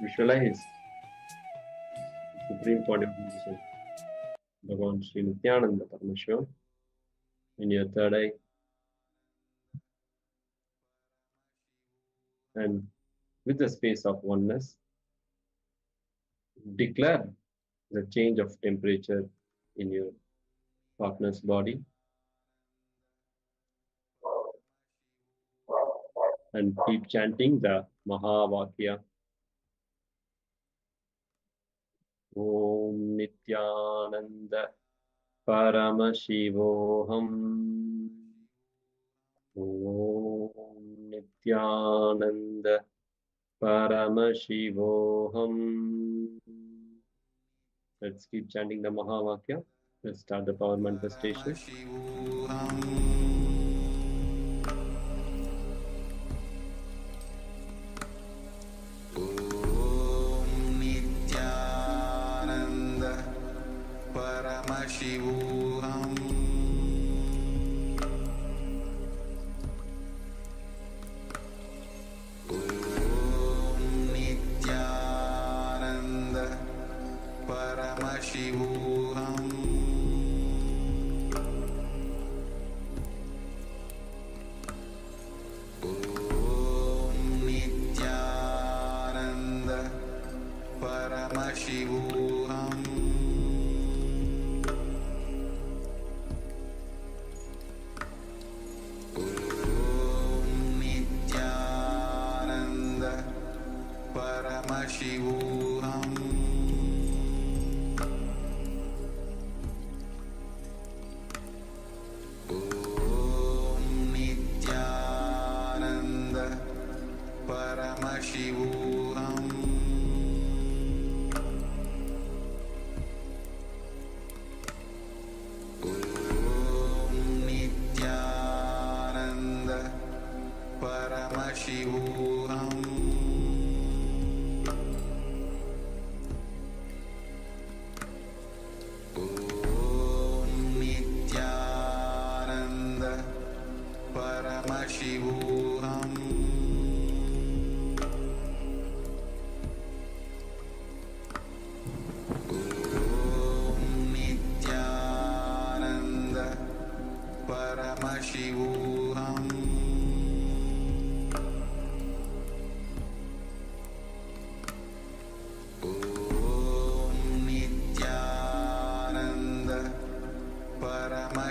Visualize the supreme point of view, Bhagavan Sri Nithyananda Paramashivoham, in your third eye. And with the space of oneness, declare the change of temperature in your partner's body. And keep chanting the Mahavakya. Om Nithyananda Paramashivoham. Om Nithyananda Paramashivoham. Let's keep chanting the Mahavakya. Let's start the power manifestation. Paramashivoham Om Nithyananda Paramashivoham Om Nithyananda Paramashivoham Paramashivoham Om Nithyananda Paramashivoham Om Nithyananda Paramashivoham Om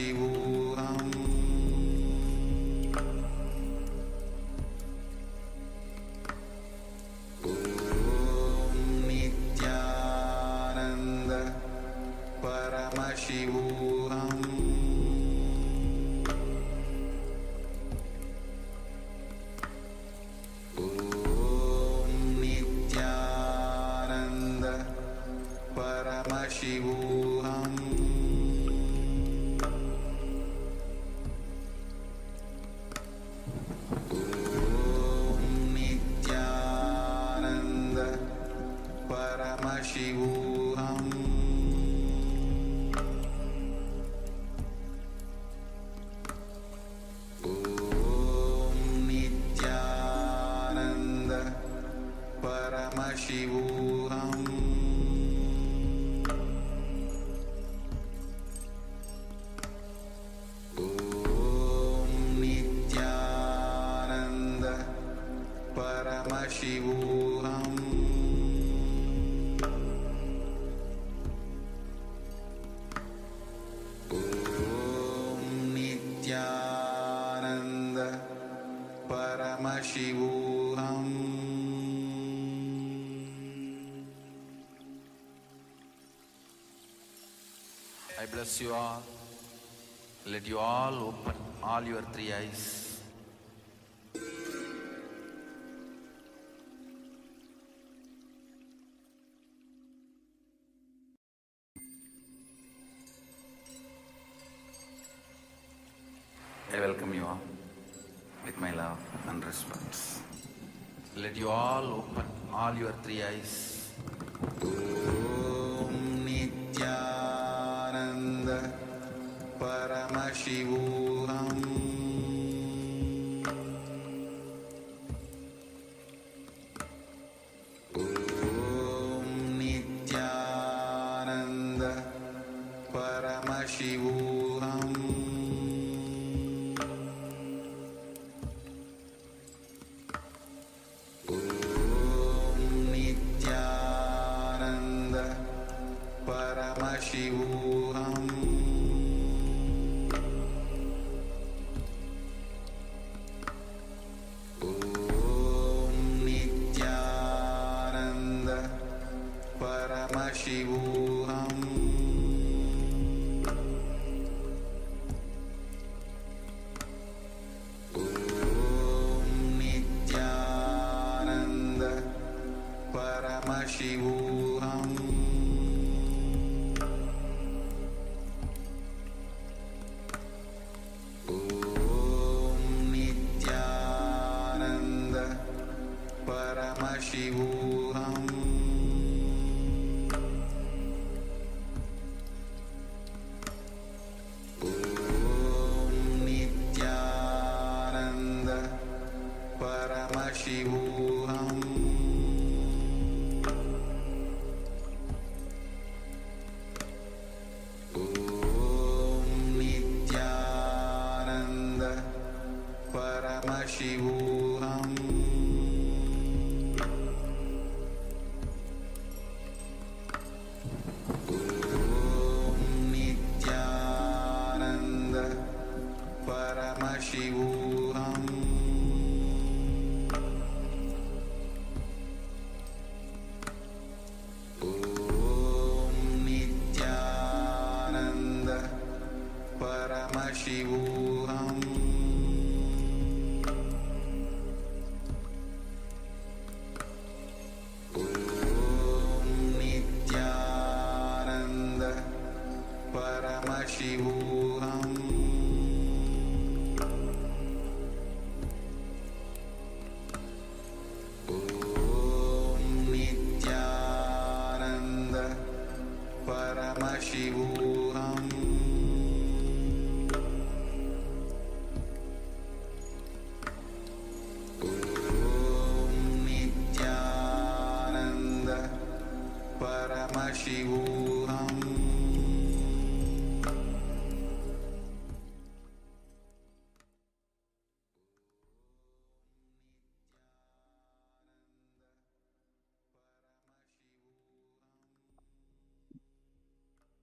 Paramashivoham Om Nithyananda Paramashivoham Om Nithyananda Paramashivoham Om Nithyananda Paramashivoham Om Nithyananda Paramashivoham Om Nithyananda Paramashivoham Om Nithyananda Paramashivoham I bless you all. Let you all open all your three eyes. I welcome you all with my love and respect. Let you all open all your three eyes. Om Nithyananda Paramashivoham Om Nithyananda Paramashivoham Om Nithyananda Paramashivoham Om Nithyananda Paramashivoham Om Nithyananda Paramashivoham Om Nithyananda Paramashivoham Om Nithyananda Paramashivoham Om Nithyananda Paramashivoham Om Nithyananda Paramashivoham Om Nithyananda Paramashivoham Om Nithyananda Paramashivoham Om Nithyananda Paramashivoham Om Nithyananda Paramashivoham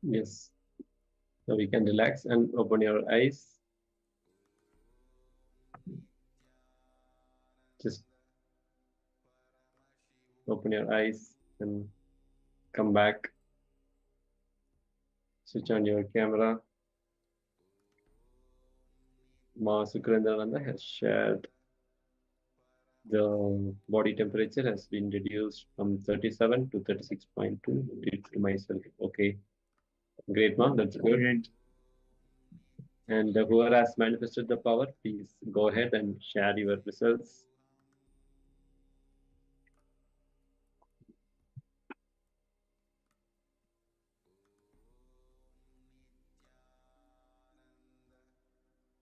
Yes. So we can relax and open your eyes. Just open your eyes and come back. Switch on your camera. Ma Sukrendananda has shared the body temperature has been reduced from 37 to 36.2. Did to myself. Okay. Great, Ma. That's good. Great. And whoever has manifested the power, please go ahead and share your results.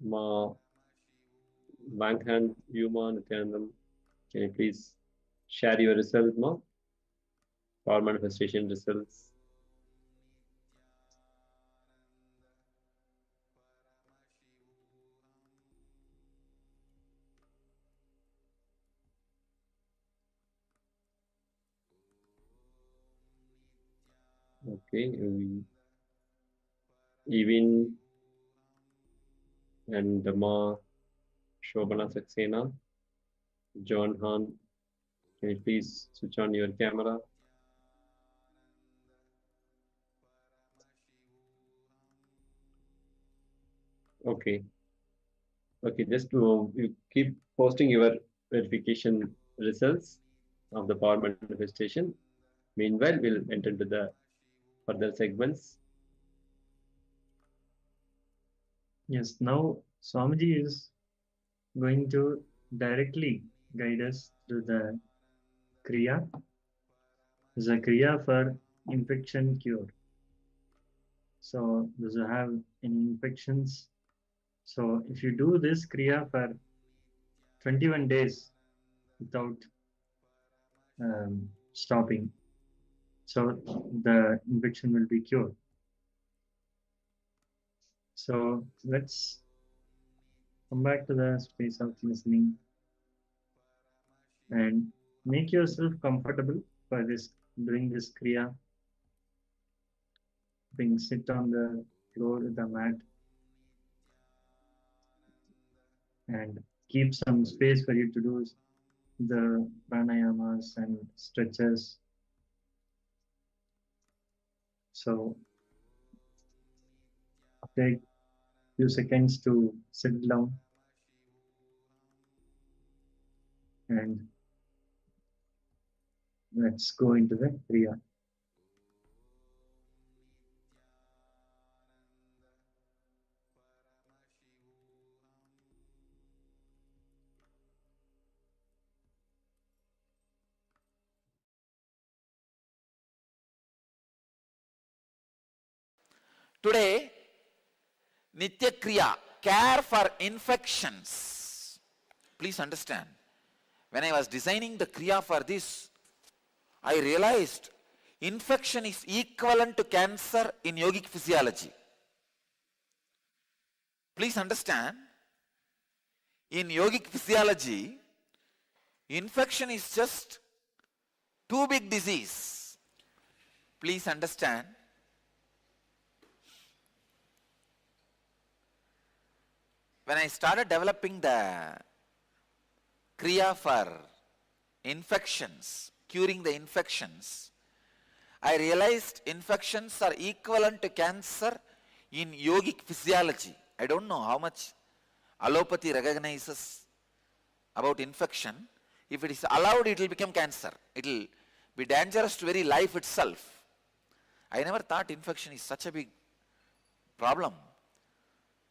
Ma Bankhan, Yuma, Nithyananda, can you please share your result, Ma? Power manifestation results. Okay, Evin and Ma Shobana Saxena, John Han, can you please switch on your camera? Okay. Okay, just to you keep posting your verification results of the power manifestation. Meanwhile, we'll enter into the further segments. Yes, now Swamiji is going to directly guide us through the Kriya. It's a Kriya for infection cure. So those who have any infections. So if you do this Kriya for 21 days without stopping, so the infection will be cured. So let's come back to the space of listening and make yourself comfortable for this, doing this Kriya. Being sit on the floor with the mat and keep some space for you to do the pranayamas and stretches. So take few seconds to sit down and let's go into the Kriya. Today, Nitya Kriya, care for infections. Please understand, when I was designing the Kriya for this, I realized infection is equivalent to cancer in yogic physiology. Please understand, in yogic physiology, infection is just too big disease. Please understand, when I started developing the Kriya for infections, curing the infections, I realized infections are equivalent to cancer in yogic physiology. I don't know how much allopathy recognizes about infection. If it is allowed, it will become cancer. It will be dangerous to very life itself. I never thought infection is such a big problem.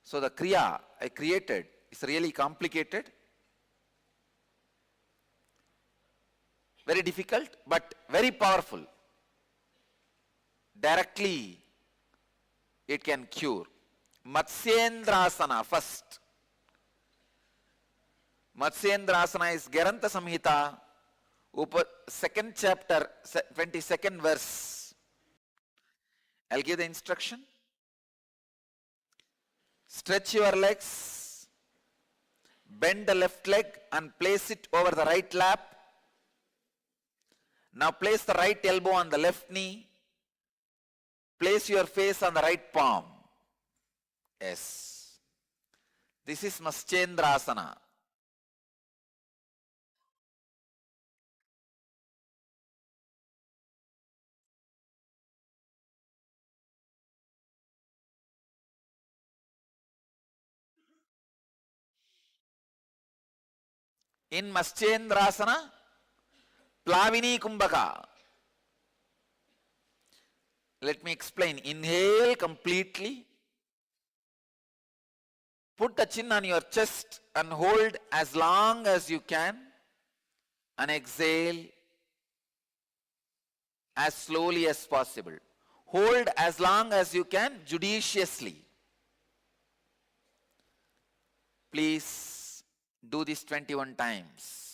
So the Kriya I created is really complicated, very difficult, but very powerful. Directly it can cure. Matsyendrasana first. Matsyendrasana is Garanta Samhita, second chapter, 22nd verse. I'll give the instruction. Stretch your legs, bend the left leg and place it over the right lap. Now place the right elbow on the left knee. Place your face on the right palm. Yes. This is Maschendrasana. In Maschendrasana, Plavini Kumbhaka. Let me explain. Inhale completely. Put the chin on your chest and hold as long as you can. And exhale as slowly as possible. Hold as long as you can, judiciously. Please do this 21 times.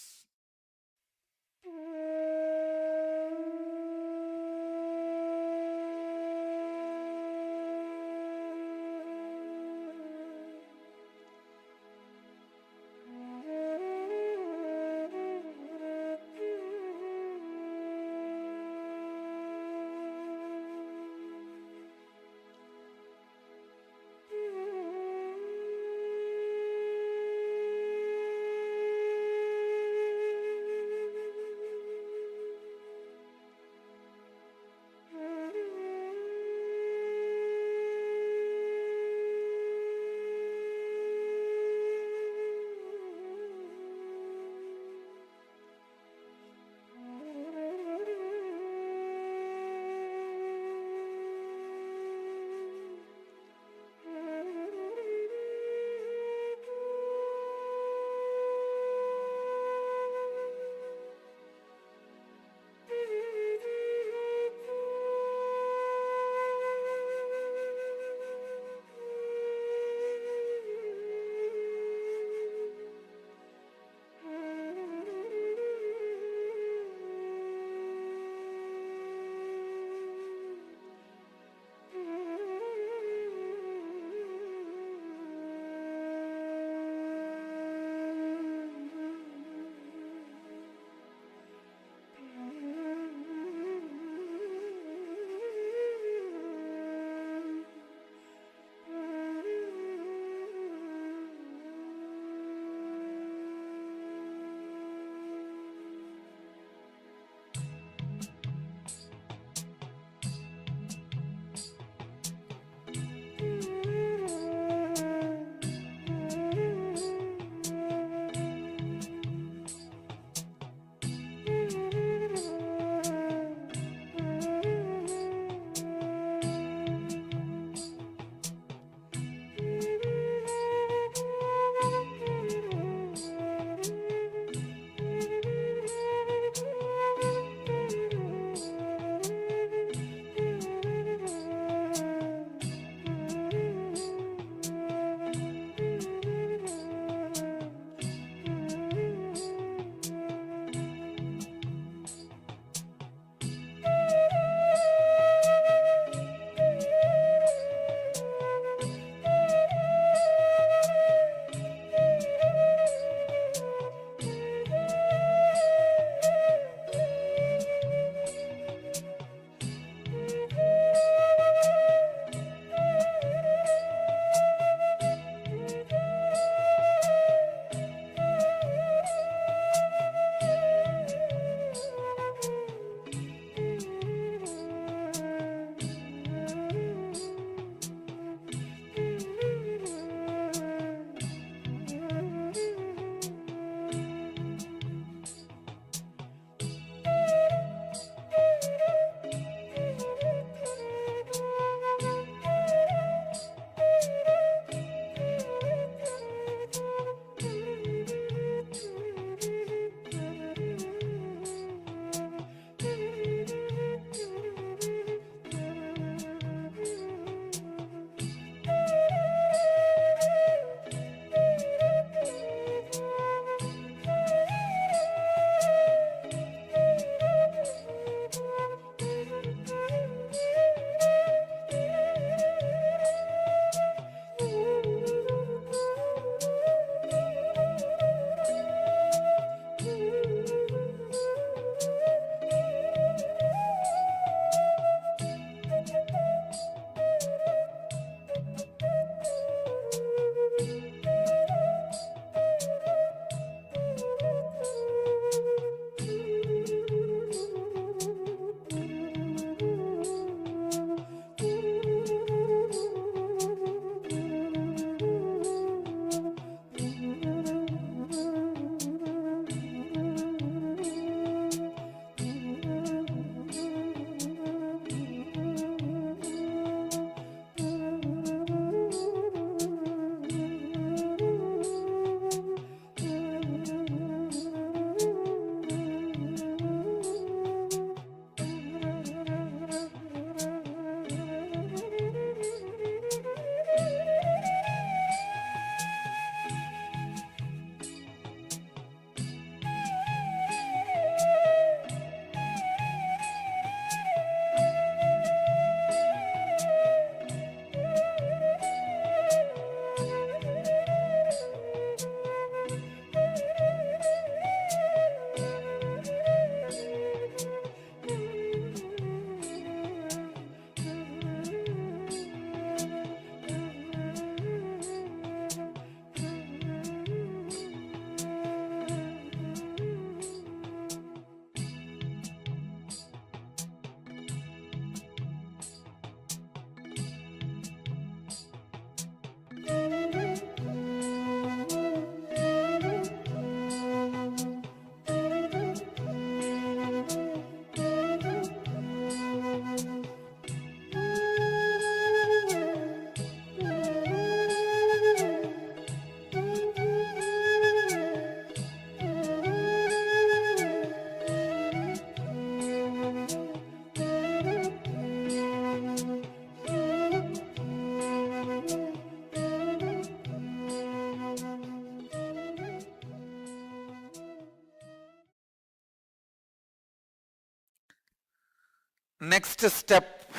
Next step,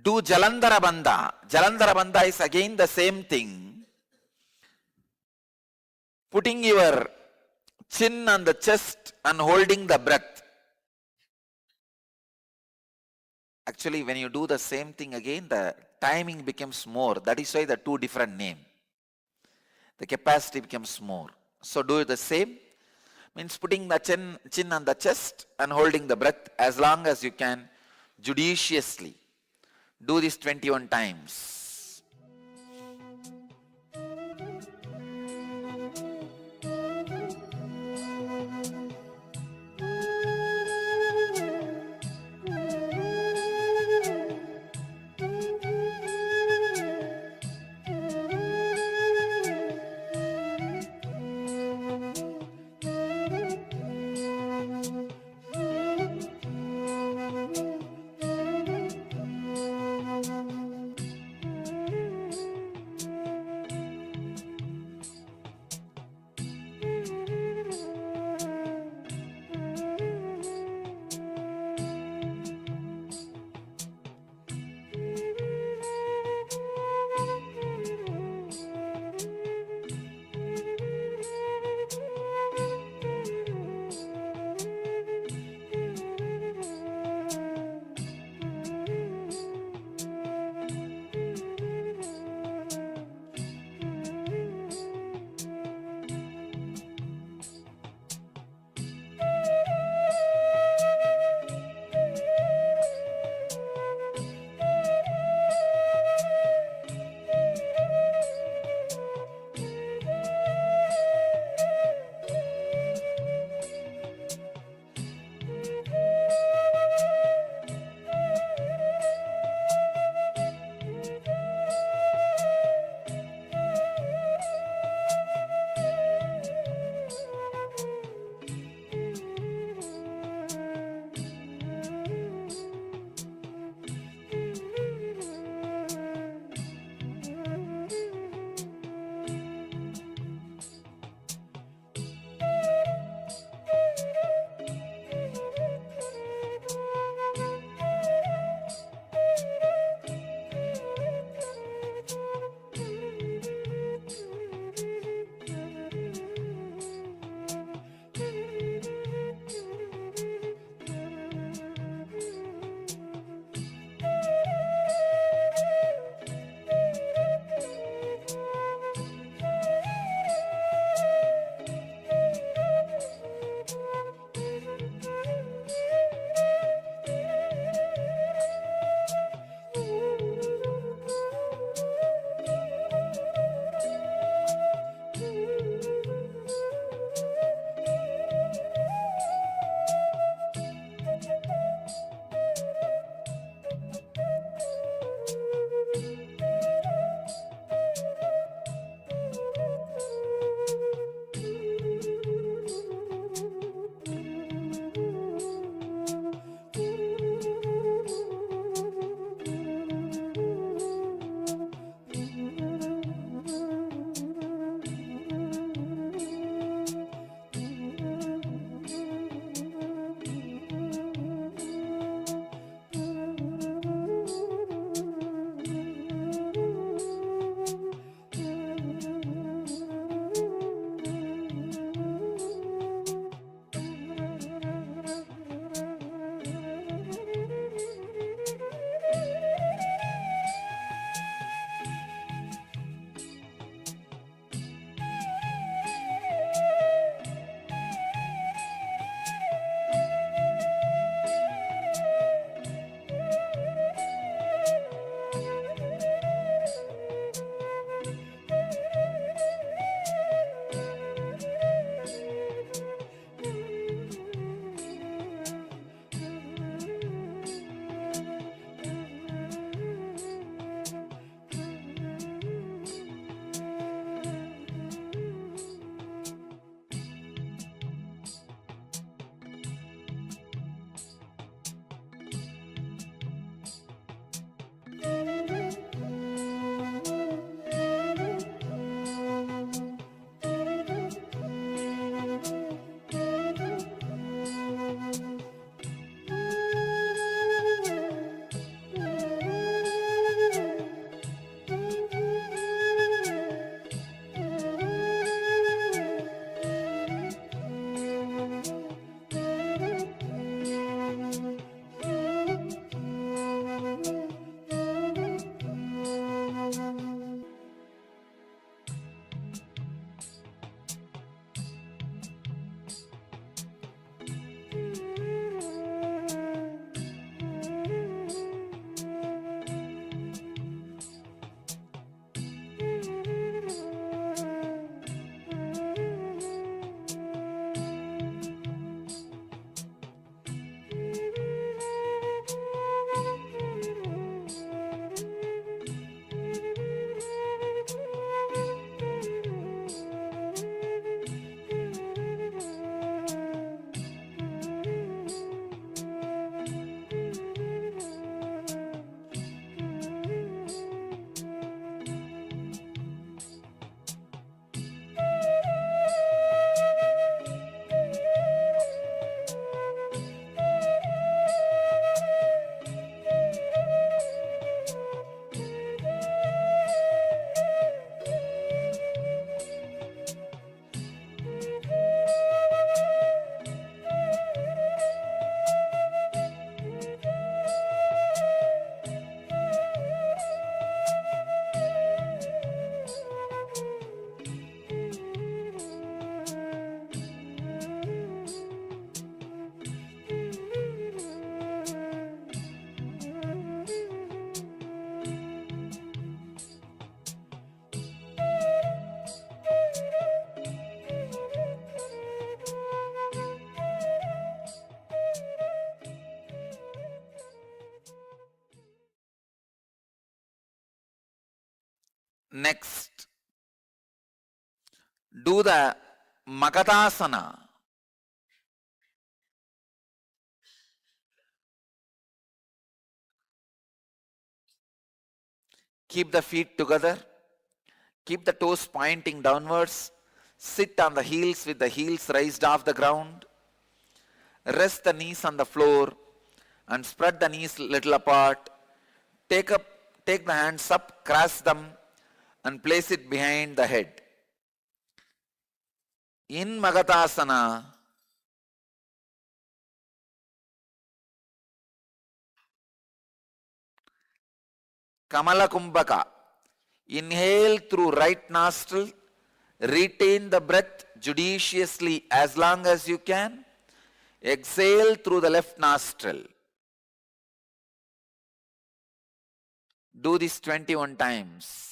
do Jalandhara Bandha. Jalandhara Bandha is again the same thing. Putting your chin on the chest and holding the breath. Actually, when you do the same thing again, the timing becomes more. That is why the two different name. The capacity becomes more. So do the same. Means putting the chin on the chest and holding the breath as long as you can judiciously. Do this 21 times. Next, do the Magadasana. Keep the feet together. Keep the toes pointing downwards. Sit on the heels with the heels raised off the ground. Rest the knees on the floor and spread the knees little apart. Take the hands up, cross them and place it behind the head. In Magadasana, Kamala Kumbhaka. Inhale through right nostril. Retain the breath judiciously as long as you can. Exhale through the left nostril. Do this 21 times.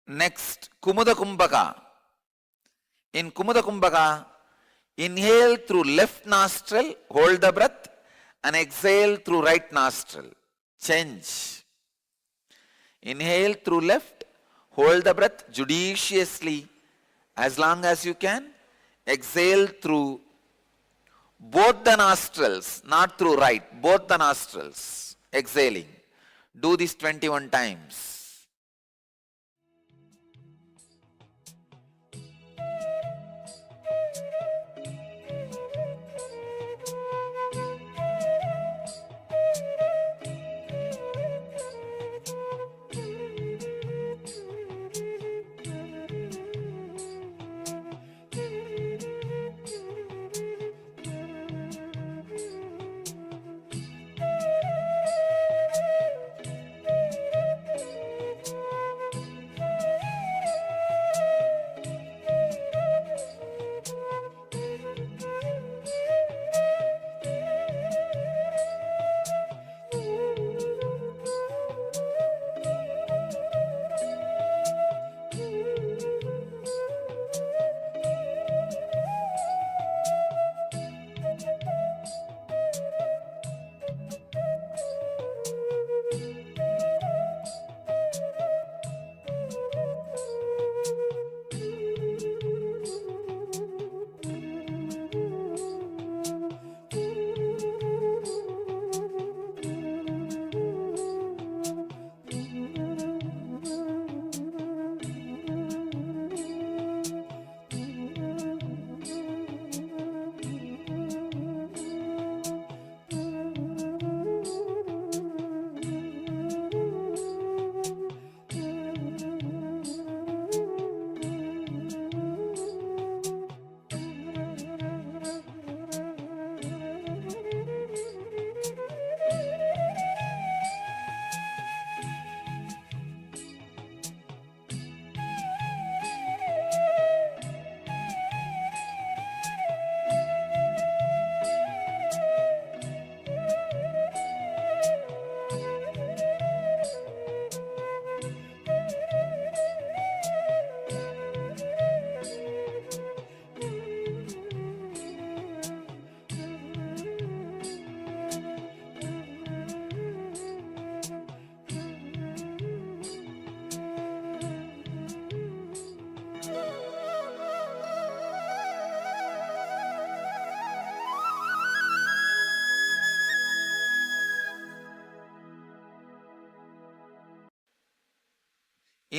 Next, Kumudha Kumbhaka. In Kumudha Kumbhaka, inhale through left nostril, hold the breath, and exhale through right nostril. Change. Inhale through left, hold the breath judiciously as long as you can. Exhale through both the nostrils, not through right, both the nostrils. Exhaling. Do this 21 times.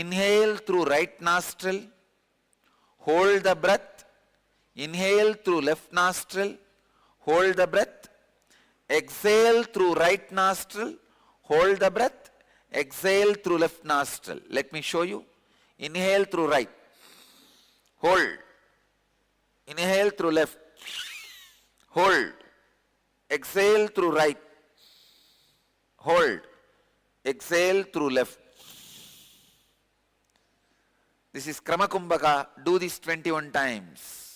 Inhale through right nostril, hold the breath. Inhale through left nostril, hold the breath. Exhale through right nostril, hold the breath. Exhale through left nostril. Let me show you. Inhale through right, hold. Inhale through left, hold. Exhale through right, hold. Exhale through left. This is Krama Kumbhaka. Do this 21 times.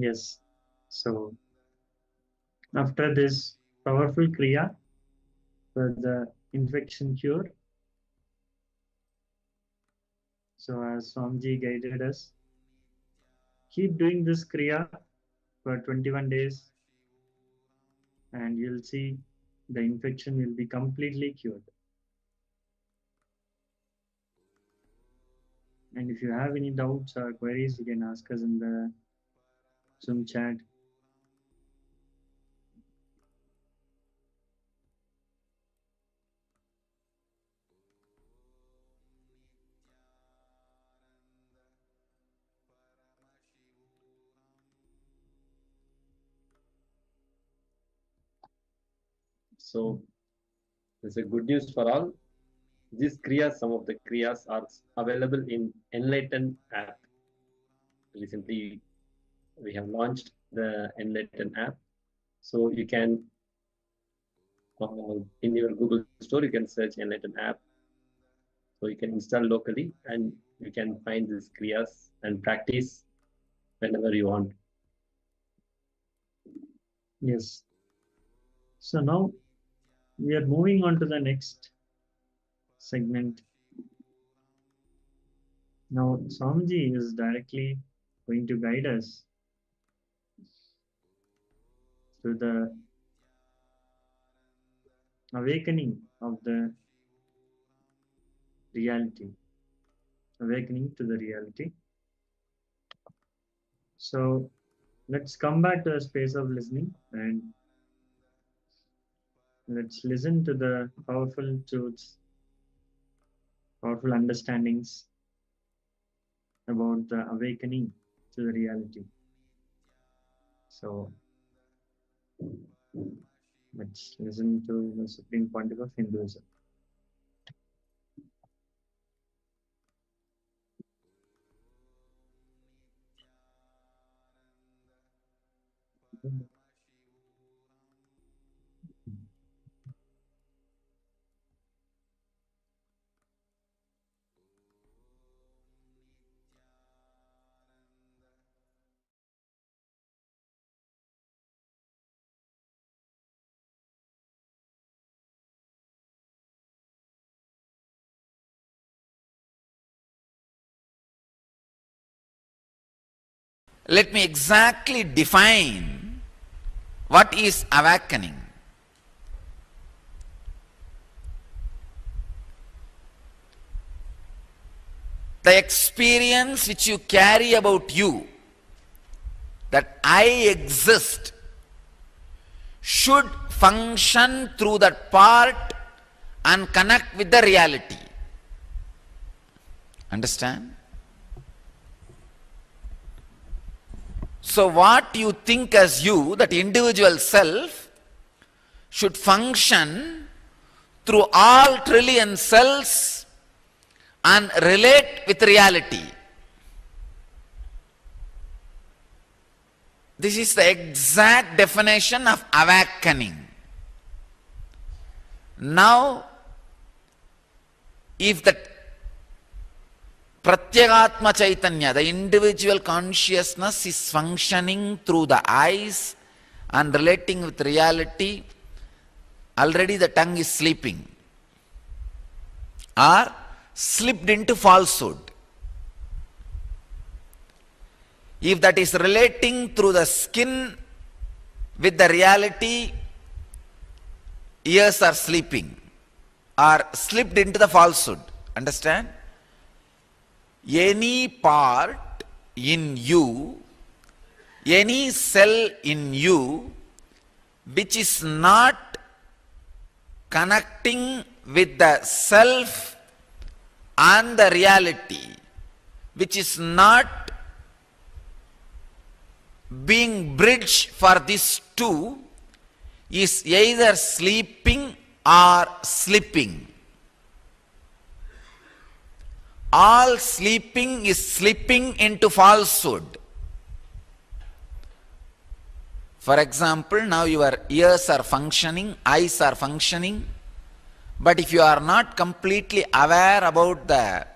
Yes. So after this powerful Kriya for the infection cure, so as Swamiji guided us, keep doing this Kriya for 21 days and you'll see the infection will be completely cured. And if you have any doubts or queries, you can ask us in the Zoom chat. So there's a good news for all. These kriyas, some of the kriyas are available in Enlighten app. Recently, we have launched the Enlighten app. So you can, in your Google Store, you can search Enlighten app. So you can install locally and you can find these kriyas and practice whenever you want. Yes. So now we are moving on to the next segment. Now Swamiji is directly going to guide us through the awakening of the reality, awakening to the reality. So let's come back to a space of listening and let's listen to the powerful truths, powerful understandings about the awakening to the reality. So let's listen to the Supreme Pontiff of Hinduism. Let me exactly define what is awakening. The experience which you carry about you, that I exist, should function through that part and connect with the reality. Understand? So what you think as you, that individual self, should function through all trillion cells and relate with reality. This is the exact definition of awakening. Now, if the Pratyagatma Chaitanya, the individual consciousness, is functioning through the eyes and relating with reality, already the tongue is sleeping or slipped into falsehood. If that is relating through the skin with the reality, ears are sleeping or slipped into the falsehood. Understand? Any part in you, any cell in you which is not connecting with the self and the reality, which is not being bridge for these two, is either sleeping or slipping. All sleeping is slipping into falsehood. For example, now your ears are functioning, eyes are functioning, but if you are not completely aware about the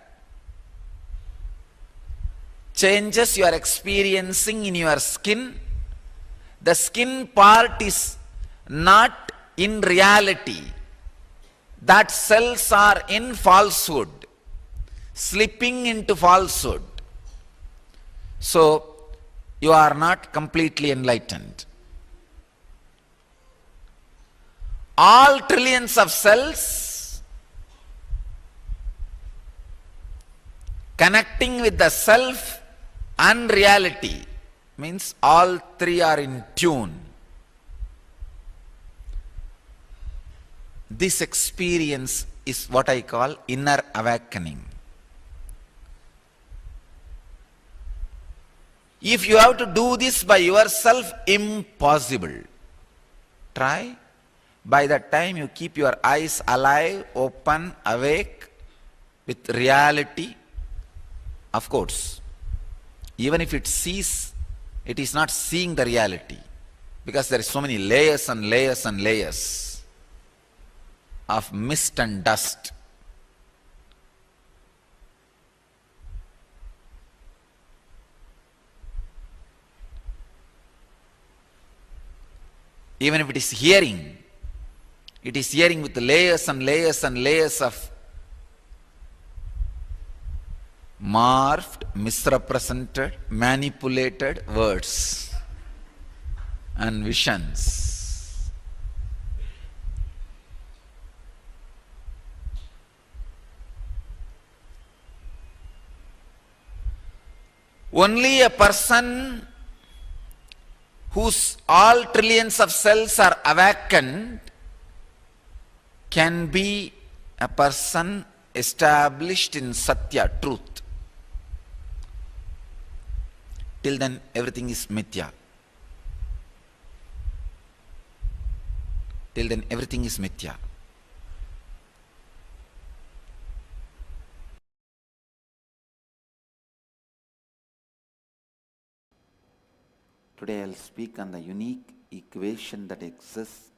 changes you are experiencing in your skin, the skin part is not in reality. That cells are in falsehood, slipping into falsehood. So, you are not completely enlightened. All trillions of cells connecting with the self and reality means all three are in tune. This experience is what I call inner awakening. If you have to do this by yourself, impossible. Try. By that time you keep your eyes alive, open, awake with reality. Of course, even if it sees, it is not seeing the reality, because there is so many layers and layers and layers of mist and dust. Even if it is hearing with layers and layers and layers of morphed, misrepresented, manipulated words and visions. Only a person whose all trillions of cells are awakened can be a person established in Satya, truth. Till then, everything is mithya. Till then, everything is mithya. Today I'll speak on the unique equation that exists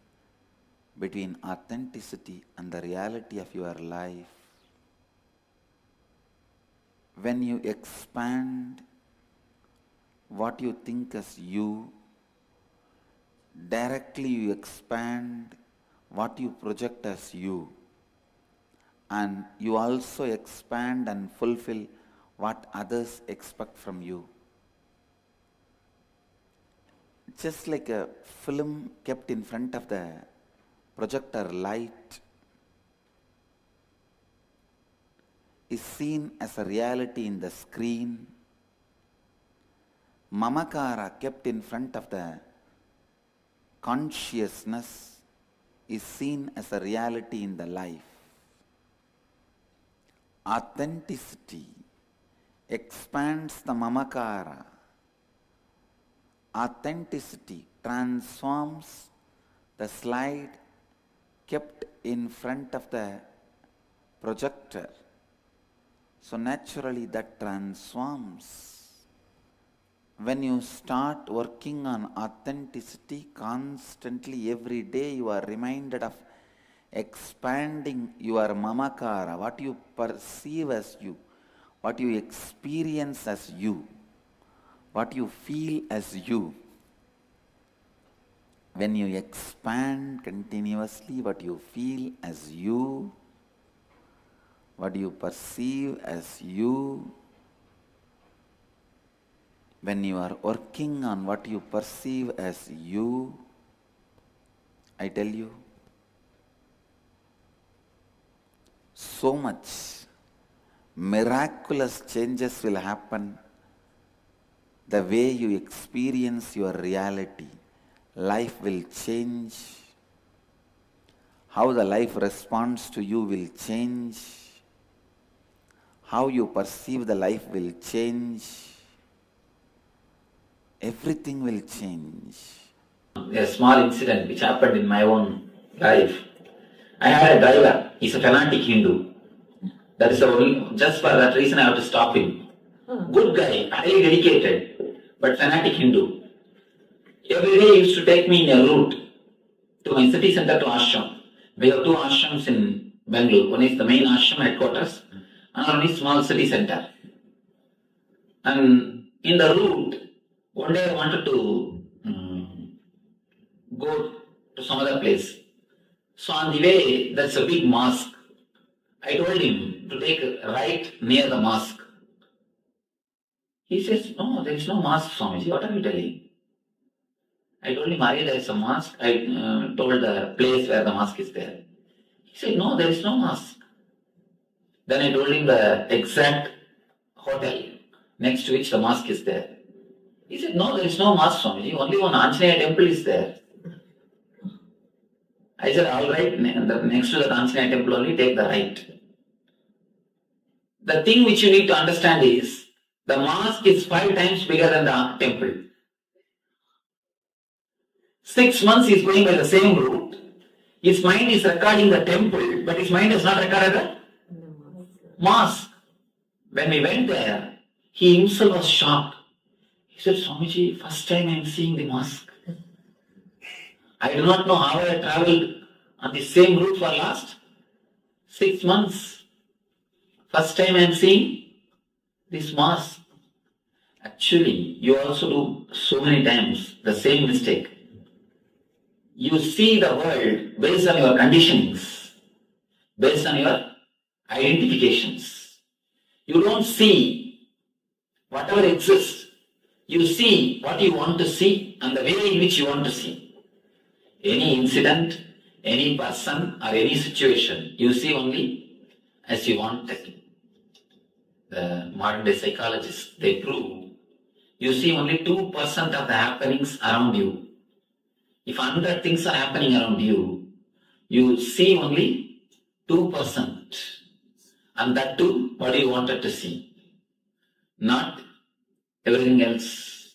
between authenticity and the reality of your life. When you expand what you think as you, directly you expand what you project as you, and you also expand and fulfill what others expect from you. Just like a film kept in front of the projector light is seen as a reality in the screen, mamakara kept in front of the consciousness is seen as a reality in the life. Authenticity expands the mamakara. Authenticity transforms the slide kept in front of the projector. So naturally that transforms. When you start working on authenticity constantly, every day you are reminded of expanding your mamakara, what you perceive as you, what you experience as you, what you feel as you. When you expand continuously what you feel as you, what you perceive as you, when you are working on what you perceive as you, I tell you, so much miraculous changes will happen. The way you experience your reality, life will change. How the life responds to you will change. How you perceive the life will change. Everything will change. A small incident which happened in my own life. I had a driver, he's a fanatic Hindu. That is the only, just for that reason I have to stop him. Good guy, highly dedicated, but fanatic Hindu. Every day he used to take me in a route to my city center to ashram. We have two ashrams in Bangalore. One is the main ashram headquarters, another one is small city center. And in the route, one day I wanted to go to some other place. So on the way, there's a big mosque. I told him to take a right near the mosque. He says, no, there is no mosque, Swamiji. What are you telling? I told him, there is a mosque. I told the place where the mosque is there. He said, no, there is no mosque. Then I told him the exact hotel next to which the mosque is there. He said, no, there is no mosque, Swamiji. Only one Anjaneya temple is there. I said, all right, next to the Anjaneya temple only, take the right. The thing which you need to understand is, the mosque is 5 times bigger than the temple. 6 months he is going by the same route. His mind is recording the temple, but his mind has not recorded the mosque. When we went there, he himself was shocked. He said, Swamiji, first time I am seeing the mosque. I do not know how I traveled on the same route for last 6 months. First time I am seeing this mosque. Actually, you also do so many times the same mistake. You see the world based on your conditionings, based on your identifications. You don't see whatever exists. You see what you want to see and the way in which you want to see. Any incident, any person or any situation, you see only as you want it. The modern day psychologists, they prove you see only 2% of the happenings around you. If 100 things are happening around you, you see only 2%. And that too, what you wanted to see. Not everything else.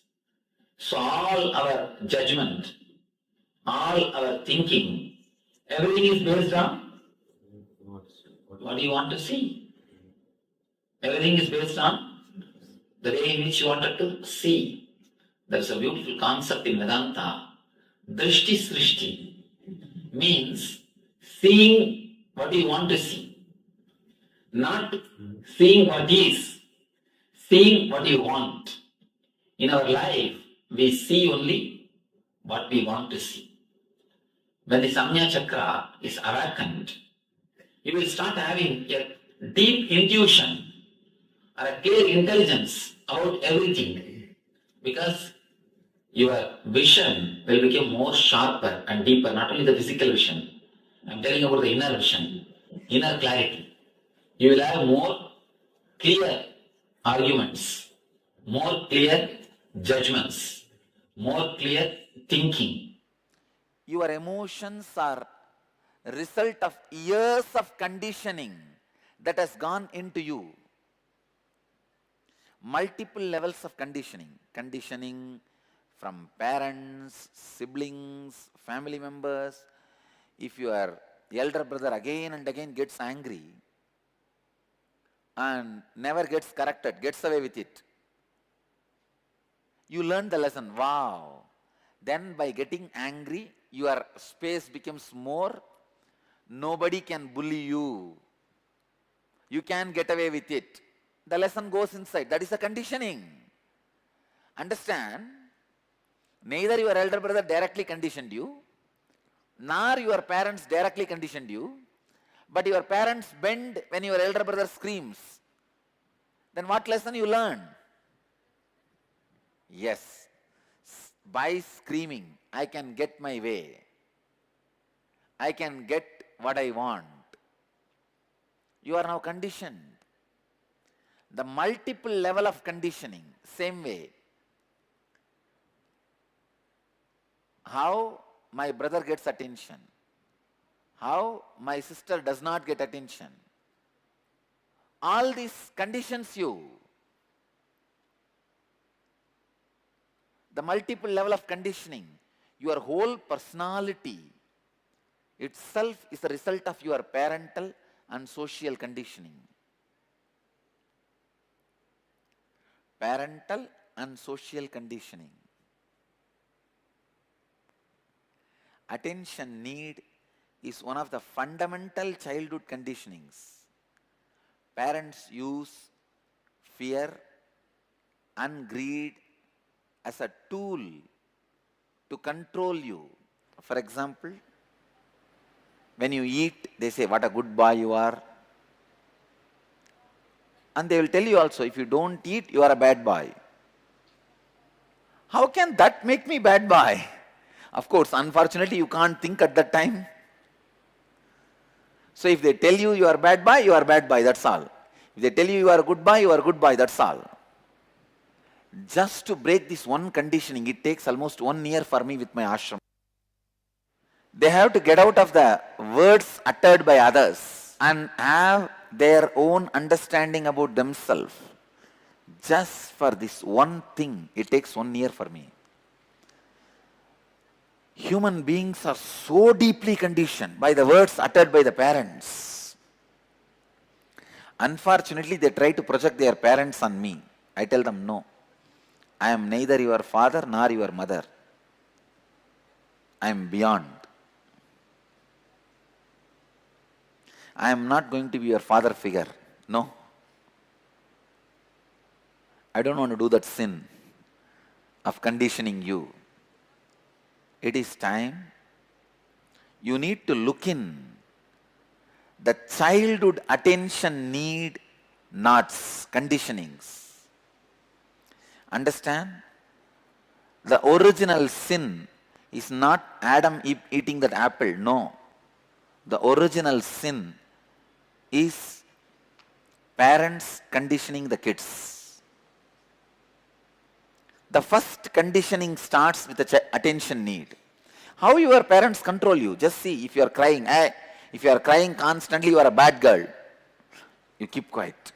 So all our judgment, all our thinking, everything is based on what do you want to see. Everything is based on the way in which you wanted to see. There's a beautiful concept in Vedanta. Drishti Srishti means seeing what you want to see. Not seeing what is, seeing what you want. In our life, we see only what we want to see. When the Samnya Chakra is awakened, you will start having a deep intuition or a clear intelligence about everything, because your vision will become more sharper and deeper, not only the physical vision. I am telling about the inner vision, inner clarity. You will have more clear arguments, more clear judgments, more clear thinking. Your emotions are a result of years of conditioning that has gone into you. Multiple levels of conditioning. Conditioning from parents, siblings, family members. If your elder brother again and again gets angry and never gets corrected, gets away with it, you learn the lesson. Wow. Then by getting angry, your space becomes more. Nobody can bully you. You can get away with it. The lesson goes inside. That is the conditioning. Understand? Neither your elder brother directly conditioned you, nor your parents directly conditioned you, but your parents bend when your elder brother screams. Then what lesson you learn? Yes, by screaming, I can get my way. I can get what I want. You are now conditioned. The multiple level of conditioning, same way. How my brother gets attention, how my sister does not get attention. All these conditions you. The multiple level of conditioning, your whole personality itself is a result of your parental and social conditioning. Parental and social conditioning. Attention need is one of the fundamental childhood conditionings. Parents use fear, and greed as a tool to control you. For example, when you eat, they say, what a good boy you are. And they will tell you also, if you don't eat, you are a bad boy. How can that make me bad boy? Of course, unfortunately, you can't think at that time. So if they tell you you are bad boy, you are bad boy, that's all. If they tell you you are a good boy, you are a good boy, that's all. Just to break this one conditioning, it takes almost 1 year for me with my ashram. They have to get out of the words uttered by others and have their own understanding about themselves. Just for this one thing, it takes 1 year for me. Human beings are so deeply conditioned by the words uttered by the parents. Unfortunately, they try to project their parents on me. I tell them, no. I am neither your father nor your mother. I am beyond. I am not going to be your father figure. No. I don't want to do that sin of conditioning you. It is time. You need to look in. The childhood attention need knots, conditionings. Understand? The original sin is not Adam eating that apple. No. The original sin is parents conditioning the kids. The first conditioning starts with the attention need. How your parents control you? Just see, if you are crying, if you are crying constantly, you are a bad girl. You keep quiet.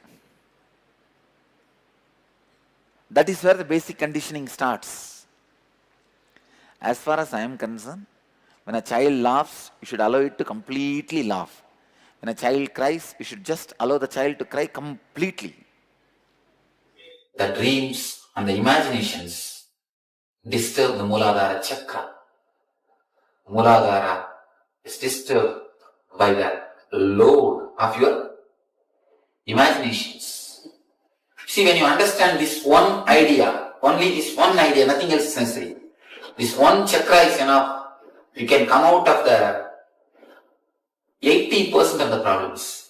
That is where the basic conditioning starts. As far as I am concerned, when a child laughs, you should allow it to completely laugh. When a child cries, you should just allow the child to cry completely. The dreams and the imaginations disturb the Muladhara chakra. Muladhara is disturbed by the load of your imaginations. See, when you understand this one idea, only this one idea, nothing else is necessary. This one chakra is enough. You can come out of the 80% of the problems.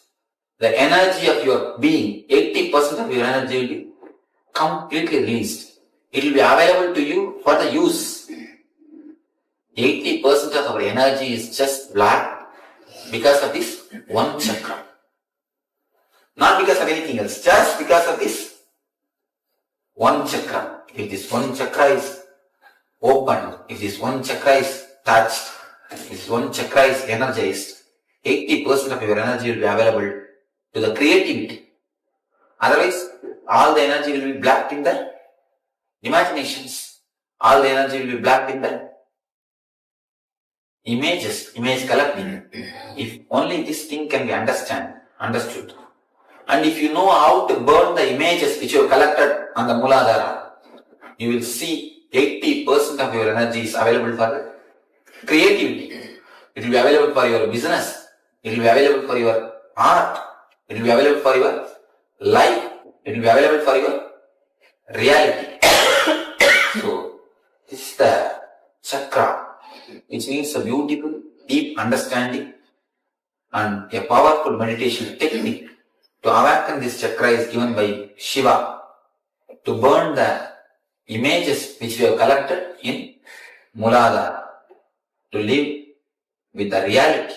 The energy of your being, 80% of your energy will be completely released. It will be available to you for the use. 80% of our energy is just blocked because of this one chakra. Not because of anything else, just because of this one chakra. If this one chakra is opened, if this one chakra is touched, if this one chakra is energized, 80% of your energy will be available to the creativity. Otherwise, all the energy will be blocked in the imaginations. All the energy will be blocked in the images, image collecting. If only this thing can be understood. And if you know how to burn the images which you have collected on the Muladhara, you will see 80% of your energy is available for creativity. It will be available for your business. It will be available for your art. It will be available for your life. It will be available for your reality. So, this is the chakra, which needs a beautiful, deep understanding and a powerful meditation technique. To awaken this chakra is given by Shiva to burn the images which we have collected in Muladhara, to live with the reality.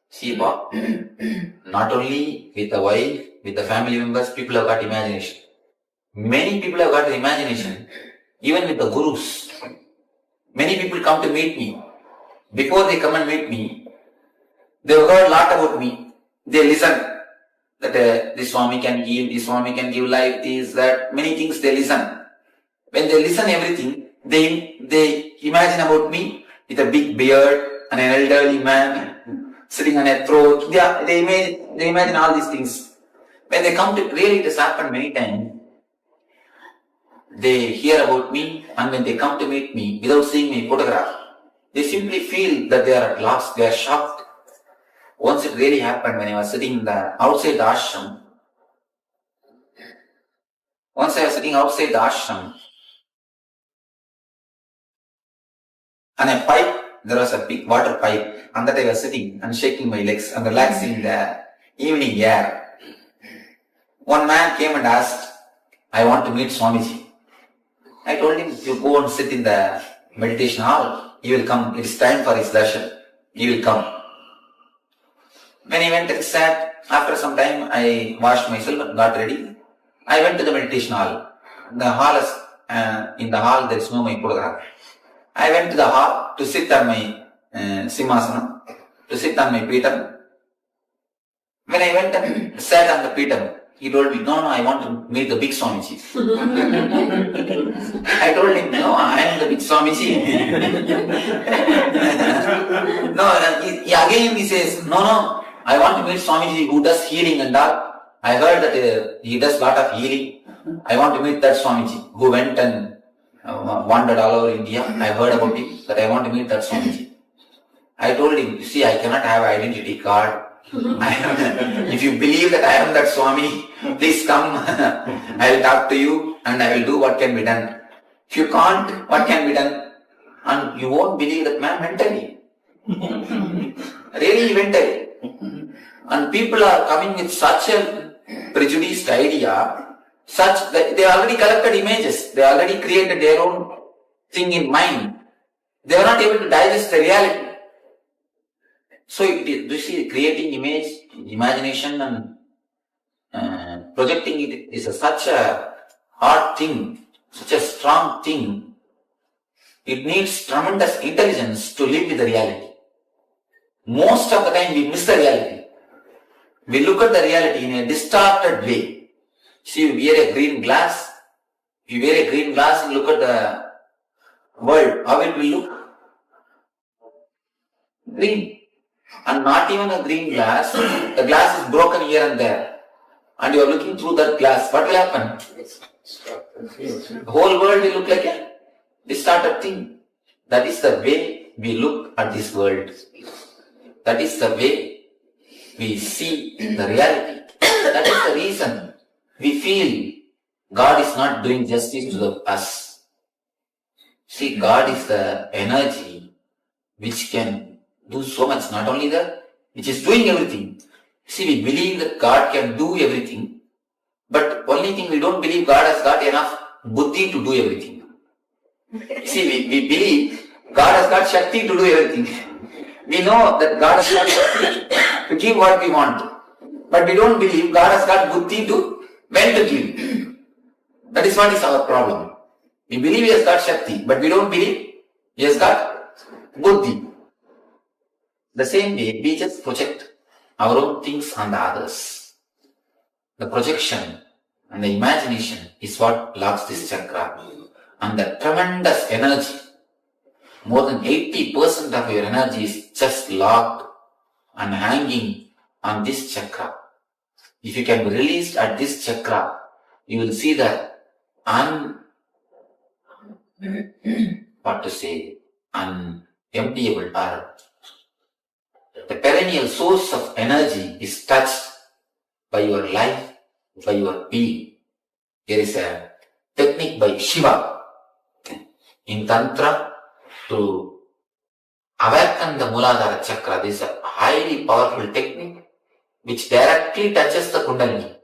See, not only with the wife, with the family members, people have got imagination. Many people have got the imagination, even with the gurus. Many people come to meet me. Before they come and meet me, they have heard a lot about me. They listen that this Swami can give life, this, that, many things they listen. When they listen everything, they imagine about me with a big beard and an elderly man sitting on a throne. They imagine all these things. When they come to, really it has happened many times. They hear about me, and when they come to meet me without seeing my photograph, they simply feel that they are at lost, they are shocked. Once it really happened when I was sitting outside the ashram. Once I was sitting outside the ashram, and a pipe, there was a big water pipe, and that I was sitting and shaking my legs and relaxing in the evening air. One man came and asked, I want to meet Swamiji. I told him, you go and sit in the meditation hall. He will come. It is time for his darshan. He will come. When he went and sat, after some time, I washed myself and got ready. I went to the meditation hall. The hall is, in the hall there is no my photograph. I went to the hall to sit on my simhasana, to sit on my peetham. When I went and sat on the peetham, he told me, no, I want to meet the big Swamiji. I told him, no, I am the big Swamiji. Again he says, no, I want to meet Swamiji who does healing and all. I heard that he does lot of healing. I want to meet that Swamiji who went and wandered all over India. I heard about him, that I want to meet that Swamiji. I told him, you see, I cannot have an identity card. If you believe that I am that Swami, please come. I will talk to you and I will do what can be done. If you can't, what can be done? And you won't believe that man mentally. Really mentally. And people are coming with such a prejudiced idea, such that they already collected images, they already created their own thing in mind. They are not able to digest the reality. So you see, creating image, imagination and projecting it is such a hard thing, such a strong thing. It needs tremendous intelligence to live with the reality. Most of the time we miss the reality. We look at the reality in a distorted way. See, you wear a green glass. If you wear a green glass and look at the world, how it will look? Green. And not even a green glass. The glass is broken here and there. And you are looking through that glass. What will happen? The whole world will look like a distorted thing. That is the way we look at this world. That is the way we see the reality. That is the reason we feel God is not doing justice to us. See, God is the energy which can do so much, not only that, which is doing everything. See, we believe that God can do everything, but only thing we don't believe God has got enough buddhi to do everything. See, we believe God has got Shakti to do everything. We know that God has got Shakti to give what we want, but we don't believe God has got buddhi to when to give. That is what is our problem. We believe He has got Shakti, but we don't believe He has got buddhi. The same way, we just project our own things on the others. The projection and the imagination is what locks this chakra. And the tremendous energy, more than 80% of your energy is just locked and hanging on this chakra. If you can be released at this chakra, you will see the unemptiable or the perennial source of energy is touched by your life, by your being. There is a technique by Shiva in Tantra to awaken the Muladhara chakra. This is a highly powerful technique which directly touches the Kundalini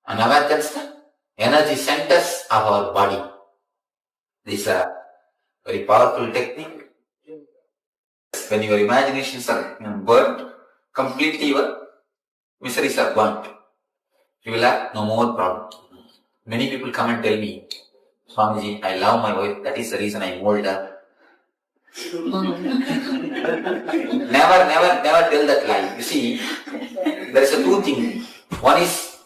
and awakens the energy centers of our body. This is a very powerful technique. When your imaginations are burnt, completely your miseries are burnt. You will have no more problem. Many people come and tell me, Swamiji, I love my wife, that is the reason I mold her. Never tell that lie. You see, there is a two things. One is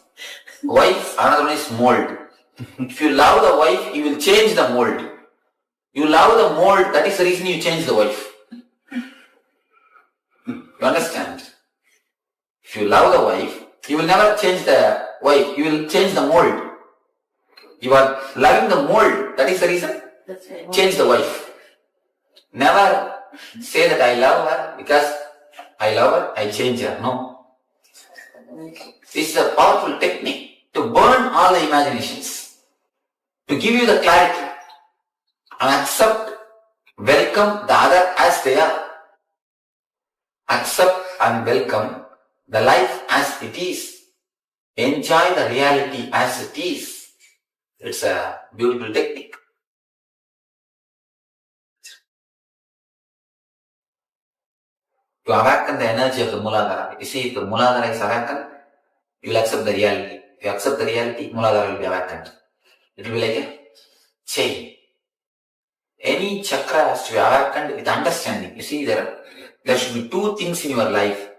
wife, another one is mold. If you love the wife, you will change the mold. You love the mold, that is the reason you change the wife. You understand? If you love the wife, you will never change the wife, you will change the mold. You are loving the mold, that is the reason. Change the wife. Never say that I love her because I love her, I change her. No. This is a powerful technique to burn all the imaginations. to give you the clarity and accept, welcome the other as they are. Accept and welcome the life as it is. Enjoy the reality as it is. It's a beautiful technique. To awaken the energy of the Muladhara. You see, if the Muladhara is awakened, you will accept the reality. If you accept the reality, Muladhara will be awakened. It will be like a chain. Any chakra has to be awakened with understanding. You see, there should be two things in your life.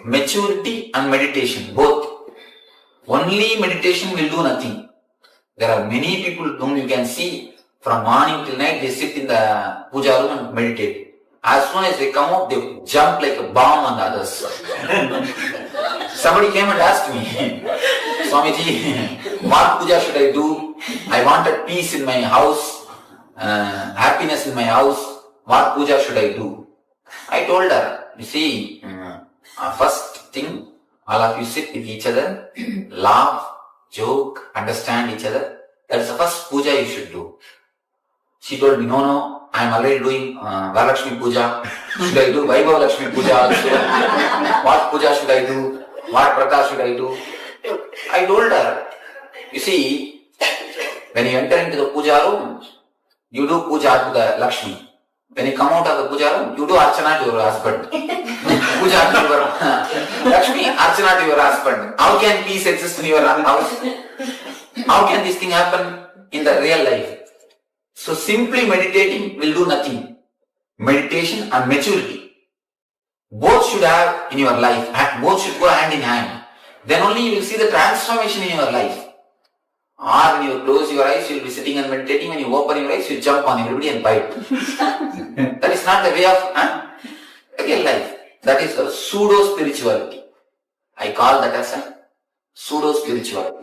Maturity and meditation, both. Only meditation will do nothing. There are many people whom you can see from morning till night, they sit in the puja room and meditate. As soon as they come out, they jump like a bomb on the others. Somebody came and asked me, Swamiji, what puja should I do? I wanted peace in my house, happiness in my house. What puja should I do? I told her, you see, first thing, all of you sit with each other, laugh, joke, understand each other. That's the first puja you should do. She told me, no, I am already doing Varalakshmi puja. Should I do Vaibhav Lakshmi puja also? What puja should I do? What prata should I do? I told her, you see, when you enter into the puja room, you do puja to the Lakshmi. When you come out of the puja room, you do archana to your husband. Puja to your Lakshmi, archana to your husband. How can peace exist in your house? How can this thing happen in the real life? So simply meditating will do nothing. Meditation and maturity. Both should have in your life. Both should go hand in hand. Then only you will see the transformation in your life. Or when you close your eyes, you will be sitting and meditating. When you open your eyes, you jump on everybody and bite. That is not the way of real life. That is a pseudo-spirituality. I call that as a pseudo-spirituality.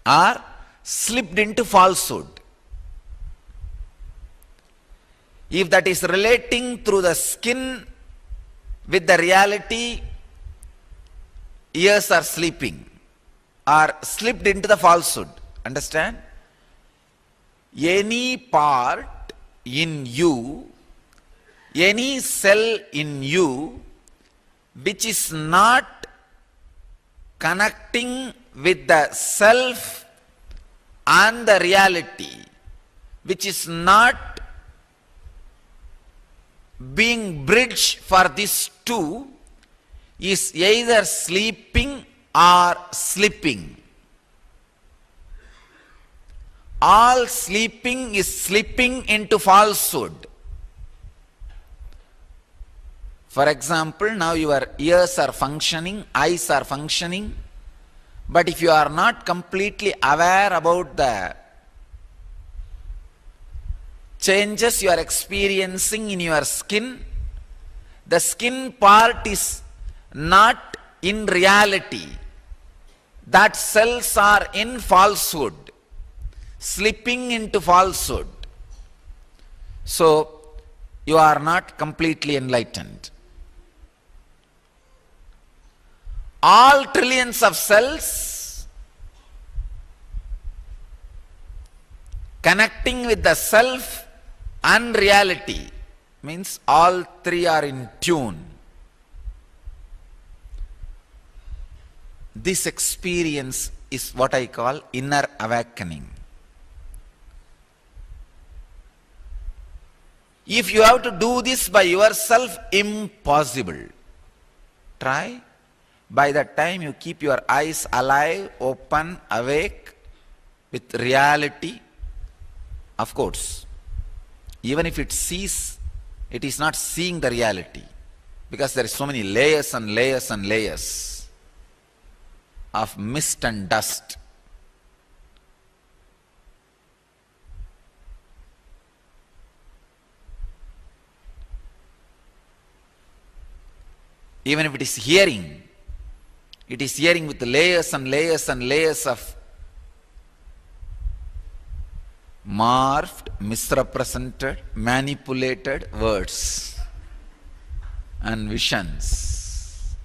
or slipped into falsehood. If that is relating through the skin with the reality, ears are sleeping or slipped into the falsehood. Understand? Any part in you, any cell in you which is not connecting with the self and the reality, which is not being bridge for these two, is either sleeping or slipping. All sleeping is slipping into falsehood. For example, now your ears are functioning, eyes are functioning, but if you are not completely aware about the changes you are experiencing in your skin, the skin part is not in reality. That cells are in falsehood, slipping into falsehood. So, you are not completely enlightened. All trillions of cells connecting with the self and reality means all three are in tune. This experience is what I call inner awakening. If you have to do this by yourself, impossible. Try. By that time you keep your eyes alive, open, awake with reality. Of course, even if it sees, it is not seeing the reality, because there is so many layers and layers and layers of mist and dust. Even if it is hearing with layers and layers and layers of morphed, misrepresented, manipulated words and visions.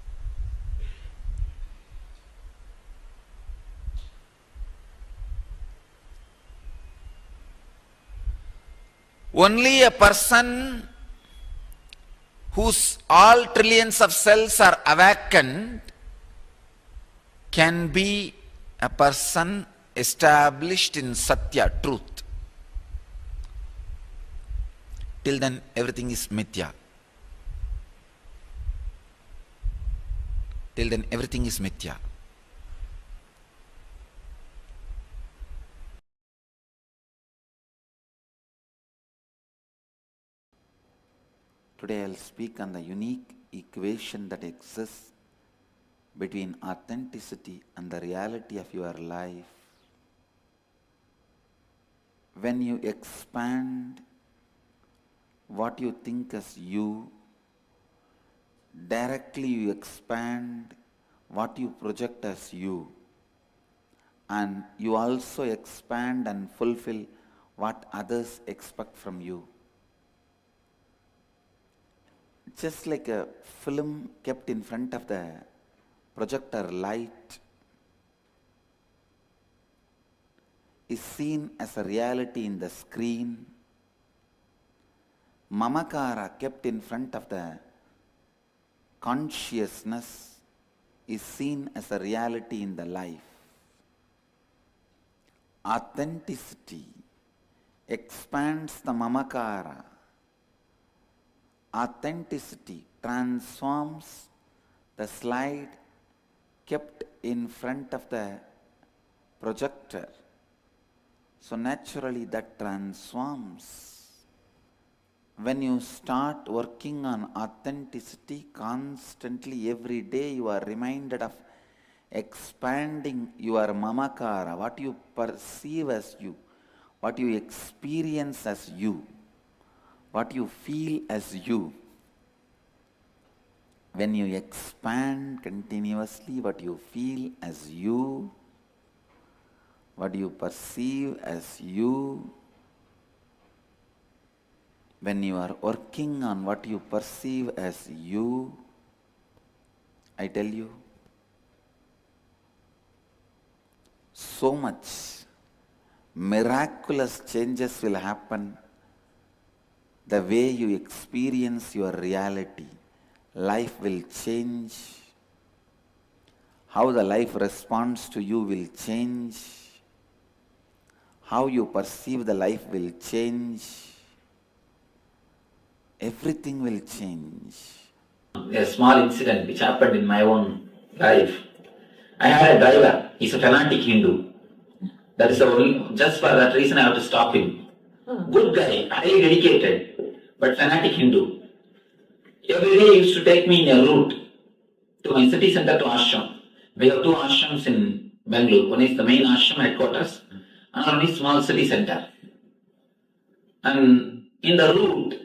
Only a person whose all trillions of cells are awakened can be a person established in Satya, truth. Till then, everything is mithya. Till then, everything is mithya. Today I'll speak on the unique equation that exists between authenticity and the reality of your life. When you expand what you think as you, directly you expand what you project as you, and you also expand and fulfill what others expect from you. Just like a film kept in front of the projector light is seen as a reality in the screen, mamakara kept in front of the consciousness is seen as a reality in the life. Authenticity expands the mamakara. Authenticity transforms the slide kept in front of the projector. So naturally that transforms. When you start working on authenticity constantly, every day you are reminded of expanding your mamakara, what you perceive as you, what you experience as you, what you feel as you. When you expand continuously what you feel as you, what you perceive as you, when you are working on what you perceive as you, I tell you, so much miraculous changes will happen. The way you experience your reality, life will change. How the life responds to you will change. How you perceive the life will change. Everything will change. A small incident which happened in my own life. I had a driver, he's a fanatic Hindu. That is the only, just for that reason I have to stop him. Good guy, highly dedicated, but fanatic Hindu. Every day he used to take me in a route to my city center to ashram. We have two ashrams in Bangalore. One is the main ashram headquarters, another one is small city center. And in the route,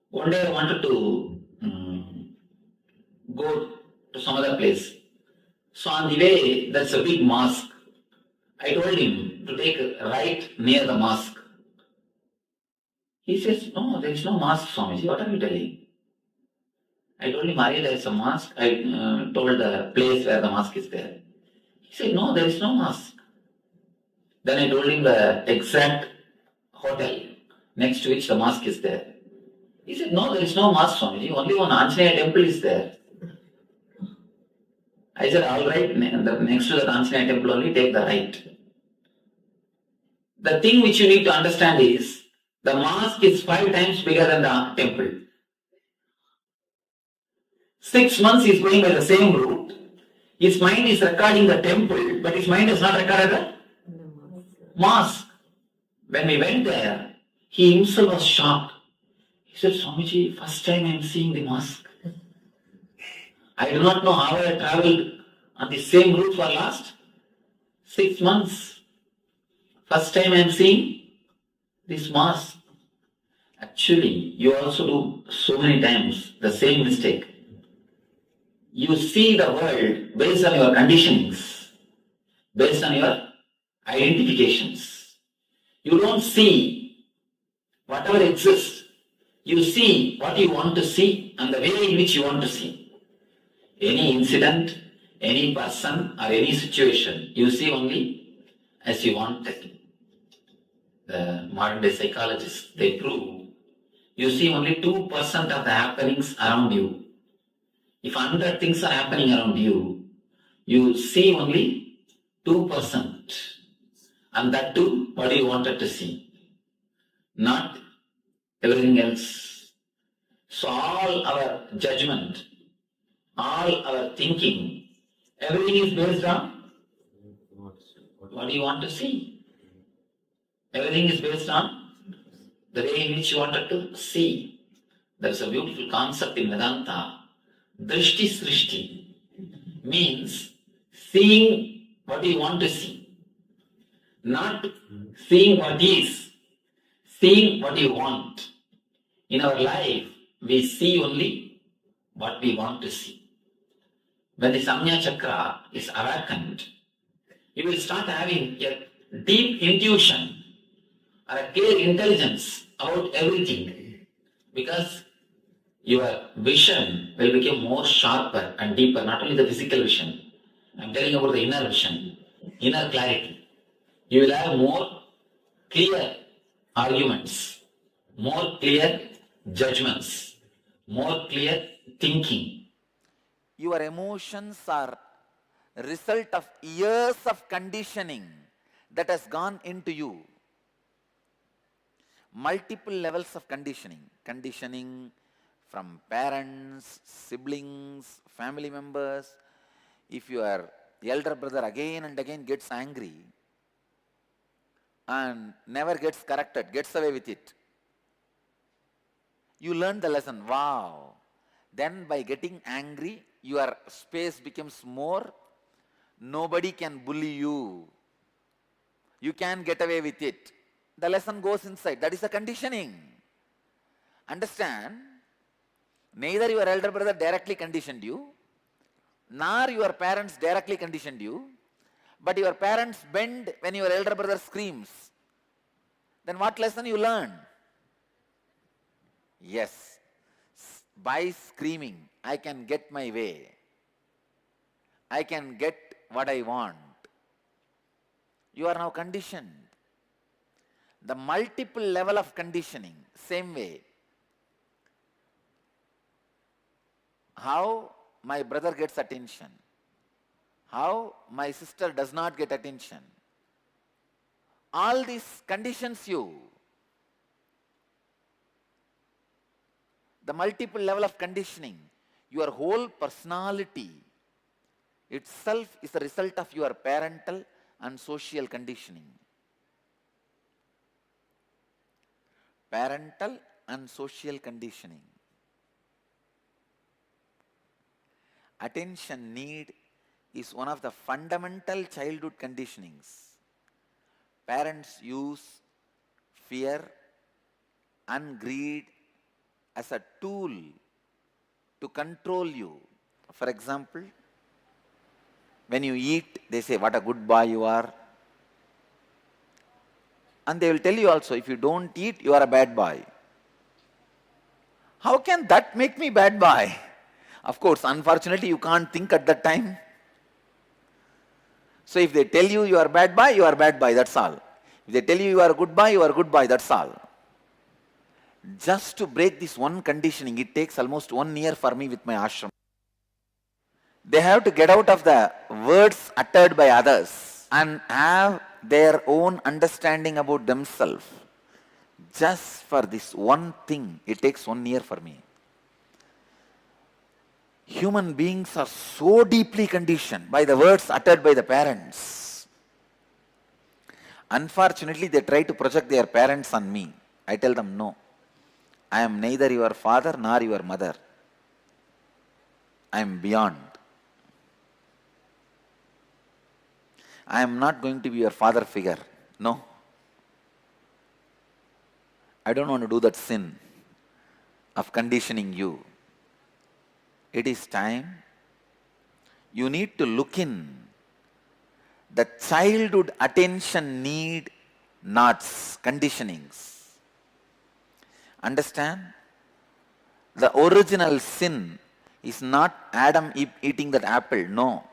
one day I wanted to go to some other place. So on the way, there's a big mosque. I told him to take a right near the mosque. He says, no, there is no mosque, Swamiji. What are you telling? I told him, Arya, there is a mosque. I told the place where the mosque is there. He said, no, there is no mosque. Then I told him the exact hotel next to which the mosque is there. He said, no, there is no mosque, Swamiji. Only one Anjaneya temple is there. I said, all right, next to the Anjaneya temple only, take the right. The thing which you need to understand is, the mosque is 5 times bigger than the temple. 6 months he is going by the same route. His mind is recording the temple, but his mind is not recorded the mosque. When we went there, he himself was shocked. He said, Swamiji, first time I am seeing the mosque. I do not know how I travelled on the same route for last 6 months. First time I am seeing this mosque. Actually, you also do so many times the same mistake. You see the world based on your conditionings, based on your identifications. You don't see whatever exists. You see what you want to see and the way in which you want to see. Any incident, any person or any situation, you see only as you want it. The modern day psychologists, they prove you see only 2% of the happenings around you. If 100 things are happening around you, you see only 2%. And that too, what you wanted to see. Not everything else. So all our judgment, all our thinking, everything is based on what do you want to see. Everything is based on the way in which you wanted to see. There's a beautiful concept in Vedanta. Drishti Srishti means seeing what you want to see. Not seeing what is, seeing what you want. In our life, we see only what we want to see. When the Samnya Chakra is awakened, you will start having a deep intuition or a clear intelligence about everything, because your vision will become more sharper and deeper, not only the physical vision. I am telling about the inner vision, inner clarity. You will have more clear arguments, more clear judgments, more clear thinking. Your emotions are a result of years of conditioning that has gone into you. Multiple levels of conditioning. Conditioning from parents, siblings, family members. If your elder brother again and again gets angry and never gets corrected, gets away with it, you learn the lesson. Wow. Then by getting angry, your space becomes more. Nobody can bully you. You can get away with it. The lesson goes inside. That is the conditioning. Understand? Neither your elder brother directly conditioned you, nor your parents directly conditioned you, But your parents bend when your elder brother screams. Then what lesson you learn? Yes, by screaming, I can get my way. I can get what I want. You are now conditioned. The multiple level of conditioning, same way. How my brother gets attention. How my sister does not get attention. All these conditions you. The multiple level of conditioning, your whole personality itself is a result of your parental and social conditioning. Parental and social conditioning. Attention need is one of the fundamental childhood conditionings. Parents use fear and greed as a tool to control you. For example, when you eat, they say, what a good boy you are. And they will tell you also, if you don't eat, you are a bad boy. How can that make me bad boy? Of course, unfortunately, you can't think at that time. So if they tell you you are a bad boy, that's all. If they tell you you are a good boy, you are a good boy, that's all. Just to break this one conditioning, it takes almost 1 year for me with my ashram. They have to get out of the words uttered by others and have their own understanding about themselves. Just for this one thing, it takes 1 year for me. Human beings are so deeply conditioned by the words uttered by the parents. Unfortunately, they try to project their parents on me. I tell them, no. I am neither your father nor your mother. I am beyond. I am not going to be your father figure. No. I don't want to do that sin of conditioning you. It is time. You need to look in the childhood attention need knots, conditionings. Understand? The original sin is not Adam eating that apple. No.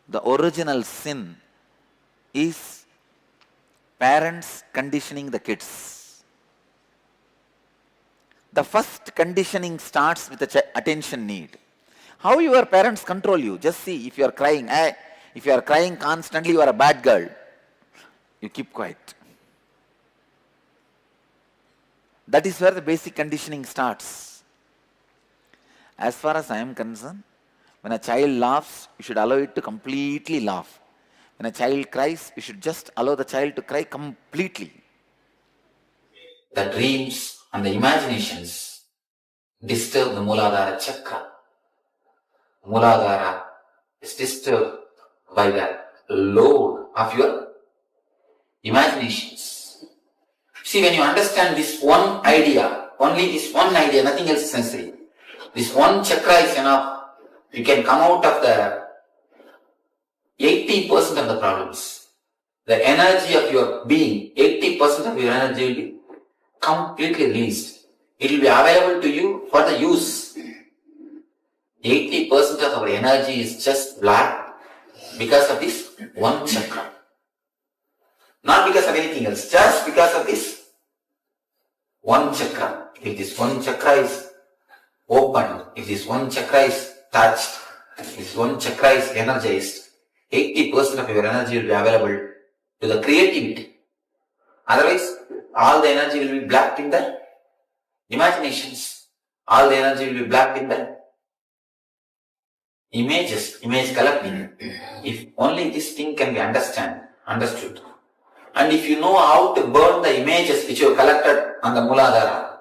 The original sin is parents conditioning the kids. The first conditioning starts with the attention need. How your parents control you? Just see, if you are crying, if you are crying constantly, you are a bad girl. You keep quiet. That is where the basic conditioning starts. As far as I am concerned, when a child laughs, you should allow it to completely laugh. When a child cries, you should just allow the child to cry completely. The dreams and the imaginations disturb the Muladhara chakra. Muladhara is disturbed by the load of your imaginations. See, when you understand this one idea, only this one idea, nothing else is necessary. This one chakra is enough. You can come out of the 80% of the problems. The energy of your being, 80% of your energy will be completely released. It will be available to you for the use. 80% of our energy is just blocked because of this one chakra. Not because of anything else, just because of this one chakra. If this one chakra is open, if this one chakra is touched, if this one chakra is energized, 80% of your energy will be available to the creativity. Otherwise, all the energy will be blocked in the imaginations. All the energy will be blocked in the images, image collecting. If only this thing can be understood. And if you know how to burn the images which you have collected on the Muladhara,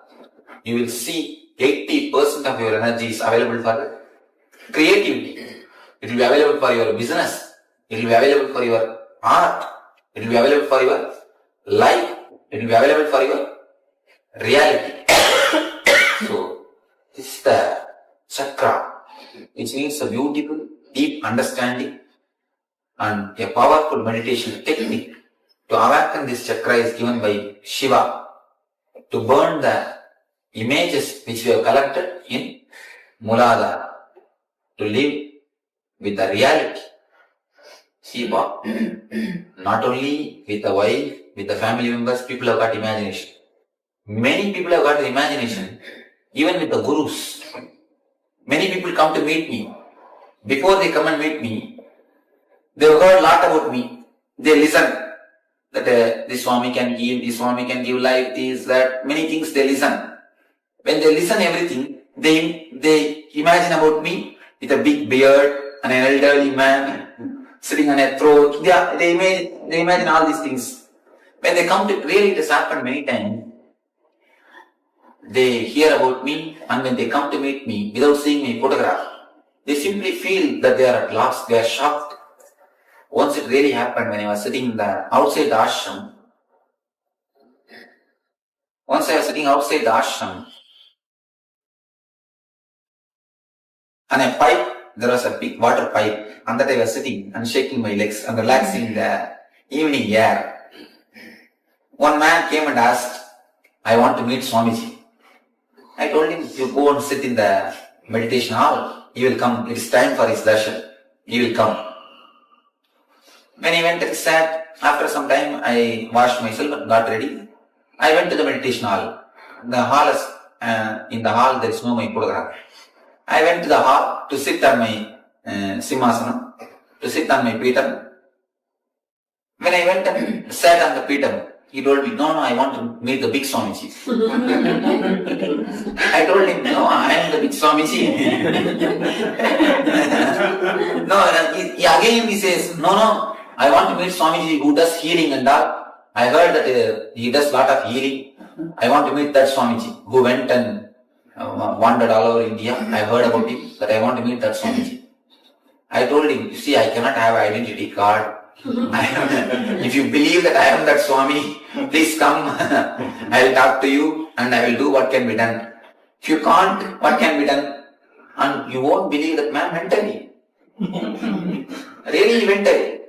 you will see 80% of your energy is available for creativity. It will be available for your business. It will be available for your art. It will be available for your life. It will be available for your reality. So, this is the chakra, which needs a beautiful, deep understanding And a powerful meditation technique to awaken this chakra is given by Shiva to burn the images which we have collected in Muladhara, to live with the reality. See, not only with the wife, with the family members, people have got imagination. Many people have got imagination, even with the gurus. Many people come to meet me. Before they come and meet me, they have heard a lot about me. They listen that this Swami can heal, this Swami can give life, this, that, many things they listen. When they listen everything, they imagine about me with a big beard and an elderly man sitting on a throne. They imagine all these things. When they come to, really it has happened many times. They hear about me, and when they come to meet me without seeing my photograph, they simply feel that they are at last, they are shocked. Once it really happened when I was sitting outside the ashram. Once I was sitting outside the ashram, and a pipe, there was a big water pipe, and that I was sitting and shaking my legs and relaxing the evening air. One man came and asked, I want to meet Swamiji. I told him, you go and sit in the meditation hall, he will come, it is time for his darshan, he will come. When he went and sat, after some time I washed myself and got ready. I went to the meditation hall. The hall is, in the hall there is no my photograph. I went to the hall to sit on my simhasana, to sit on my peetham. When I went and sat on the peetham, he told me, no, I want to meet the big Swamiji. I told him, no, I am the big Swamiji. Again he says, no, I want to meet Swamiji who does healing and all. I heard that he does lot of healing. I want to meet that Swamiji who went and wandered all over India. I heard about him, that I want to meet that Swamiji. I told him, you see, I cannot have an identity card. If you believe that I am that Swami, please come. I will talk to you and I will do what can be done. If you can't, what can be done? And you won't believe that man mentally. Really mentally.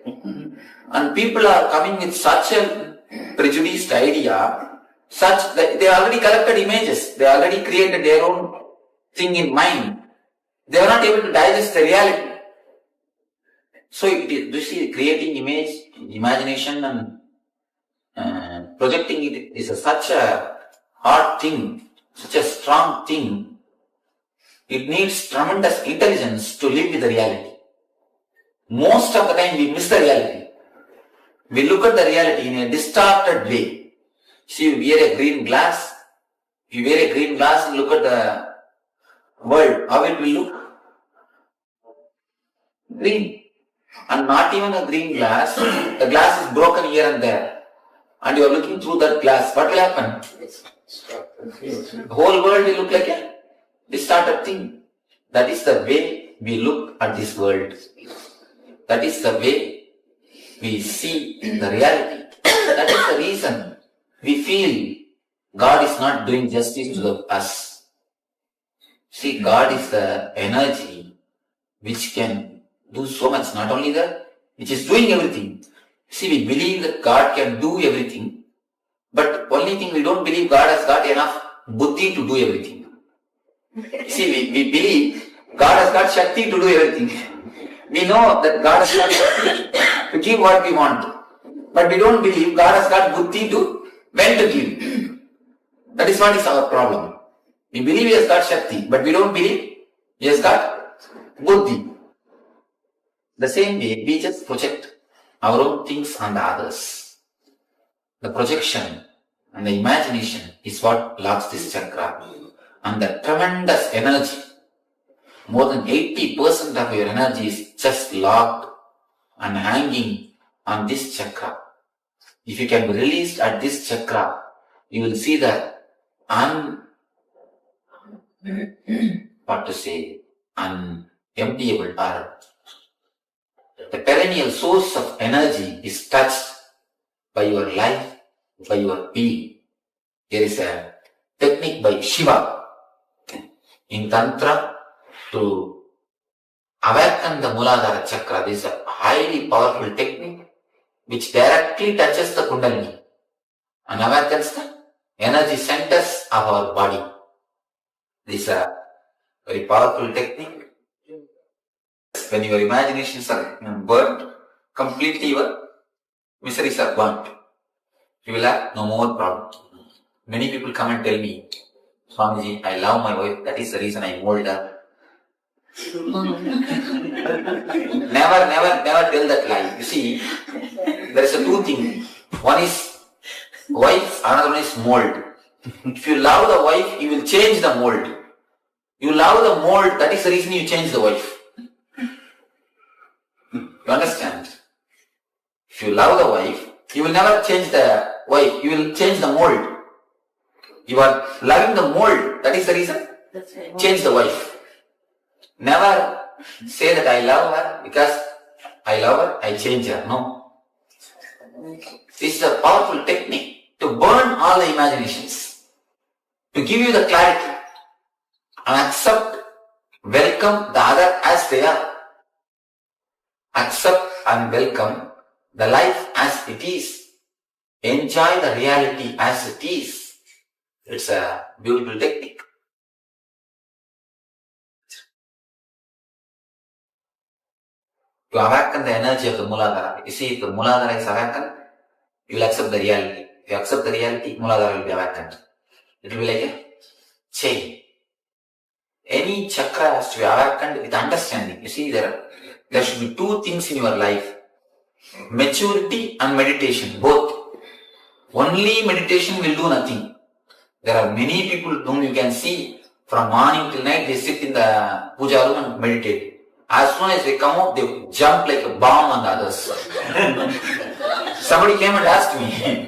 And people are coming with such a prejudiced idea, such that they already collected images, they already created their own thing in mind. They are not able to digest the reality. So you see, creating image, imagination and projecting it is such a hard thing, such a strong thing. It needs tremendous intelligence to live with the reality. Most of the time we miss the reality. We look at the reality in a distorted way. See, you wear a green glass. If you wear a green glass and look at the world, how it will look? Green. And not even a green glass, the glass is broken here and there. And you are looking through that glass, what will happen? The whole world will look like a distorted thing. That is the way we look at this world. That is the way we see the reality. That is the reason we feel God is not doing justice to us. See, God is the energy which can do so much, not only that, which is doing everything. See, we believe that God can do everything, but only thing we don't believe God has got enough buddhi to do everything. See, we believe God has got Shakti to do everything. We know that God has got Shakti to give what we want, but we don't believe God has got buddhi to when to give. That is what is our problem. We believe He has got Shakti, but we don't believe He has got buddhi. The same way, we just project our own things on the others. The projection and the imagination is what locks this chakra. And the tremendous energy, more than 80% of your energy is just locked and hanging on this chakra. If you can be released at this chakra, you will see the unemptiable or the perennial source of energy is touched by your life, by your being. There is a technique by Shiva in Tantra to awaken the Muladhara chakra. This is a high highly powerful technique which directly touches the Kundalini and awakens the energy centers of our body. This is a very powerful technique. When your imaginations are burnt, completely your miseries are burnt. You will have no more problem. Many people come and tell me, Swamiji, I love my wife, that is the reason I mold her. Never tell that lie. You see, there is a two things. One is wife, another one is mold. If you love the wife, you will change the mold. You love the mold, that is the reason you change the wife. You understand? If you love the wife, you will never change the wife, you will change the mold. You are loving the mold, that is the reason. Change the wife. Never say that I love her because I love her, I change her. No. This is a powerful technique to burn all the imaginations, to give you the clarity and accept, welcome the other as they are. Accept and welcome the life as it is. Enjoy the reality as it is. It's a beautiful technique. To awaken the energy of the Muladhara. You see, if the Muladhara is awakened, you will accept the reality. If you accept the reality, Muladhara will be awakened. It will be like a chain. Any chakra has to be awakened with understanding. You see, there should be two things in your life. Maturity and meditation, both. Only meditation will do nothing. There are many people whom you can see from morning till night, they sit in the puja room and meditate. As soon as they come out, they jump like a bomb on the others. Somebody came and asked me,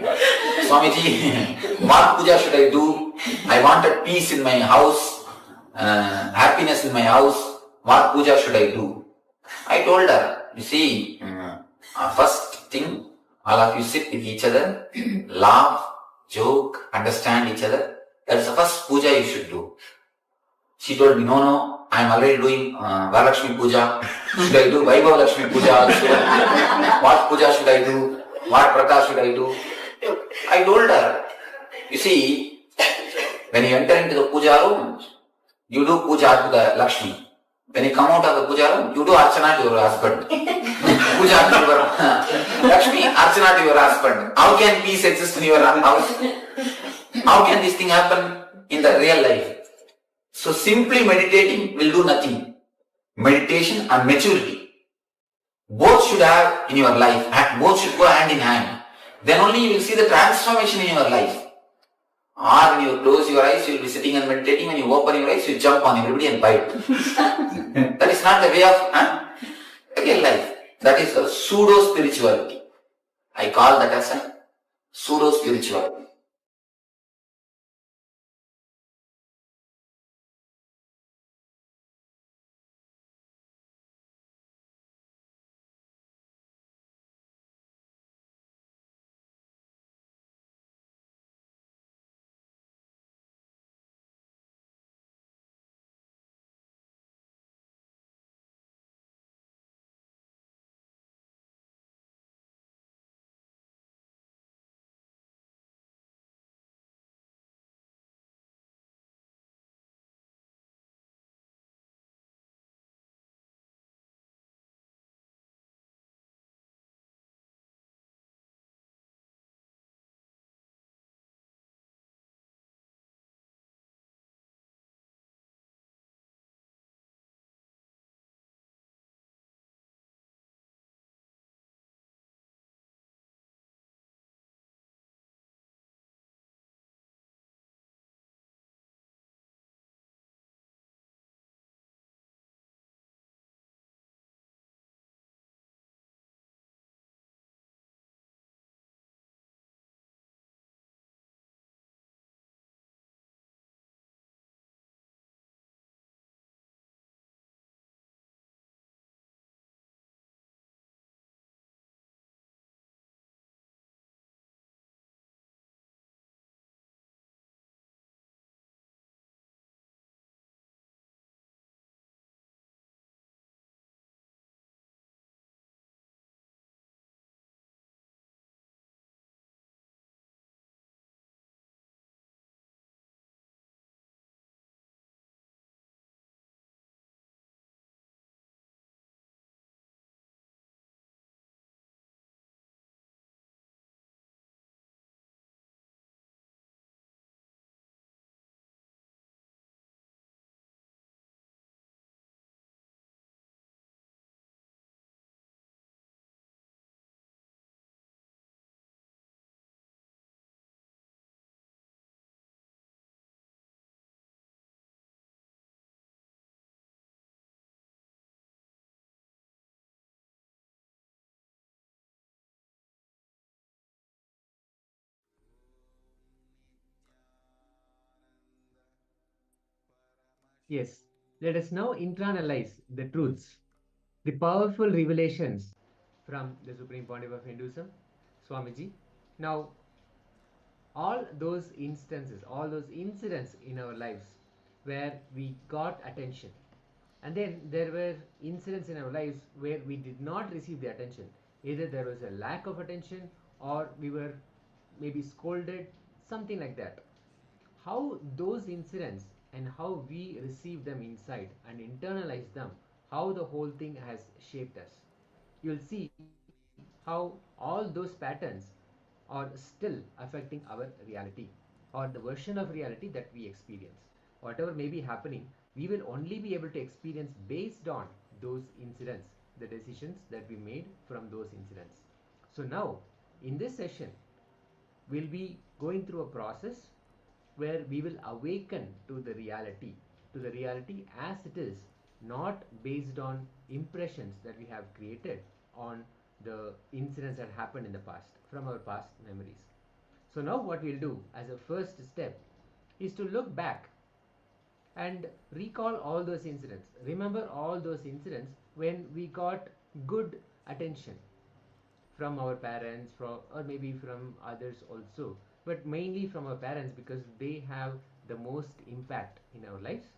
Swamiji, what puja should I do? I wanted peace in my house, happiness in my house. What puja should I do? I told her, you see, first thing, all of you sit with each other, laugh, joke, understand each other. That's the first puja you should do. She told me, no, I am already doing Varalakshmi puja. Should I do Vaibhav Lakshmi puja also? What puja should I do? What prata should I do? I told her, you see, when you enter into the puja room, you do puja to the Lakshmi. When you come out of the puja room, you do archana to your husband. Puja to your Lakshmi, archana to your husband. How can peace exist in your house? How can this thing happen in the real life? So simply meditating will do nothing. Meditation and maturity, both should have in your life, both should go hand in hand. Then only you will see the transformation in your life. Or when you close your eyes, you will be sitting and meditating. When you open your eyes, you jump on everybody and bite. That is not the way of real life. That is a pseudo-spirituality. I call that as a pseudo-spirituality. Yes, let us now internalize the truths, the powerful revelations from the Supreme Pontiff of Hinduism, Swamiji. Now, all those instances, all those incidents in our lives where we got attention, and then there were incidents in our lives where we did not receive the attention. Either there was a lack of attention or we were maybe scolded, something like that. How those incidents and how we receive them inside and internalize them, how the whole thing has shaped us. You'll see how all those patterns are still affecting our reality or the version of reality that we experience. Whatever may be happening, we will only be able to experience based on those incidents, the decisions that we made from those incidents. So now, in this session, we'll be going through a process where we will awaken to the reality as it is, not based on impressions that we have created on the incidents that happened in the past, from our past memories. So now what we'll do as a first step is to look back and recall all those incidents. Remember all those incidents when we got good attention from our parents, from, or maybe from others also, but mainly from our parents because they have the most impact in our lives.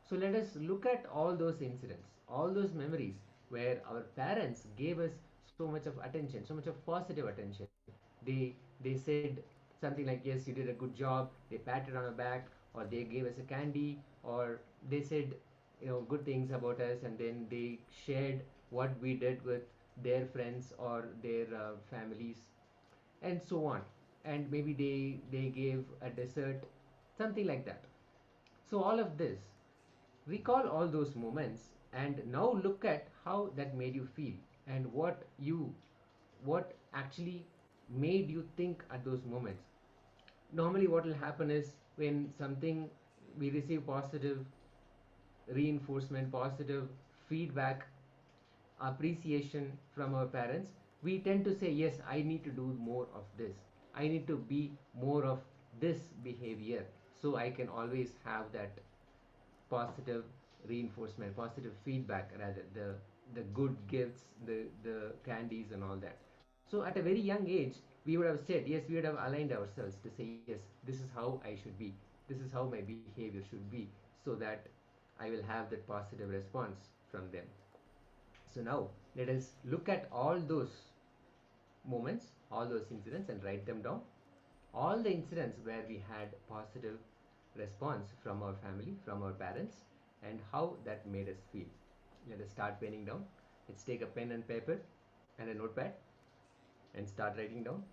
So let us look at all those incidents, all those memories where our parents gave us so much of attention, so much of positive attention. They said something like, yes, you did a good job, they patted on our back, or they gave us a candy, or they said, good things about us, and then they shared what we did with their friends or their families, and so on. And maybe they gave a dessert, something like that. So all of this, recall all those moments and now look at how that made you feel and what actually made you think at those moments. Normally what will happen is when something we receive positive reinforcement, positive feedback, appreciation from our parents, we tend to say, yes, I need to do more of this, I need to be more of this behavior, so I can always have that positive reinforcement, positive feedback, rather the good gifts, the candies and all that. So at a very young age, we would have said, yes, we would have aligned ourselves to say, yes, this is how I should be, this is how my behavior should be, so that I will have that positive response from them. So now let us look at all those moments, all those incidents, and write them down. All the incidents where we had positive response from our family, from our parents, and how that made us feel. Let us start penning down. Let's take a pen and paper and a notepad and start writing down.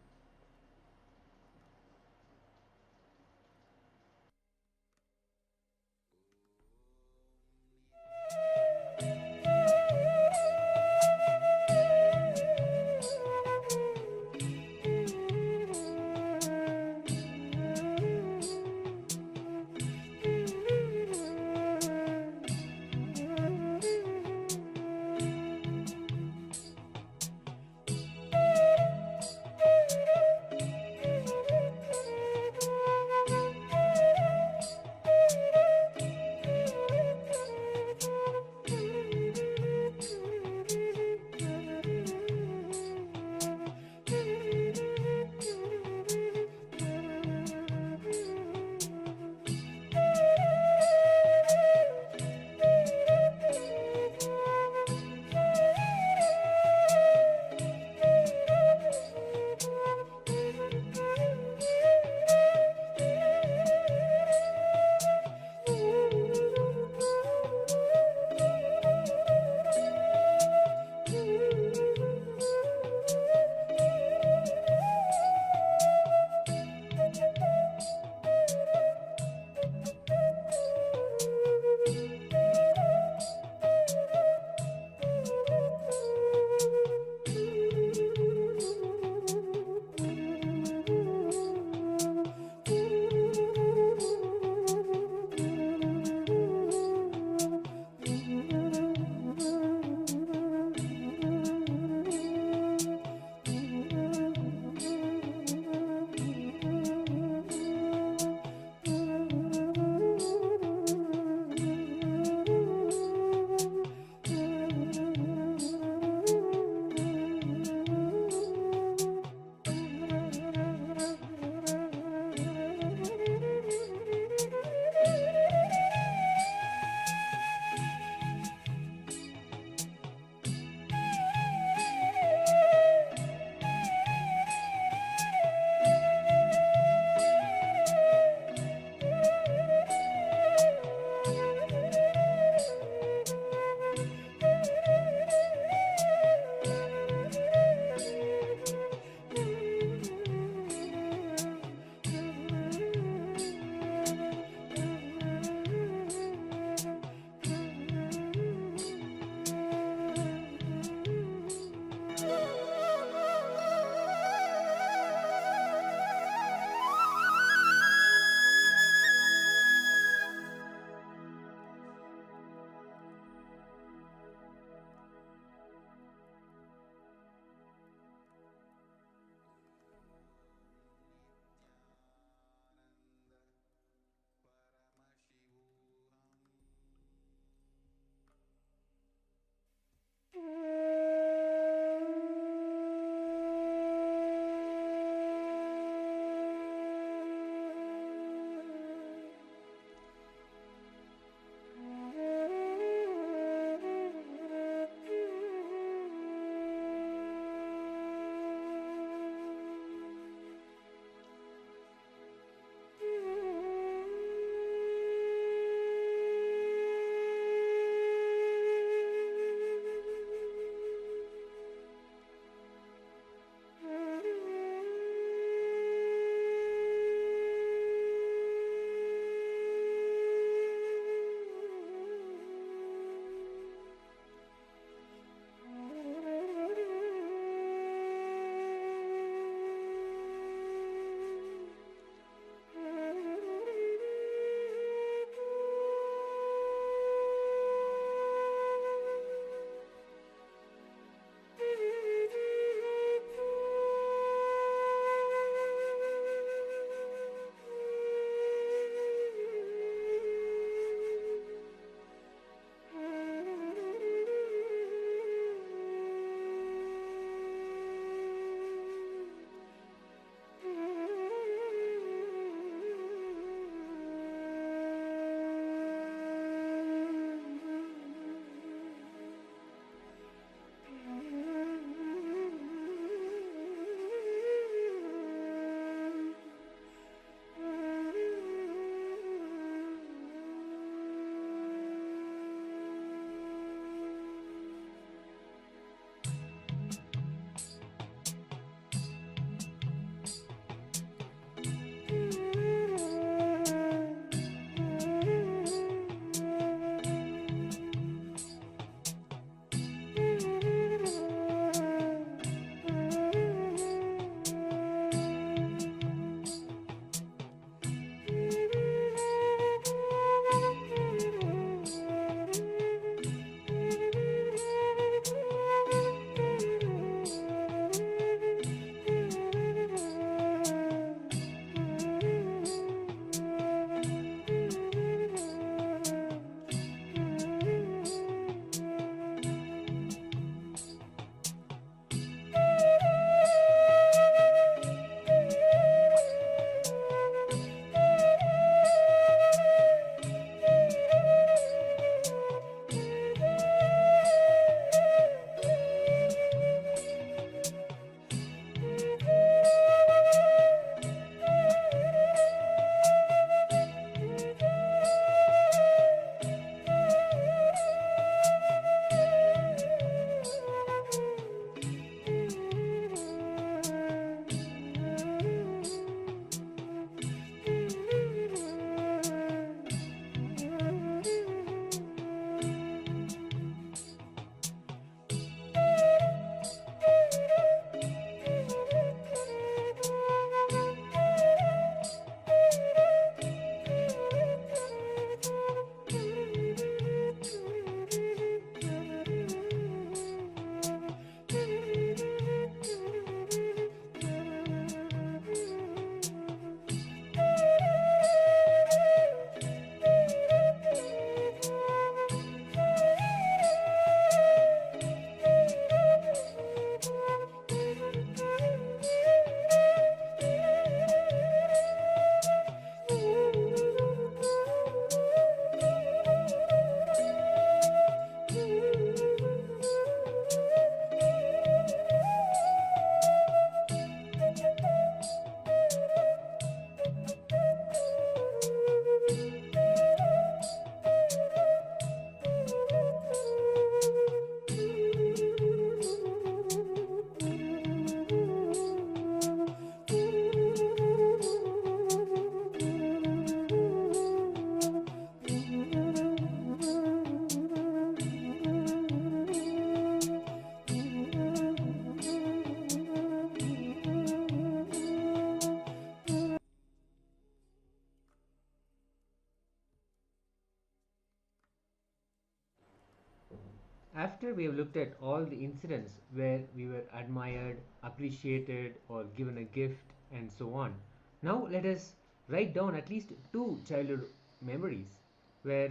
after we have looked at all the incidents where we were admired, appreciated, or given a gift, and so on, now let us write down at least 2 childhood memories where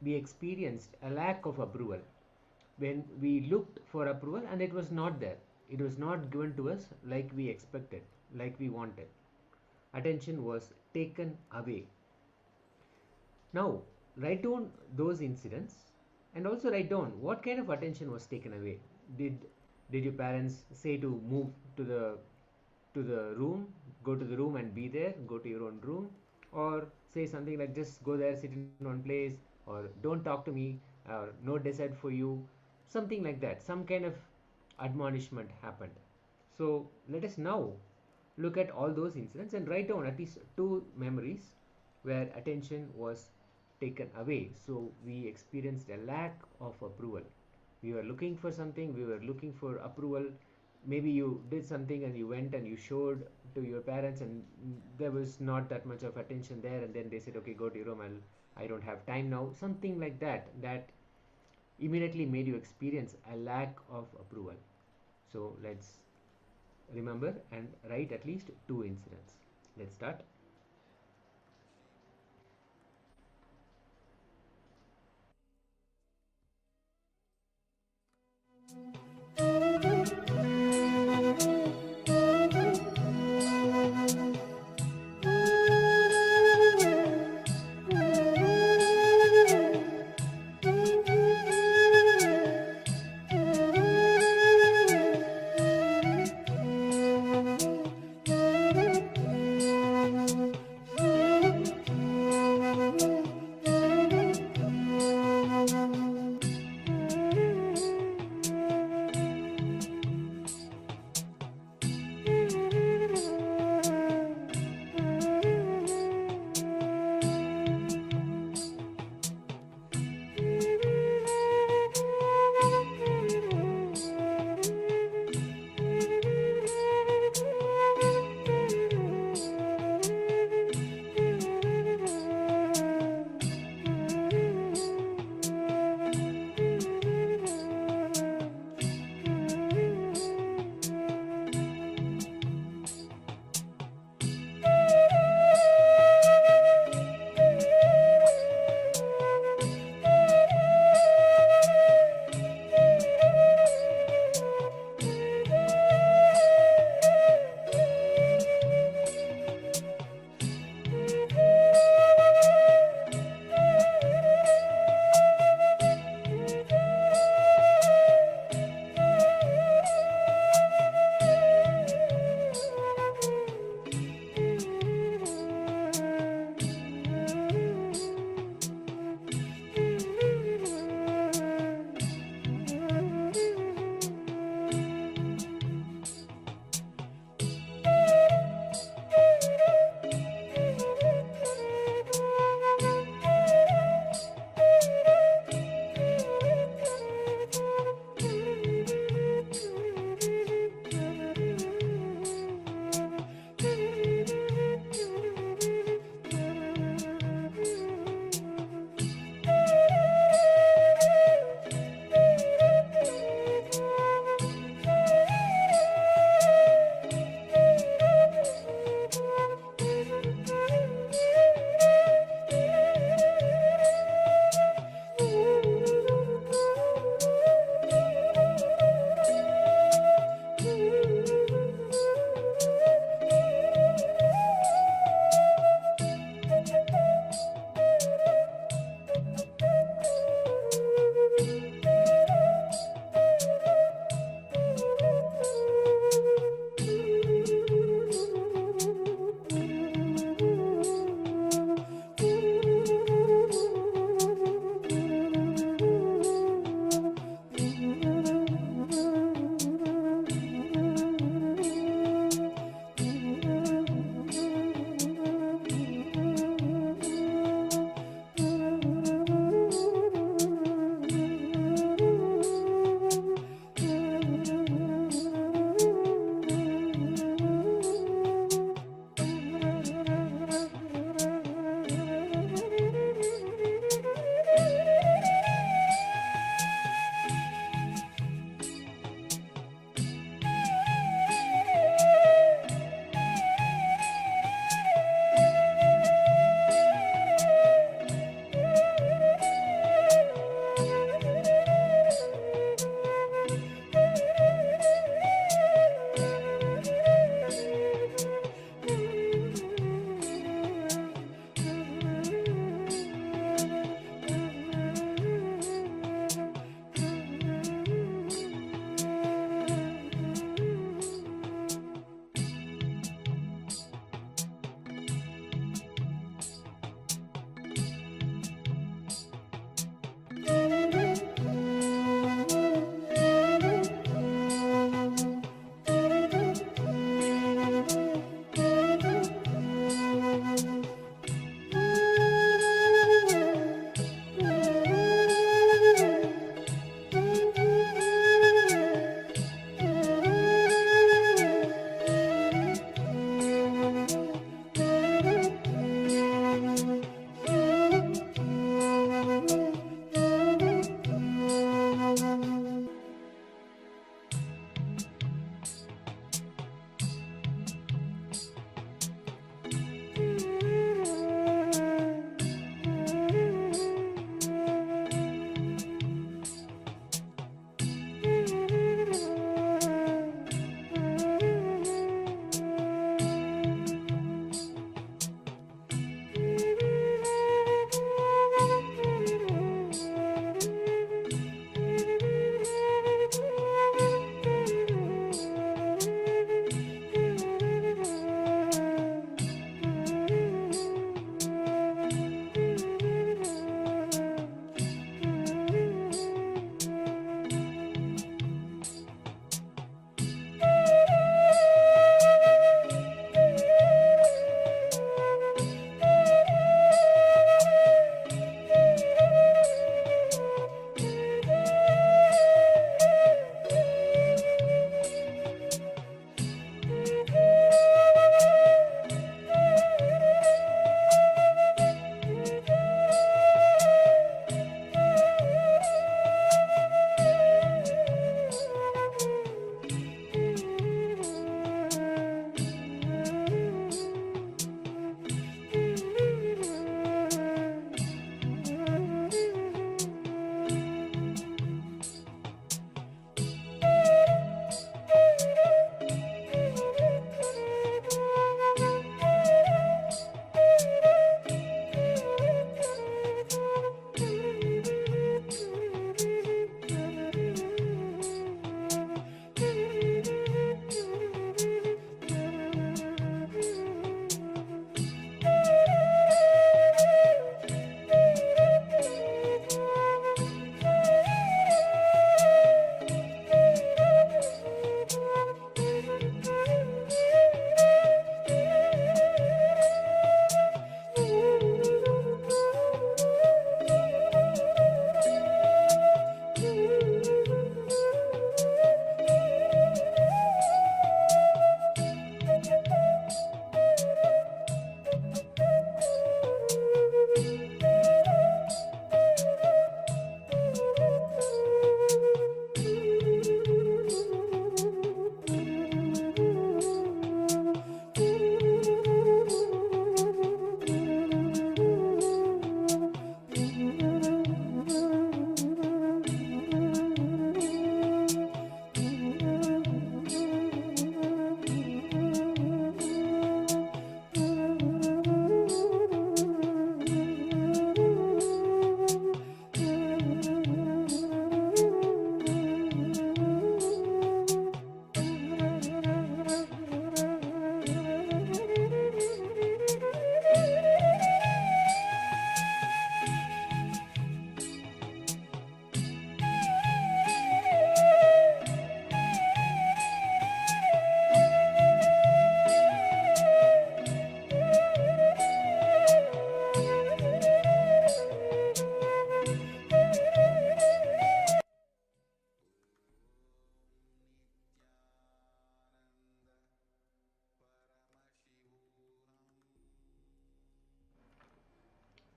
we experienced a lack of approval, when we looked for approval and it was not there. It was not given to us like we expected, like we wanted. Attention was taken away. Now, write down those incidents and also write down what kind of attention was taken away. Did your parents say to move to the room, go to the room and be there, go to your own room, or say something like just go there, sit in one place, or don't talk to me, or no dessert for you, something like that. Some kind of admonishment happened. So let us now look at all those incidents and write down at least 2 memories where attention was taken away. So we experienced a lack of approval. We were looking for something, we were looking for approval. Maybe you did something and you went and you showed to your parents and there was not that much of attention there, and then they said, okay, go to your room, I don't have time now. Something like that, that immediately made you experience a lack of approval. So let's remember and write at least 2 incidents. Let's start.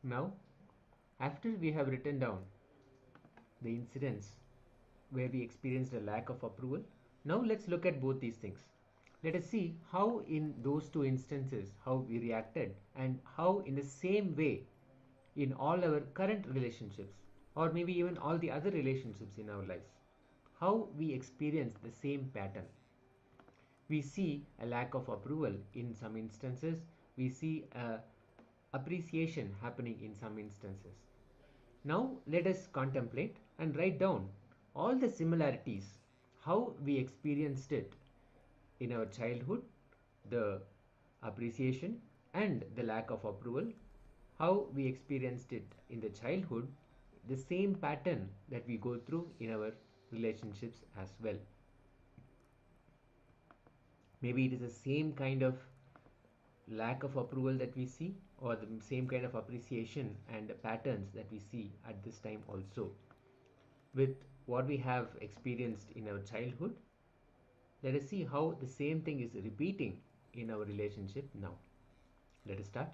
Now, after we have written down the incidents where we experienced a lack of approval, now let's look at both these things. Let us see how in those two instances how we reacted, and how in the same way in all our current relationships, or maybe even all the other relationships in our lives, how we experience the same pattern. We see a lack of approval in some instances, we see appreciation happening in some instances. Now let us contemplate and write down all the similarities, how we experienced it in our childhood, the appreciation and the lack of approval, how we experienced it in the childhood, the same pattern that we go through in our relationships as well. Maybe it is the same kind of lack of approval that we see, or the same kind of appreciation and patterns that we see at this time also. With what we have experienced in our childhood, let us see how the same thing is repeating in our relationship now. Let us start.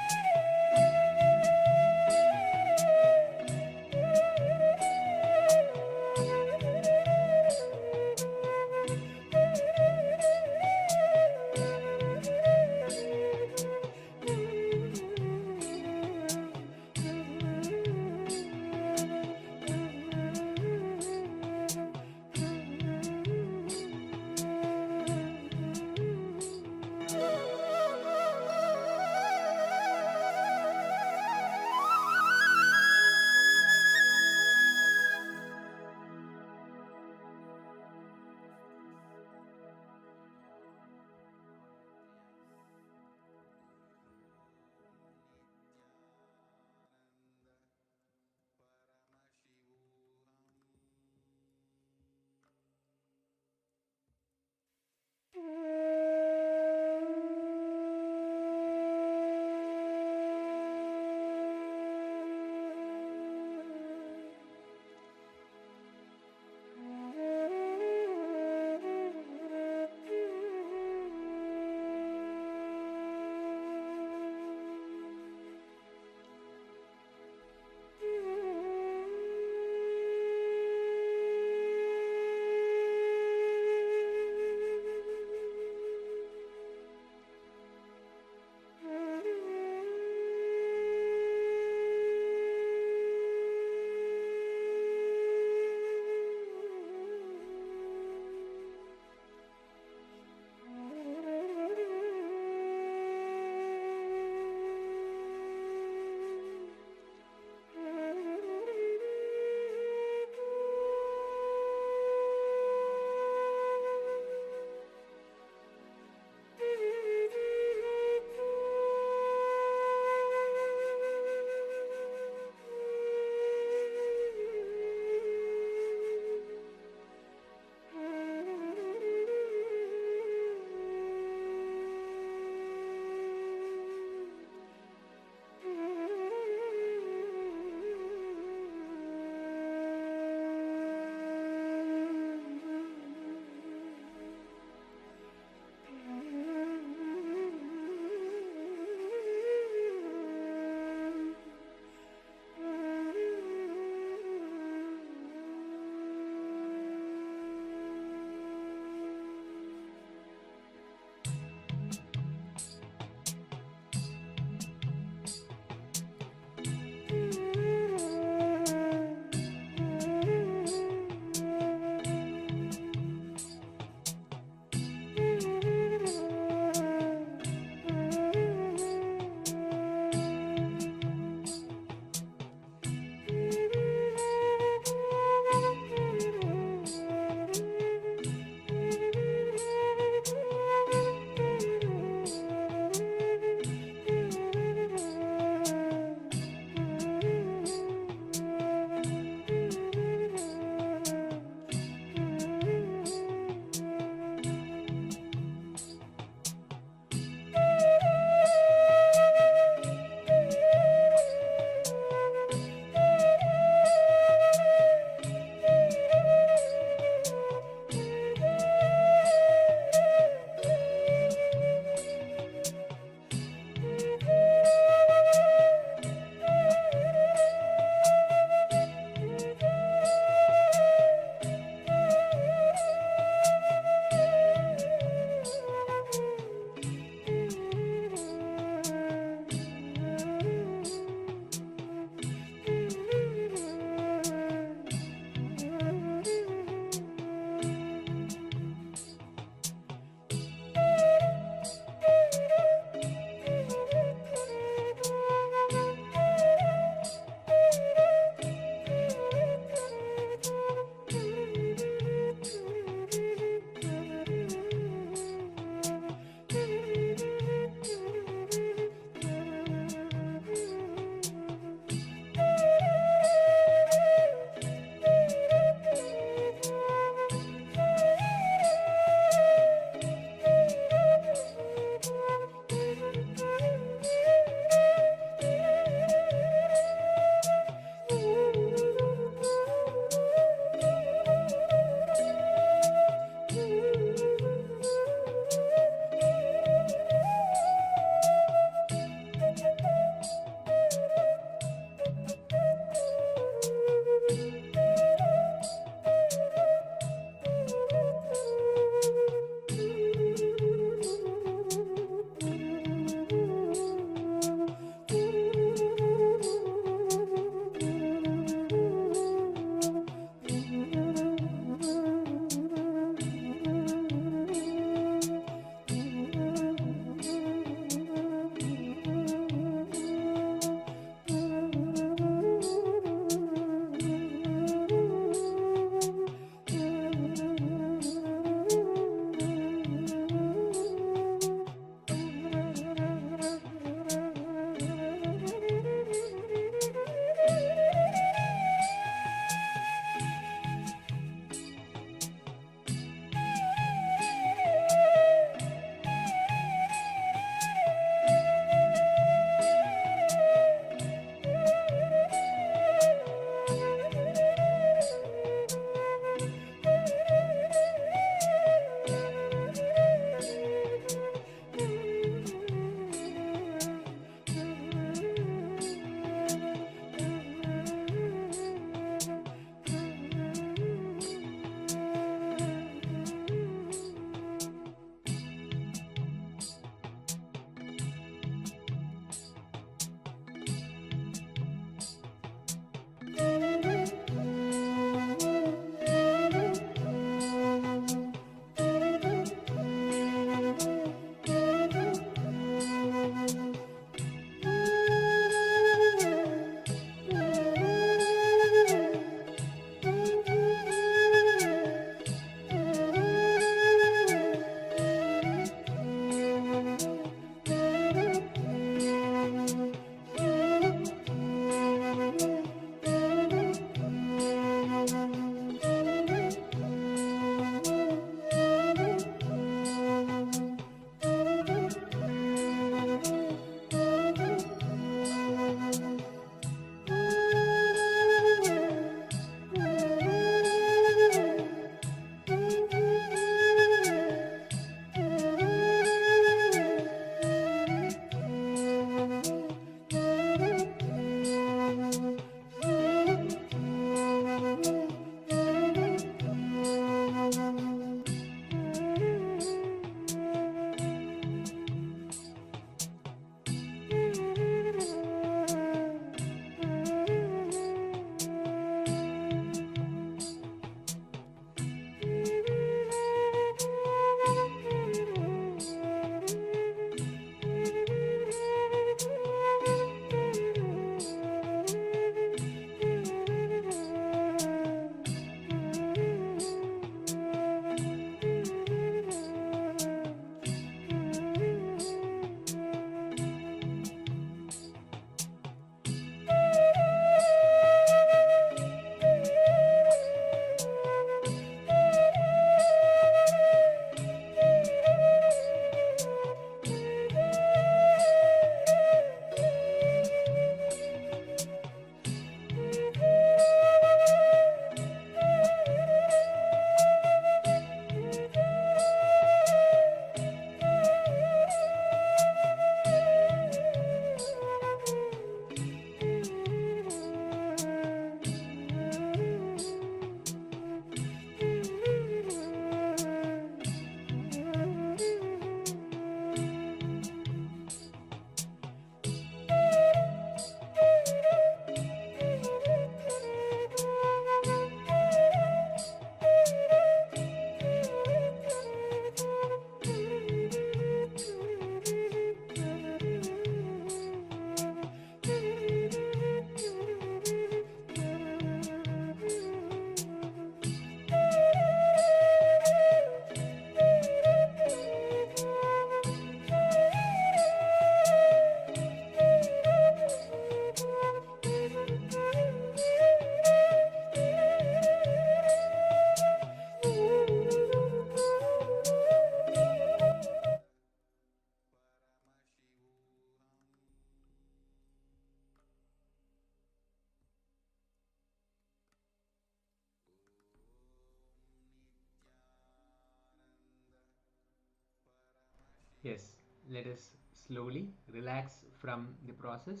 Yes, let us slowly relax from the process.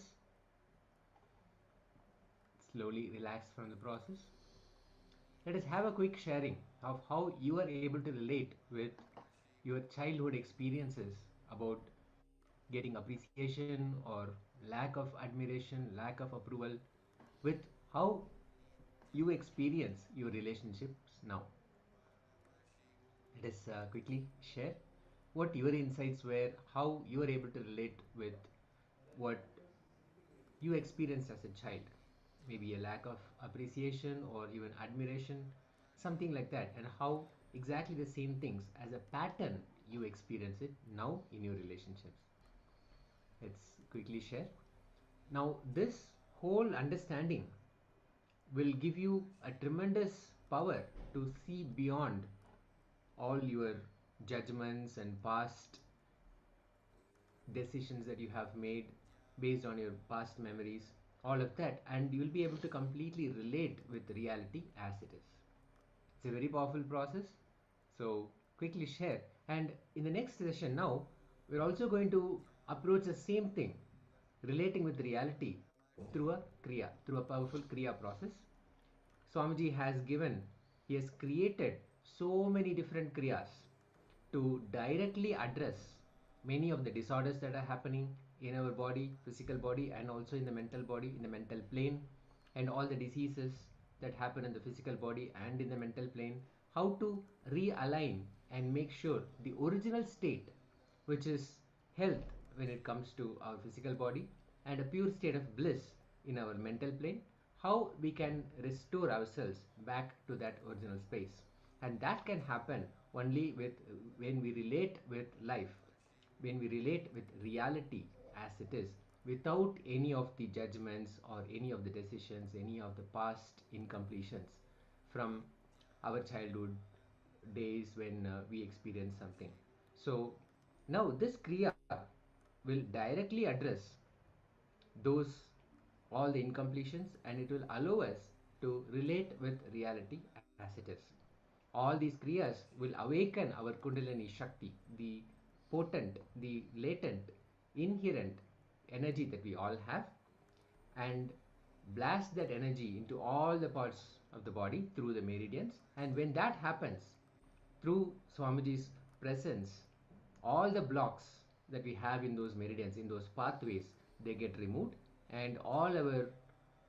Slowly relax from the process. Let us have a quick sharing of how you are able to relate with your childhood experiences about getting appreciation or lack of admiration, lack of approval, with how you experience your relationships now. Let us quickly share what your insights were, how you are able to relate with what you experienced as a child. Maybe a lack of appreciation or even admiration, something like that, and how exactly the same things as a pattern you experience it now in your relationships. Let's quickly share. Now, this whole understanding will give you a tremendous power to see beyond all your judgments and past decisions that you have made based on your past memories, all of that, and you will be able to completely relate with reality as it is. It's a very powerful process. So, quickly share. And in the next session, now we're also going to approach the same thing, relating with reality through a Kriya, through a powerful Kriya process. Swamiji has given, he has created so many different Kriyas to directly address many of the disorders that are happening in our body, physical body, and also in the mental body, in the mental plane, and all the diseases that happen in the physical body and in the mental plane. How to realign and make sure the original state, which is health when it comes to our physical body, and a pure state of bliss in our mental plane, how we can restore ourselves back to that original space. And that can happen only with when we relate with life, when we relate with reality as it is, without any of the judgments or any of the decisions, any of the past incompletions from our childhood days when we experience something. So now this Kriya will directly address those all the incompletions, and it will allow us to relate with reality as it is. All these Kriyas will awaken our Kundalini Shakti, the potent, the latent, inherent energy that we all have, and blast that energy into all the parts of the body through the meridians. And when that happens, through Swamiji's presence, all the blocks that we have in those meridians, in those pathways, they get removed, and all our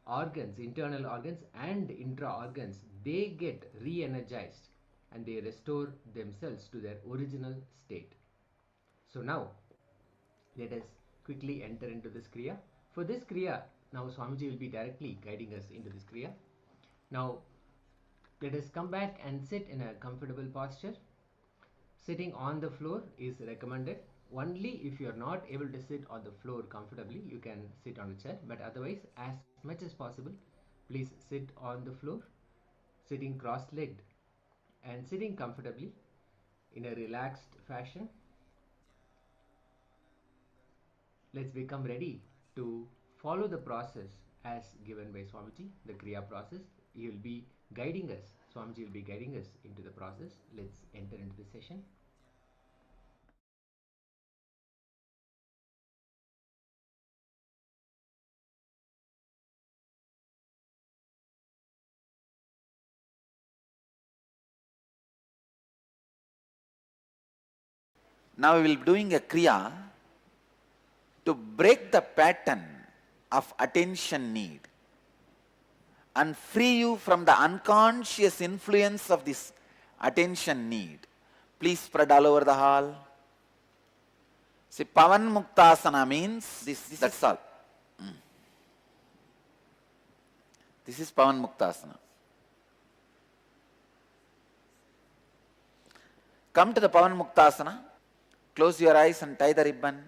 organs, internal organs and intra organs, they get re-energized and they restore themselves to their original state. So now let us quickly enter into this Kriya. For this Kriya, now Swamiji will be directly guiding us into this Kriya. Now let us come back and sit in a comfortable posture. Sitting on the floor is recommended. Only if you are not able to sit on the floor comfortably, you can sit on a chair, but otherwise, as much as possible, please sit on the floor, sitting cross-legged and sitting comfortably in a relaxed fashion. Let's become ready to follow the process as given by Swamiji, the Kriya process. He will be guiding us. Swamiji will be guiding us into the process. Let's enter into the session. Now we will be doing a Kriya to break the pattern of attention need and free you from the unconscious influence of this attention need. Please spread all over the hall. See, Pavan Muktasana means this, that's all. This is Pavan Muktasana. Come to the Pavan Muktasana. Close your eyes and tie the ribbon.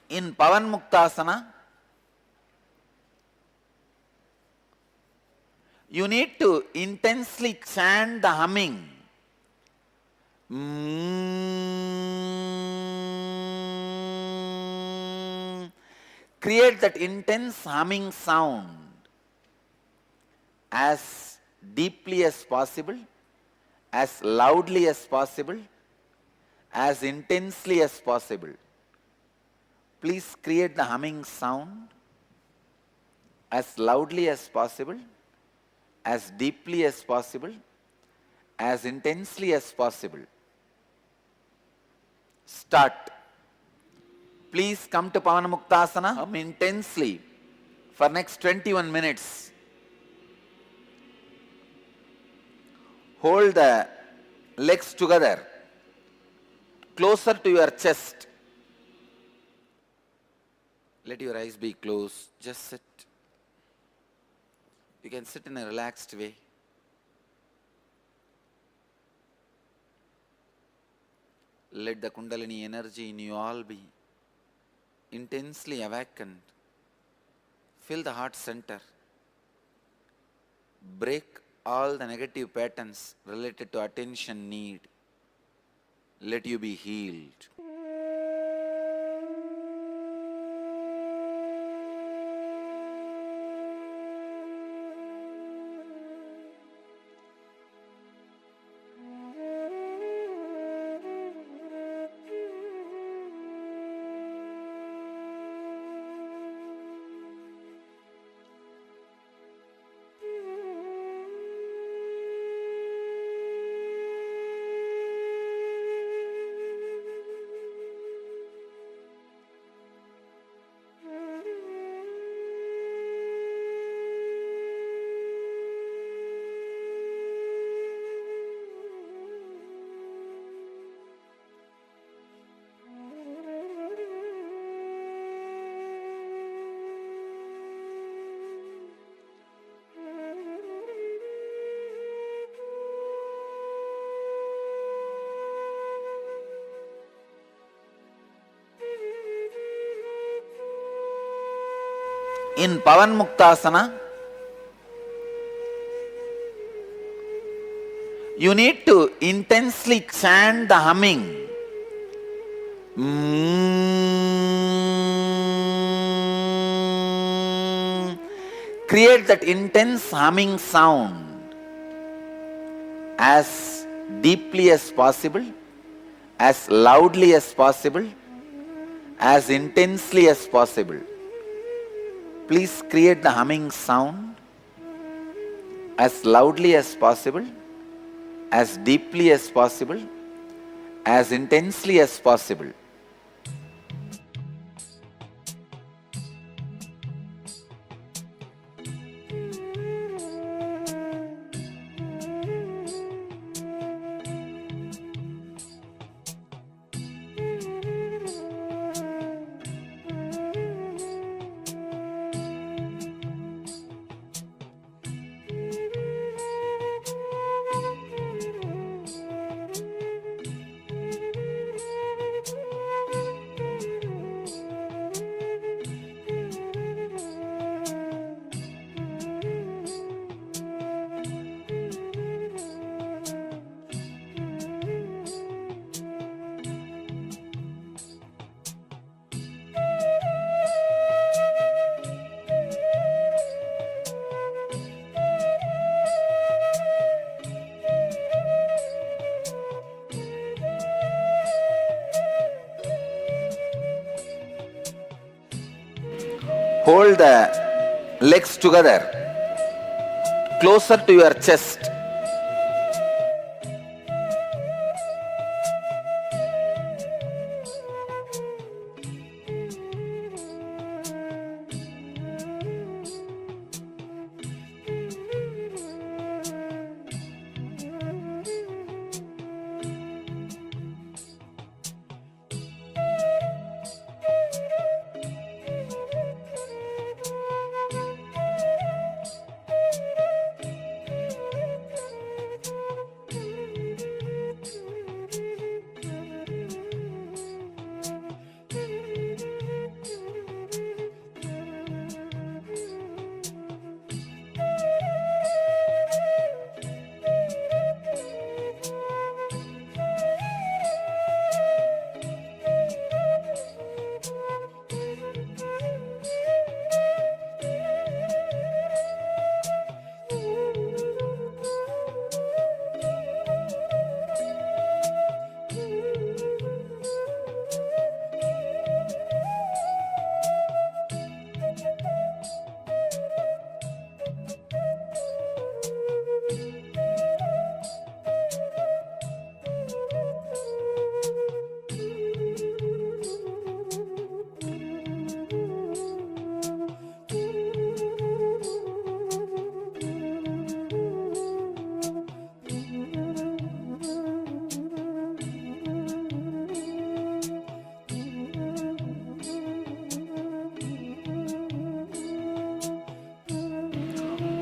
In Pavan Muktasana, you need to intensely chant the humming. Create that intense humming sound as deeply as possible, as loudly as possible, as intensely as possible. Please create the humming sound as loudly as possible, as deeply as possible, as intensely as possible. Start. Please come to Pavanamuktasana, hum intensely for next 21 minutes. Hold the legs together, closer to your chest. Let your eyes be closed. Just sit. You can sit in a relaxed way. Let the Kundalini energy in you all be intensely awakened. Fill the heart center. Break all the negative patterns related to attention need. Let you be healed. In Pavan Muktasana, you need to intensely chant the humming. Create that intense humming sound as deeply as possible, as loudly as possible, as intensely as possible. Please create the humming sound as loudly as possible, as deeply as possible, as intensely as possible. Hold the legs together, closer to your chest.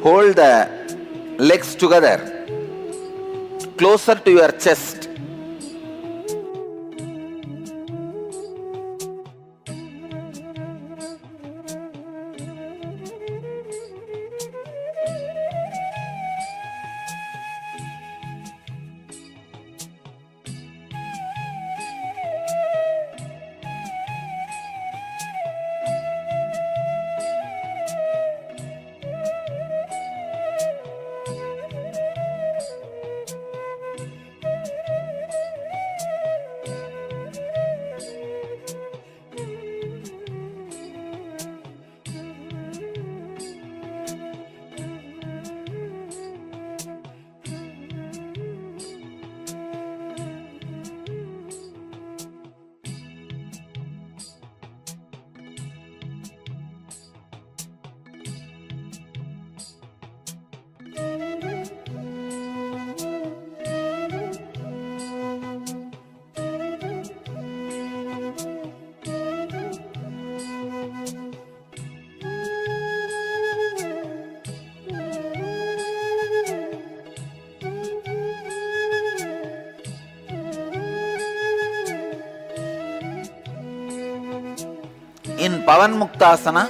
Hold the legs together, closer to your chest. In Pavan Muktasana,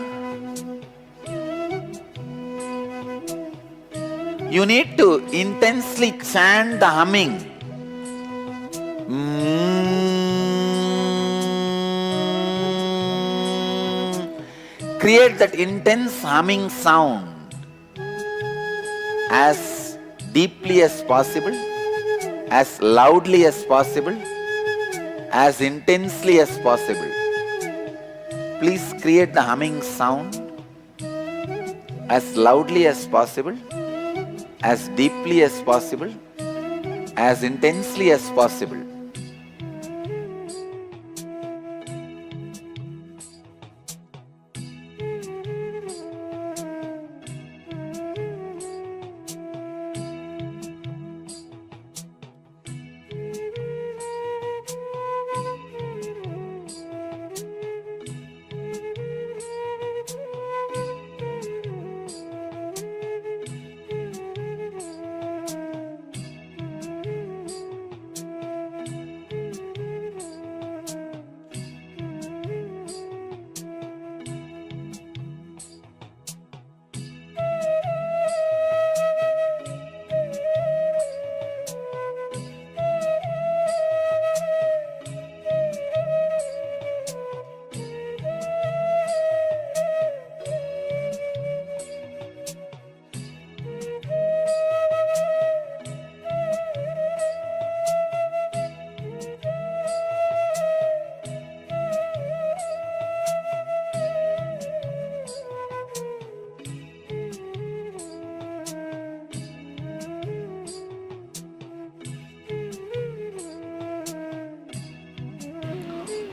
you need to intensely chant the humming. Create that intense humming sound as deeply as possible, as loudly as possible, as intensely as possible. Please create the humming sound as loudly as possible, as deeply as possible, as intensely as possible.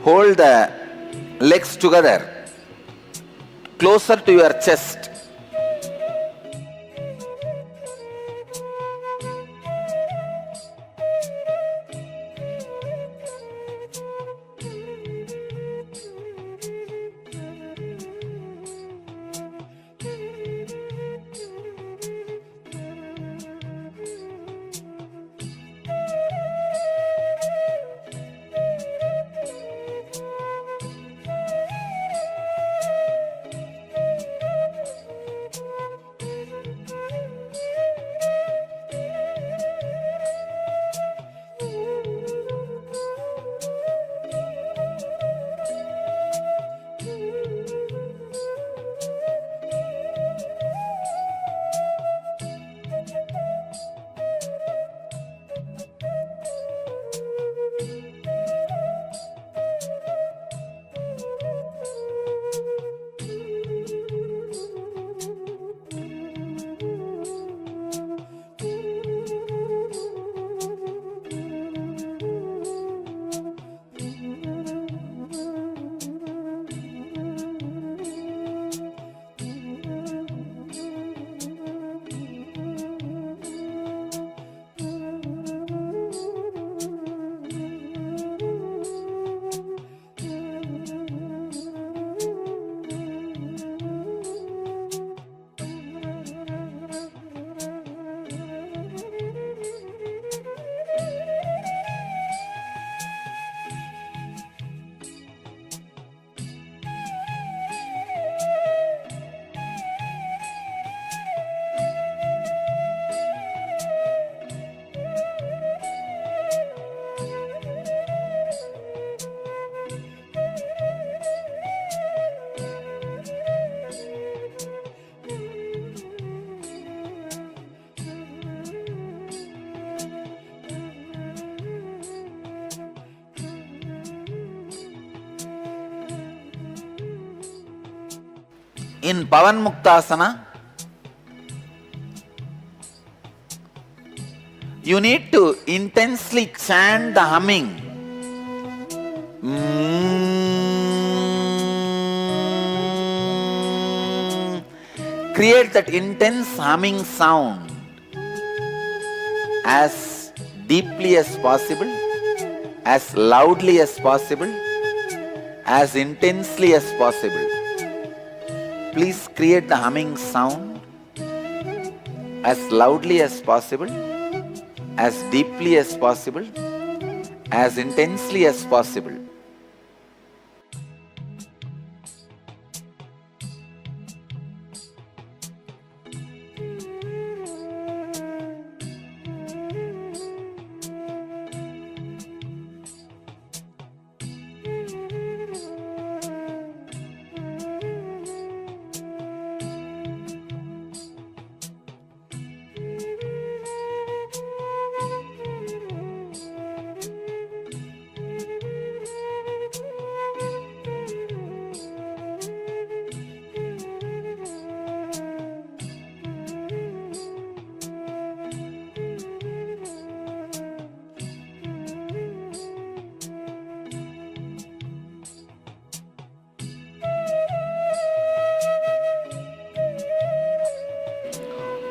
Hold the legs together, closer to your chest. In Pavan Muktasana, you need to intensely chant the humming. Create that intense humming sound as deeply as possible, as loudly as possible, as intensely as possible. Please create the humming sound as loudly as possible, as deeply as possible, as intensely as possible.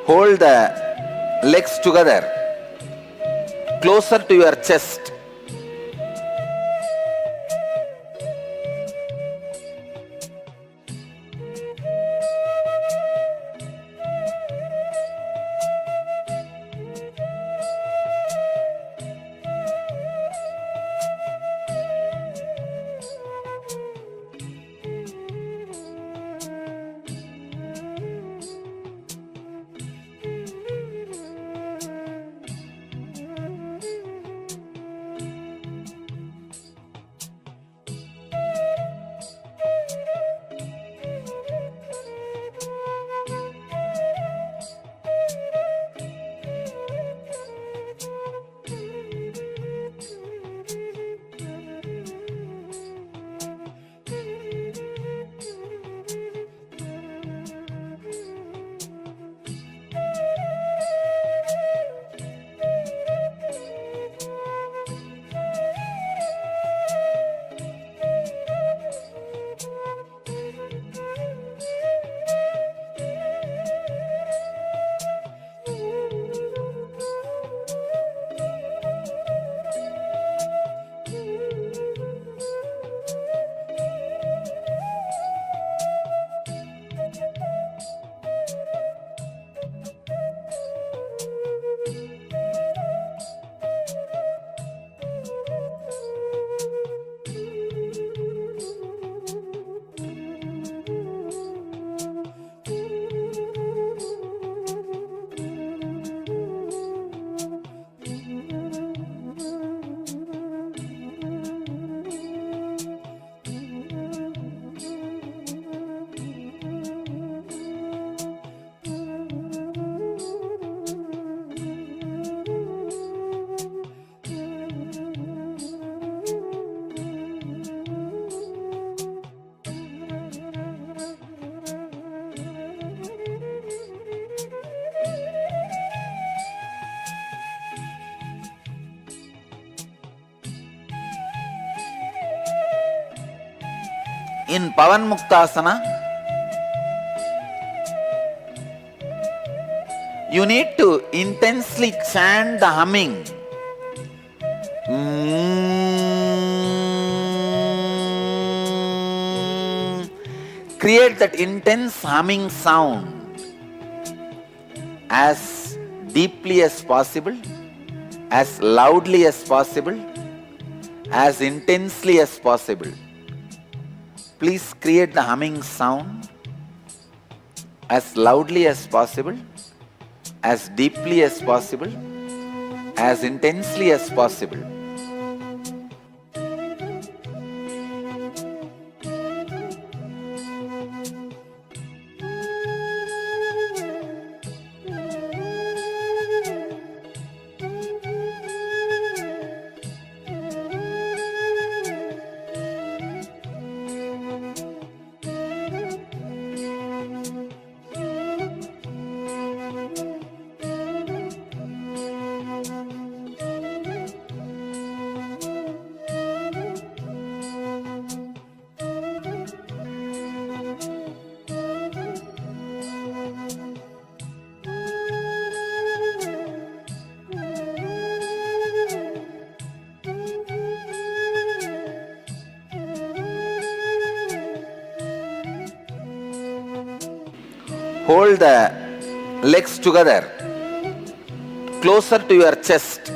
Hold the legs together, closer to your chest. In Pavan Muktasana, you need to intensely chant the humming. Create that intense humming sound as deeply as possible, as loudly as possible, as intensely as possible. Please create the humming sound as loudly as possible, as deeply as possible, as intensely as possible. Hold the legs together, closer to your chest.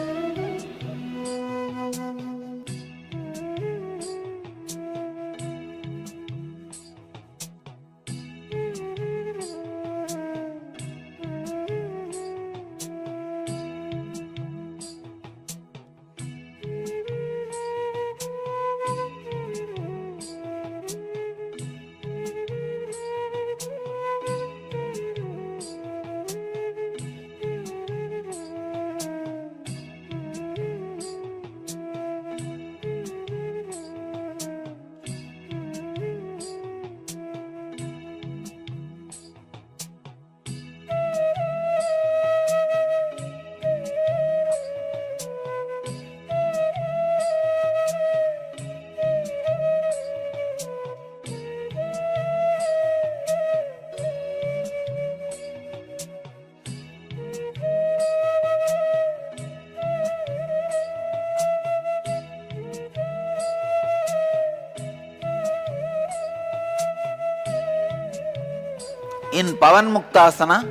In Pavan Muktasana,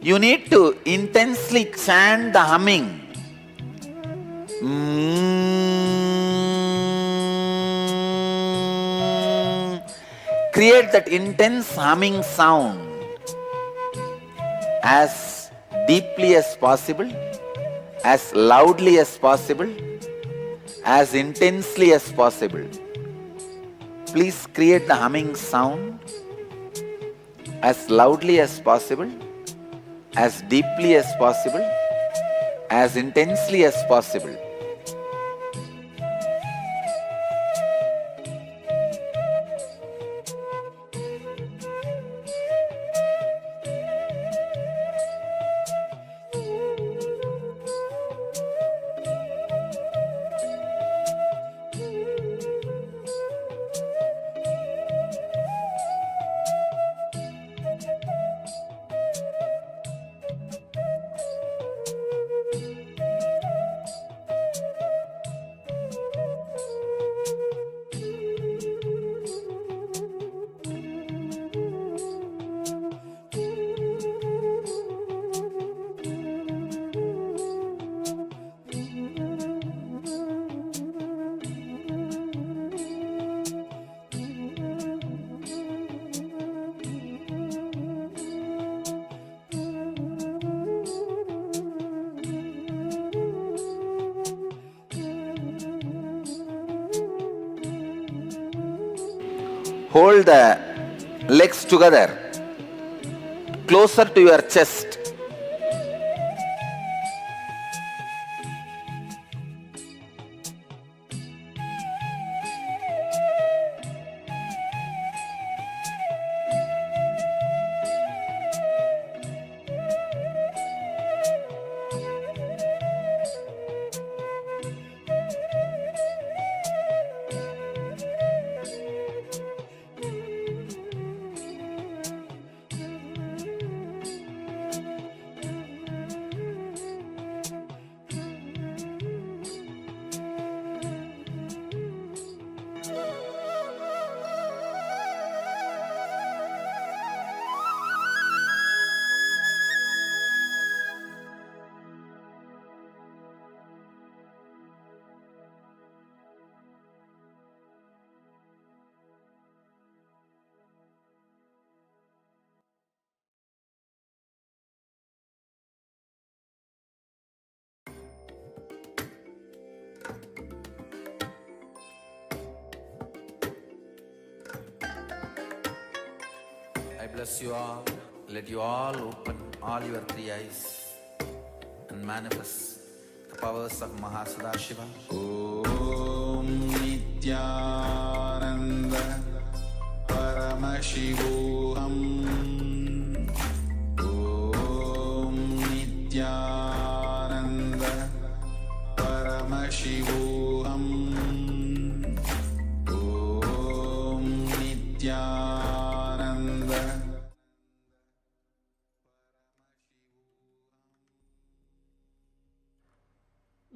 you need to intensely chant the humming. Create that intense humming sound as deeply as possible, as loudly as possible, as intensely as possible. Please create the humming sound as loudly as possible, as deeply as possible, as intensely as possible. Hold the legs together, closer to your chest. I bless you all. Let you all open all your three eyes and manifest the powers of Mahasadashiva. Om Nithyananda Paramashivoham. Om Nithyananda Paramashivoham. Om Nithyananda.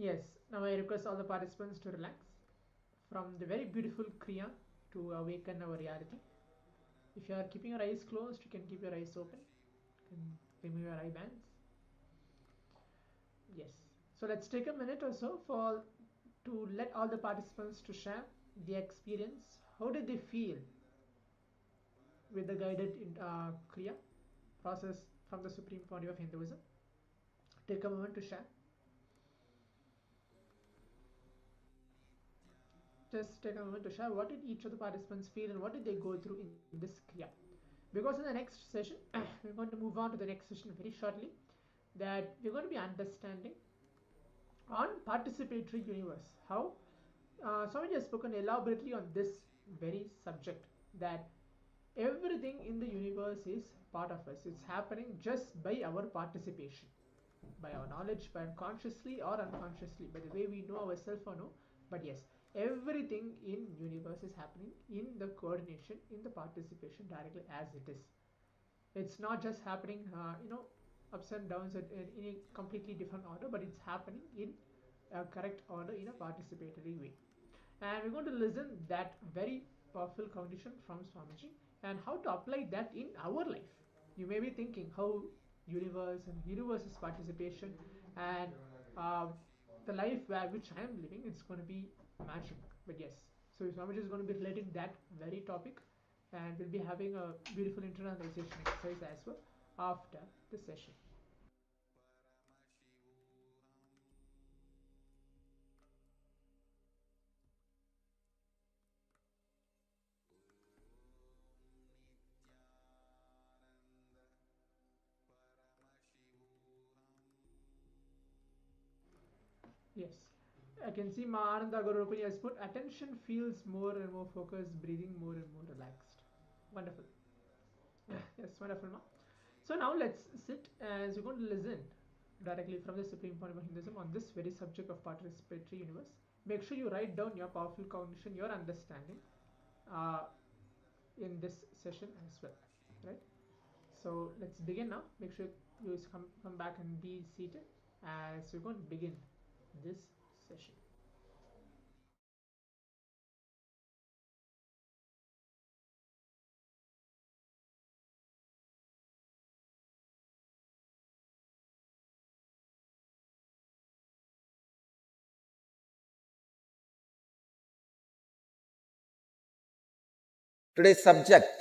Yes, now I request all the participants to relax from the very beautiful Kriya to awaken our reality. If you are keeping your eyes closed, you can keep your eyes open. You can remove your eye bands. Yes. So let's take a minute or so to let all the participants to share the experience. How did they feel with the guided Kriya process from the Supreme Pontiff of Hinduism? Take a moment to share. Just take a moment to share what did each of the participants feel and what did they go through in this Kriya. Because in the next session, we're going to move on to the next session very shortly, that we're going to be understanding on participatory universe. How Swamiji has spoken elaborately on this very subject, that everything in the universe is part of us. It's happening just by our participation, by our knowledge, by consciously or unconsciously, by the way we know ourselves or no. But yes, everything in universe is happening in the coordination, in the participation directly as it is. It's not just happening, ups and downs in a completely different order, but it's happening in a correct order in a participatory way. And we're going to listen that very powerful condition from Swamiji and how to apply that in our life. You may be thinking how universe's participation and the life which I am living, it's going to be magic. But yes, so Swamiji is going to be relating that very topic, and we'll be having a beautiful internalization exercise as well after the session. Yes, I can see Ananda Gaurupani has put attention feels more and more focused, breathing more and more relaxed. Wonderful. Yes, wonderful, ma. So now let's sit as we're going to listen directly from the Supreme Point of Hinduism on this very subject of participatory universe. Make sure you write down your powerful cognition, your understanding uh, in this session as well, right? So let's begin now. Make sure you come back and be seated as we're going to begin this session. Today's subject,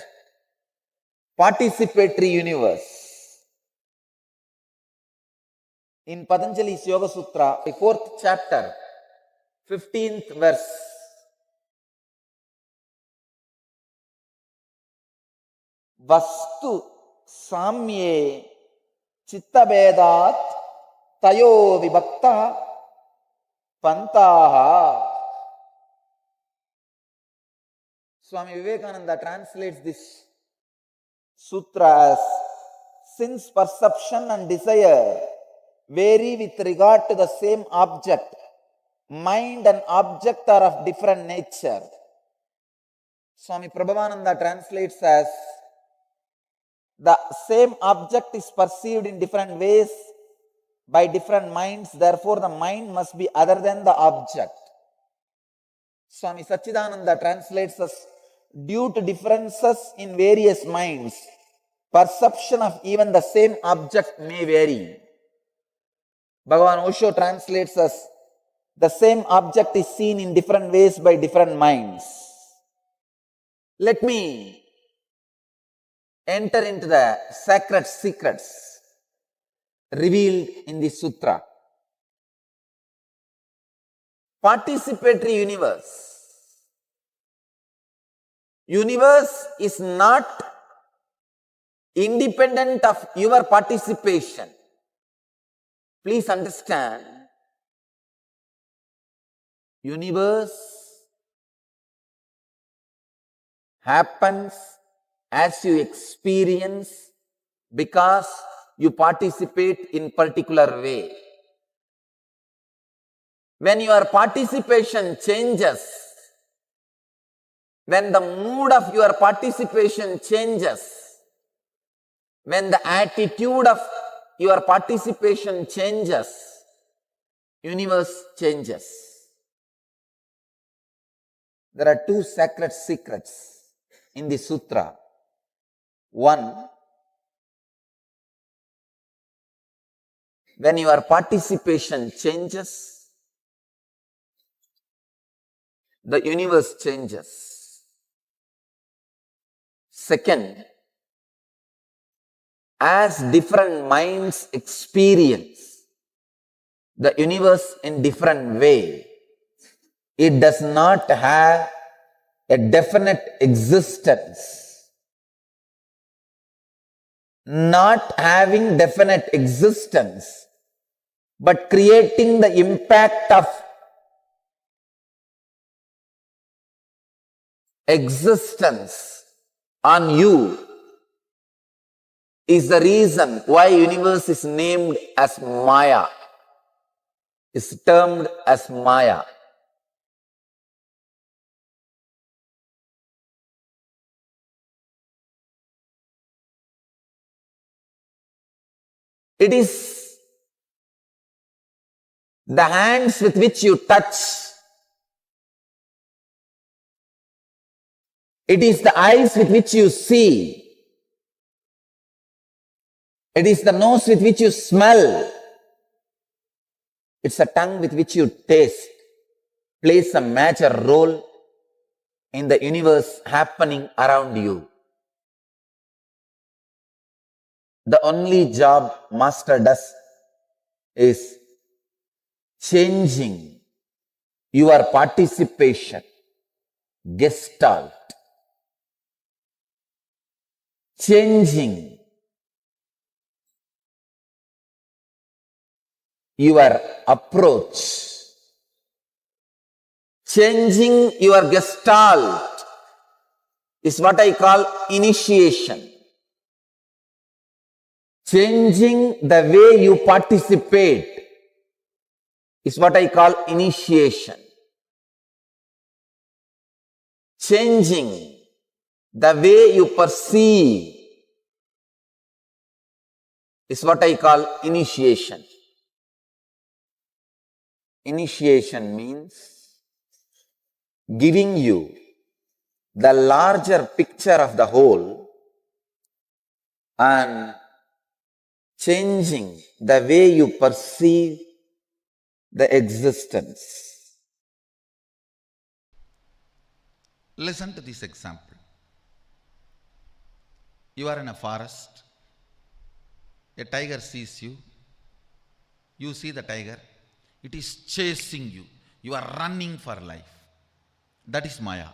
participatory universe. In Patanjali's Yoga Sutra, the 4th chapter, 15th verse. Vastu samye chittavedat tayo vibhakta pantaha. Swami Vivekananda translates this sutra as, since perception and desire vary with regard to the same object, mind and object are of different nature. Swami Prabhavananda translates as, the same object is perceived in different ways by different minds, therefore the mind must be other than the object. Swami Sachidananda translates as, due to differences in various minds, perception of even the same object may vary. Bhagavan Osho translates as, the same object is seen in different ways by different minds. Let me enter into the sacred secrets revealed in this sutra. Participatory universe. Universe is not independent of your participation. Please understand, universe happens as you experience because you participate in particular way. When your participation changes, when the mood of your participation changes, when the attitude of your participation changes, universe changes. There are two sacred secrets in the sutra. One, when your participation changes, the universe changes. Second, as different minds experience the universe in different way, it does not have a definite existence. Not having definite existence, but creating the impact of existence on you is the reason why universe is named as Maya, is termed as Maya. It is the hands with which you touch. It is the eyes with which you see. It is the nose with which you smell. It's the tongue with which you taste. Plays a major role in the universe happening around you. The only job master does is changing your participation, gestalt, changing your approach, changing your gestalt is what I call initiation. Changing the way you participate is what I call initiation. Changing the way you perceive is what I call initiation. Initiation means giving you the larger picture of the whole and changing the way you perceive the existence. Listen to this example. You are in a forest. A tiger sees you. You see the tiger. It is chasing you. You are running for life. That is Maya.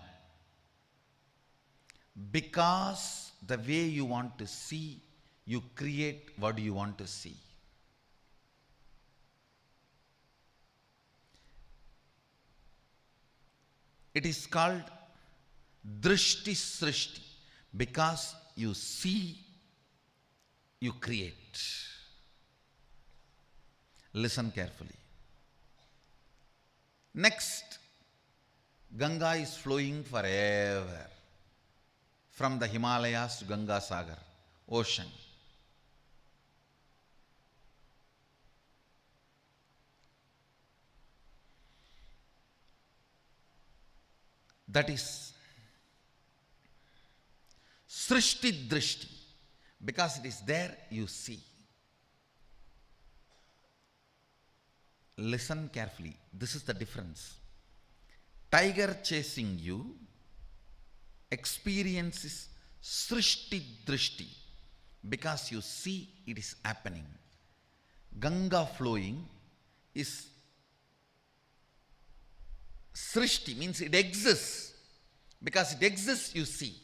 Because the way you want to see, you create what you want to see. It is called drishti srishti. Because you see, you create. Listen carefully. Next, Ganga is flowing forever. From the Himalayas to Ganga Sagar, ocean. That is Srishti Drishti. Because it is there, you see. Listen carefully. This is the difference. Tiger chasing you experiences Srishti Drishti. Because you see it is happening. Ganga flowing is Srishti, means it exists. Because it exists, you see.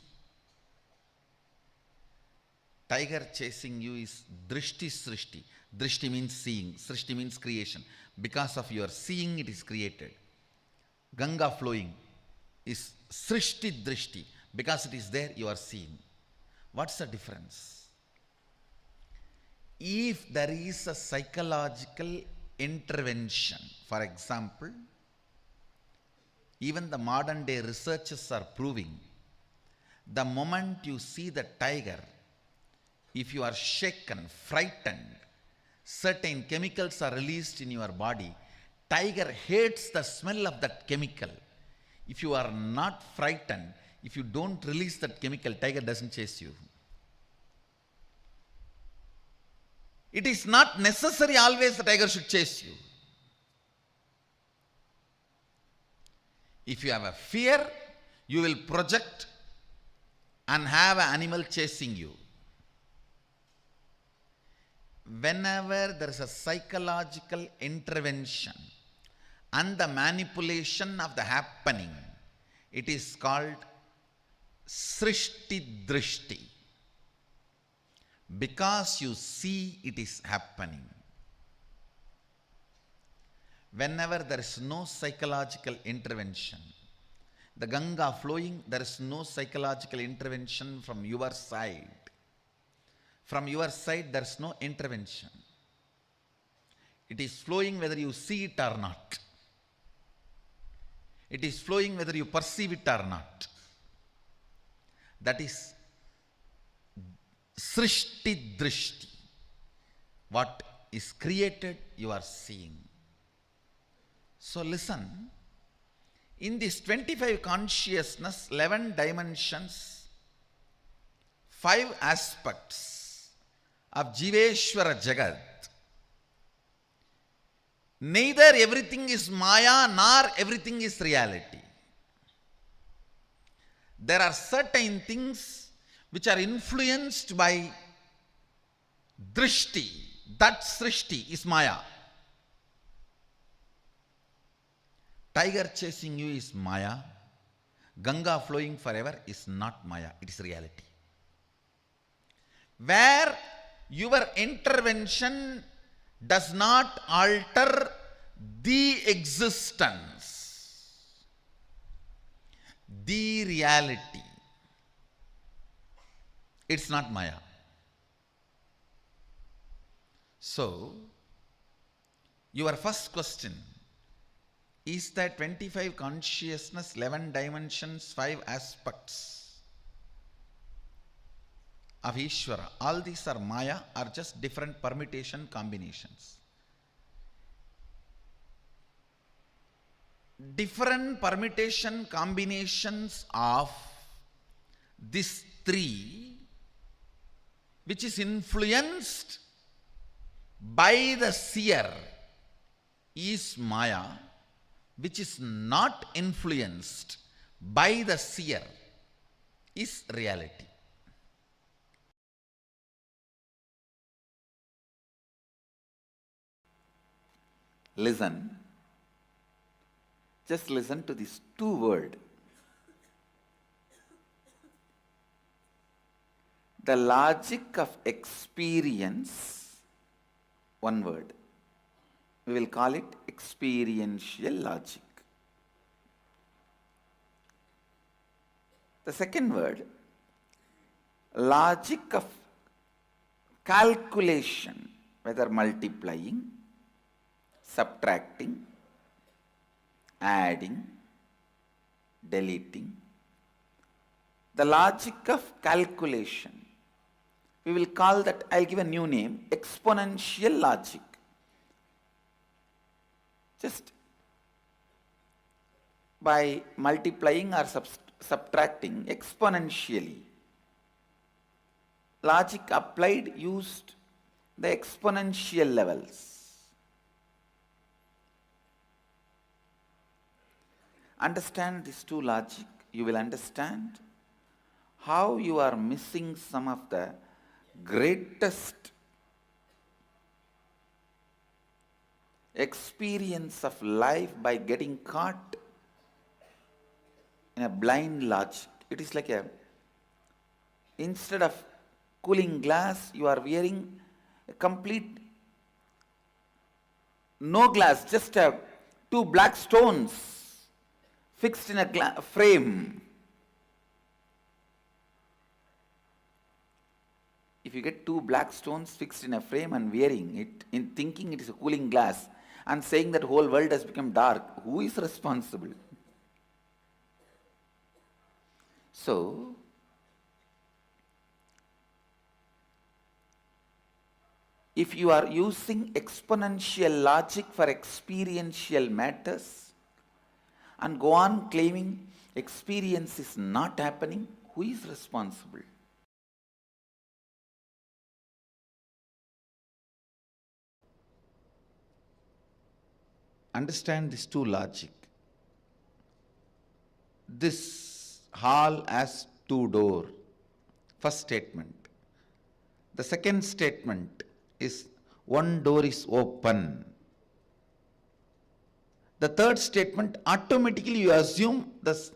Tiger chasing you is drishti srishti. Drishti means seeing. Srishti means creation. Because of your seeing, it is created. Ganga flowing is srishti drishti. Because it is there, you are seeing. What's the difference? If there is a psychological intervention, for example, even the modern day researchers are proving, the moment you see the tiger, if you are shaken, frightened, certain chemicals are released in your body. Tiger hates the smell of that chemical. if you are not frightened, if you don't release that chemical, tiger doesn't chase you. It is not necessary always the tiger should chase you. If you have a fear, you will project and have an animal chasing you. Whenever there is a psychological intervention and the manipulation of the happening, it is called Srishti Drishti. Because you see it is happening. Whenever there is no psychological intervention, the Ganga flowing, there is no psychological intervention from your side. From your side, there is no intervention. It is flowing whether you see it or not. It is flowing whether you perceive it or not. That is Srishti Drishti. What is created, you are seeing. So listen, in this 25 consciousness, 11 dimensions, 5 aspects of Jiveshwara Jagat, neither everything is Maya nor everything is reality. There are certain things which are influenced by Drishti. That Srishti is Maya. Tiger chasing you is Maya. Ganga flowing forever is not Maya, it is reality. Where your intervention does not alter the existence, the reality, it's not Maya. So, your first question is that 25 consciousness, 11 dimensions, 5 aspects of Ishvara, all these are Maya, are just different permutation combinations. Different permutation combinations of these 3, which is influenced by the seer, is Maya, which is not influenced by the seer, is reality. Listen, just listen to these 2 words. The logic of experience, 1 word. We will call it experiential logic. The second word, logic of calculation, whether multiplying, subtracting, adding, deleting. The logic of calculation, we will call that, I'll give a new name, exponential logic. Just by multiplying or subtracting exponentially. Logic applied used the exponential levels. Understand these 2 logic, you will understand how you are missing some of the greatest experience of life by getting caught in a blind logic. It is like instead of cooling glass, you are wearing a complete no glass, just 2 black stones fixed in a frame. If you get 2 black stones fixed in a frame and wearing it, in thinking it is a cooling glass, and saying that whole world has become dark, who is responsible? So, if you are using exponential logic for experiential matters, and go on claiming experience is not happening, who is responsible? Understand this two logic. This hall has two doors. First statement. The second statement is one door is open. The third statement, automatically you assume the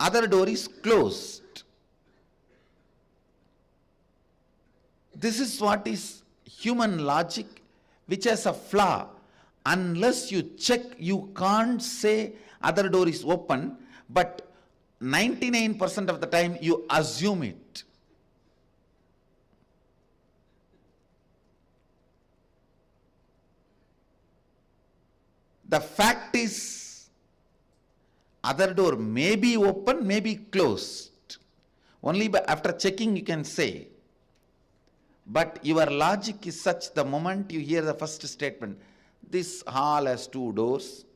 other door is closed. This is what is human logic, which has a flaw. Unless you check, you can't say other door is open, but 99% of the time you assume it. The fact is, other door may be open, may be closed. Only after checking you can say. But your logic is such, the moment you hear the first statement, this hall has two doors.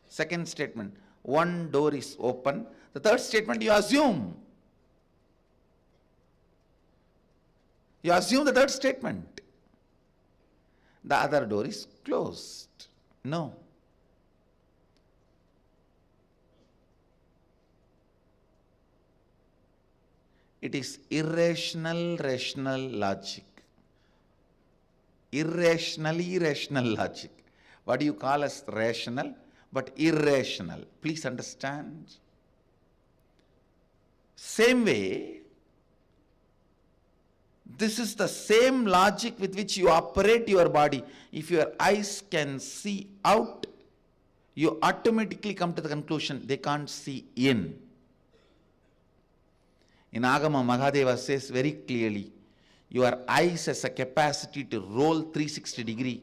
Second statement, one door is open. The third statement, you assume. You assume the third statement. The other door is closed. No. It is irrational, rational logic. Irrationally rational logic. What do you call as rational, but irrational? Please understand. Same way, this is the same logic with which you operate your body. If your eyes can see out, you automatically come to the conclusion they can't see in. In Agama, Mahadeva says very clearly, your eyes has a capacity to roll 360 degree.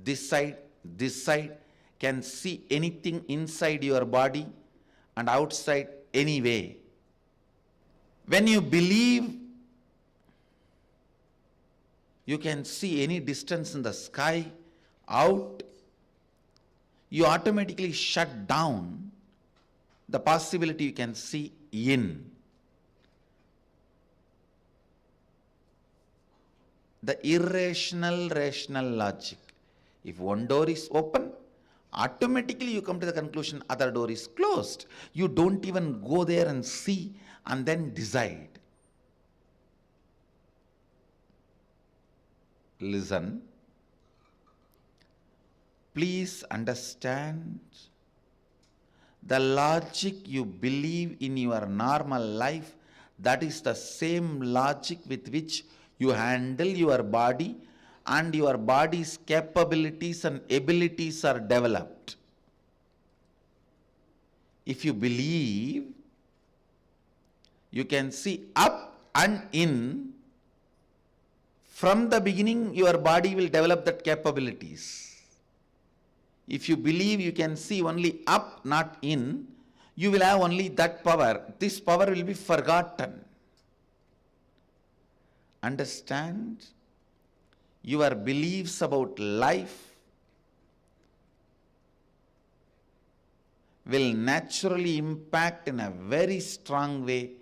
This side can see anything inside your body and outside anyway. When you believe you can see any distance in the sky out, you automatically shut down the possibility you can see in. The irrational, rational logic. If one door is open, automatically you come to the conclusion other door is closed. You don't even go there and see and then decide. Listen. Please understand, the logic you believe in your normal life, that is the same logic with which you handle your body, and your body's capabilities and abilities are developed. If you believe you can see up and in, from the beginning your body will develop that capabilities. If you believe you can see only up, not in, you will have only that power. This power will be forgotten. Understand? Your beliefs about life will naturally impact in a very strong way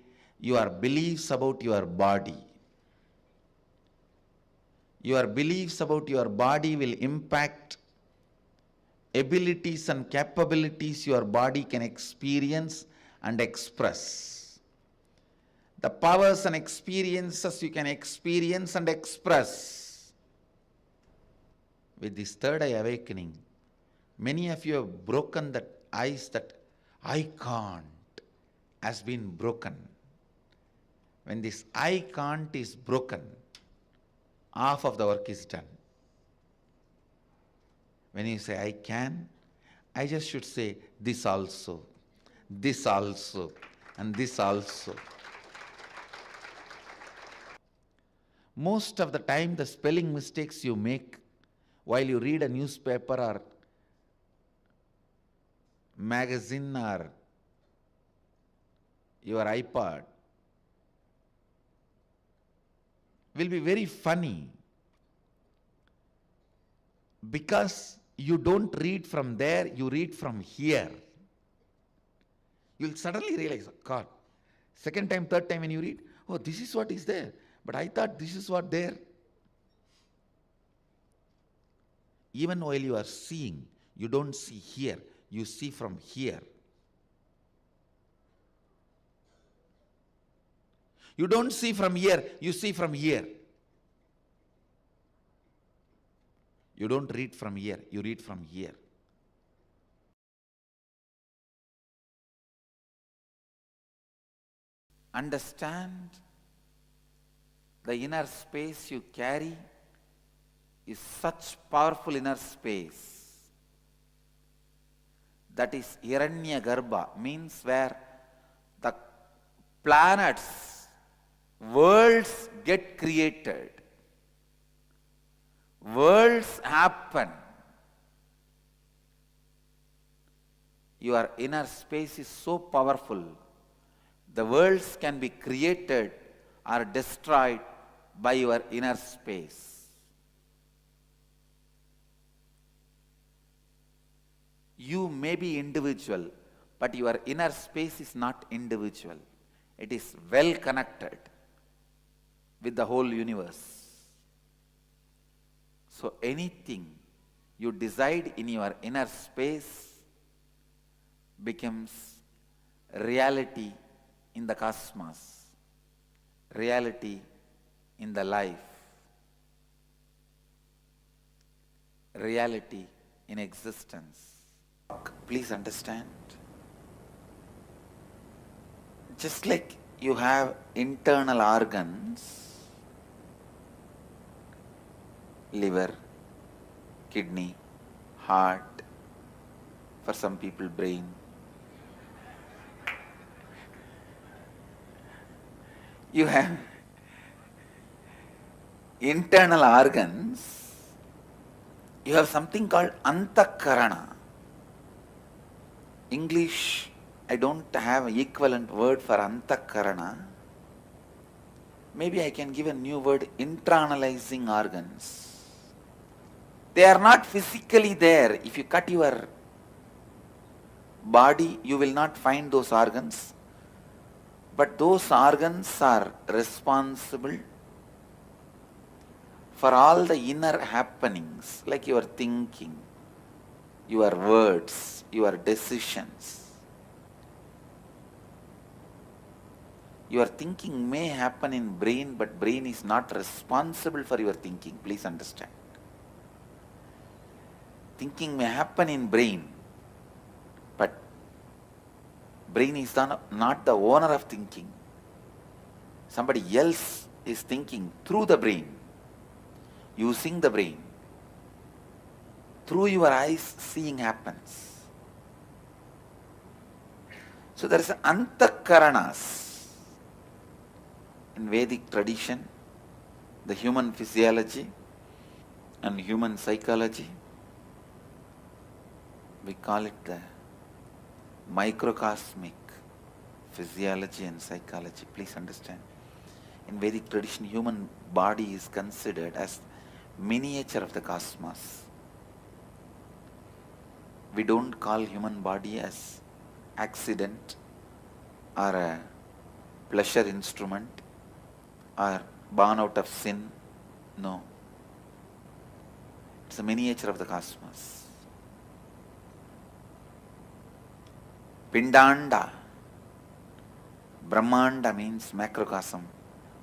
your beliefs about your body. Your beliefs about your body will impact abilities and capabilities your body can experience and express. The powers and experiences you can experience and express. With this third eye awakening, many of you have broken that ice, that I can't has been broken. When this I can't is broken, half of the work is done. When you say I can, I just should say this also, and this also. Most of the time the spelling mistakes you make while you read a newspaper or magazine or your iPod will be very funny, because you don't read from there, you read from here. You'll suddenly realize, God, second time, third time when you read, oh, this is what is there. But I thought this is what there. Even while you are seeing, you don't see here, you see from here. You don't see from here, you see from here. You don't read from here, you read from here. Understand the inner space you carry is such powerful inner space. That is Hiranya Garbha, means where the planets, worlds get created. Worlds happen. Your inner space is so powerful. The worlds can be created or destroyed by your inner space. You may be individual, but your inner space is not individual. It is well connected with the whole universe. So anything you decide in your inner space becomes reality in the cosmos, reality in the life, reality in existence. Please understand. Just like you have internal organs, liver, kidney, heart, for some people brain. You have internal organs, you have something called antakarana. English, I don't have an equivalent word for antakarana. Maybe I can give a new word, internalizing organs. They are not physically there. If you cut your body, you will not find those organs. But those organs are responsible for all the inner happenings, like your thinking, your words, your decisions. Your thinking may happen in brain, but brain is not responsible for your thinking. Please understand. Thinking may happen in brain, but brain is not the owner of thinking. Somebody else is thinking through the brain, using the brain. Through your eyes, seeing happens. So there is antakaranas. In Vedic tradition, the human physiology and human psychology, we call it the microcosmic physiology and psychology. Please understand. In Vedic tradition, human body is considered as miniature of the cosmos. We don't call human body as accident or a pleasure instrument or born out of sin. No. It's a miniature of the cosmos. Pindanda. Brahmanda means macrocosm.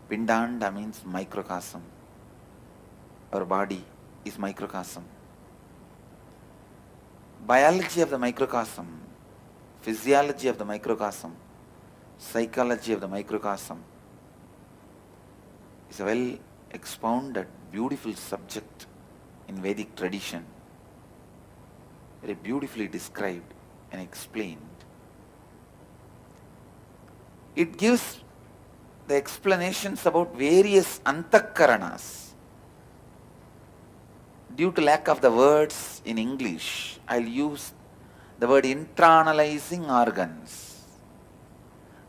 Pindanda means microcosm. Our body is microcosm. Biology of the microcosm, physiology of the microcosm, psychology of the microcosm is a well expounded, beautiful subject in Vedic tradition, very beautifully described and explained. It gives the explanations about various antakaranas. Due to lack of the words in English, I'll use the word internalizing organs.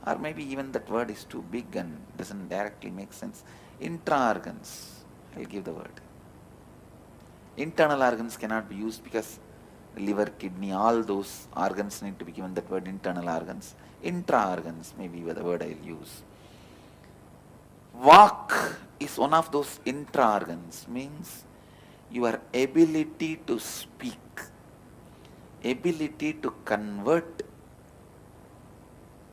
Or maybe even that word is too big and doesn't directly make sense. Intra-organs, I'll give the word. Internal organs cannot be used because liver, kidney, all those organs need to be given that word, internal organs. Intra-organs may be the word I'll use. Vak is one of those intra-organs, means your ability to speak, ability to convert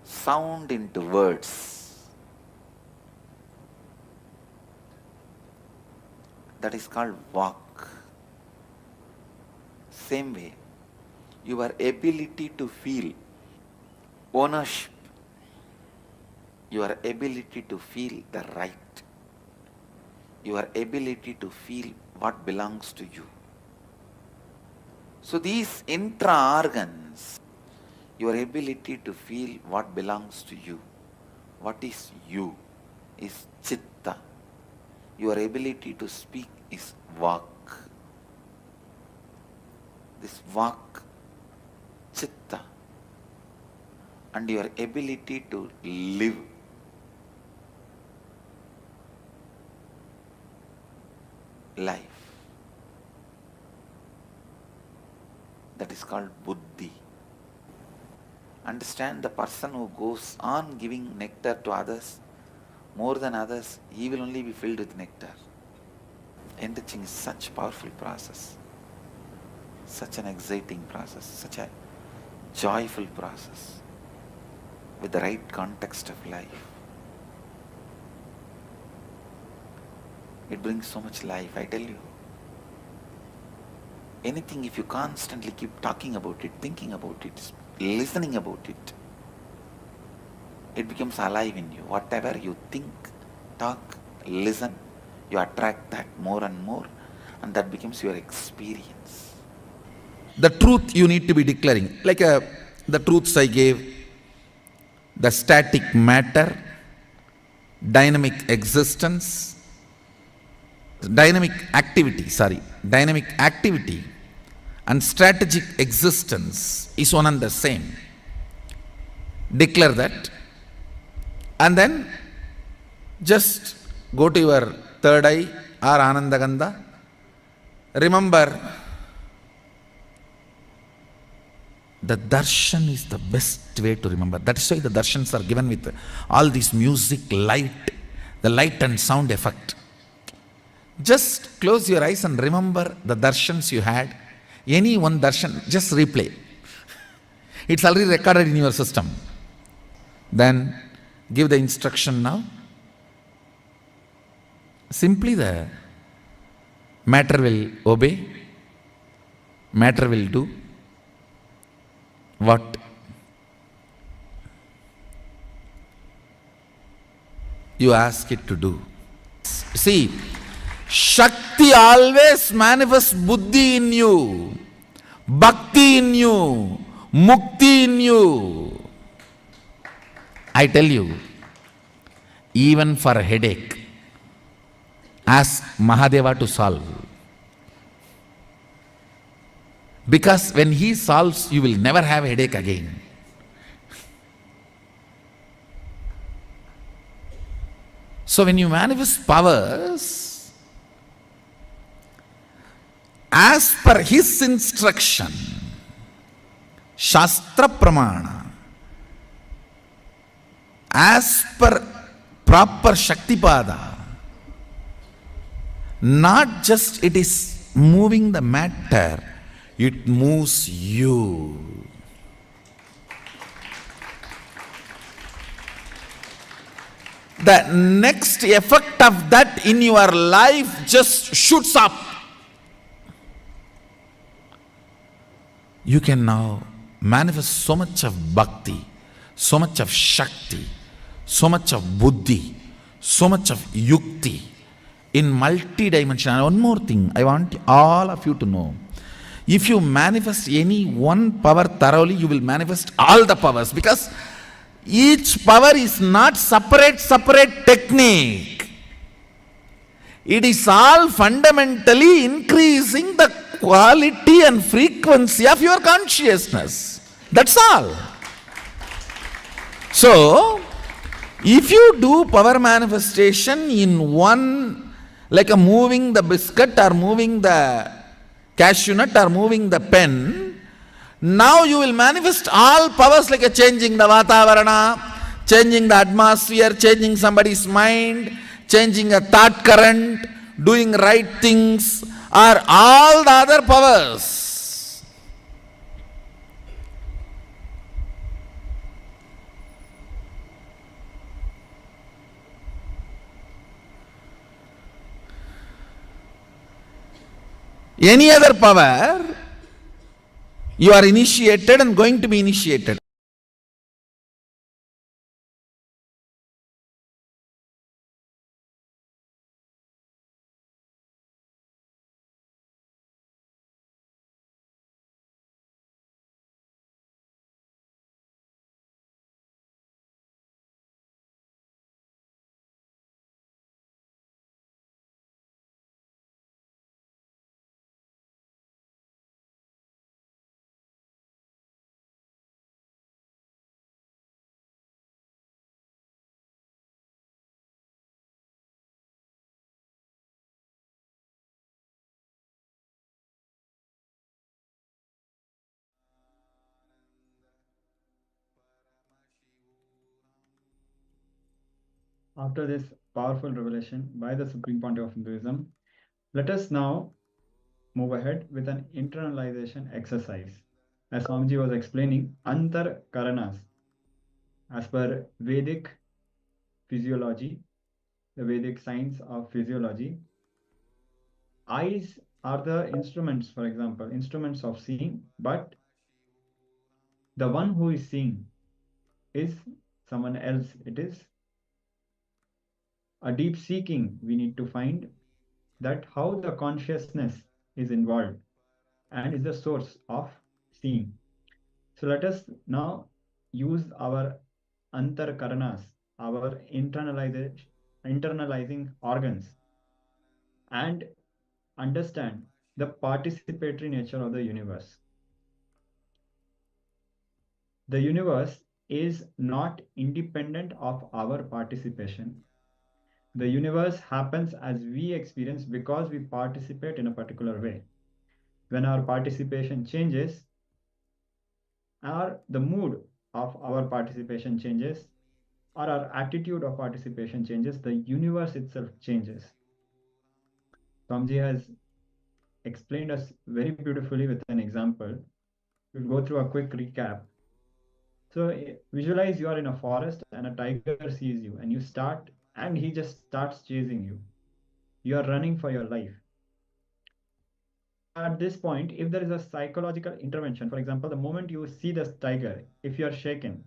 sound into words. That is called Vak. Same way, your ability to feel ownership, your ability to feel the right, your ability to feel what belongs to you. So these intra-organs, your ability to feel what belongs to you, what is you, is chitta. Your ability to speak is Vak. This Vak, chitta, and your ability to live. Life. That is called buddhi. Understand, the person who goes on giving nectar to others, more than others, he will only be filled with nectar. Enriching is such a powerful process, such an exciting process, such a joyful process, with the right context of life. It brings so much life, I tell you. Anything, if you constantly keep talking about it, thinking about it, listening about it, it becomes alive in you. Whatever you think, talk, listen, you attract that more and more, and that becomes your experience. The truth you need to be declaring, like the truths I gave, the static matter, dynamic existence, dynamic activity and strategic existence is one and the same. Declare that, and then just go to your third eye or Anandagandha. Remember, the darshan is the best way to remember. That is why the darshans are given with all this music, light, the light and sound effect. Just close your eyes and remember the darshans you had. Any one darshan, just replay. It's already recorded in your system. Then give the instruction now. Simply the matter will obey, matter will do what you ask it to do. See, Shakti always manifests buddhi in you, bhakti in you, mukti in you. I tell you, even for a headache, ask Mahadeva to solve. Because when he solves, you will never have a headache again. So when you manifest powers, as per his instruction, Shastra Pramana, as per proper Shaktipada, not just it is moving the matter, it moves you. The next effect of that in your life just shoots up. You can now manifest so much of bhakti, so much of shakti, so much of buddhi, so much of yukti in multi-dimensional. One more thing I want all of you to know. If you manifest any one power thoroughly, you will manifest all the powers, because each power is not separate technique. It is all fundamentally increasing the quality and frequency of your consciousness. That's all. So, if you do power manifestation in one, like a moving the biscuit or moving the cashew nut or moving the pen, Now you will manifest all powers like a changing the Vatavarana, changing the atmosphere, changing somebody's mind, changing a thought current, doing right things, or all the other powers. Any other power, you are initiated and going to be initiated. After this powerful revelation by the Supreme Pontiff of Hinduism, let us now move ahead with an internalization exercise. As Swamiji was explaining, Antar Karanas, as per Vedic physiology, the Vedic science of physiology, eyes are the instruments, for example, instruments of seeing, but the one who is seeing is someone else. It is a deep seeking. We need to find that how the consciousness is involved and is the source of seeing. So let us now use our antar karanas, our internalizing organs, and understand the participatory nature of the universe. The universe is not independent of our participation. The universe happens as we experience because we participate in a particular way. When our participation changes, or the mood of our participation changes, or our attitude of participation changes, the universe itself changes. Swamiji has explained us very beautifully with an example. We'll go through a quick recap. So visualize you are in a forest and a tiger sees you and you start, and he just starts chasing you. You are running for your life. At this point, if there is a psychological intervention, for example, the moment you see this tiger, if you are shaken,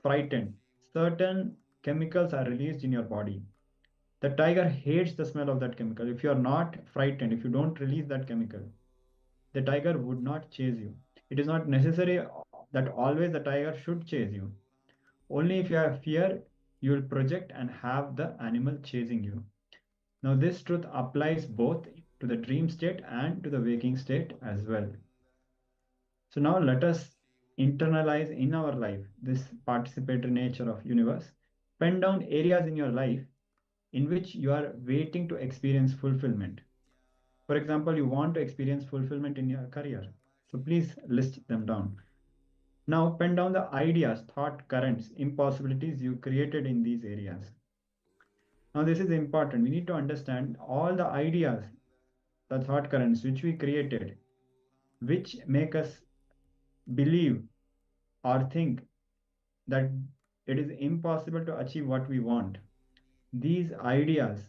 frightened, certain chemicals are released in your body. The tiger hates the smell of that chemical. If you are not frightened, if you don't release that chemical, the tiger would not chase you. It is not necessary that always the tiger should chase you. Only if you have fear, you will project and have the animal chasing you. Now, this truth applies both to the dream state and to the waking state as well. So now let us internalize in our life this participatory nature of universe. Pen down areas in your life in which you are waiting to experience fulfillment. For example, you want to experience fulfillment in your career. So please list them down. Now pen down the ideas, thought currents, impossibilities you created in these areas. Now this is important. We need to understand all the ideas, the thought currents which we created, which make us believe or think that it is impossible to achieve what we want. These ideas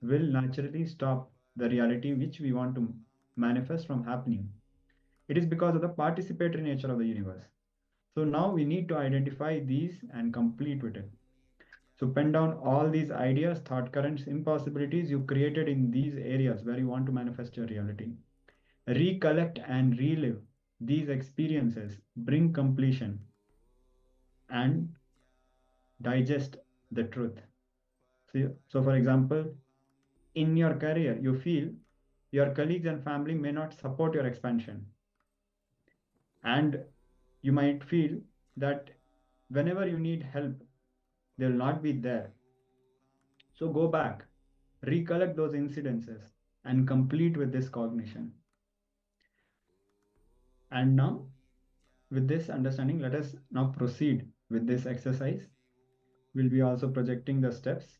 will naturally stop the reality which we want to manifest from happening. It is because of the participatory nature of the universe. So now we need to identify these and complete with it. So pen down all these ideas, thought currents, impossibilities you created in these areas where you want to manifest your reality. Recollect and relive these experiences, bring completion, and digest the truth. So for example, in your career, you feel your colleagues and family may not support your expansion. And you might feel that whenever you need help, they will not be there. So go back, recollect those incidences, and complete with this cognition. And now, with this understanding, let us now proceed with this exercise. We'll be also projecting the steps.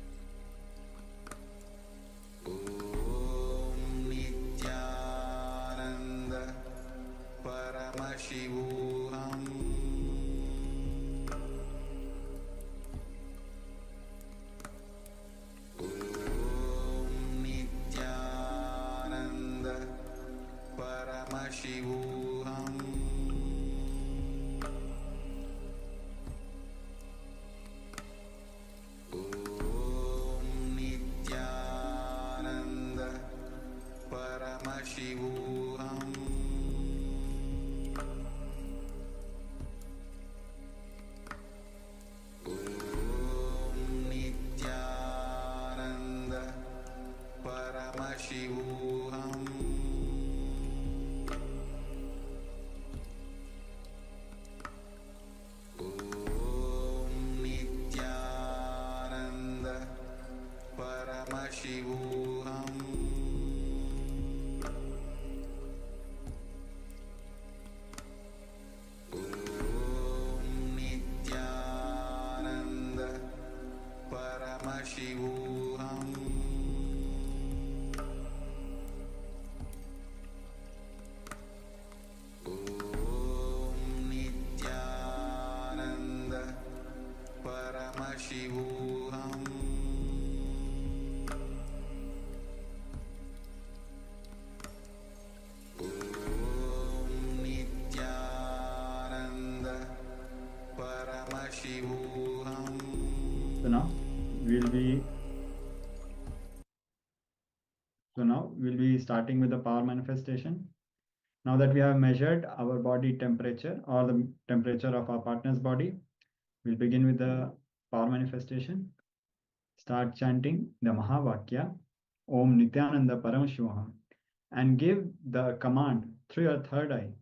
Nithyananda Paramashivoham Paramashivoham. Om Nithyananda Paramashivoham. Om Nithyananda Paramashivoham. Om Nithyananda Paramashivoham. Om Nithyananda Paramashivoham. Om Nithyananda Paramashivoham. So now we'll be starting with the power manifestation. Now that we have measured our body temperature or the temperature of our partner's body, we'll begin with the power manifestation. Start chanting the Mahavakya, Om Nithyananda Paramashivoham, and give the command through your third eye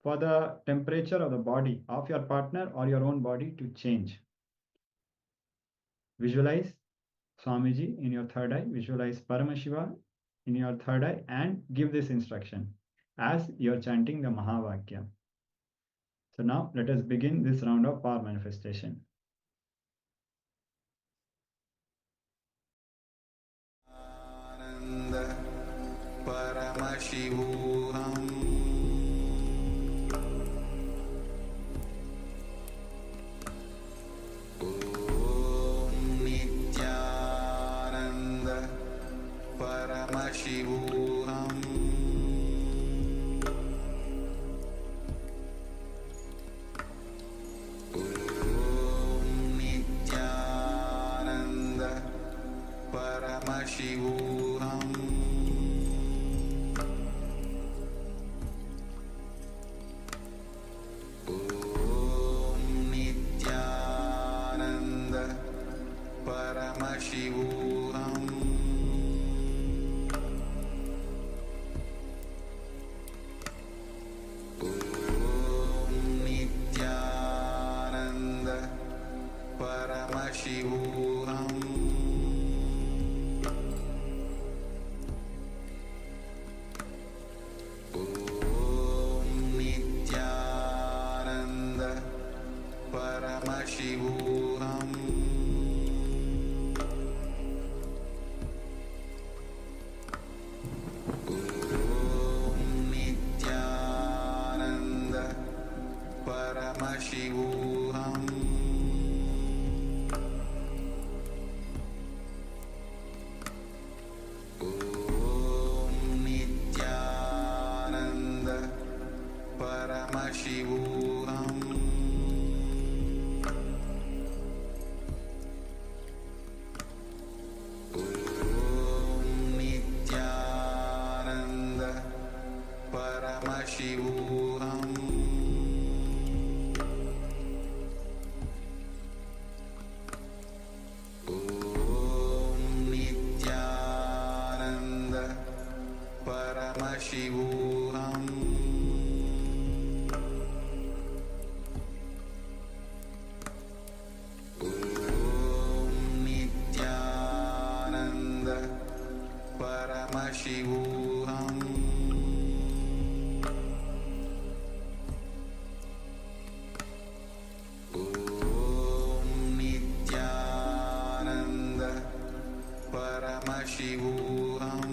for the temperature of the body of your partner or your own body to change. Visualize Swamiji in your third eye, visualize Paramashiva in your third eye, and give this instruction as you're chanting the Mahavakya. So now let us begin this round of power manifestation. Ananda Paramashivoham. Om Nithyananda Paramashivoham. Om Nithyananda Paramashivoham. Om Nithyananda Paramashivoham. Om Nithyananda Paramashivoham. Om Nithyananda Paramashivoham. Om Nithyananda Paramashivoham. Om Nithyananda Paramashivoham. Om Nithyananda Paramashivoham. Om Nithyananda Paramashivoham. Om Nithyananda Paramashivoham. Om Nithyananda Paramashivoham.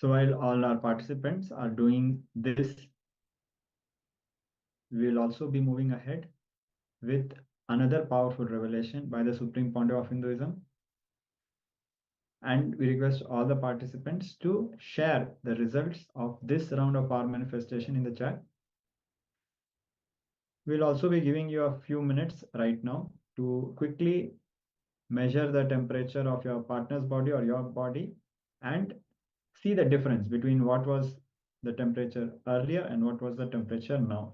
So while all our participants are doing this, we will also be moving ahead with another powerful revelation by the Supreme Pontiff of Hinduism. And we request all the participants to share the results of this round of power manifestation in the chat. We'll also be giving you a few minutes right now to quickly measure the temperature of your partner's body or your body and see the difference between what was the temperature earlier and what was the temperature now.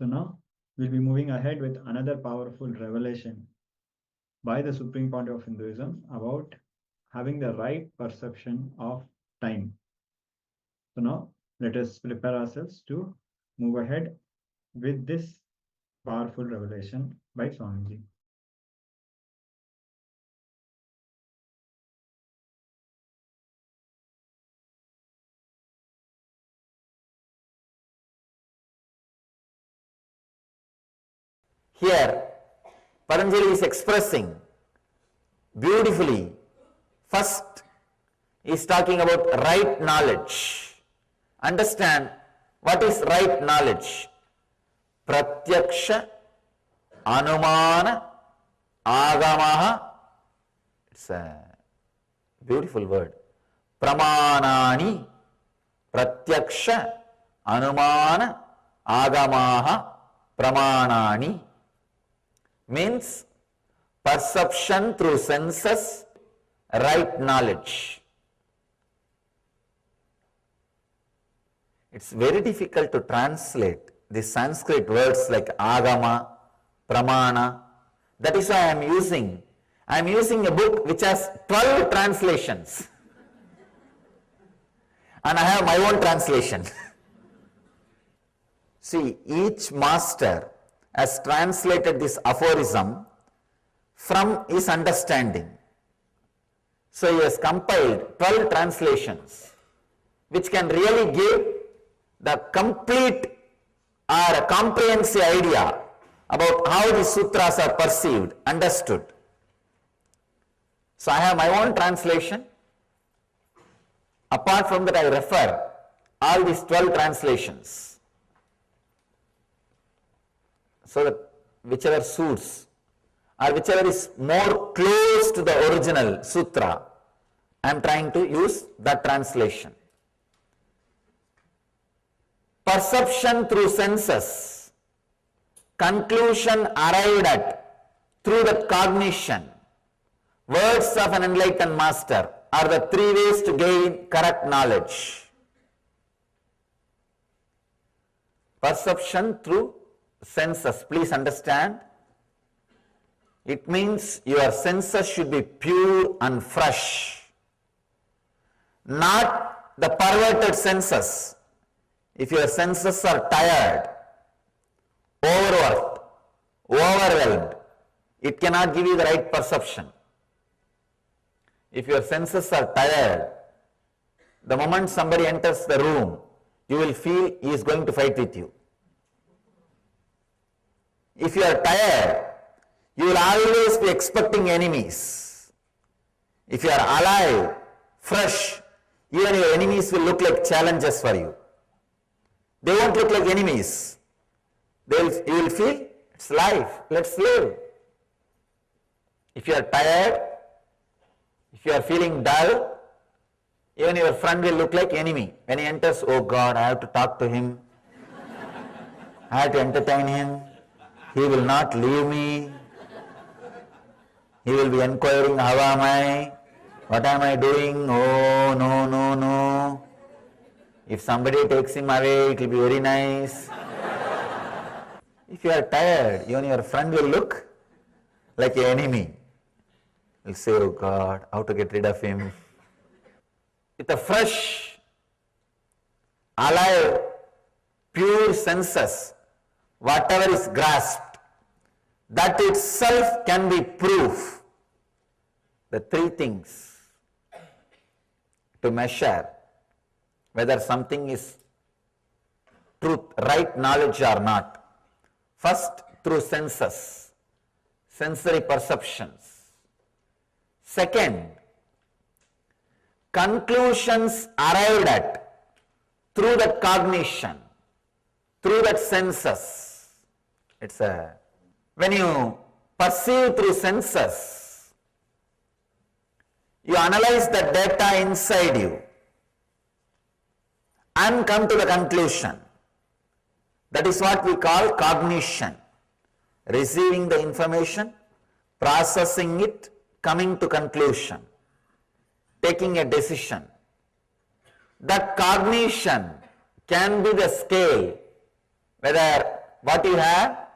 So now we'll be moving ahead with another powerful revelation by the Supreme Pontiff of Hinduism about having the right perception of time. So now let us prepare ourselves to move ahead with this powerful revelation by Swamiji. Here, Patanjali is expressing beautifully. First, he is talking about right knowledge. Understand what is right knowledge. Pratyaksha, Anumana, Agamaha. It's a beautiful word. Pramanani, Pratyaksha, Anumana, Agamaha, Pramanani. Means perception through senses, right knowledge. It's very difficult to translate the Sanskrit words like agama, pramana. That is why I am using a book which has 12 translations. And I have my own translation. See, each master has translated this aphorism from his understanding. So he has compiled 12 translations which can really give the complete or a comprehensive idea about how the sutras are perceived, understood. So I have my own translation. Apart from that, I refer all these 12 translations. So that whichever suits or whichever is more close to the original sutra, I am trying to use that translation. Perception through senses, conclusion arrived at through that cognition, words of an enlightened master are the three ways to gain correct knowledge. Perception through senses, please understand, it means your senses should be pure and fresh, not the perverted senses. If your senses are tired, overworked, overwhelmed, it cannot give you the right perception. If your senses are tired, the moment somebody enters the room, you will feel he is going to fight with you. If you are tired, you will always be expecting enemies. If you are alive, fresh, even your enemies will look like challenges for you. They won't look like enemies. You will feel, it's life, let's live. If you are tired, if you are feeling dull, even your friend will look like enemy. When he enters, oh God, I have to talk to him. I have to entertain him. He will not leave me. He will be inquiring, how am I? What am I doing? Oh, no, no, no. If somebody takes him away, it will be very nice. If you are tired, even your friend will look like an enemy. He'll say, oh God, how to get rid of him. With a fresh, alive, pure senses, whatever is grasped, that itself can be proof. The three things to measure whether something is truth, right knowledge or not. First, through senses, sensory perceptions. Second, conclusions arrived at through that cognition, through that senses. When you perceive through senses, you analyze the data inside you and come to the conclusion. That is what we call cognition. Receiving the information, processing it, coming to conclusion, taking a decision. That cognition can be the scale whether what you have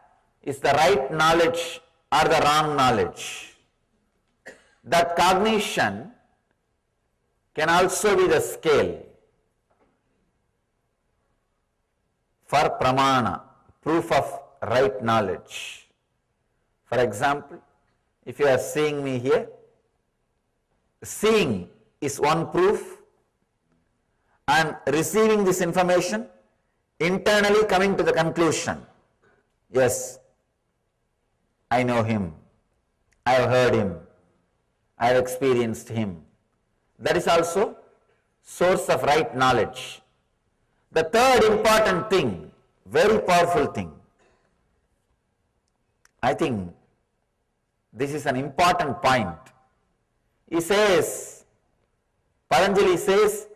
is the right knowledge or the wrong knowledge. That cognition can also be the scale for pramana, proof of right knowledge. For example, if you are seeing me here, seeing is one proof, and receiving this information, internally coming to the conclusion, yes, I know him, I have heard him, I have experienced him. That is also source of right knowledge. The third important thing, very powerful thing, I think this is an important point. He says, Patanjali says,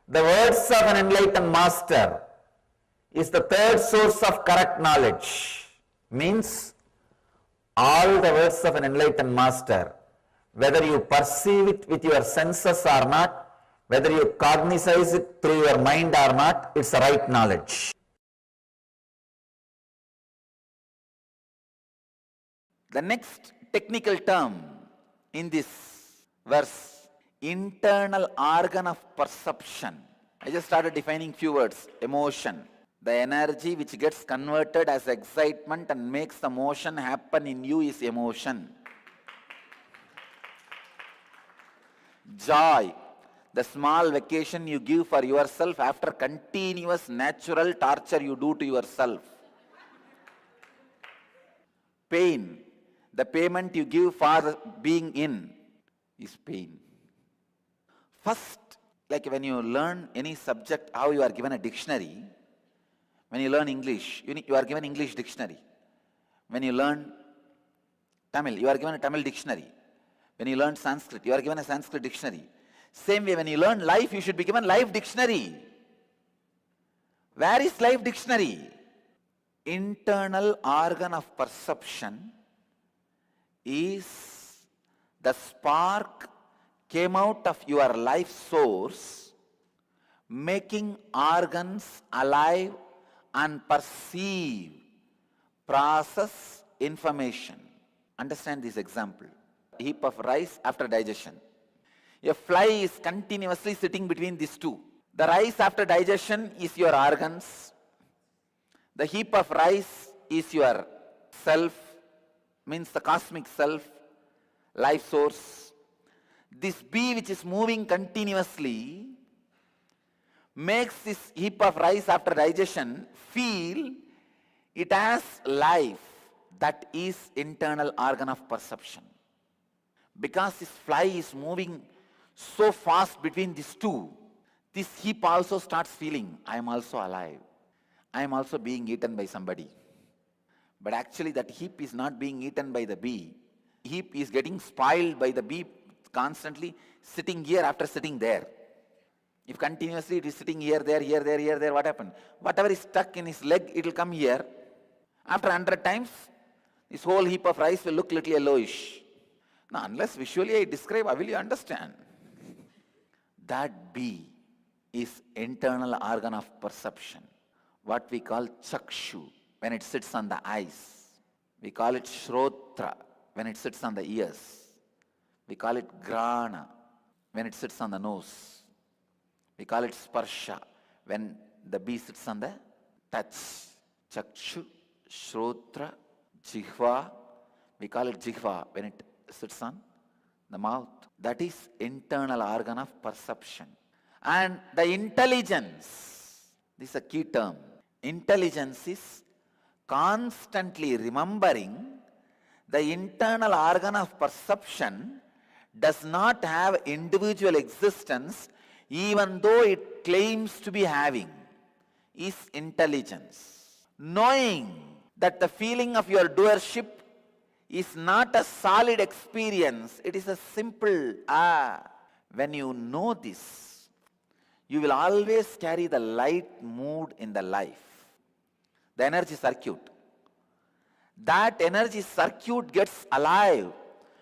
the words of an enlightened master is the third source of correct knowledge. Means, all the words of an enlightened master, whether you perceive it with your senses or not, whether you cognize it through your mind or not, it's the right knowledge. The next technical term in this verse, internal organ of perception. I just started defining few words. Emotion, the energy which gets converted as excitement and makes the motion happen in you is emotion. Joy, the small vacation you give for yourself after continuous natural torture you do to yourself. Pain, the payment you give for being in is pain. First, like when you learn any subject, how you are given a dictionary. When you learn English, you are given English dictionary. When you learn Tamil, you are given a Tamil dictionary. When you learn Sanskrit, you are given a Sanskrit dictionary. Same way, when you learn life, you should be given life dictionary. Where is life dictionary? Internal organ of perception is the spark came out of your life source, making organs alive and perceive, process information. Understand this example. A heap of rice after digestion. A fly is continuously sitting between these two. The rice after digestion is your organs. The heap of rice is your self, means the cosmic self, life source. This bee which is moving continuously makes this heap of rice after digestion feel it has life. That is internal organ of perception. Because this fly is moving so fast between these two, this heap also starts feeling, I am also alive. I am also being eaten by somebody. But actually that heap is not being eaten by the bee. Heap is getting spoiled by the bee constantly sitting here after sitting there. If continuously it is sitting here, there, here, there, here, there, what happened? Whatever is stuck in his leg, it will come here. After 100 times, this whole heap of rice will look little yellowish. Now, unless visually I describe, how will you understand? That bee is internal organ of perception. What we call chakshu, when it sits on the eyes. We call it shrotra, when it sits on the ears. We call it grana, when it sits on the nose. We call it sparsha, when the bee sits on the touch. Chakshu, shrotra, jihva. We call it jihva, when it sits on the mouth. That is internal organ of perception. And the intelligence, this is a key term. Intelligence is constantly remembering the internal organ of perception does not have individual existence even though it claims to be having, is intelligence. Knowing that the feeling of your doership is not a solid experience, it is a simple When you know this, you will always carry the light mood in the life, the energy circuit. That energy circuit gets alive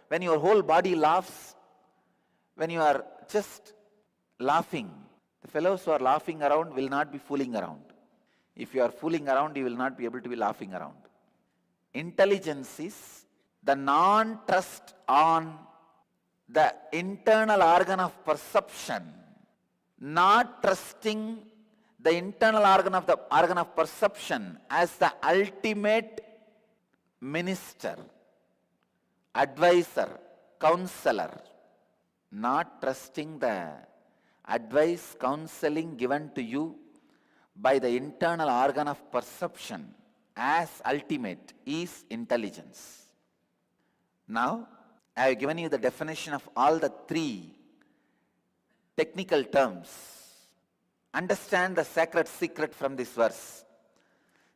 when your whole body laughs, when you are just laughing. The fellows who are laughing around will not be fooling around. If you are fooling around, you will not be able to be laughing around. Intelligence is the non-trust on the internal organ of perception, not trusting the internal organ of perception as the ultimate minister, advisor, counselor, not trusting the advice, counseling given to you by the internal organ of perception as ultimate is intelligence. Now, I have given you the definition of all the three technical terms. Understand the sacred secret from this verse.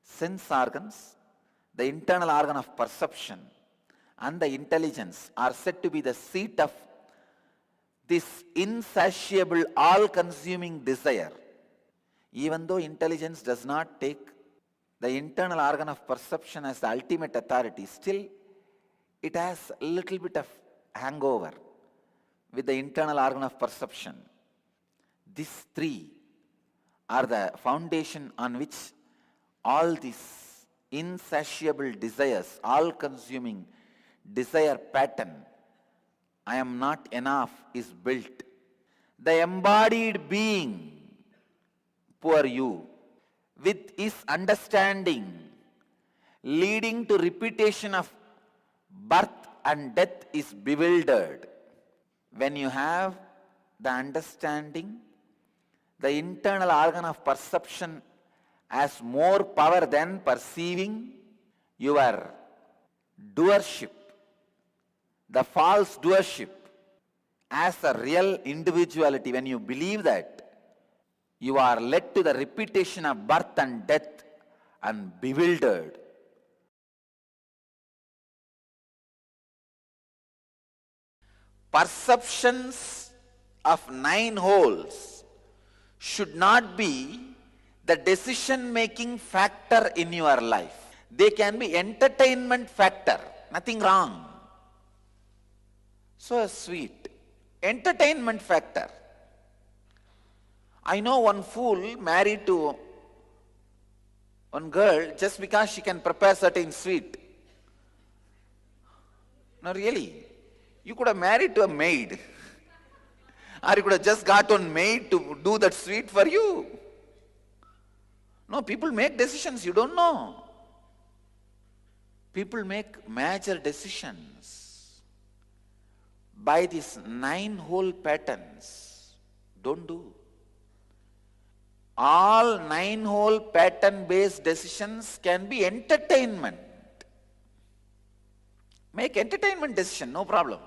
Sense organs, the internal organ of perception, and the intelligence are said to be the seat of this insatiable, all-consuming desire. Even though intelligence does not take the internal organ of perception as the ultimate authority, still it has a little bit of hangover with the internal organ of perception. These three are the foundation on which all these insatiable desires, all-consuming desire pattern, I am not enough, is built. The embodied being, poor you, with his understanding leading to repetition of birth and death is bewildered. When you have the understanding, the internal organ of perception has more power than perceiving, your doership, the false doership, as a real individuality. When you believe that, you are led to the repetition of birth and death and bewildered. Perceptions of 9 holes should not be the decision-making factor in your life. They can be entertainment factor, nothing wrong. So sweet. Entertainment factor. I know one fool married to one girl just because she can prepare certain sweet. No, really. You could have married to a maid. Or you could have just got one maid to do that sweet for you. No, people make decisions you don't know. People make major decisions by these 9-hole patterns. Don't do. All 9-hole pattern-based decisions can be entertainment. Make entertainment decision, no problem.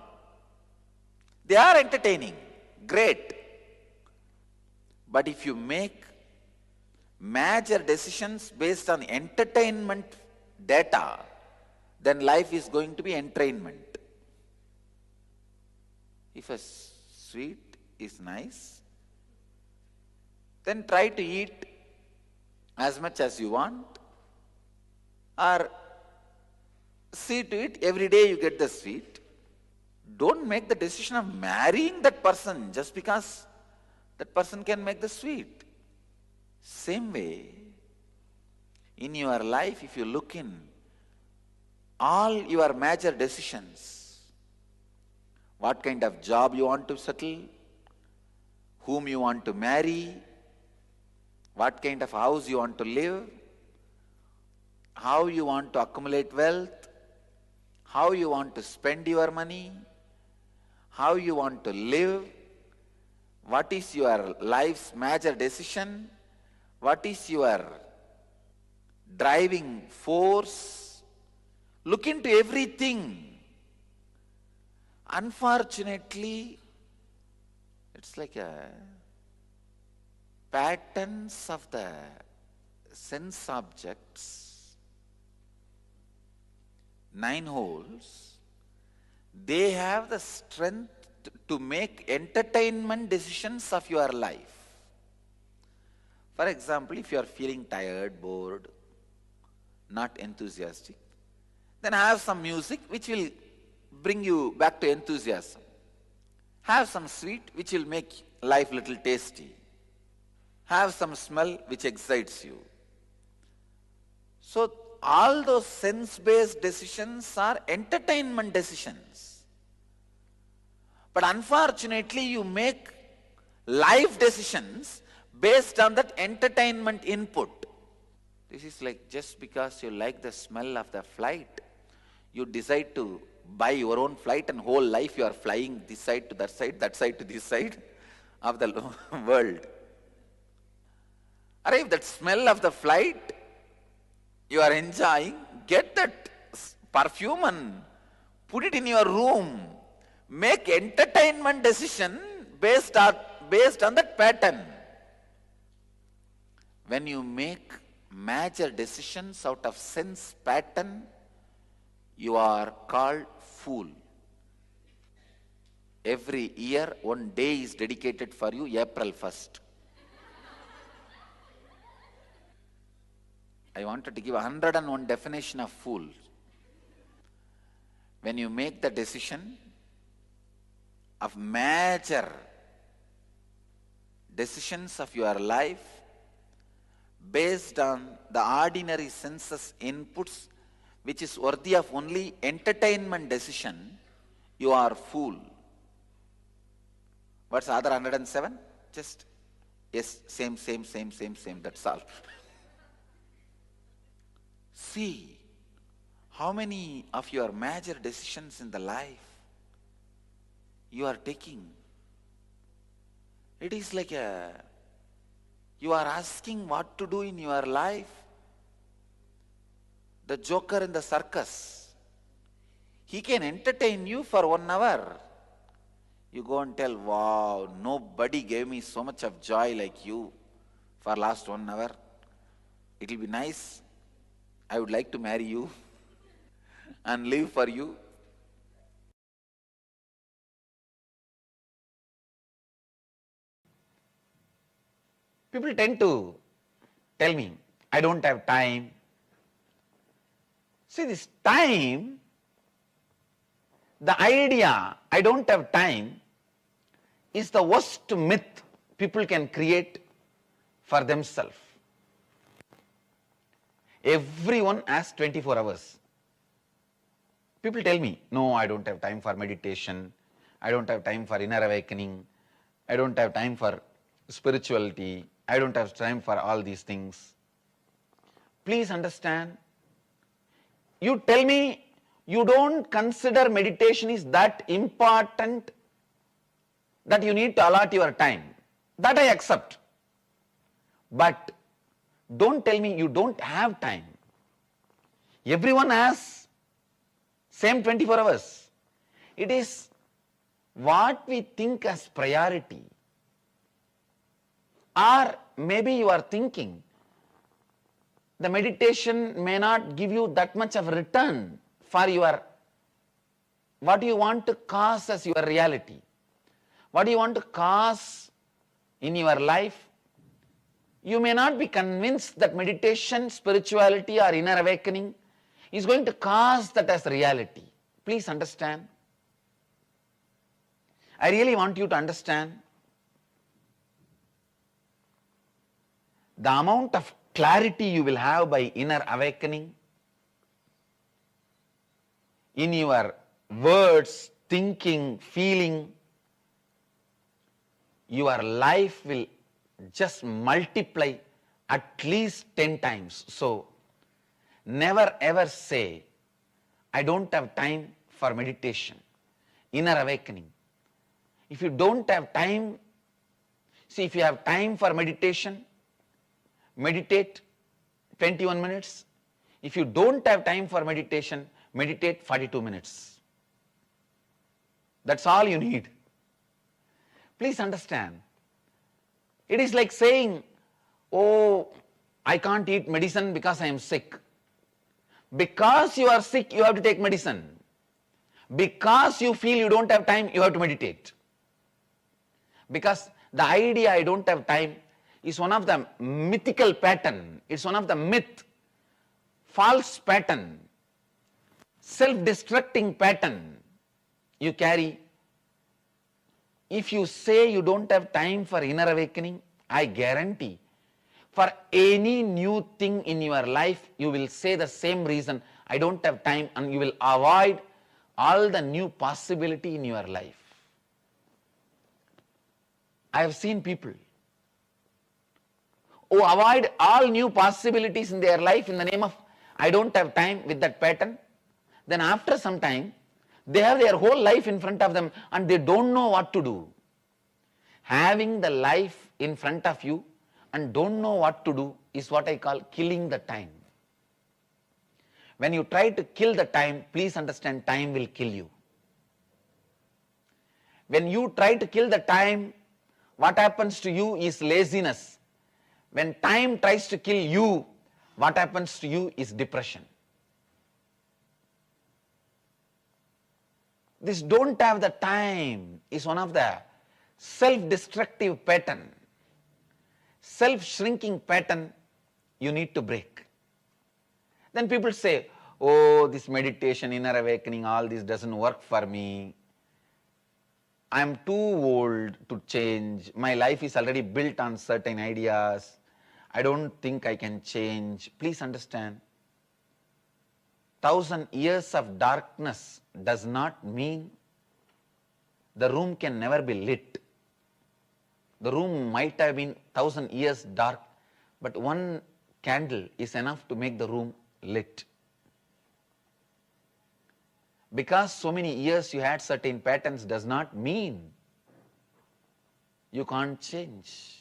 They are entertaining, great. But if you make major decisions based on entertainment data, then life is going to be entrainment. If a sweet is nice, then try to eat as much as you want, or see to it every day you get the sweet. Don't make the decision of marrying that person just because that person can make the sweet. Same way, in your life, if you look in all your major decisions, what kind of job you want to settle, whom you want to marry, what kind of house you want to live, how you want to accumulate wealth, how you want to spend your money, how you want to live, what is your life's major decision, what is your driving force. Look into everything. Unfortunately, it's like a patterns of the sense objects, 9 holes, they have the strength to make entertainment decisions of your life. For example, if you are feeling tired, bored, not enthusiastic, then have some music which will bring you back to enthusiasm. Have some sweet which will make life little tasty. Have some smell which excites you. So all those sense-based decisions are entertainment decisions. But unfortunately, you make life decisions based on that entertainment input. This is like just because you like the smell of the flight, you decide to buy your own flight and whole life you are flying this side to that side to this side of the world. Or if that smell of the flight you are enjoying, get that perfume and put it in your room. Make entertainment decision based on that pattern. When you make major decisions out of sense pattern, you are called fool. Every year, one day is dedicated for you, April 1st. I wanted to give 101 definition of fool. When you make the decision of major decisions of your life based on the ordinary senses inputs, which is worthy of only entertainment decision, you are fool. What's other 107? Just, yes, same, that's all. See, how many of your major decisions in the life you are taking? It is like you are asking what to do in your life. The joker in the circus, he can entertain you for 1 hour. You go and tell, wow, nobody gave me so much of joy like you for last 1 hour. It will be nice. I would like to marry you and live for you. People tend to tell me, I don't have time. See, this time, the idea, I don't have time, is the worst myth people can create for themselves. Everyone has 24 hours. People tell me, no, I don't have time for meditation, I don't have time for inner awakening, I don't have time for spirituality, I don't have time for all these things. Please understand, you tell me you don't consider meditation is that important that you need to allot your time. That I accept. But don't tell me you don't have time. Everyone has same 24 hours. It is what we think as priority. Or maybe you are thinking the meditation may not give you that much of return for your, what you want to cause as your reality. What you want to cause in your life. You may not be convinced that meditation, spirituality or inner awakening is going to cause that as reality. Please understand. I really want you to understand the amount of clarity you will have by inner awakening in your words, thinking, feeling. Your life will just multiply at least 10 times. So, never ever say, I don't have time for meditation, inner awakening. If you don't have time, see, if you have time for meditation, meditate. 21 minutes. If you don't have time for meditation, meditate 42 minutes. That's all you need. Please understand. It is like saying, oh, I can't eat medicine because I am sick. Because you are sick, you have to take medicine. Because you feel you don't have time, you have to meditate. Because the idea I don't have time is one of the mythical pattern. It's one of the myth, false pattern, self-destructing pattern you carry. If you say you don't have time for inner awakening, I guarantee for any new thing in your life, you will say the same reason, I don't have time, and you will avoid all the new possibility in your life. I have seen people who avoid all new possibilities in their life in the name of I don't have time with that pattern. Then after some time, they have their whole life in front of them and they don't know what to do. Having the life in front of you and don't know what to do is what I call killing the time. When you try to kill the time, please understand time will kill you. When you try to kill the time, what happens to you is laziness. When time tries to kill you, what happens to you is depression. This don't have the time is one of the self-destructive pattern, self-shrinking pattern you need to break. Then people say, oh, this meditation, inner awakening, all this doesn't work for me. I am too old to change. My life is already built on certain ideas. I don't think I can change. Please understand, 1,000 years of darkness does not mean the room can never be lit. The room might have been 1,000 years dark, but one candle is enough to make the room lit. Because so many years you had certain patterns does not mean you can't change.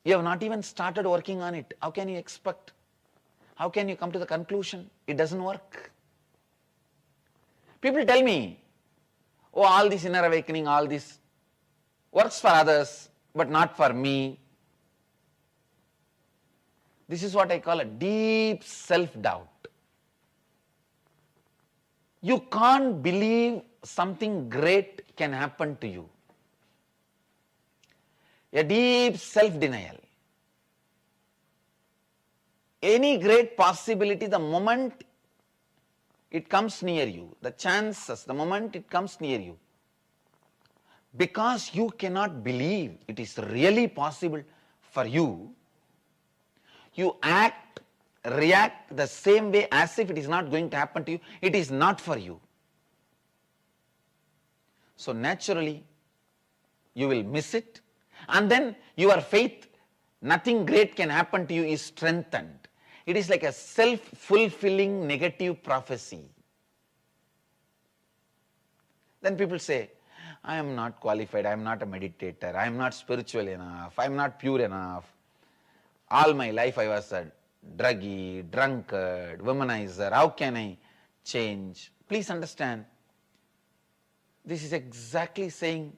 You have not even started working on it. How can you expect? How can you come to the conclusion? It doesn't work. People tell me, oh, all this inner awakening, all this works for others, but not for me. This is what I call a deep self-doubt. You can't believe something great can happen to you. A deep self-denial. Any great possibility, the moment it comes near you, the chances, the moment it comes near you, because you cannot believe it is really possible for you, you act, react the same way as if it is not going to happen to you. It is not for you. So naturally, you will miss it, and then your faith, nothing great can happen to you, is strengthened. It is like a self-fulfilling negative prophecy. Then people say, I am not qualified, I am not a meditator, I am not spiritual enough, I am not pure enough. All my life I was a druggie, drunkard, womanizer, how can I change? Please understand, this is exactly saying,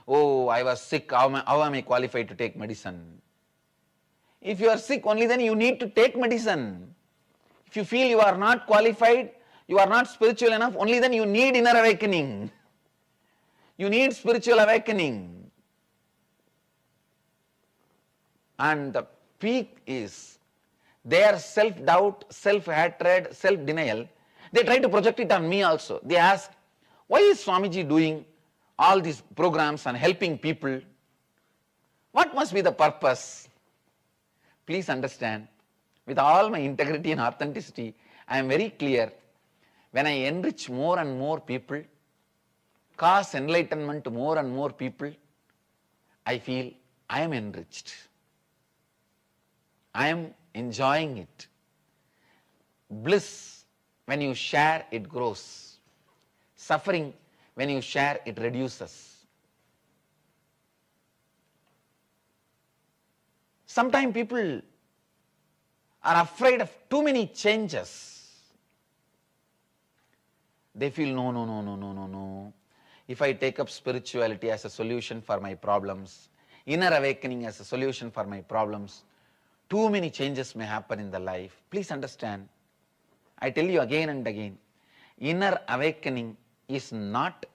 oh, I was sick, how am I qualified to take medicine? If you are sick, only then you need to take medicine. If you feel you are not qualified, you are not spiritual enough, only then you need inner awakening. You need spiritual awakening. And the peak is their self-doubt, self-hatred, self-denial. They try to project it on me also. They ask, why is Swamiji doing all these programs and helping people? What must be the purpose? Please understand, with all my integrity and authenticity, I am very clear. When I enrich more and more people, cause enlightenment to more and more people, I feel I am enriched. I am enjoying it. Bliss, when you share, it grows. Suffering, when you share, it reduces. Sometimes people are afraid of too many changes. They feel, no. If I take up spirituality as a solution for my problems, inner awakening as a solution for my problems, too many changes may happen in the life. Please understand, I tell you again and again, inner awakening is not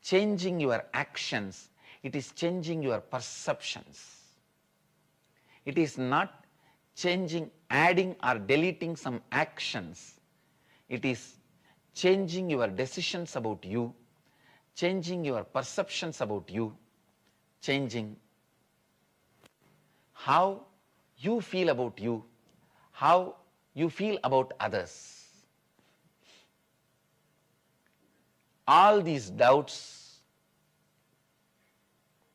changing your actions, it is changing your perceptions. It is not changing, adding or deleting some actions. It is changing your decisions about you, changing your perceptions about you, changing how you feel about you, how you feel about others. All these doubts,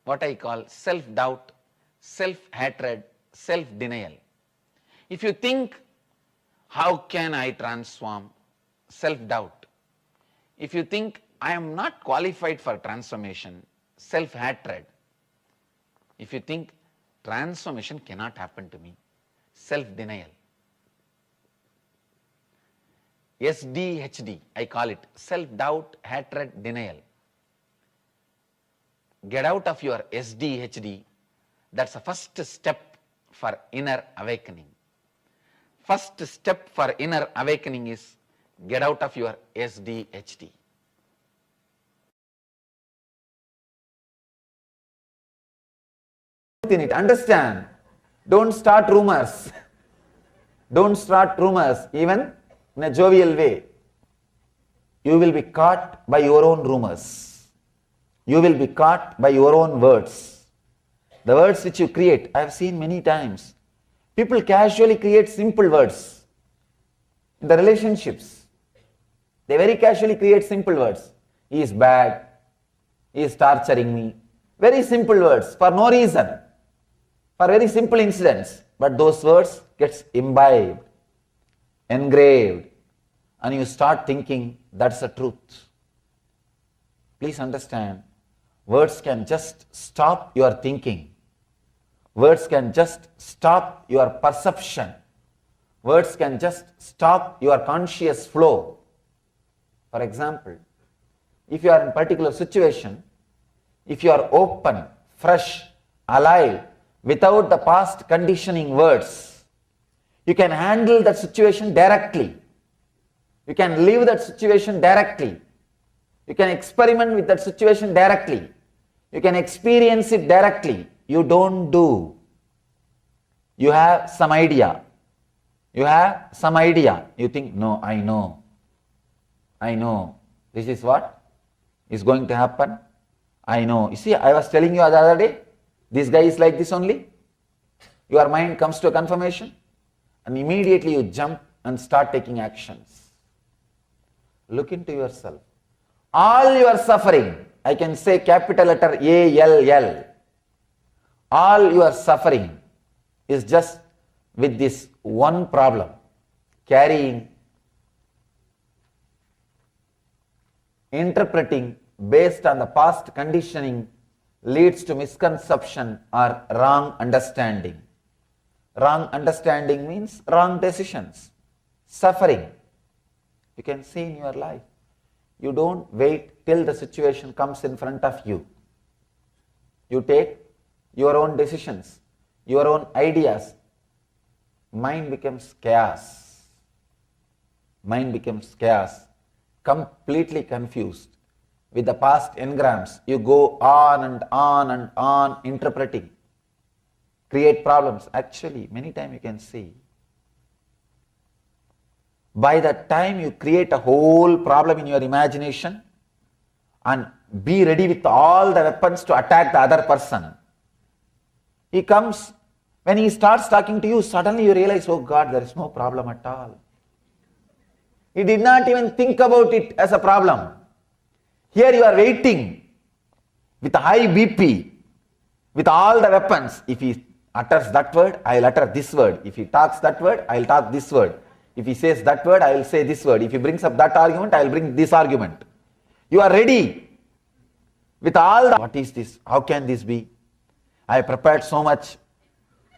what I call self-doubt, self-hatred, self-denial. If you think, how can I transform? Self-doubt. If you think, I am not qualified for transformation, self-hatred. If you think, transformation cannot happen to me, self-denial. SDHD, I call it, self-doubt, hatred, denial. Get out of your SDHD. That's the first step for inner awakening. First step for inner awakening is get out of your SDHD. In it, understand, don't start rumors. Don't start rumors, even in a jovial way. You will be caught by your own rumors. You will be caught by your own words. The words which you create, I have seen many times. People casually create simple words in the relationships. They very casually create simple words. He is bad. He is torturing me. Very simple words for no reason. For very simple incidents. But those words gets imbibed, engraved, and you start thinking that's the truth. Please understand, words can just stop your thinking. Words can just stop your perception. Words can just stop your conscious flow. For example, if you are in a particular situation, if you are open, fresh, alive, without the past conditioning words, you can handle that situation directly. You can live that situation directly. You can experiment with that situation directly. You can experience it directly. You don't do. You have some idea. You have some idea. You think, no, I know. I know. This is what is going to happen. I know. You see, I was telling you the other day, this guy is like this only. Your mind comes to a confirmation and immediately you jump and start taking actions. Look into yourself. All your suffering, I can say capital letter ALL, all your suffering is just with this one problem, carrying, interpreting based on the past conditioning leads to misconception or wrong understanding. Wrong understanding means wrong decisions, suffering. You can see in your life. You don't wait till the situation comes in front of you. You take your own decisions, your own ideas. Mind becomes chaos. Mind becomes chaos, completely confused. With the past engrams, you go on and on and on interpreting, create problems. Actually, many times you can see, by the time you create a whole problem in your imagination and be ready with all the weapons to attack the other person, he comes, when he starts talking to you, suddenly you realize, oh God, there is no problem at all. He did not even think about it as a problem. Here you are waiting with a high BP, with all the weapons. If he utters that word, I will utter this word. If he talks that word, I will talk this word. If he says that word, I will say this word. If he brings up that argument, I will bring this argument. You are ready with all the, what is this? How can this be? I have prepared so much.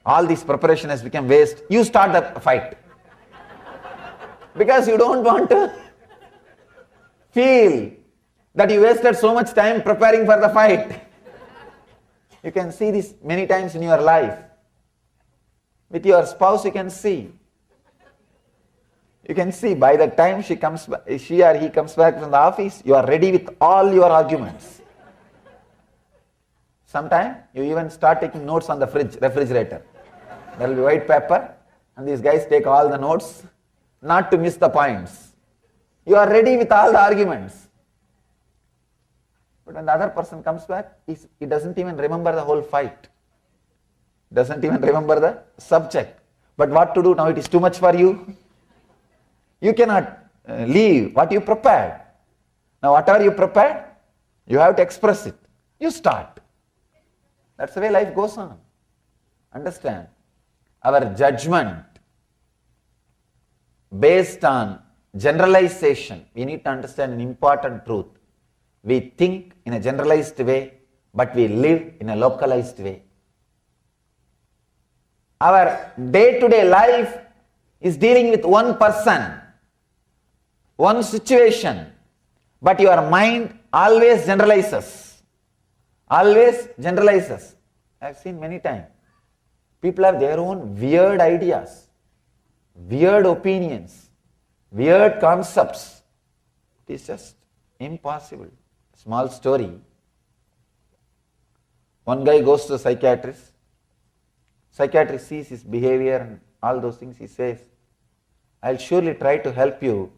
all this preparation has become waste, you start the fight. Because you don't want to feel that you wasted so much time preparing for the fight. You can see this many times in your life. With your spouse, you can see. You can see by the time she or he comes back from the office, you are ready with all your arguments. Sometimes you even start taking notes on the refrigerator. There will be white paper, and these guys take all the notes, not to miss the points. You are ready with all the arguments. But when the other person comes back, he doesn't even remember the whole fight. Doesn't even remember the subject. But what to do now? It is too much for you. You cannot leave what you prepared. Now whatever you prepared, you have to express it. You start. That's the way life goes on. Understand? Our judgment based on generalization, we need to understand an important truth. We think in a generalized way, but we live in a localized way. Our day-to-day life is dealing with one person, one situation, but your mind always generalizes. Always generalizes. I have seen many times. People have their own weird ideas, weird opinions, weird concepts. It is just impossible. Small story. One guy goes to a psychiatrist. Psychiatrist sees his behavior and all those things. He says, I'll surely try to help you.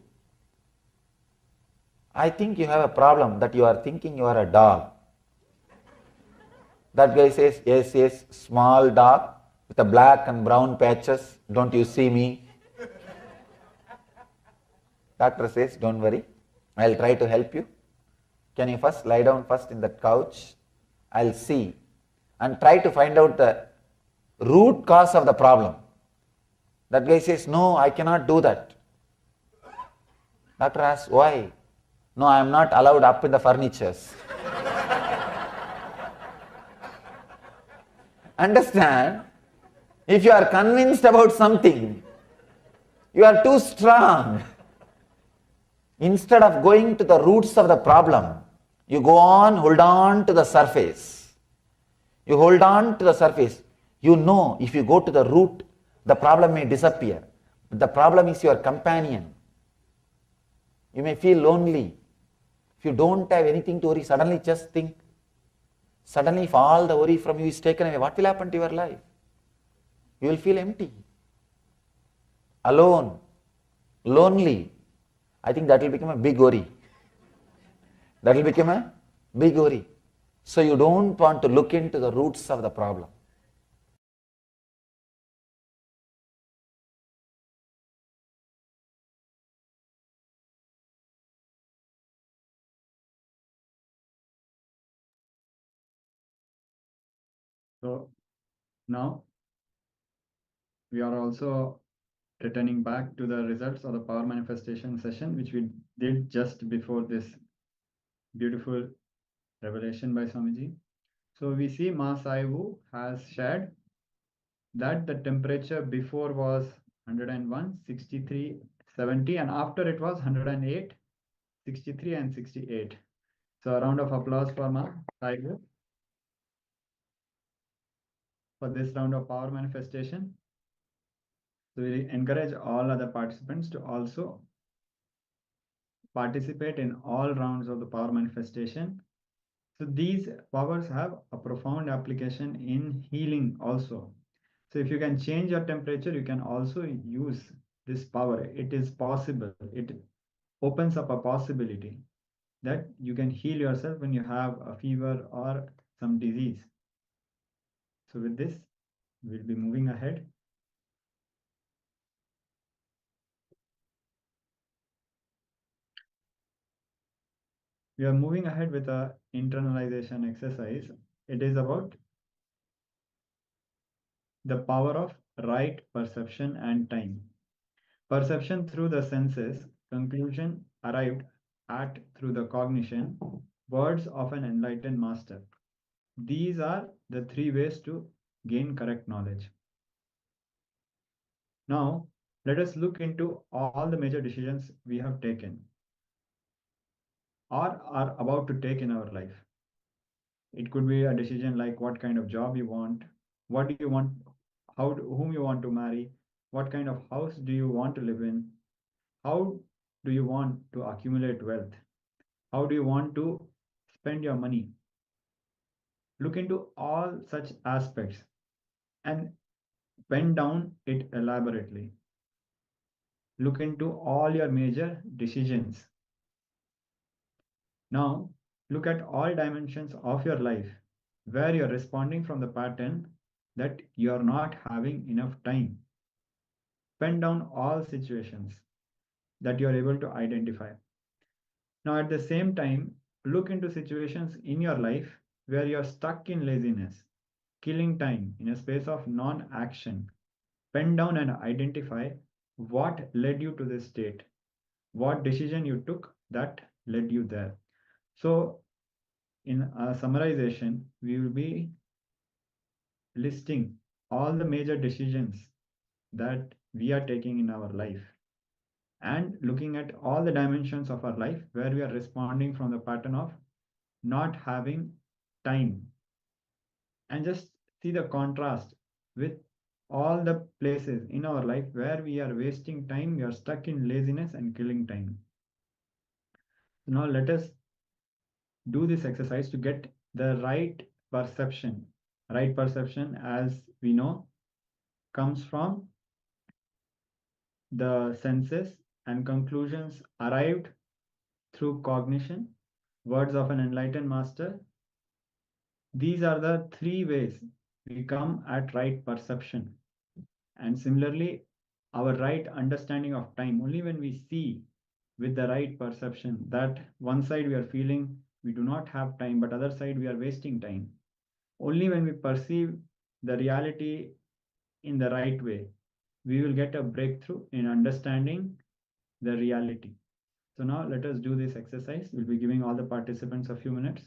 I think you have a problem that you are thinking you are a dog. That guy says, yes, small dog with a black and brown patches. Don't you see me? Doctor says, don't worry. I'll try to help you. Can you first lie down first in that couch? I'll see and try to find out the root cause of the problem. That guy says, no, I cannot do that. Doctor asks, why? No, I am not allowed up in the furnitures. Understand? If you are convinced about something, you are too strong. Instead of going to the roots of the problem, you hold on to the surface. You hold on to the surface. You know, if you go to the root, the problem may disappear. But the problem is your companion. You may feel lonely. If you don't have anything to worry, suddenly just think. Suddenly if all the worry from you is taken away, what will happen to your life? You will feel empty. Alone. Lonely. I think that will become a big worry. That will become a big worry. So you don't want to look into the roots of the problem. So now we are also returning back to the results of the power manifestation session, which we did just before this beautiful revelation by Swamiji. So we see Ma Sai Wu has shared that the temperature before was 101, 63, 70, and after it was 108, 63, and 68. So a round of applause for Ma Sai Wu for this round of power manifestation. So we encourage all other participants to also participate in all rounds of the power manifestation. So these powers have a profound application in healing also. So if you can change your temperature, you can also use this power. It is possible. It opens up a possibility that you can heal yourself when you have a fever or some disease. So with this, we'll be moving ahead. We are moving ahead with a internalization exercise. It is about the power of right perception and time. Perception through the senses, conclusion arrived at through the cognition, words of an enlightened master. These are the three ways to gain correct knowledge. Now, let us look into all the major decisions we have taken or are about to take in our life. It could be a decision like what kind of job you want, what do you want, whom you want to marry, what kind of house do you want to live in, how do you want to accumulate wealth, how do you want to spend your money. Look into all such aspects and pen down it elaborately. Look into all your major decisions. Now, look at all dimensions of your life where you're responding from the pattern that you're not having enough time. Pen down all situations that you're able to identify. Now, at the same time, look into situations in your life where you're stuck in laziness, killing time in a space of non action. Pen down and identify what led you to this state, what decision you took that led you there. So, in a summarization, we will be listing all the major decisions that we are taking in our life and looking at all the dimensions of our life where we are responding from the pattern of not having time, and just see the contrast with all the places in our life where we are wasting time, we are stuck in laziness and killing time. Now let us do this exercise to get the right perception. Right perception, as we know, comes from the senses and conclusions arrived through cognition, words of an enlightened master. These are the three ways we come at right perception. And similarly, our right understanding of time, only when we see with the right perception that one side we are feeling we do not have time, but other side we are wasting time. Only when we perceive the reality in the right way, we will get a breakthrough in understanding the reality. So now let us do this exercise. We'll be giving all the participants a few minutes.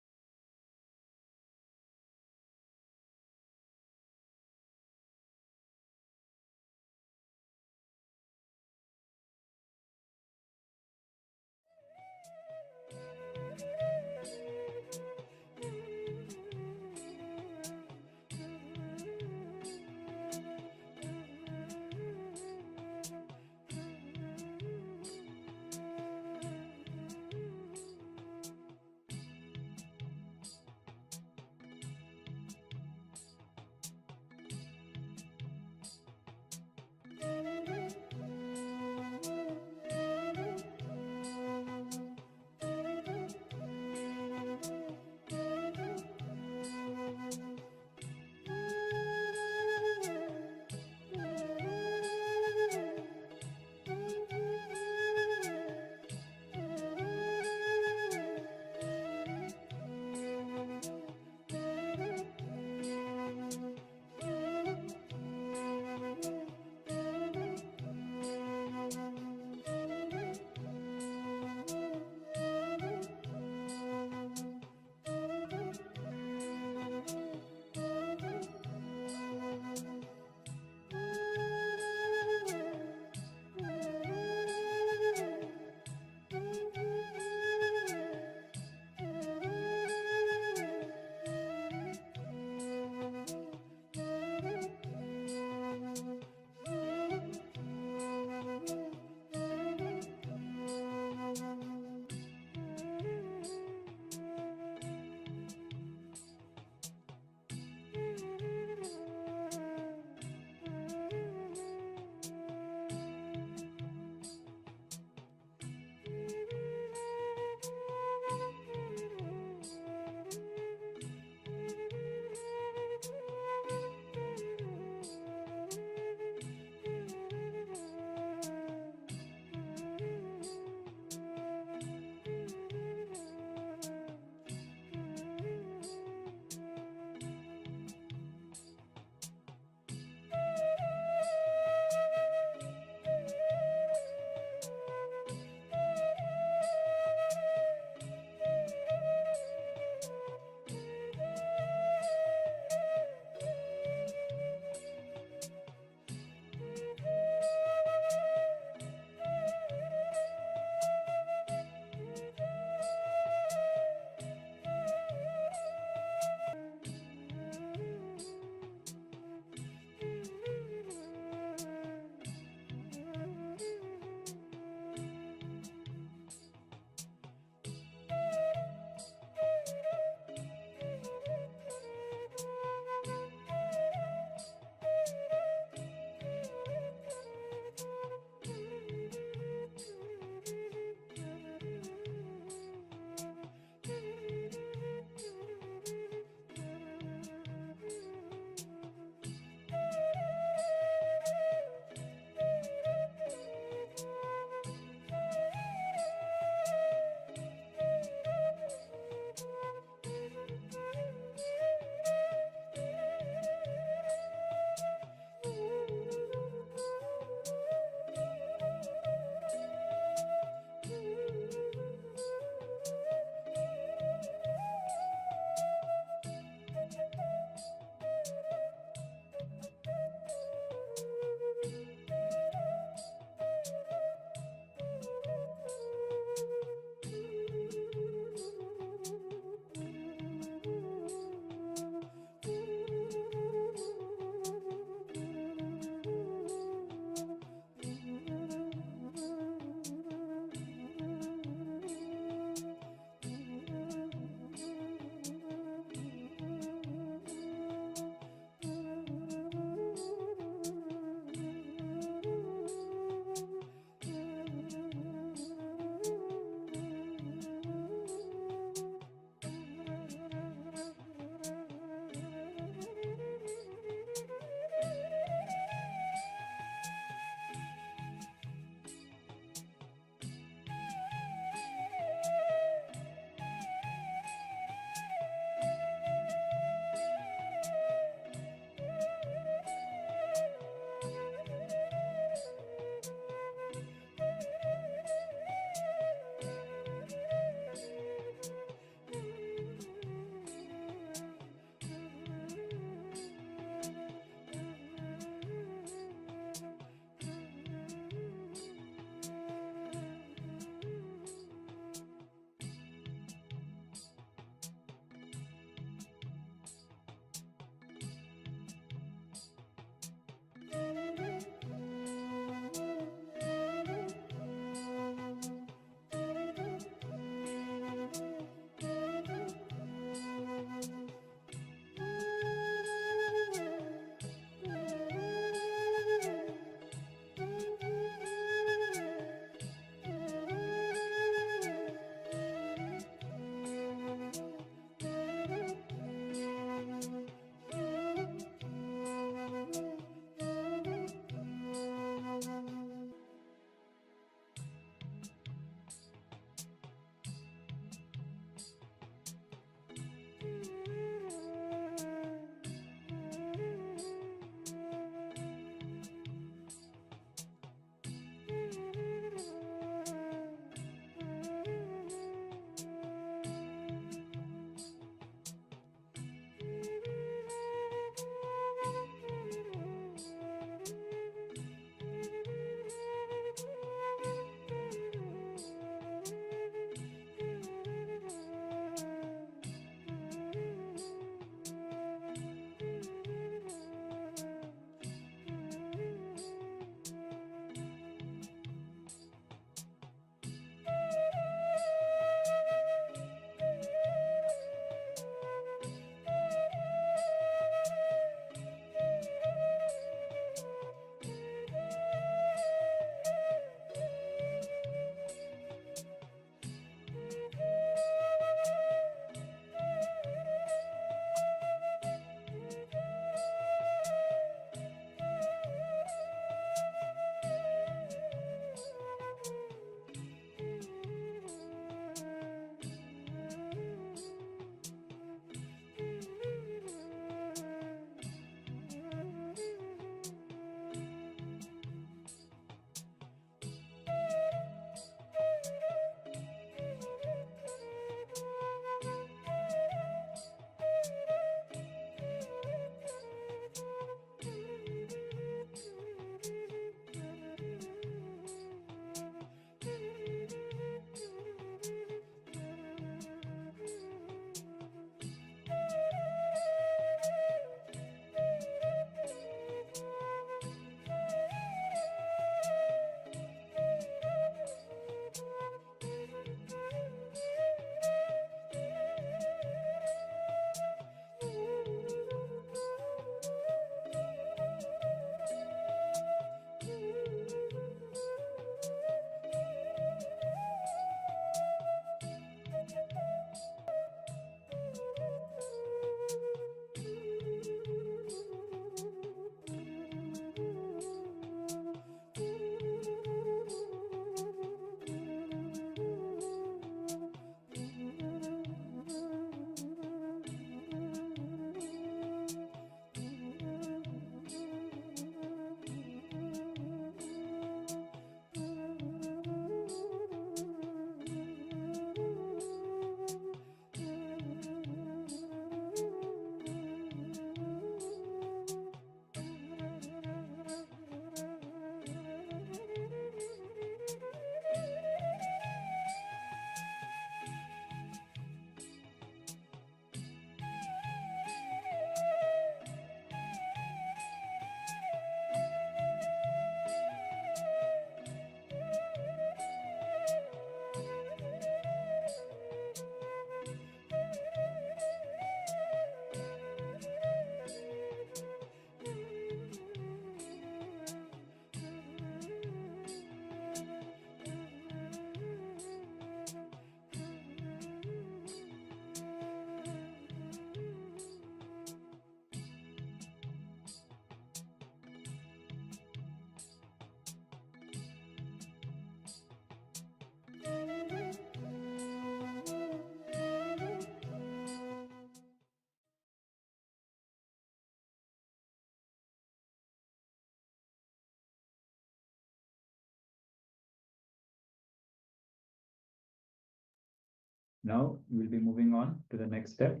Now we'll be moving on to the next step.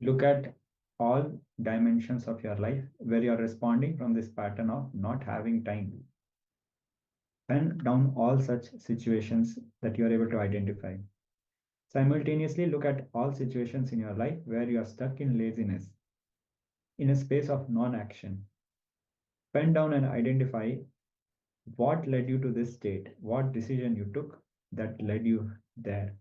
Look at all dimensions of your life where you're responding from this pattern of not having time. Pen down all such situations that you're able to identify. Simultaneously, look at all situations in your life where you are stuck in laziness, in a space of non-action. Pen down and identify what led you to this state, what decision you took that led you there.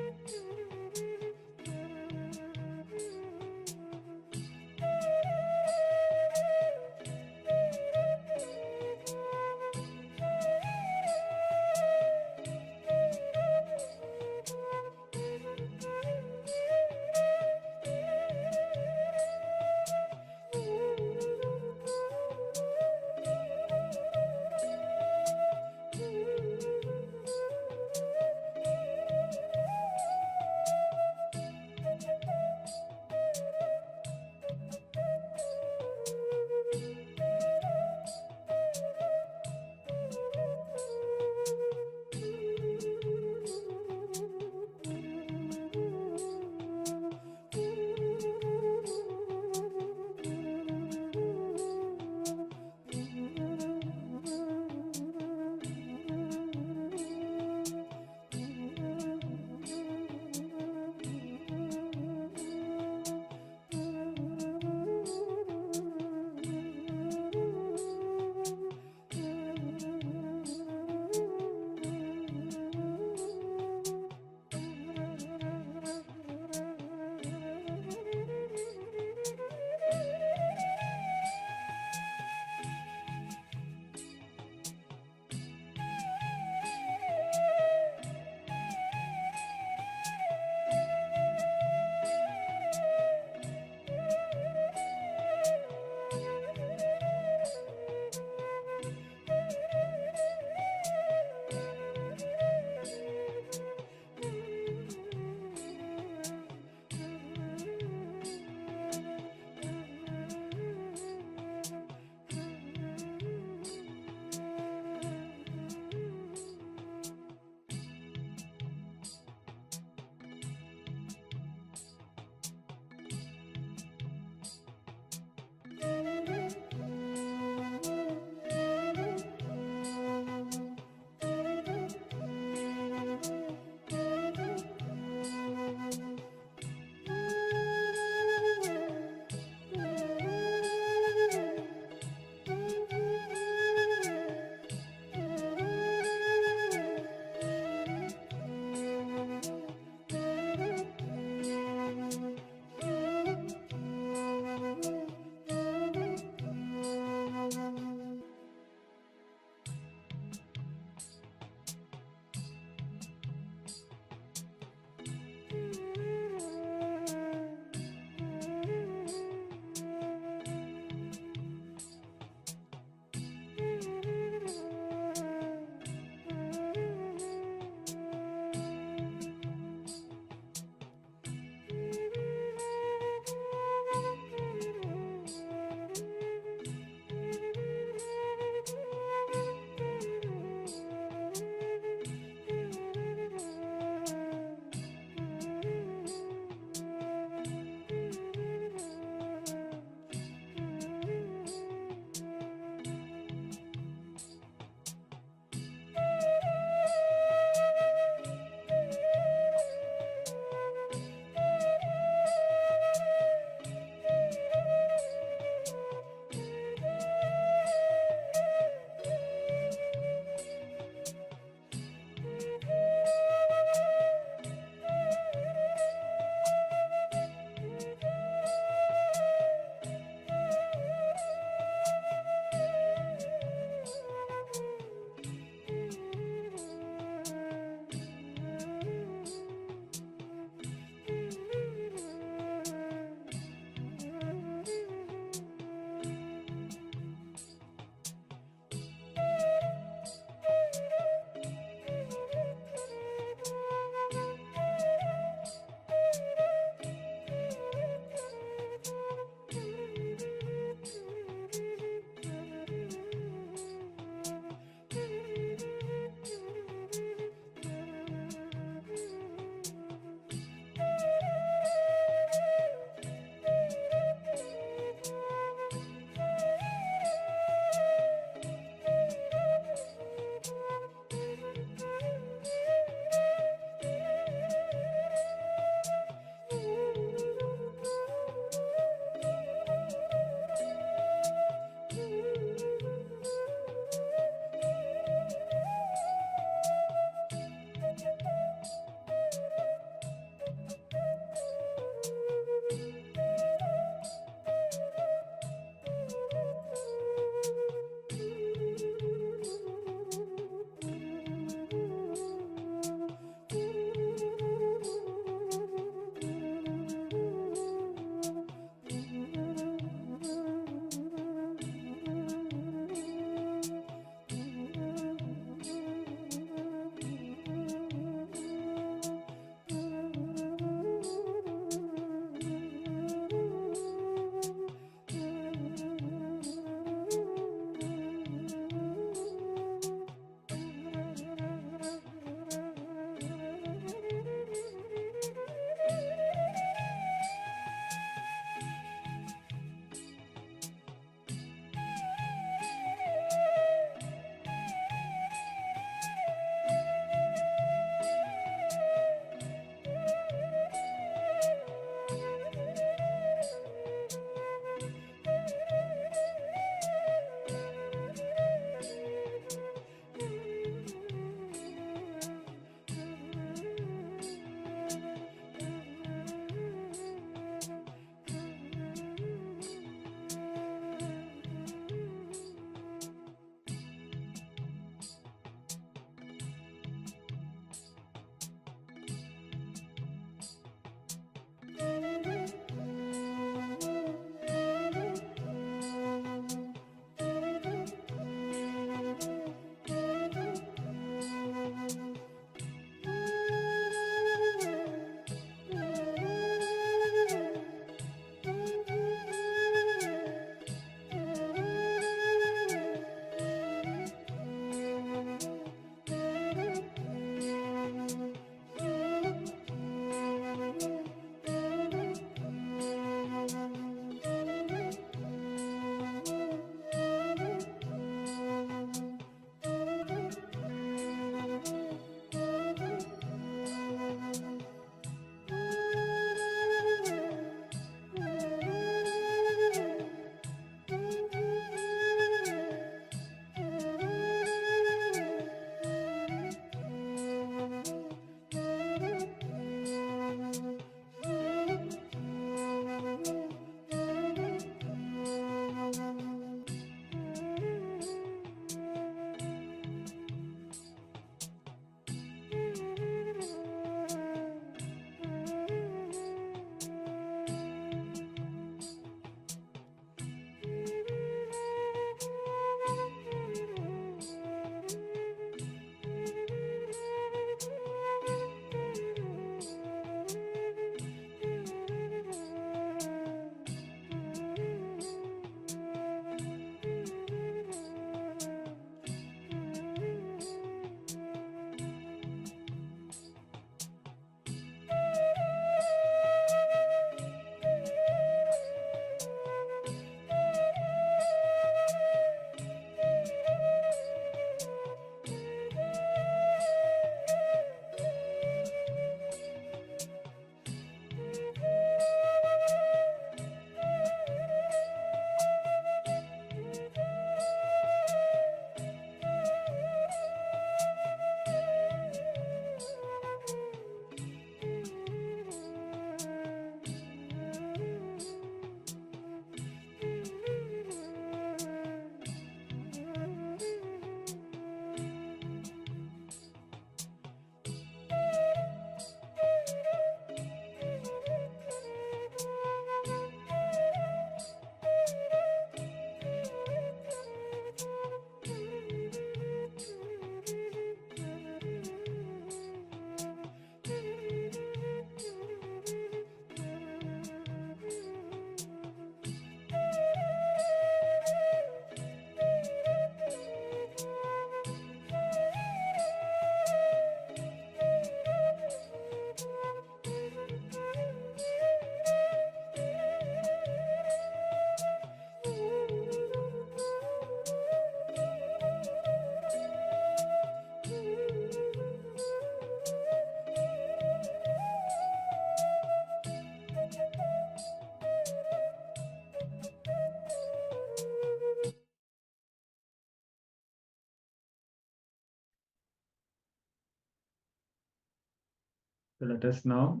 So let us now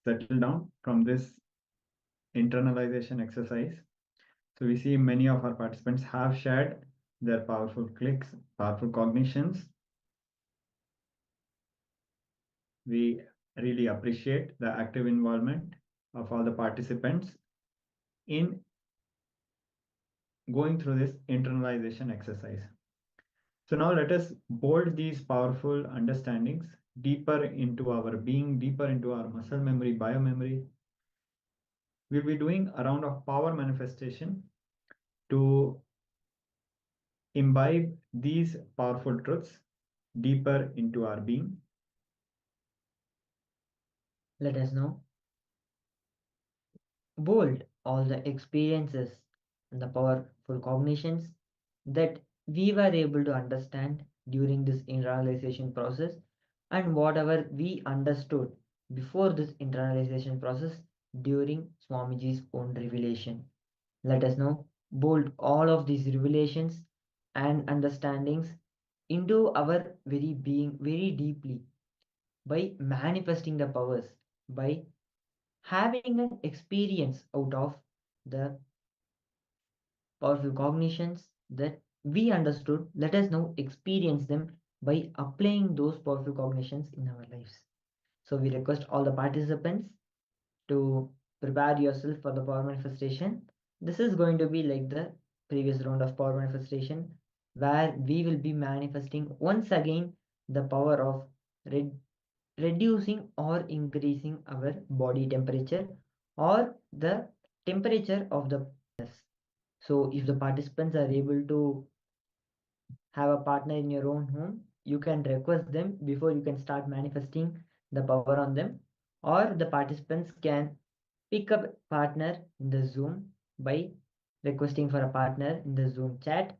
settle down from this internalization exercise. So we see many of our participants have shared their powerful clicks, powerful cognitions. We really appreciate the active involvement of all the participants in going through this internalization exercise. So now let us bolt these powerful understandings deeper into our being, deeper into our muscle memory, biomemory. We'll be doing a round of power manifestation to imbibe these powerful truths deeper into our being. Let us know. Bold all the experiences and the powerful cognitions that we were able to understand during this internalization process, and whatever we understood before this internalization process during Swamiji's own revelation. Let us now bold all of these revelations and understandings into our very being very deeply by manifesting the powers, by having an experience out of the powerful cognitions that we understood. Let us now experience them by applying those powerful cognitions in our lives. So we request all the participants to prepare yourself for the power manifestation. This is going to be like the previous round of power manifestation, where we will be manifesting once again the power of reducing or increasing our body temperature or the temperature of the partners. So if the participants are able to have a partner in your own home, you can request them before you can start manifesting the power on them, or the participants can pick up a partner in the Zoom by requesting for a partner in the Zoom chat.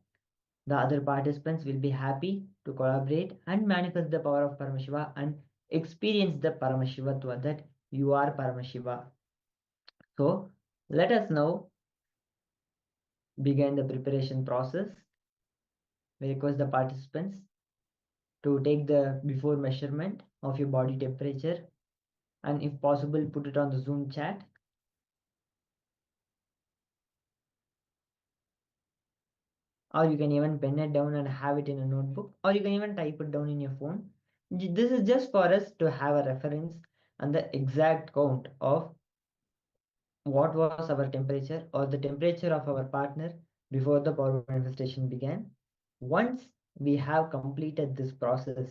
The other participants will be happy to collaborate and manifest the power of Paramashiva and experience the Paramashivatva, that you are Paramashiva. So let us now begin the preparation process. We request the participants to take the before measurement of your body temperature, and if possible put it on the Zoom chat. Or you can even pen it down and have it in a notebook, or you can even type it down in your phone. This is just for us to have a reference and the exact count of what was our temperature or the temperature of our partner before the power manifestation began. Once we have completed this process,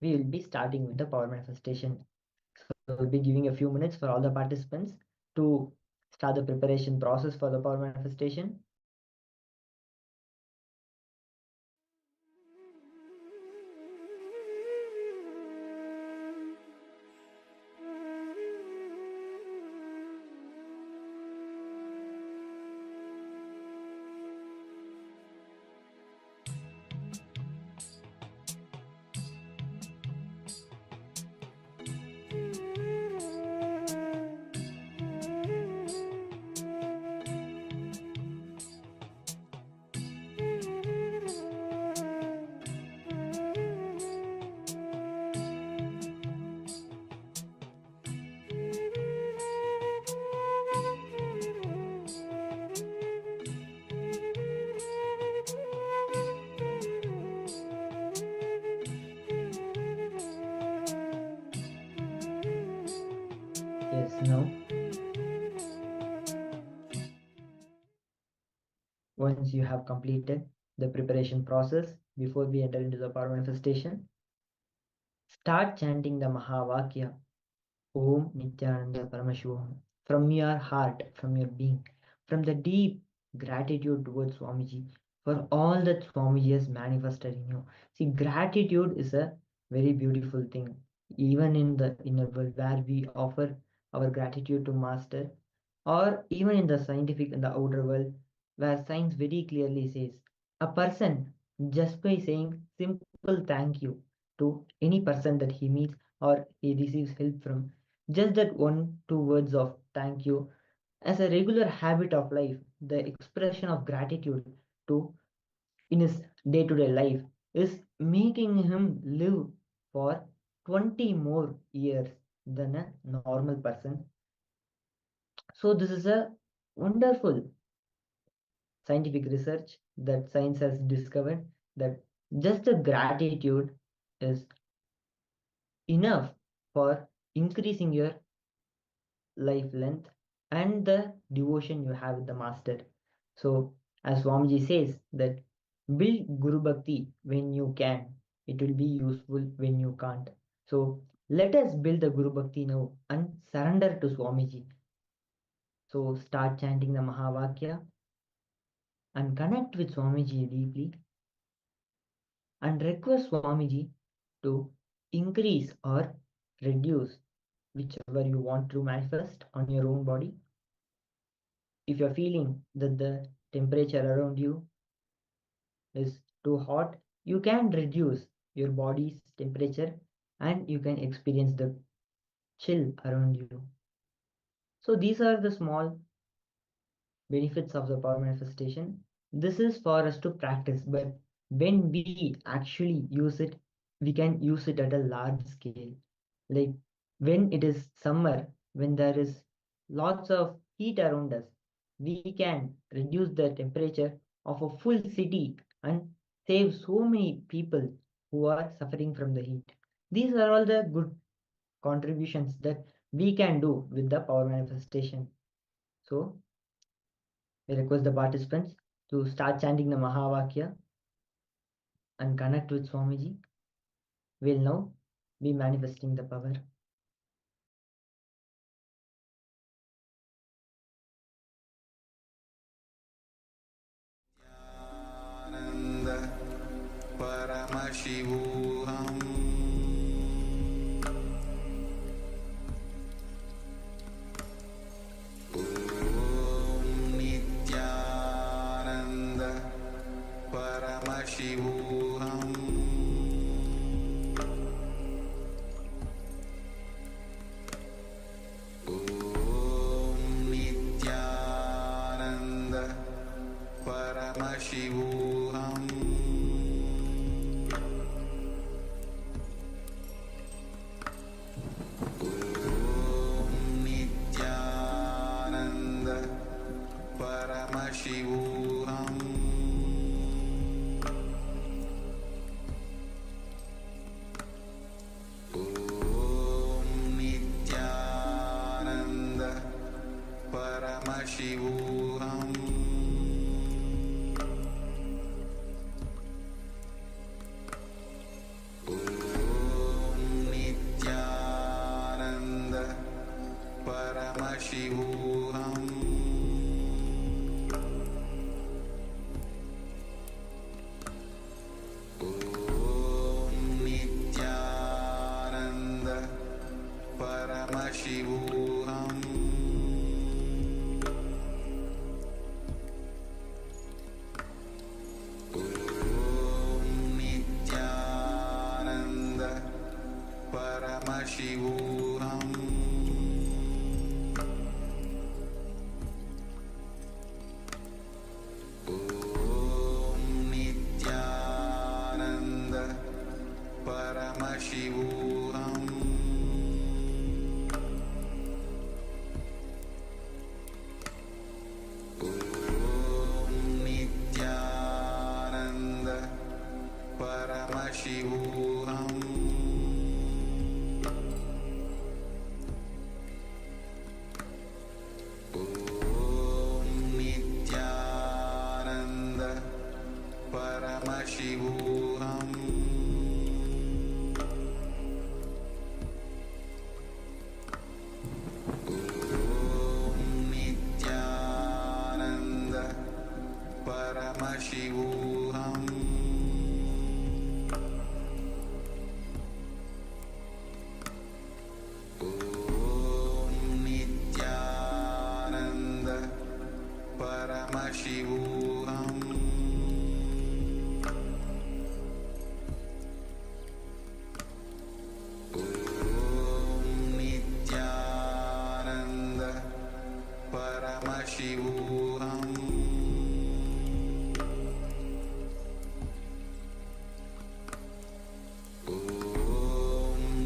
we will be starting with the power manifestation. So we'll be giving a few minutes for all the participants to start the preparation process for the power manifestation. Yes, now. Once you have completed the preparation process before we enter into the power manifestation, start chanting the Mahavakya, Om Nithyananda Paramashivoham, from your heart, from your being, from the deep gratitude towards Swamiji for all that Swamiji has manifested in you. See, gratitude is a very beautiful thing. Even in the inner world where we offer our gratitude to Master, or even in the scientific in the outer world where science very clearly says a person just by saying simple thank you to any person that he meets or he receives help from, just that 1-2 words of thank you as a regular habit of life, the expression of gratitude to in his day-to-day life is making him live for 20 more years than a normal person. So this is a wonderful scientific research that science has discovered that just a gratitude is enough for increasing your life length and the devotion you have with the master. So as Swamiji says that build Guru Bhakti when you can. It will be useful when you can't. So let us build the Guru Bhakti now and surrender to Swamiji. So start chanting the Mahavakya and connect with Swamiji deeply and request Swamiji to increase or reduce whichever you want to manifest on your own body. If you're feeling that the temperature around you is too hot, you can reduce your body's temperature and you can experience the chill around you. So these are the small benefits of the power manifestation. This is for us to practice, but when we actually use it, we can use it at a large scale. Like when it is summer, when there is lots of heat around us, we can reduce the temperature of a full city and save so many people who are suffering from the heat. These are all the good contributions that we can do with the power manifestation. So we request the participants to start chanting the Mahavakya and connect with Swamiji. We'll now be manifesting the power. Paramashivoham Om Nithyananda Paramashivoham Om Nithyananda Paramashivoham Paramashivoham Om Nithyananda Paramashivoham Om Nithyananda Paramashivoham Paramashivoham Om Nithyananda Paramashivoham Om Nithyananda Paramashivoham Paramashivoham Om Nithyananda Paramashivoham Om Nithyananda Paramashivoham Paramashivoham Om Nithyananda Paramashivoham Om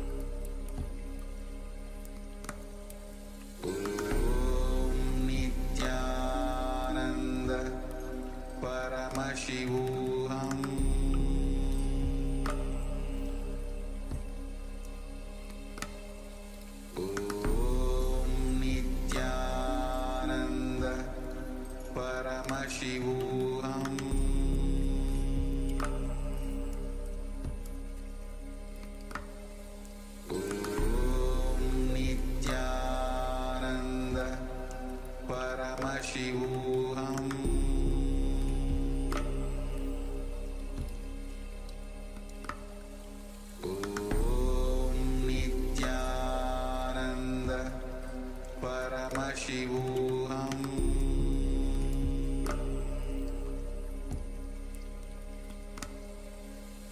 Paramashivoham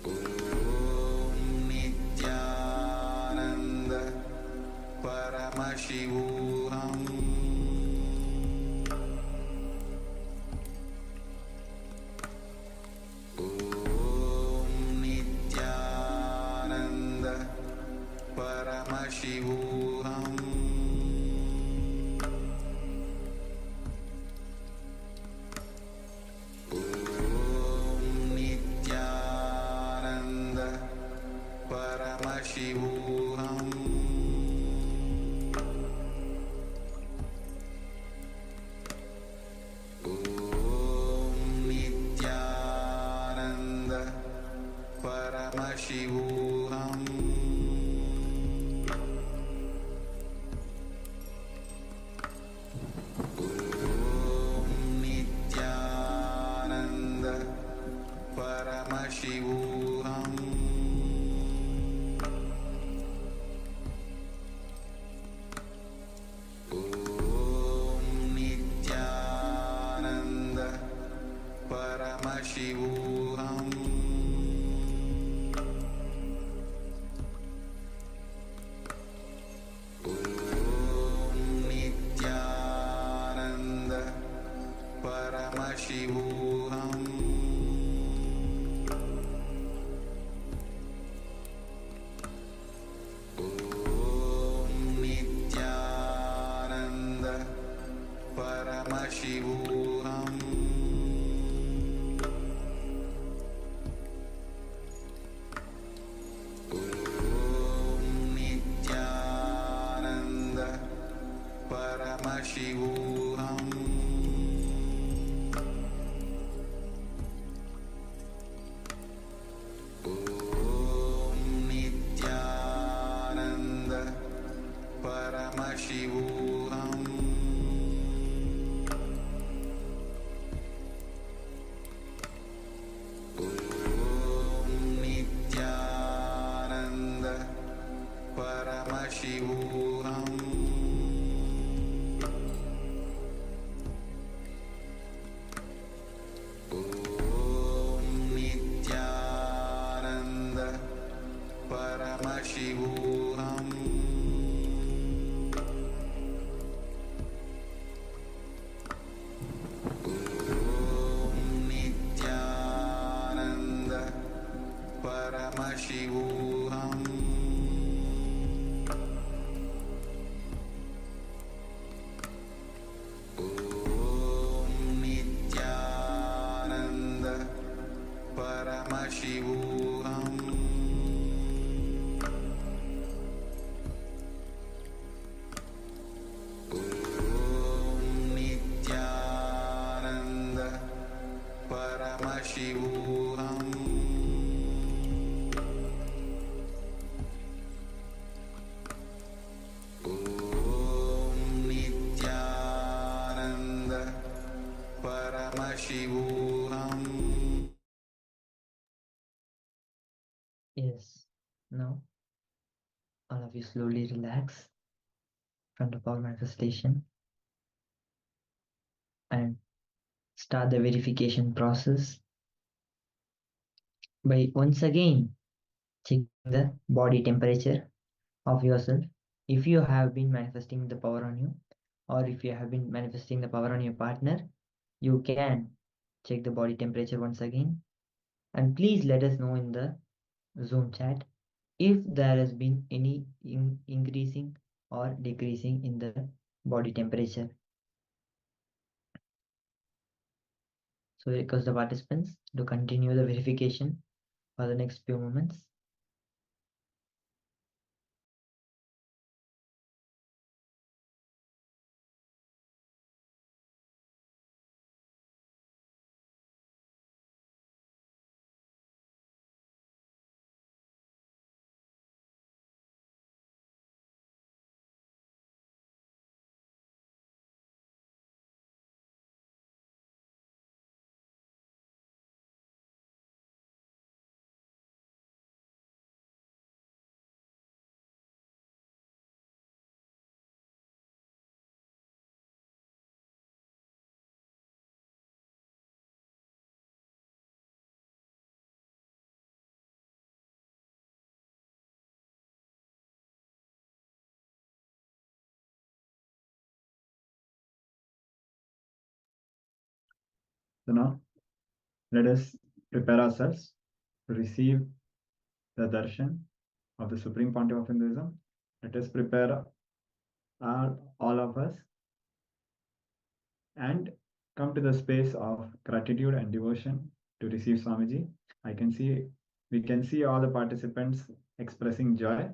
Om Nithyananda Paramashivoham Om Nithyananda Paramashivoham Om Nithyananda Paramashivoham Om Nithyananda Paramashivoham Om Nithyananda Paramashivoham Om Nithyananda Paramashivoham Om Nithyananda Paramashivoham Om Nithyananda Paramashivoham Om Nithyananda Paramashivoham Om Nithyananda Paramashivoham Om Nithyananda Paramashivoham Om Nithyananda Paramashivoham Om Nithyananda Paramashivoham Om Nithyananda Paramashivoham Om Nithyananda Paramashivoham Om Nithyananda Paramashivoham. Yes. Now, all of you slowly relax from the power manifestation and start the verification process by once again checking the body temperature of yourself. If you have been manifesting the power on you, or if you have been manifesting the power on your partner, you can check the body temperature once again. And please let us know in the Zoom chat if there has been any increasing or decreasing in the body temperature. So I request the participants to continue the verification for the next few moments. So now let us prepare ourselves to receive the darshan of the Supreme Pontiff of Hinduism. Let us prepare all of us and come to the space of gratitude and devotion to receive Swamiji. We can see all the participants expressing joy.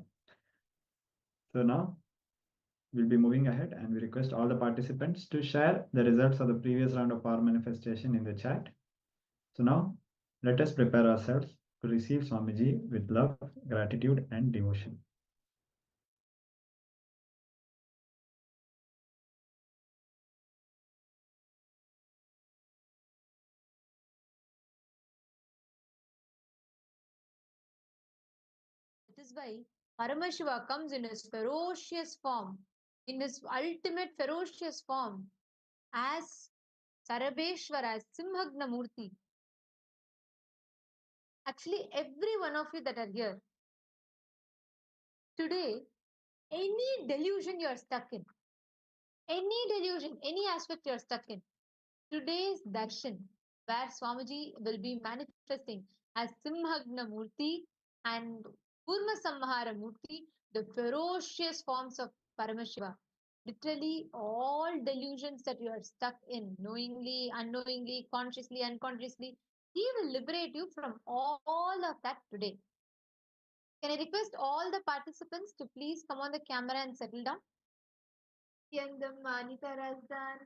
So now we'll be moving ahead and we request all the participants to share the results of the previous round of power manifestation in the chat. So now let us prepare ourselves to receive Swamiji with love, gratitude and devotion. That is why Paramashiva comes in his ferocious form, in his ultimate ferocious form, as Sarabeshwara, as Simhagna Murti. Actually, every one of you that are here, today, any delusion you are stuck in, any delusion, any aspect you are stuck in, today's darshan, where Swamiji will be manifesting as Simhagna Murti and Kurma Samhara Murti, the ferocious forms of Paramashiva. Literally, all delusions that you are stuck in, knowingly, unknowingly, consciously, unconsciously, he will liberate you from all of that today. Can I request all the participants to please come on the camera and settle down? Yandam, Nithyananda,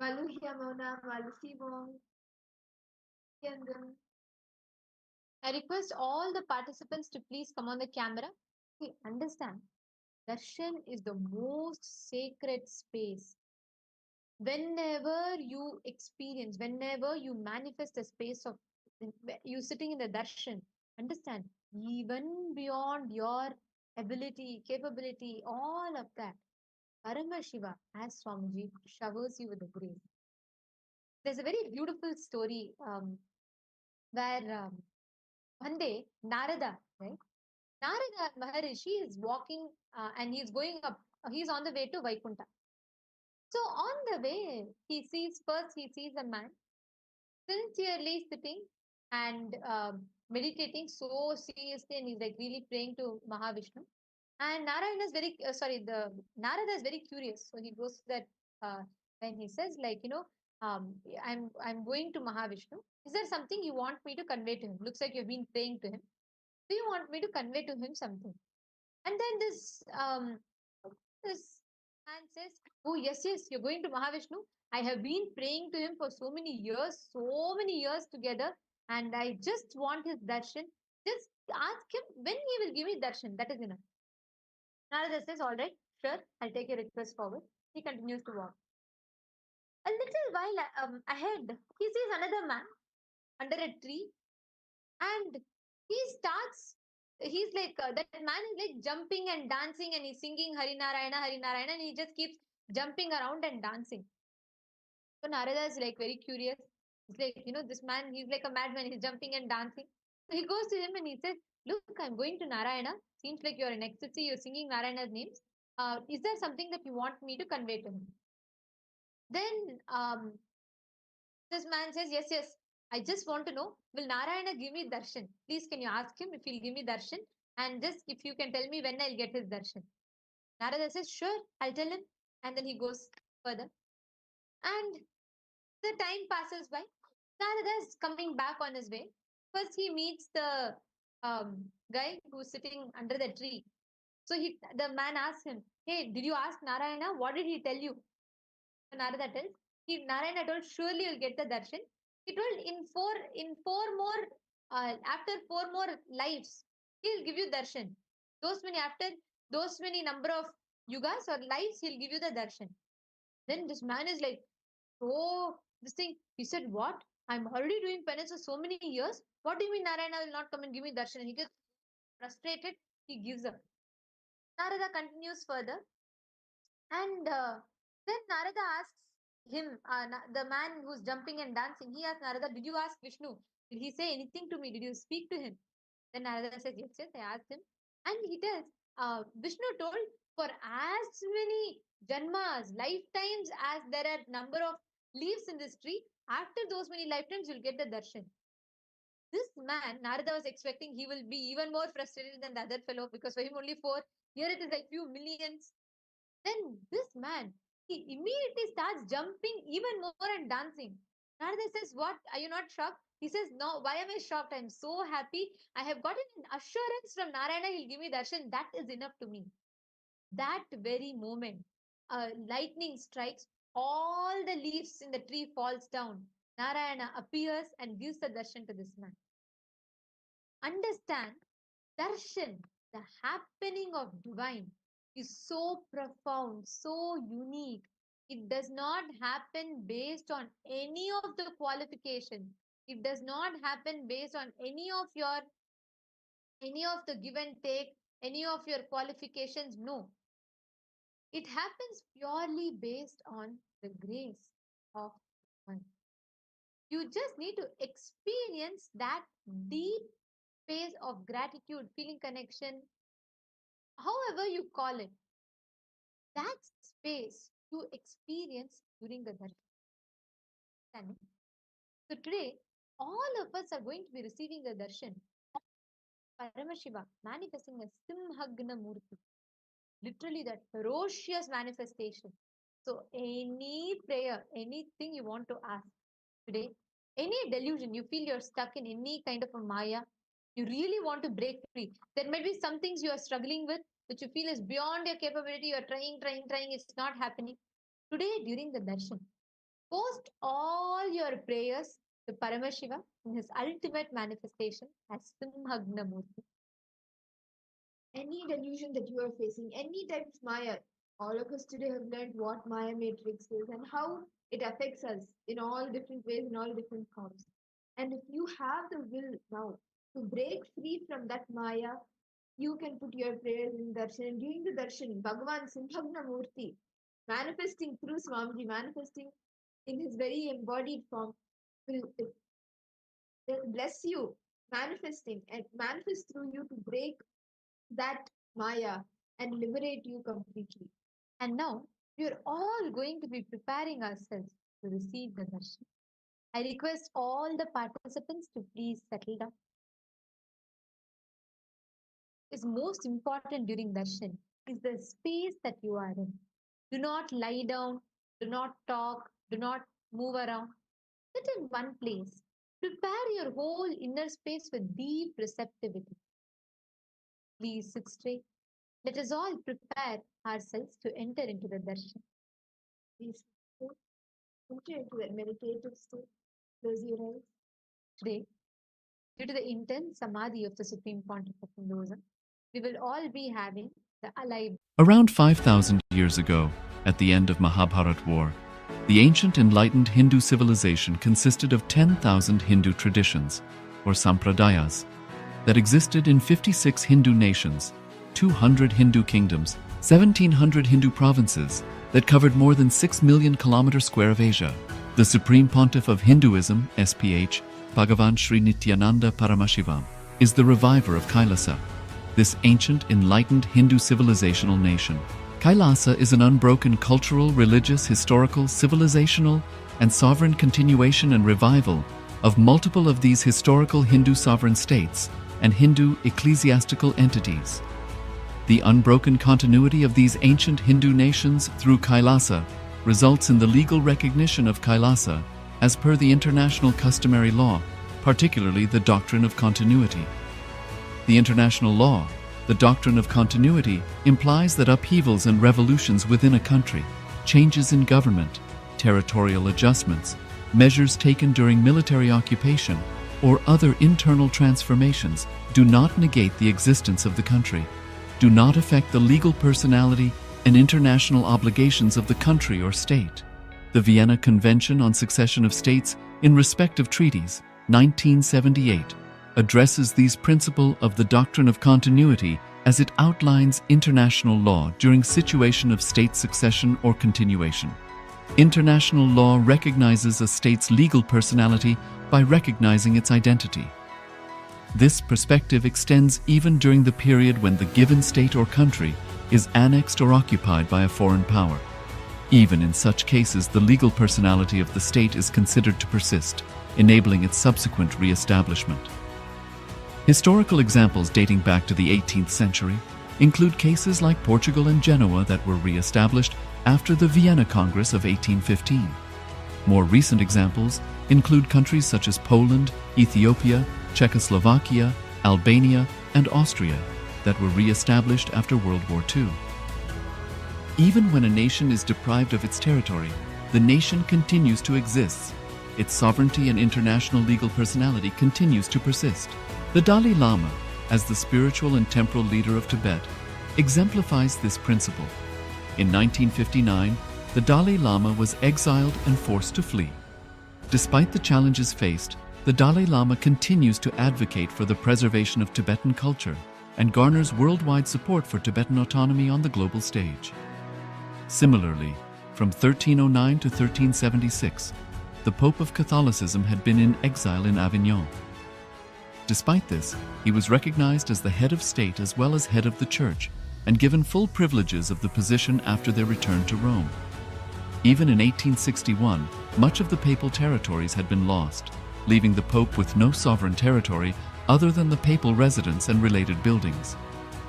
Maluhyamona, Malusivong, Yandam. I request all the participants to please come on the camera. See, understand, darshan is the most sacred space. Whenever you experience, whenever you manifest a space of you sitting in the darshan, understand, even beyond your ability, capability, all of that, Paramashiva, as Swamiji, showers you with the grace. There's a very beautiful story where one day Narada, right? Narada Maharishi is walking and he's going up, he's on the way to Vaikuntha. So on the way, he sees a man sincerely sitting and meditating so seriously, and he's like really praying to Mahavishnu. And Narayana is Narada is very curious, so he goes to that and he says, like, I'm going to Mahavishnu. Is there something you want me to convey to him? Looks like you've been praying to him. Do you want me to convey to him something? And then this man says, oh yes, you're going to Mahavishnu. I have been praying to him for so many years together, and I just want his darshan. Just ask him when he will give me darshan. That is enough. Narada says, all right, sure, I'll take your request forward. He continues to walk. A little while ahead, he sees another man under a tree, and he's like, that man is like jumping and dancing, and he's singing Harinarayana, Harinarayana, and he just keeps jumping around and dancing. So Narada is like very curious. He's like, this man, he's like a madman, he's jumping and dancing. So he goes to him and he says, look, I'm going to Narayana. Seems like you're in ecstasy, you're singing Narayana's names. Is there something that you want me to convey to him? Then this man says, yes, I just want to know, will Narayana give me darshan? Please, can you ask him if he'll give me darshan? And just if you can tell me when I'll get his darshan. Narada says, sure, I'll tell him. And then he goes further. And the time passes by. Narada is coming back on his way. First, he meets the guy who's sitting under the tree. So the man asks him, hey, did you ask Narayana? What did he tell you? So Narada tells, Narayana told, surely you'll get the darshan. He told, after 4 more lives, he'll give you darshan. After those many number of yugas or lives, he'll give you the darshan. Then this man is like, oh, this thing. He said, what? I'm already doing penance for so many years. What do you mean Narayana will not come and give me darshan? He gets frustrated. He gives up. Narada continues further. And then Narada asks him, the man who's jumping and dancing, he asks Narada, did you ask Vishnu? Did he say anything to me? Did you speak to him? Then Narada says, yes, I asked him. And he tells, Vishnu told, for as many janmas, lifetimes as there are number of leaves in this tree. After those many lifetimes, you'll get the darshan. This man, Narada was expecting he will be even more frustrated than the other fellow because for him only 4. Here it is like few millions. Then this man, he immediately starts jumping even more and dancing. Narada says, "What? Are you not shocked?" He says, "No, why am I shocked? I'm so happy. I have gotten an assurance from Narayana, he'll give me darshan. That is enough to me." That very moment, lightning strikes, all the leaves in the tree falls down. Narayana appears and gives the darshan to this man. Understand, darshan, the happening of divine, is so profound, so unique. It does not happen based on any of the qualification. It does not happen based on any of the give and take, any of your qualifications. No. It happens purely based on the grace of divine. You just need to experience that deep space of gratitude, feeling connection, however you call it. That space you experience during the darshan. So today, all of us are going to be receiving the darshan of Paramashiva manifesting a Simhagna Murti, literally that ferocious manifestation. So any prayer, anything you want to ask today, any delusion, you feel you're stuck in any kind of a Maya, you really want to break free. There might be some things you are struggling with, which you feel is beyond your capability. You're trying, it's not happening. Today, during the darshan, post all your prayers to Paramashiva in his ultimate manifestation as Simhagna Murti. Any delusion that you are facing, any type of Maya, all of us today have learned what Maya matrix is and how it affects us in all different ways, in all different forms. And if you have the will now to break free from that Maya, you can put your prayers in darshan. And during the darshan, Bhagavan Simhagna Murti, manifesting through Swamiji, manifesting in his very embodied form, will bless you, manifesting and manifest through you to break that Maya and liberate you completely. And now we are all going to be preparing ourselves to receive the darshan. I request all the participants to please settle down. Is most important during darshan is the space that you are in. Do not lie down, do not talk, do not move around. Sit in one place. Prepare your whole inner space with deep receptivity. Please sit straight. Let us all prepare ourselves to enter into the darshan. Please enter into that meditative state. Close your eyes. Today, due to the intense samadhi of the Supreme Pontiff of Hinduism, we will all be having the alive. Around 5,000 years ago, at the end of Mahabharat War, the ancient enlightened Hindu civilization consisted of 10,000 Hindu traditions, or sampradayas, that existed in 56 Hindu nations, 200 Hindu kingdoms, 1,700 Hindu provinces that covered more than 6 million kilometers square of Asia. The Supreme Pontiff of Hinduism, SPH, Bhagavan Sri Nithyananda Paramashivoham, is the reviver of KAILASA, this ancient enlightened Hindu civilizational nation. KAILASA is an unbroken cultural, religious, historical, civilizational, and sovereign continuation and revival of multiple of these historical Hindu sovereign states and Hindu ecclesiastical entities. The unbroken continuity of these ancient Hindu nations through KAILASA results in the legal recognition of KAILASA as per the international customary law, particularly the doctrine of continuity. The international law, the doctrine of continuity, implies that upheavals and revolutions within a country, changes in government, territorial adjustments, measures taken during military occupation, or other internal transformations do not negate the existence of the country, do not affect the legal personality and international obligations of the country or state. The Vienna Convention on Succession of States in respect of treaties, 1978, addresses these principles of the doctrine of continuity as it outlines international law during situation of state succession or continuation. International law recognizes a state's legal personality by recognizing its identity. This perspective extends even during the period when the given state or country is annexed or occupied by a foreign power. Even in such cases, the legal personality of the state is considered to persist, enabling its subsequent re-establishment. Historical examples dating back to the 18th century include cases like Portugal and Genoa that were re-established after the Vienna Congress of 1815. More recent examples include countries such as Poland, Ethiopia, Czechoslovakia, Albania, and Austria that were re-established after World War II. Even when a nation is deprived of its territory, the nation continues to exist. Its sovereignty and international legal personality continues to persist. The Dalai Lama, as the spiritual and temporal leader of Tibet, exemplifies this principle. In 1959, the Dalai Lama was exiled and forced to flee. Despite the challenges faced, the Dalai Lama continues to advocate for the preservation of Tibetan culture and garners worldwide support for Tibetan autonomy on the global stage. Similarly, from 1309 to 1376, the Pope of Catholicism had been in exile in Avignon. Despite this, he was recognized as the head of state as well as head of the church and given full privileges of the position after their return to Rome. Even in 1861, much of the papal territories had been lost, leaving the Pope with no sovereign territory other than the papal residence and related buildings.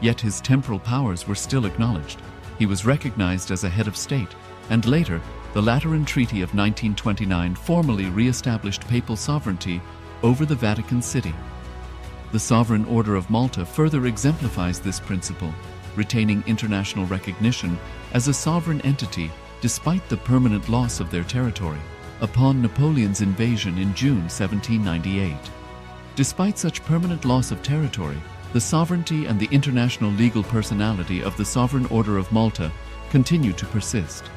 Yet his temporal powers were still acknowledged. He was recognized as a head of state, and later, the Lateran Treaty of 1929 formally re-established papal sovereignty over the Vatican City. The Sovereign Order of Malta further exemplifies this principle, retaining international recognition as a sovereign entity despite the permanent loss of their territory upon Napoleon's invasion in June 1798. Despite such permanent loss of territory, the sovereignty and the international legal personality of the Sovereign Order of Malta continue to persist.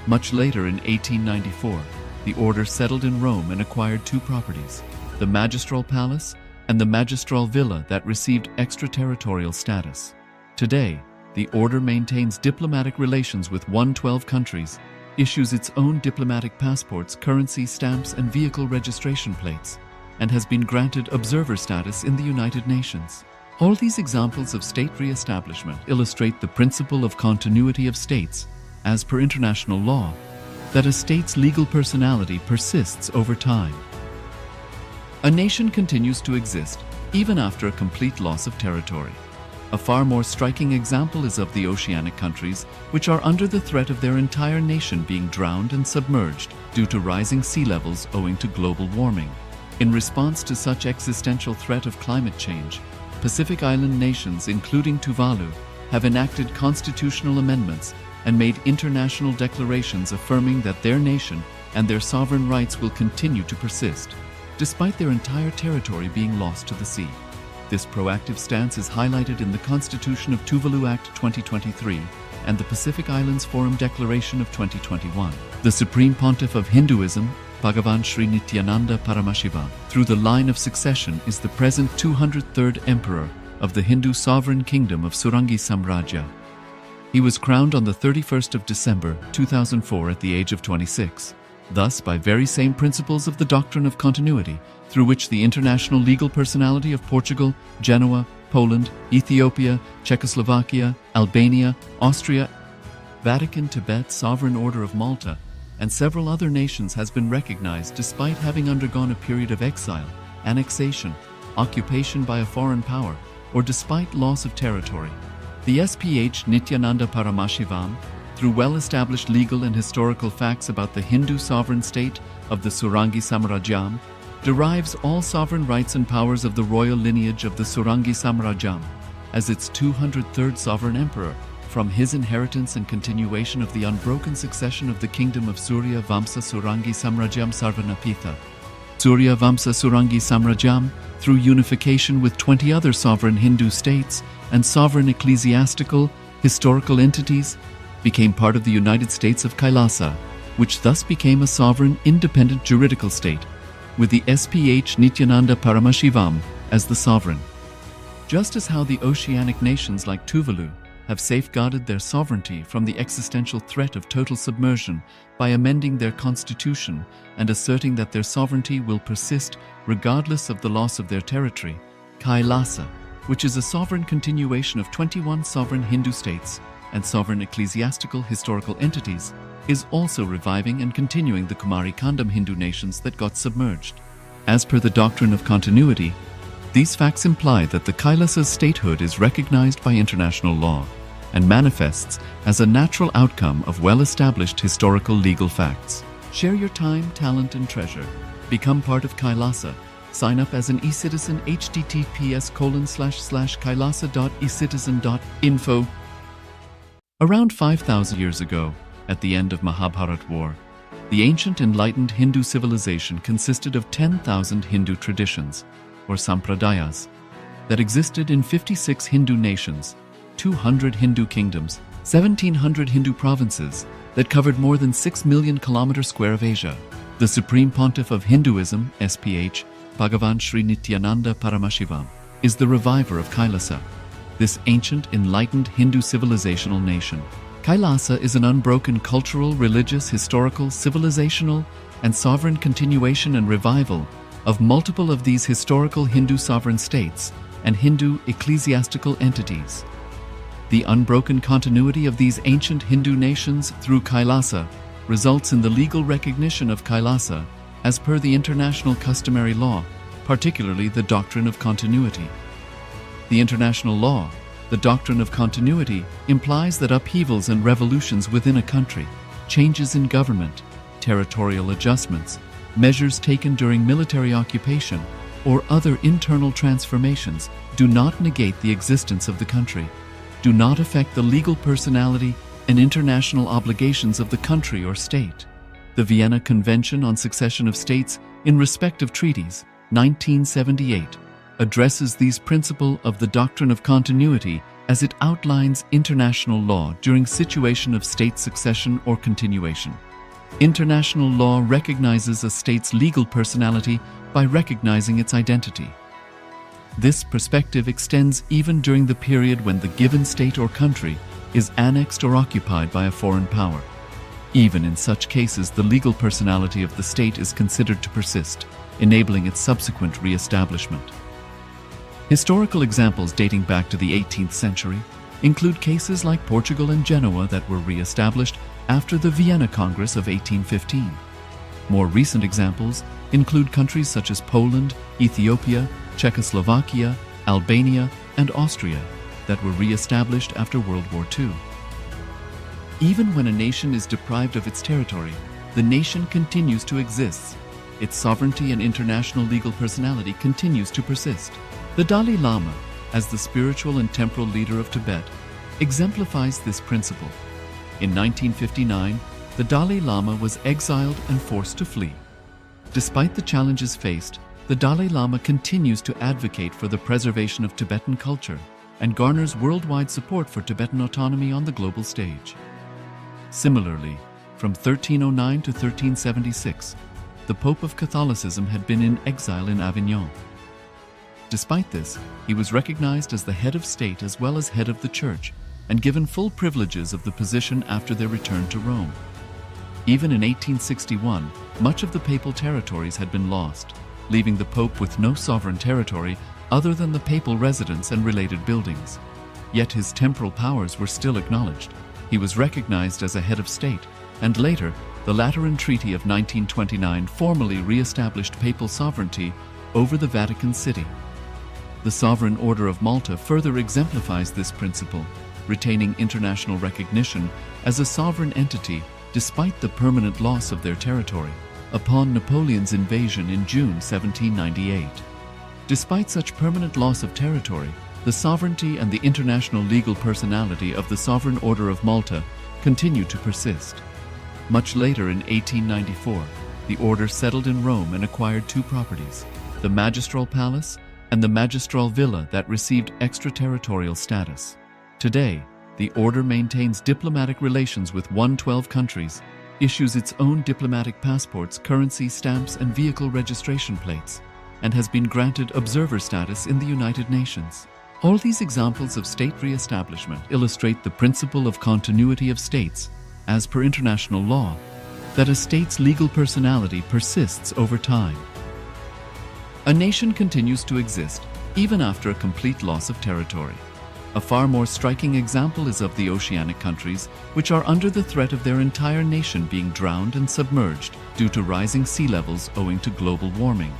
Much later in 1894, the order settled in Rome and acquired two properties, the Magistral Palace and the Magistral Villa that received extraterritorial status. Today, the order maintains diplomatic relations with 112 countries, issues its own diplomatic passports, currency, stamps, and vehicle registration plates, and has been granted observer status in the United Nations. All these examples of state re-establishment illustrate the principle of continuity of states, as per international law, that a state's legal personality persists over time. A nation continues to exist even after a complete loss of territory. A far more striking example is of the oceanic countries, which are under the threat of their entire nation being drowned and submerged due to rising sea levels owing to global warming. In response to such existential threat of climate change, Pacific Island nations, including Tuvalu, have enacted constitutional amendments and made international declarations affirming that their nation and their sovereign rights will continue to persist, despite their entire territory being lost to the sea. This proactive stance is highlighted in the Constitution of Tuvalu Act 2023 and the Pacific Islands Forum Declaration of 2021. The Supreme Pontiff of Hinduism, Bhagavan Sri Nithyananda Paramashivoham, through the line of succession, is the present 203rd Emperor of the Hindu sovereign kingdom of Surangi Samrajya. He was crowned on the 31st of December 2004 at the age of 26. Thus, by very same principles of the doctrine of continuity, through which the international legal personality of Portugal, Genoa, Poland, Ethiopia, Czechoslovakia, Albania, Austria, Vatican, Tibet, Sovereign Order of Malta, and several other nations has been recognized despite having undergone a period of exile, annexation, occupation by a foreign power, or despite loss of territory. The SPH Nithyananda Paramashivoham, through well-established legal and historical facts about the Hindu sovereign state of the Surangi Samrajyam, derives all sovereign rights and powers of the royal lineage of the Surangi Samrajyam as its 203rd sovereign emperor, from his inheritance and continuation of the unbroken succession of the kingdom of Surya Vamsa Surangi Samrajyam Sarvanapitha. Surya Vamsa Surangi Samrajyam, through unification with 20 other sovereign Hindu states and sovereign ecclesiastical, historical entities, became part of the United States of KAILASA, which thus became a sovereign, independent juridical state, with the SPH Nithyananda Paramashivoham as the sovereign. Just as how the oceanic nations like Tuvalu have safeguarded their sovereignty from the existential threat of total submersion by amending their constitution and asserting that their sovereignty will persist regardless of the loss of their territory, KAILASA, which is a sovereign continuation of 21 sovereign Hindu states, and sovereign ecclesiastical historical entities, is also reviving and continuing the Kumari Kandam Hindu nations that got submerged. As per the doctrine of continuity, these facts imply that the Kailasa's statehood is recognized by international law and manifests as a natural outcome of well-established historical legal facts. Share your time, talent, and treasure. Become part of Kailasa. Sign up as an eCitizen https://kailasa.ecitizen.info. Around 5,000 years ago, at the end of Mahabharat War, the ancient enlightened Hindu civilization consisted of 10,000 Hindu traditions, or sampradayas, that existed in 56 Hindu nations, 200 Hindu kingdoms, 1,700 Hindu provinces that covered more than 6 million kilometers square of Asia. The Supreme Pontiff of Hinduism, SPH, Bhagavan Sri Nithyananda Paramashivoham, is the reviver of Kailasa, this ancient enlightened Hindu civilizational nation. Kailasa is an unbroken cultural, religious, historical, civilizational, and sovereign continuation and revival of multiple of these historical Hindu sovereign states and Hindu ecclesiastical entities. The unbroken continuity of these ancient Hindu nations through Kailasa results in the legal recognition of Kailasa as per the international customary law, particularly the doctrine of continuity. The international law, the doctrine of continuity, implies that upheavals and revolutions within a country, changes in government, territorial adjustments, measures taken during military occupation, or other internal transformations do not negate the existence of the country, do not affect the legal personality and international obligations of the country or state. The Vienna Convention on Succession of States in Respect of Treaties, 1978, addresses these principles of the doctrine of continuity as it outlines international law during situation of state succession or continuation. International law recognizes a state's legal personality by recognizing its identity. This perspective extends even during the period when the given state or country is annexed or occupied by a foreign power. Even in such cases, the legal personality of the state is considered to persist, enabling its subsequent re-establishment. Historical examples dating back to the 18th century include cases like Portugal and Genoa that were re-established after the Vienna Congress of 1815. More recent examples include countries such as Poland, Ethiopia, Czechoslovakia, Albania, and Austria that were re-established after World War II. Even when a nation is deprived of its territory, the nation continues to exist. Its sovereignty and international legal personality continues to persist. The Dalai Lama, as the spiritual and temporal leader of Tibet, exemplifies this principle. In 1959, the Dalai Lama was exiled and forced to flee. Despite the challenges faced, the Dalai Lama continues to advocate for the preservation of Tibetan culture and garners worldwide support for Tibetan autonomy on the global stage. Similarly, from 1309 to 1376, the Pope of Catholicism had been in exile in Avignon. Despite this, he was recognized as the head of state as well as head of the church and given full privileges of the position after their return to Rome. Even in 1861, much of the papal territories had been lost, leaving the Pope with no sovereign territory other than the papal residence and related buildings. Yet his temporal powers were still acknowledged. He was recognized as a head of state, and later, the Lateran Treaty of 1929 formally re-established papal sovereignty over the Vatican City. The Sovereign Order of Malta further exemplifies this principle, retaining international recognition as a sovereign entity despite the permanent loss of their territory upon Napoleon's invasion in June 1798. Despite such permanent loss of territory, the sovereignty and the international legal personality of the Sovereign Order of Malta continue to persist. Much later in 1894, the order settled in Rome and acquired two properties, the Magistral Palace and the Magistral Villa that received extraterritorial status. Today, the order maintains diplomatic relations with 112 countries, issues its own diplomatic passports, currency, stamps, and vehicle registration plates, and has been granted observer status in the United Nations. All these examples of state re-establishment illustrate the principle of continuity of states, as per international law, that a state's legal personality persists over time. A nation continues to exist even after a complete loss of territory. A far more striking example is of the oceanic countries, which are under the threat of their entire nation being drowned and submerged due to rising sea levels owing to global warming.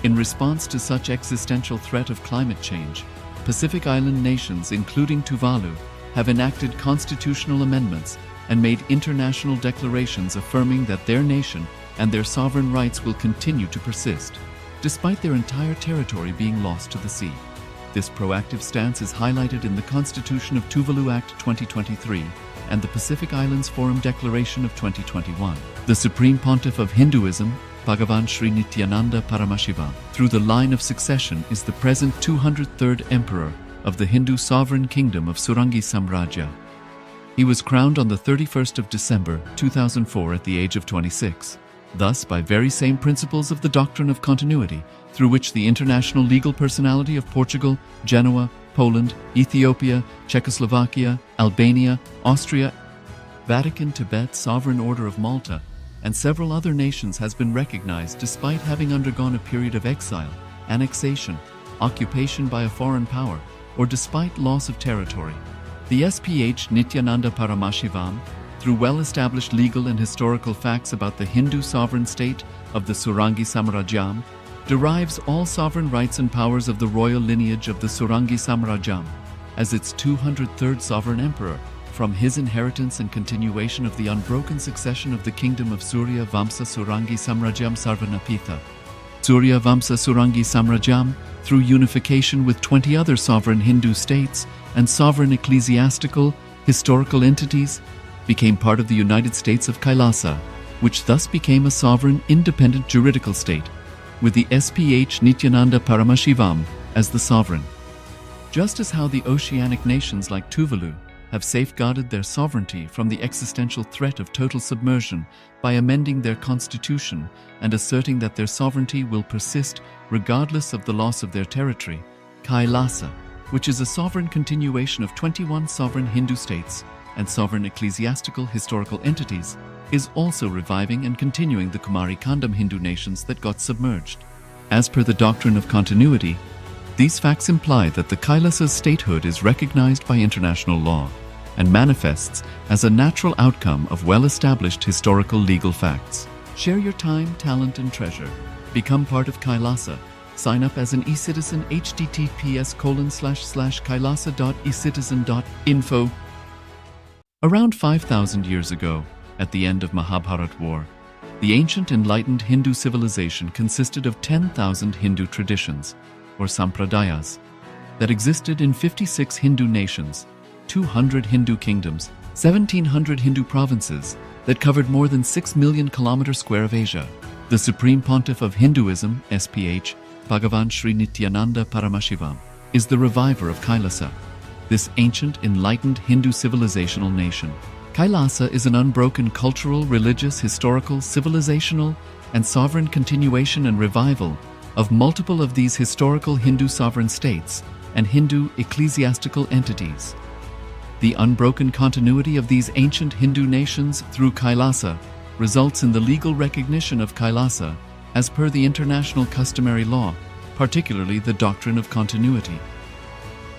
In response to such existential threat of climate change, Pacific Island nations, including Tuvalu, have enacted constitutional amendments and made international declarations affirming that their nation and their sovereign rights will continue to persist, despite their entire territory being lost to the sea. This proactive stance is highlighted in the Constitution of Tuvalu Act 2023 and the Pacific Islands Forum Declaration of 2021. The Supreme Pontiff of Hinduism, Bhagavan Sri Nithyananda Paramashivoham, through the line of succession is the present 203rd Emperor of the Hindu sovereign kingdom of Surangi Samrajya. He was crowned on the 31st of December 2004 at the age of 26. Thus, by very same principles of the doctrine of continuity, through which the international legal personality of Portugal, Genoa, Poland, Ethiopia, Czechoslovakia, Albania, Austria, Vatican, Tibet, Sovereign Order of Malta, and several other nations has been recognized despite having undergone a period of exile, annexation, occupation by a foreign power, or despite loss of territory. The SPH Nithyananda Paramashivoham, through well-established legal and historical facts about the Hindu sovereign state of the Surangi Samrajyam, derives all sovereign rights and powers of the royal lineage of the Surangi Samrajyam as its 203rd sovereign emperor from his inheritance and continuation of the unbroken succession of the kingdom of Surya Vamsa Surangi Samrajyam Sarvanapitha. Surya Vamsa Surangi Samrajyam, through unification with 20 other sovereign Hindu states and sovereign ecclesiastical, historical entities, became part of the United States of KAILASA, which thus became a sovereign independent juridical state, with the SPH Nithyananda Paramashivoham as the sovereign. Just as how the oceanic nations like Tuvalu have safeguarded their sovereignty from the existential threat of total submersion by amending their constitution and asserting that their sovereignty will persist regardless of the loss of their territory, KAILASA, which is a sovereign continuation of 21 sovereign Hindu states and sovereign ecclesiastical historical entities, is also reviving and continuing the Kumari Kandam Hindu nations that got submerged. As per the doctrine of continuity, these facts imply that the KAILASA's statehood is recognized by international law and manifests as a natural outcome of well-established historical legal facts. Share your time, talent, and treasure. Become part of KAILASA. Sign up as an eCitizen https://kailasa.ecitizen.info. Around 5,000 years ago, at the end of Mahabharat War, the ancient enlightened Hindu civilization consisted of 10,000 Hindu traditions, or sampradayas, that existed in 56 Hindu nations, 200 Hindu kingdoms, 1,700 Hindu provinces that covered more than 6 million kilometers square of Asia. The Supreme Pontiff of Hinduism, SPH, Bhagavan Sri Nithyananda Paramashivoham, is the reviver of KAILASA, this ancient enlightened Hindu civilizational nation. KAILASA is an unbroken cultural, religious, historical, civilizational, and sovereign continuation and revival of multiple of these historical Hindu sovereign states and Hindu ecclesiastical entities. The unbroken continuity of these ancient Hindu nations through KAILASA results in the legal recognition of KAILASA as per the international customary law, particularly the doctrine of continuity.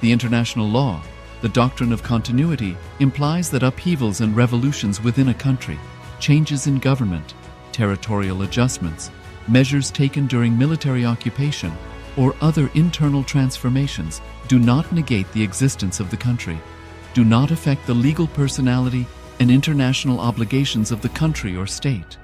The international law, the doctrine of continuity, implies that upheavals and revolutions within a country, changes in government, territorial adjustments, measures taken during military occupation, or other internal transformations do not negate the existence of the country, do not affect the legal personality and international obligations of the country or state.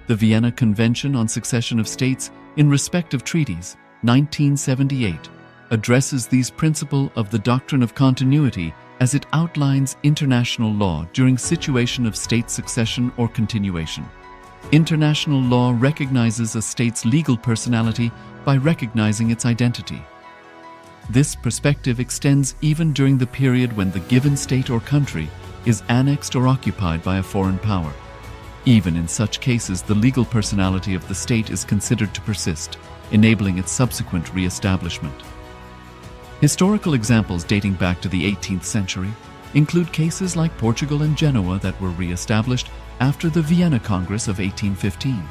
The Vienna Convention on Succession of States in respect of treaties, 1978, addresses these principles of the doctrine of continuity as it outlines international law during situation of state succession or continuation. International law recognizes a state's legal personality by recognizing its identity. This perspective extends even during the period when the given state or country is annexed or occupied by a foreign power. Even in such cases, the legal personality of the state is considered to persist, enabling its subsequent re-establishment. Historical examples dating back to the 18th century include cases like Portugal and Genoa that were re-established after the Vienna Congress of 1815.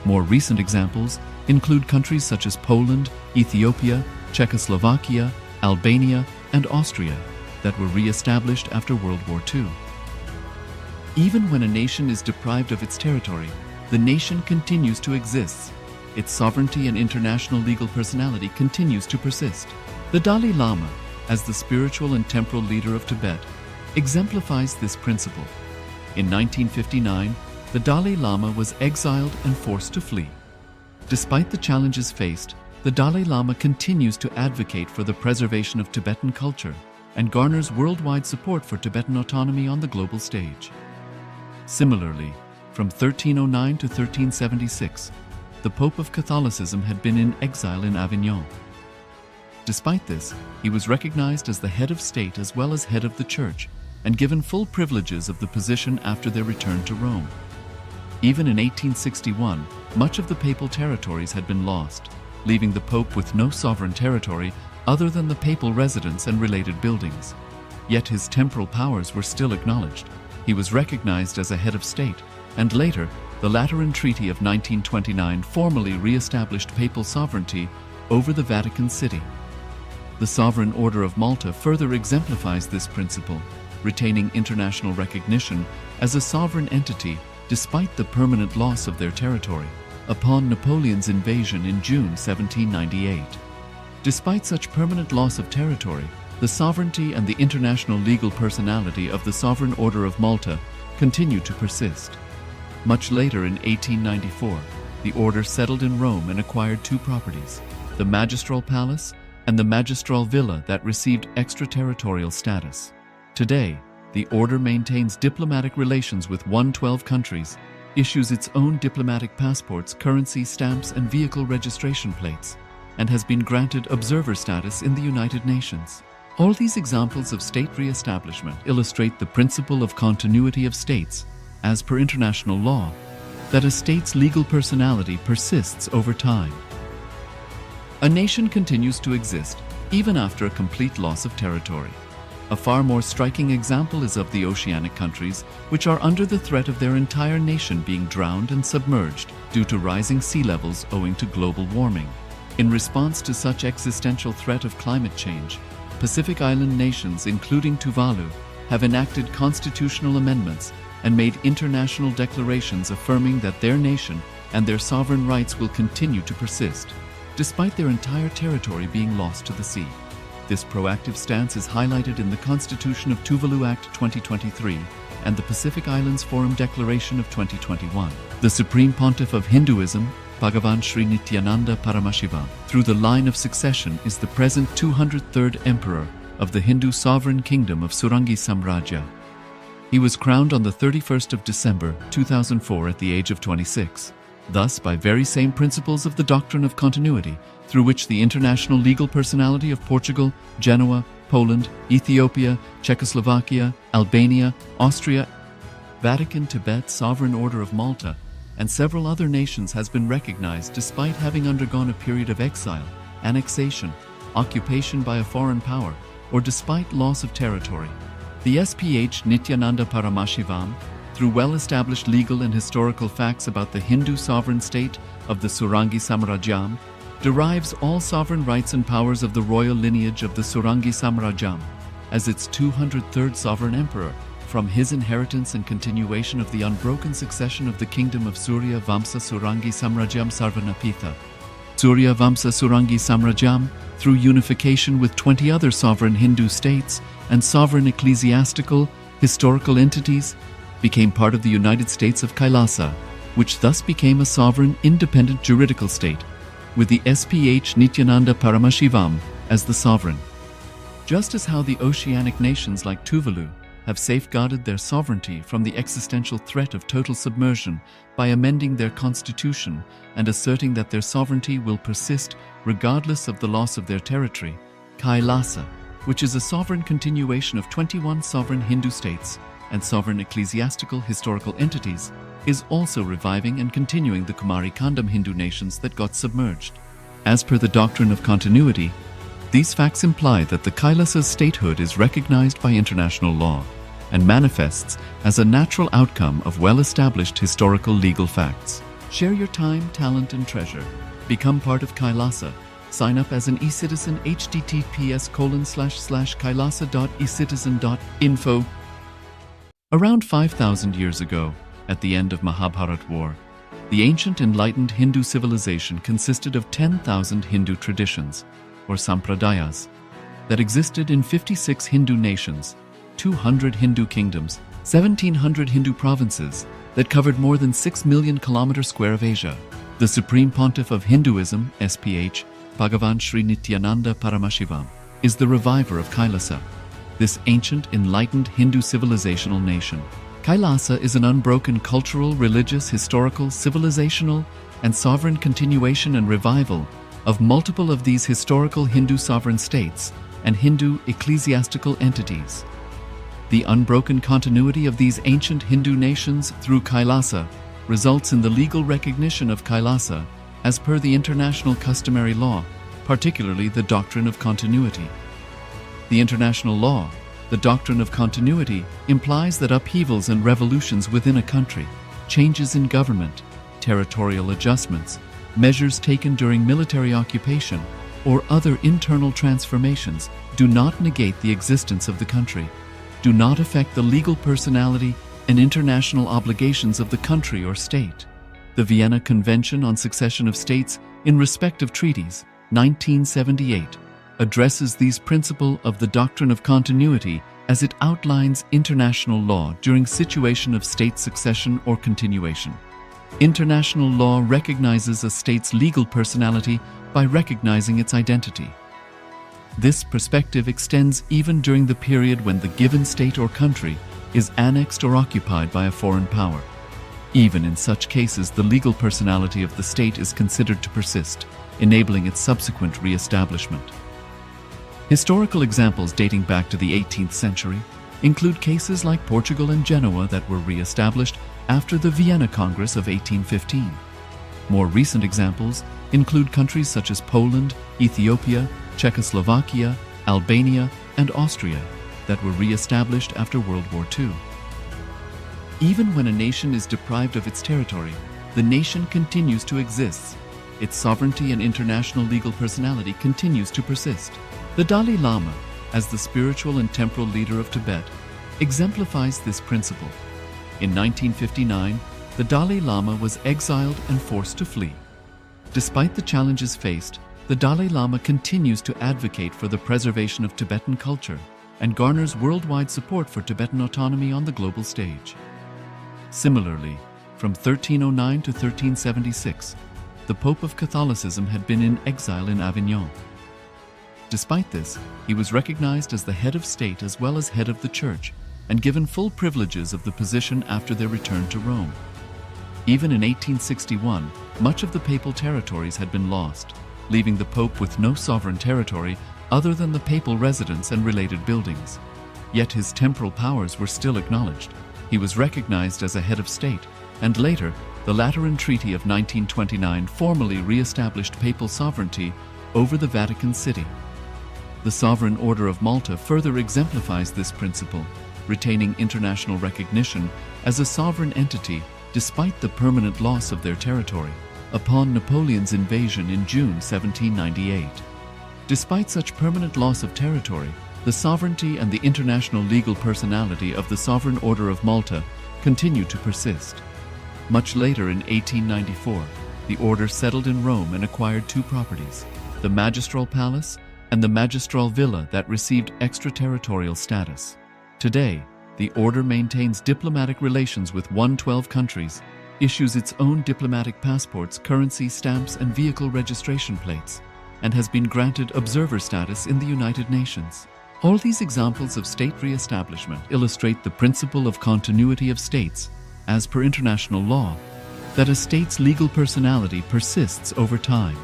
More recent examples include countries such as Poland, Ethiopia, Czechoslovakia, Albania, and Austria. that were re-established after World War II. Even when a nation is deprived of its territory, the nation continues to exist. Its sovereignty and international legal personality continues to persist. The Dalai Lama, as the spiritual and temporal leader of Tibet, exemplifies this principle. In 1959, the Dalai Lama was exiled and forced to flee. Despite the challenges faced, the Dalai Lama continues to advocate for the preservation of Tibetan culture and garners worldwide support for Tibetan autonomy on the global stage. Similarly, from 1309 to 1376, the Pope of Catholicism had been in exile in Avignon. Despite this, he was recognized as the head of state as well as head of the church and given full privileges of the position after their return to Rome. Even in 1861, much of the papal territories had been lost, leaving the Pope with no sovereign territory other than the papal residence and related buildings. Yet his temporal powers were still acknowledged. He was recognized as a head of state, and later, the Lateran Treaty of 1929 formally re-established papal sovereignty over the Vatican City. The Sovereign Order of Malta further exemplifies this principle, retaining international recognition as a sovereign entity despite the permanent loss of their territory upon Napoleon's invasion in June 1798. Despite such permanent loss of territory, the sovereignty and the international legal personality of the Sovereign Order of Malta continue to persist. Much later in 1894, the order settled in Rome and acquired two properties, the Magistral Palace and the Magistral Villa that received extraterritorial status. Today, the order maintains diplomatic relations with 112 countries, issues its own diplomatic passports, currency, stamps, and vehicle registration plates, and has been granted observer status in the United Nations. All these examples of state re-establishment illustrate the principle of continuity of states, as per international law, that a state's legal personality persists over time. A nation continues to exist even after a complete loss of territory. A far more striking example is of the oceanic countries, which are under the threat of their entire nation being drowned and submerged due to rising sea levels owing to global warming. In response to such existential threat of climate change, Pacific Island nations, including Tuvalu, have enacted constitutional amendments and made international declarations affirming that their nation and their sovereign rights will continue to persist, despite their entire territory being lost to the sea. This proactive stance is highlighted in the Constitution of Tuvalu Act 2023 and the Pacific Islands Forum Declaration of 2021. The Supreme Pontiff of Hinduism, Bhagavan Sri Nithyananda Paramashivoham, through the line of succession is the present 203rd Emperor of the Hindu Sovereign Kingdom of Surangi Samrajya. He was crowned on the 31st of December 2004 at the age of 26. Thus, by very same principles of the doctrine of continuity, through which the international legal personality of Portugal, Genoa, Poland, Ethiopia, Czechoslovakia, Albania, Austria, Vatican, Tibet, Sovereign Order of Malta, and several other nations has been recognized despite having undergone a period of exile, annexation, occupation by a foreign power, or despite loss of territory. The SPH Nithyananda Paramashivoham, through well-established legal and historical facts about the Hindu sovereign state of the Surangi Samrajyam, derives all sovereign rights and powers of the royal lineage of the Surangi Samrajyam as its 203rd sovereign emperor from his inheritance and continuation of the unbroken succession of the kingdom of Surya Vamsa Surangi Samrajyam Sarvanapitha. Surya Vamsa Surangi Samrajyam, through unification with 20 other sovereign Hindu states and sovereign ecclesiastical, historical entities, became part of the United States of KAILASA, which thus became a sovereign, independent juridical state, with the SPH Nithyananda Paramashivoham as the sovereign. Just as how the oceanic nations like Tuvalu have safeguarded their sovereignty from the existential threat of total submersion by amending their constitution and asserting that their sovereignty will persist regardless of the loss of their territory, KAILASA, which is a sovereign continuation of 21 sovereign Hindu states and sovereign ecclesiastical historical entities, is also reviving and continuing the Kumari Kandam Hindu nations that got submerged. As per the doctrine of continuity, these facts imply that the Kailasa's statehood is recognized by international law and manifests as a natural outcome of well-established historical legal facts. Share your time, talent, and treasure. Become part of KAILASA, Sign up as an eCitizen https://kailasa.ecitizen.info. Around 5,000 years ago, at the end of Mahabharat War, the ancient enlightened Hindu civilization consisted of 10,000 Hindu traditions, or sampradayas, that existed in 56 Hindu nations, 200 Hindu kingdoms, 1,700 Hindu provinces that covered more than 6 million kilometers square of Asia. The Supreme Pontiff of Hinduism, SPH, Bhagavan Sri Nithyananda Paramashivoham, is the reviver of KAILASA, this ancient enlightened Hindu civilizational nation. KAILASA is an unbroken cultural, religious, historical, civilizational, and sovereign continuation and revival of multiple of these historical Hindu sovereign states and Hindu ecclesiastical entities. The unbroken continuity of these ancient Hindu nations through KAILASA results in the legal recognition of KAILASA as per the international customary law, particularly the doctrine of continuity. The international law, the doctrine of continuity, implies that upheavals and revolutions within a country, changes in government, territorial adjustments, measures taken during military occupation, or other internal transformations do not negate the existence of the country, do not affect the legal personality and international obligations of the country or state. The Vienna Convention on Succession of States in respect of treaties, 1978, addresses these principles of the doctrine of continuity as it outlines international law during situation of state succession or continuation. International law recognizes a state's legal personality by recognizing its identity. This perspective extends even during the period when the given state or country is annexed or occupied by a foreign power. Even in such cases, the legal personality of the state is considered to persist, enabling its subsequent re-establishment. Historical examples dating back to the 18th century include cases like Portugal and Genoa that were re-established after the Vienna Congress of 1815. More recent examples include countries such as Poland, Ethiopia, Czechoslovakia, Albania, and Austria that were re-established after World War II. Even when a nation is deprived of its territory, the nation continues to exist. Its sovereignty and international legal personality continues to persist. The Dalai Lama, as the spiritual and temporal leader of Tibet, exemplifies this principle. In 1959, the Dalai Lama was exiled and forced to flee. Despite the challenges faced, the Dalai Lama continues to advocate for the preservation of Tibetan culture and garners worldwide support for Tibetan autonomy on the global stage. Similarly, from 1309 to 1376, the Pope of Catholicism had been in exile in Avignon. Despite this, he was recognized as the head of state as well as head of the church and given full privileges of the position after their return to Rome. Even in 1861, much of the papal territories had been lost, leaving the Pope with no sovereign territory other than the papal residence and related buildings. Yet his temporal powers were still acknowledged. He was recognized as a head of state, and later, the Lateran Treaty of 1929 formally re-established papal sovereignty over the Vatican City. The Sovereign Order of Malta further exemplifies this principle, retaining international recognition as a sovereign entity despite the permanent loss of their territory upon Napoleon's invasion in June 1798. Despite such permanent loss of territory, the sovereignty and the international legal personality of the Sovereign Order of Malta continued to persist. Much later in 1894, the order settled in Rome and acquired two properties, the Magistral Palace and the Magistral Villa that received extraterritorial status. Today, the order maintains diplomatic relations with 112 countries, issues its own diplomatic passports, currency, stamps, and vehicle registration plates, and has been granted observer status in the United Nations. All these examples of state re-establishment illustrate the principle of continuity of states, as per international law, that a state's legal personality persists over time.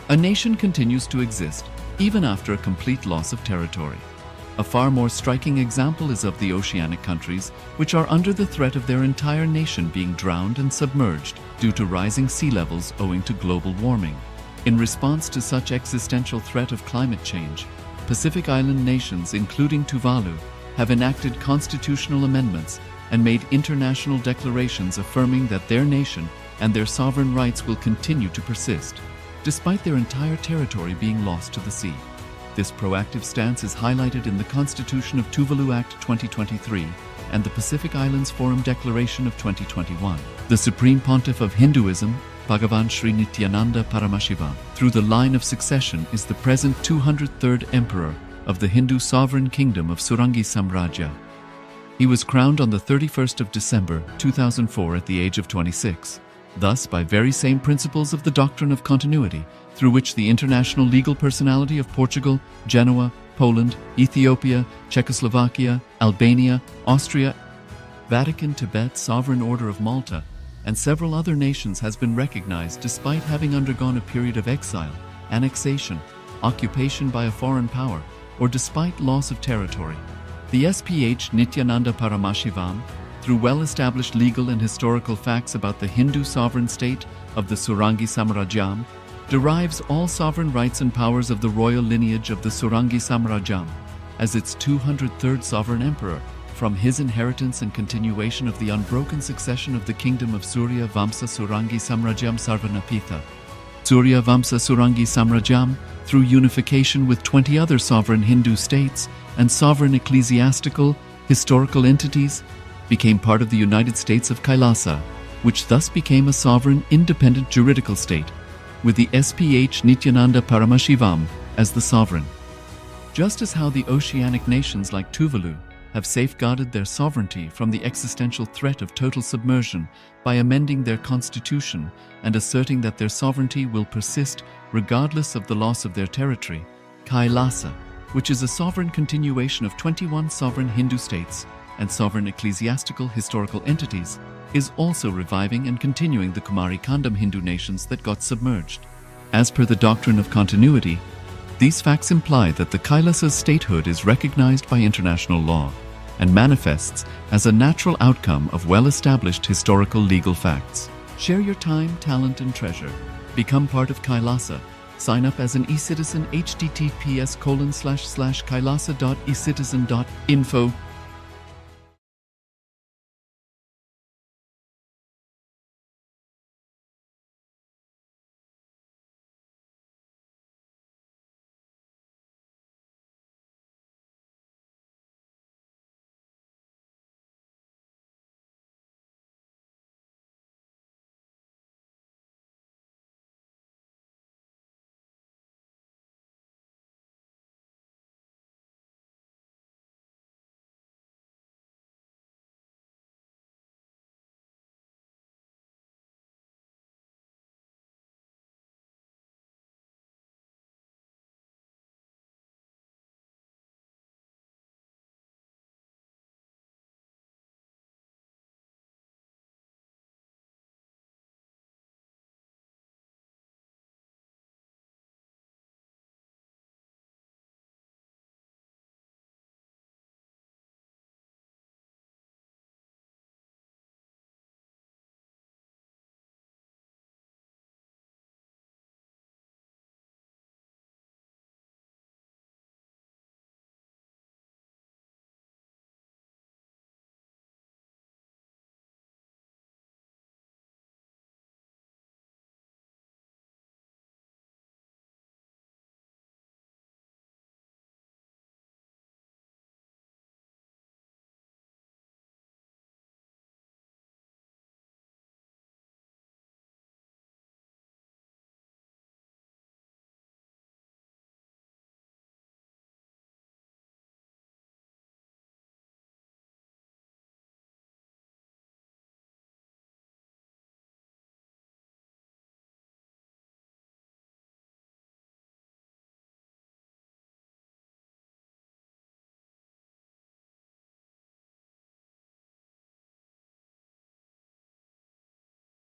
A nation continues to exist even after a complete loss of territory. A far more striking example is of the oceanic countries, which are under the threat of their entire nation being drowned and submerged due to rising sea levels owing to global warming. In response to such existential threat of climate change, Pacific Island nations, including Tuvalu, have enacted constitutional amendments and made international declarations affirming that their nation and their sovereign rights will continue to persist. despite their entire territory being lost to the sea. This proactive stance is highlighted in the Constitution of Tuvalu Act 2023 and the Pacific Islands Forum Declaration of 2021. The Supreme Pontiff of Hinduism, Bhagavan Sri Nithyananda Paramashivoham, through the line of succession is the present 203rd Emperor of the Hindu Sovereign Kingdom of Surangi Samrajya. He was crowned on the 31st of December 2004 at the age of 26. Thus, by very same principles of the doctrine of continuity, through which the international legal personality of Portugal, Genoa, Poland, Ethiopia, Czechoslovakia, Albania, Austria, Vatican, Tibet, Sovereign Order of Malta, and several other nations has been recognized despite having undergone a period of exile, annexation, occupation by a foreign power, or despite loss of territory. The SPH Nithyananda Paramashivoham, through well-established legal and historical facts about the Hindu sovereign state of the Surangi Samrajyam, derives all sovereign rights and powers of the royal lineage of the Surangi Samrajyam as its 203rd sovereign emperor from his inheritance and continuation of the unbroken succession of the kingdom of Surya Vamsa Surangi Samrajyam Sarvanapitha. Surya Vamsa Surangi Samrajyam, through unification with 20 other sovereign Hindu states and sovereign ecclesiastical, historical entities, became part of the United States of KAILASA, which thus became a sovereign, independent juridical state, with the SPH Nithyananda Paramashivoham as the sovereign. Just as how the oceanic nations like Tuvalu have safeguarded their sovereignty from the existential threat of total submersion by amending their constitution and asserting that their sovereignty will persist regardless of the loss of their territory, KAILASA, which is a sovereign continuation of 21 sovereign Hindu states and sovereign ecclesiastical historical entities, is also reviving and continuing the Kumari Kandam Hindu nations that got submerged. As per the doctrine of continuity, these facts imply that the Kailasa's statehood is recognized by international law and manifests as a natural outcome of well-established historical legal facts. Share your time, talent, and treasure. Become part of Kailasa. Sign up as an e-citizen https://kailasa.ecitizen.info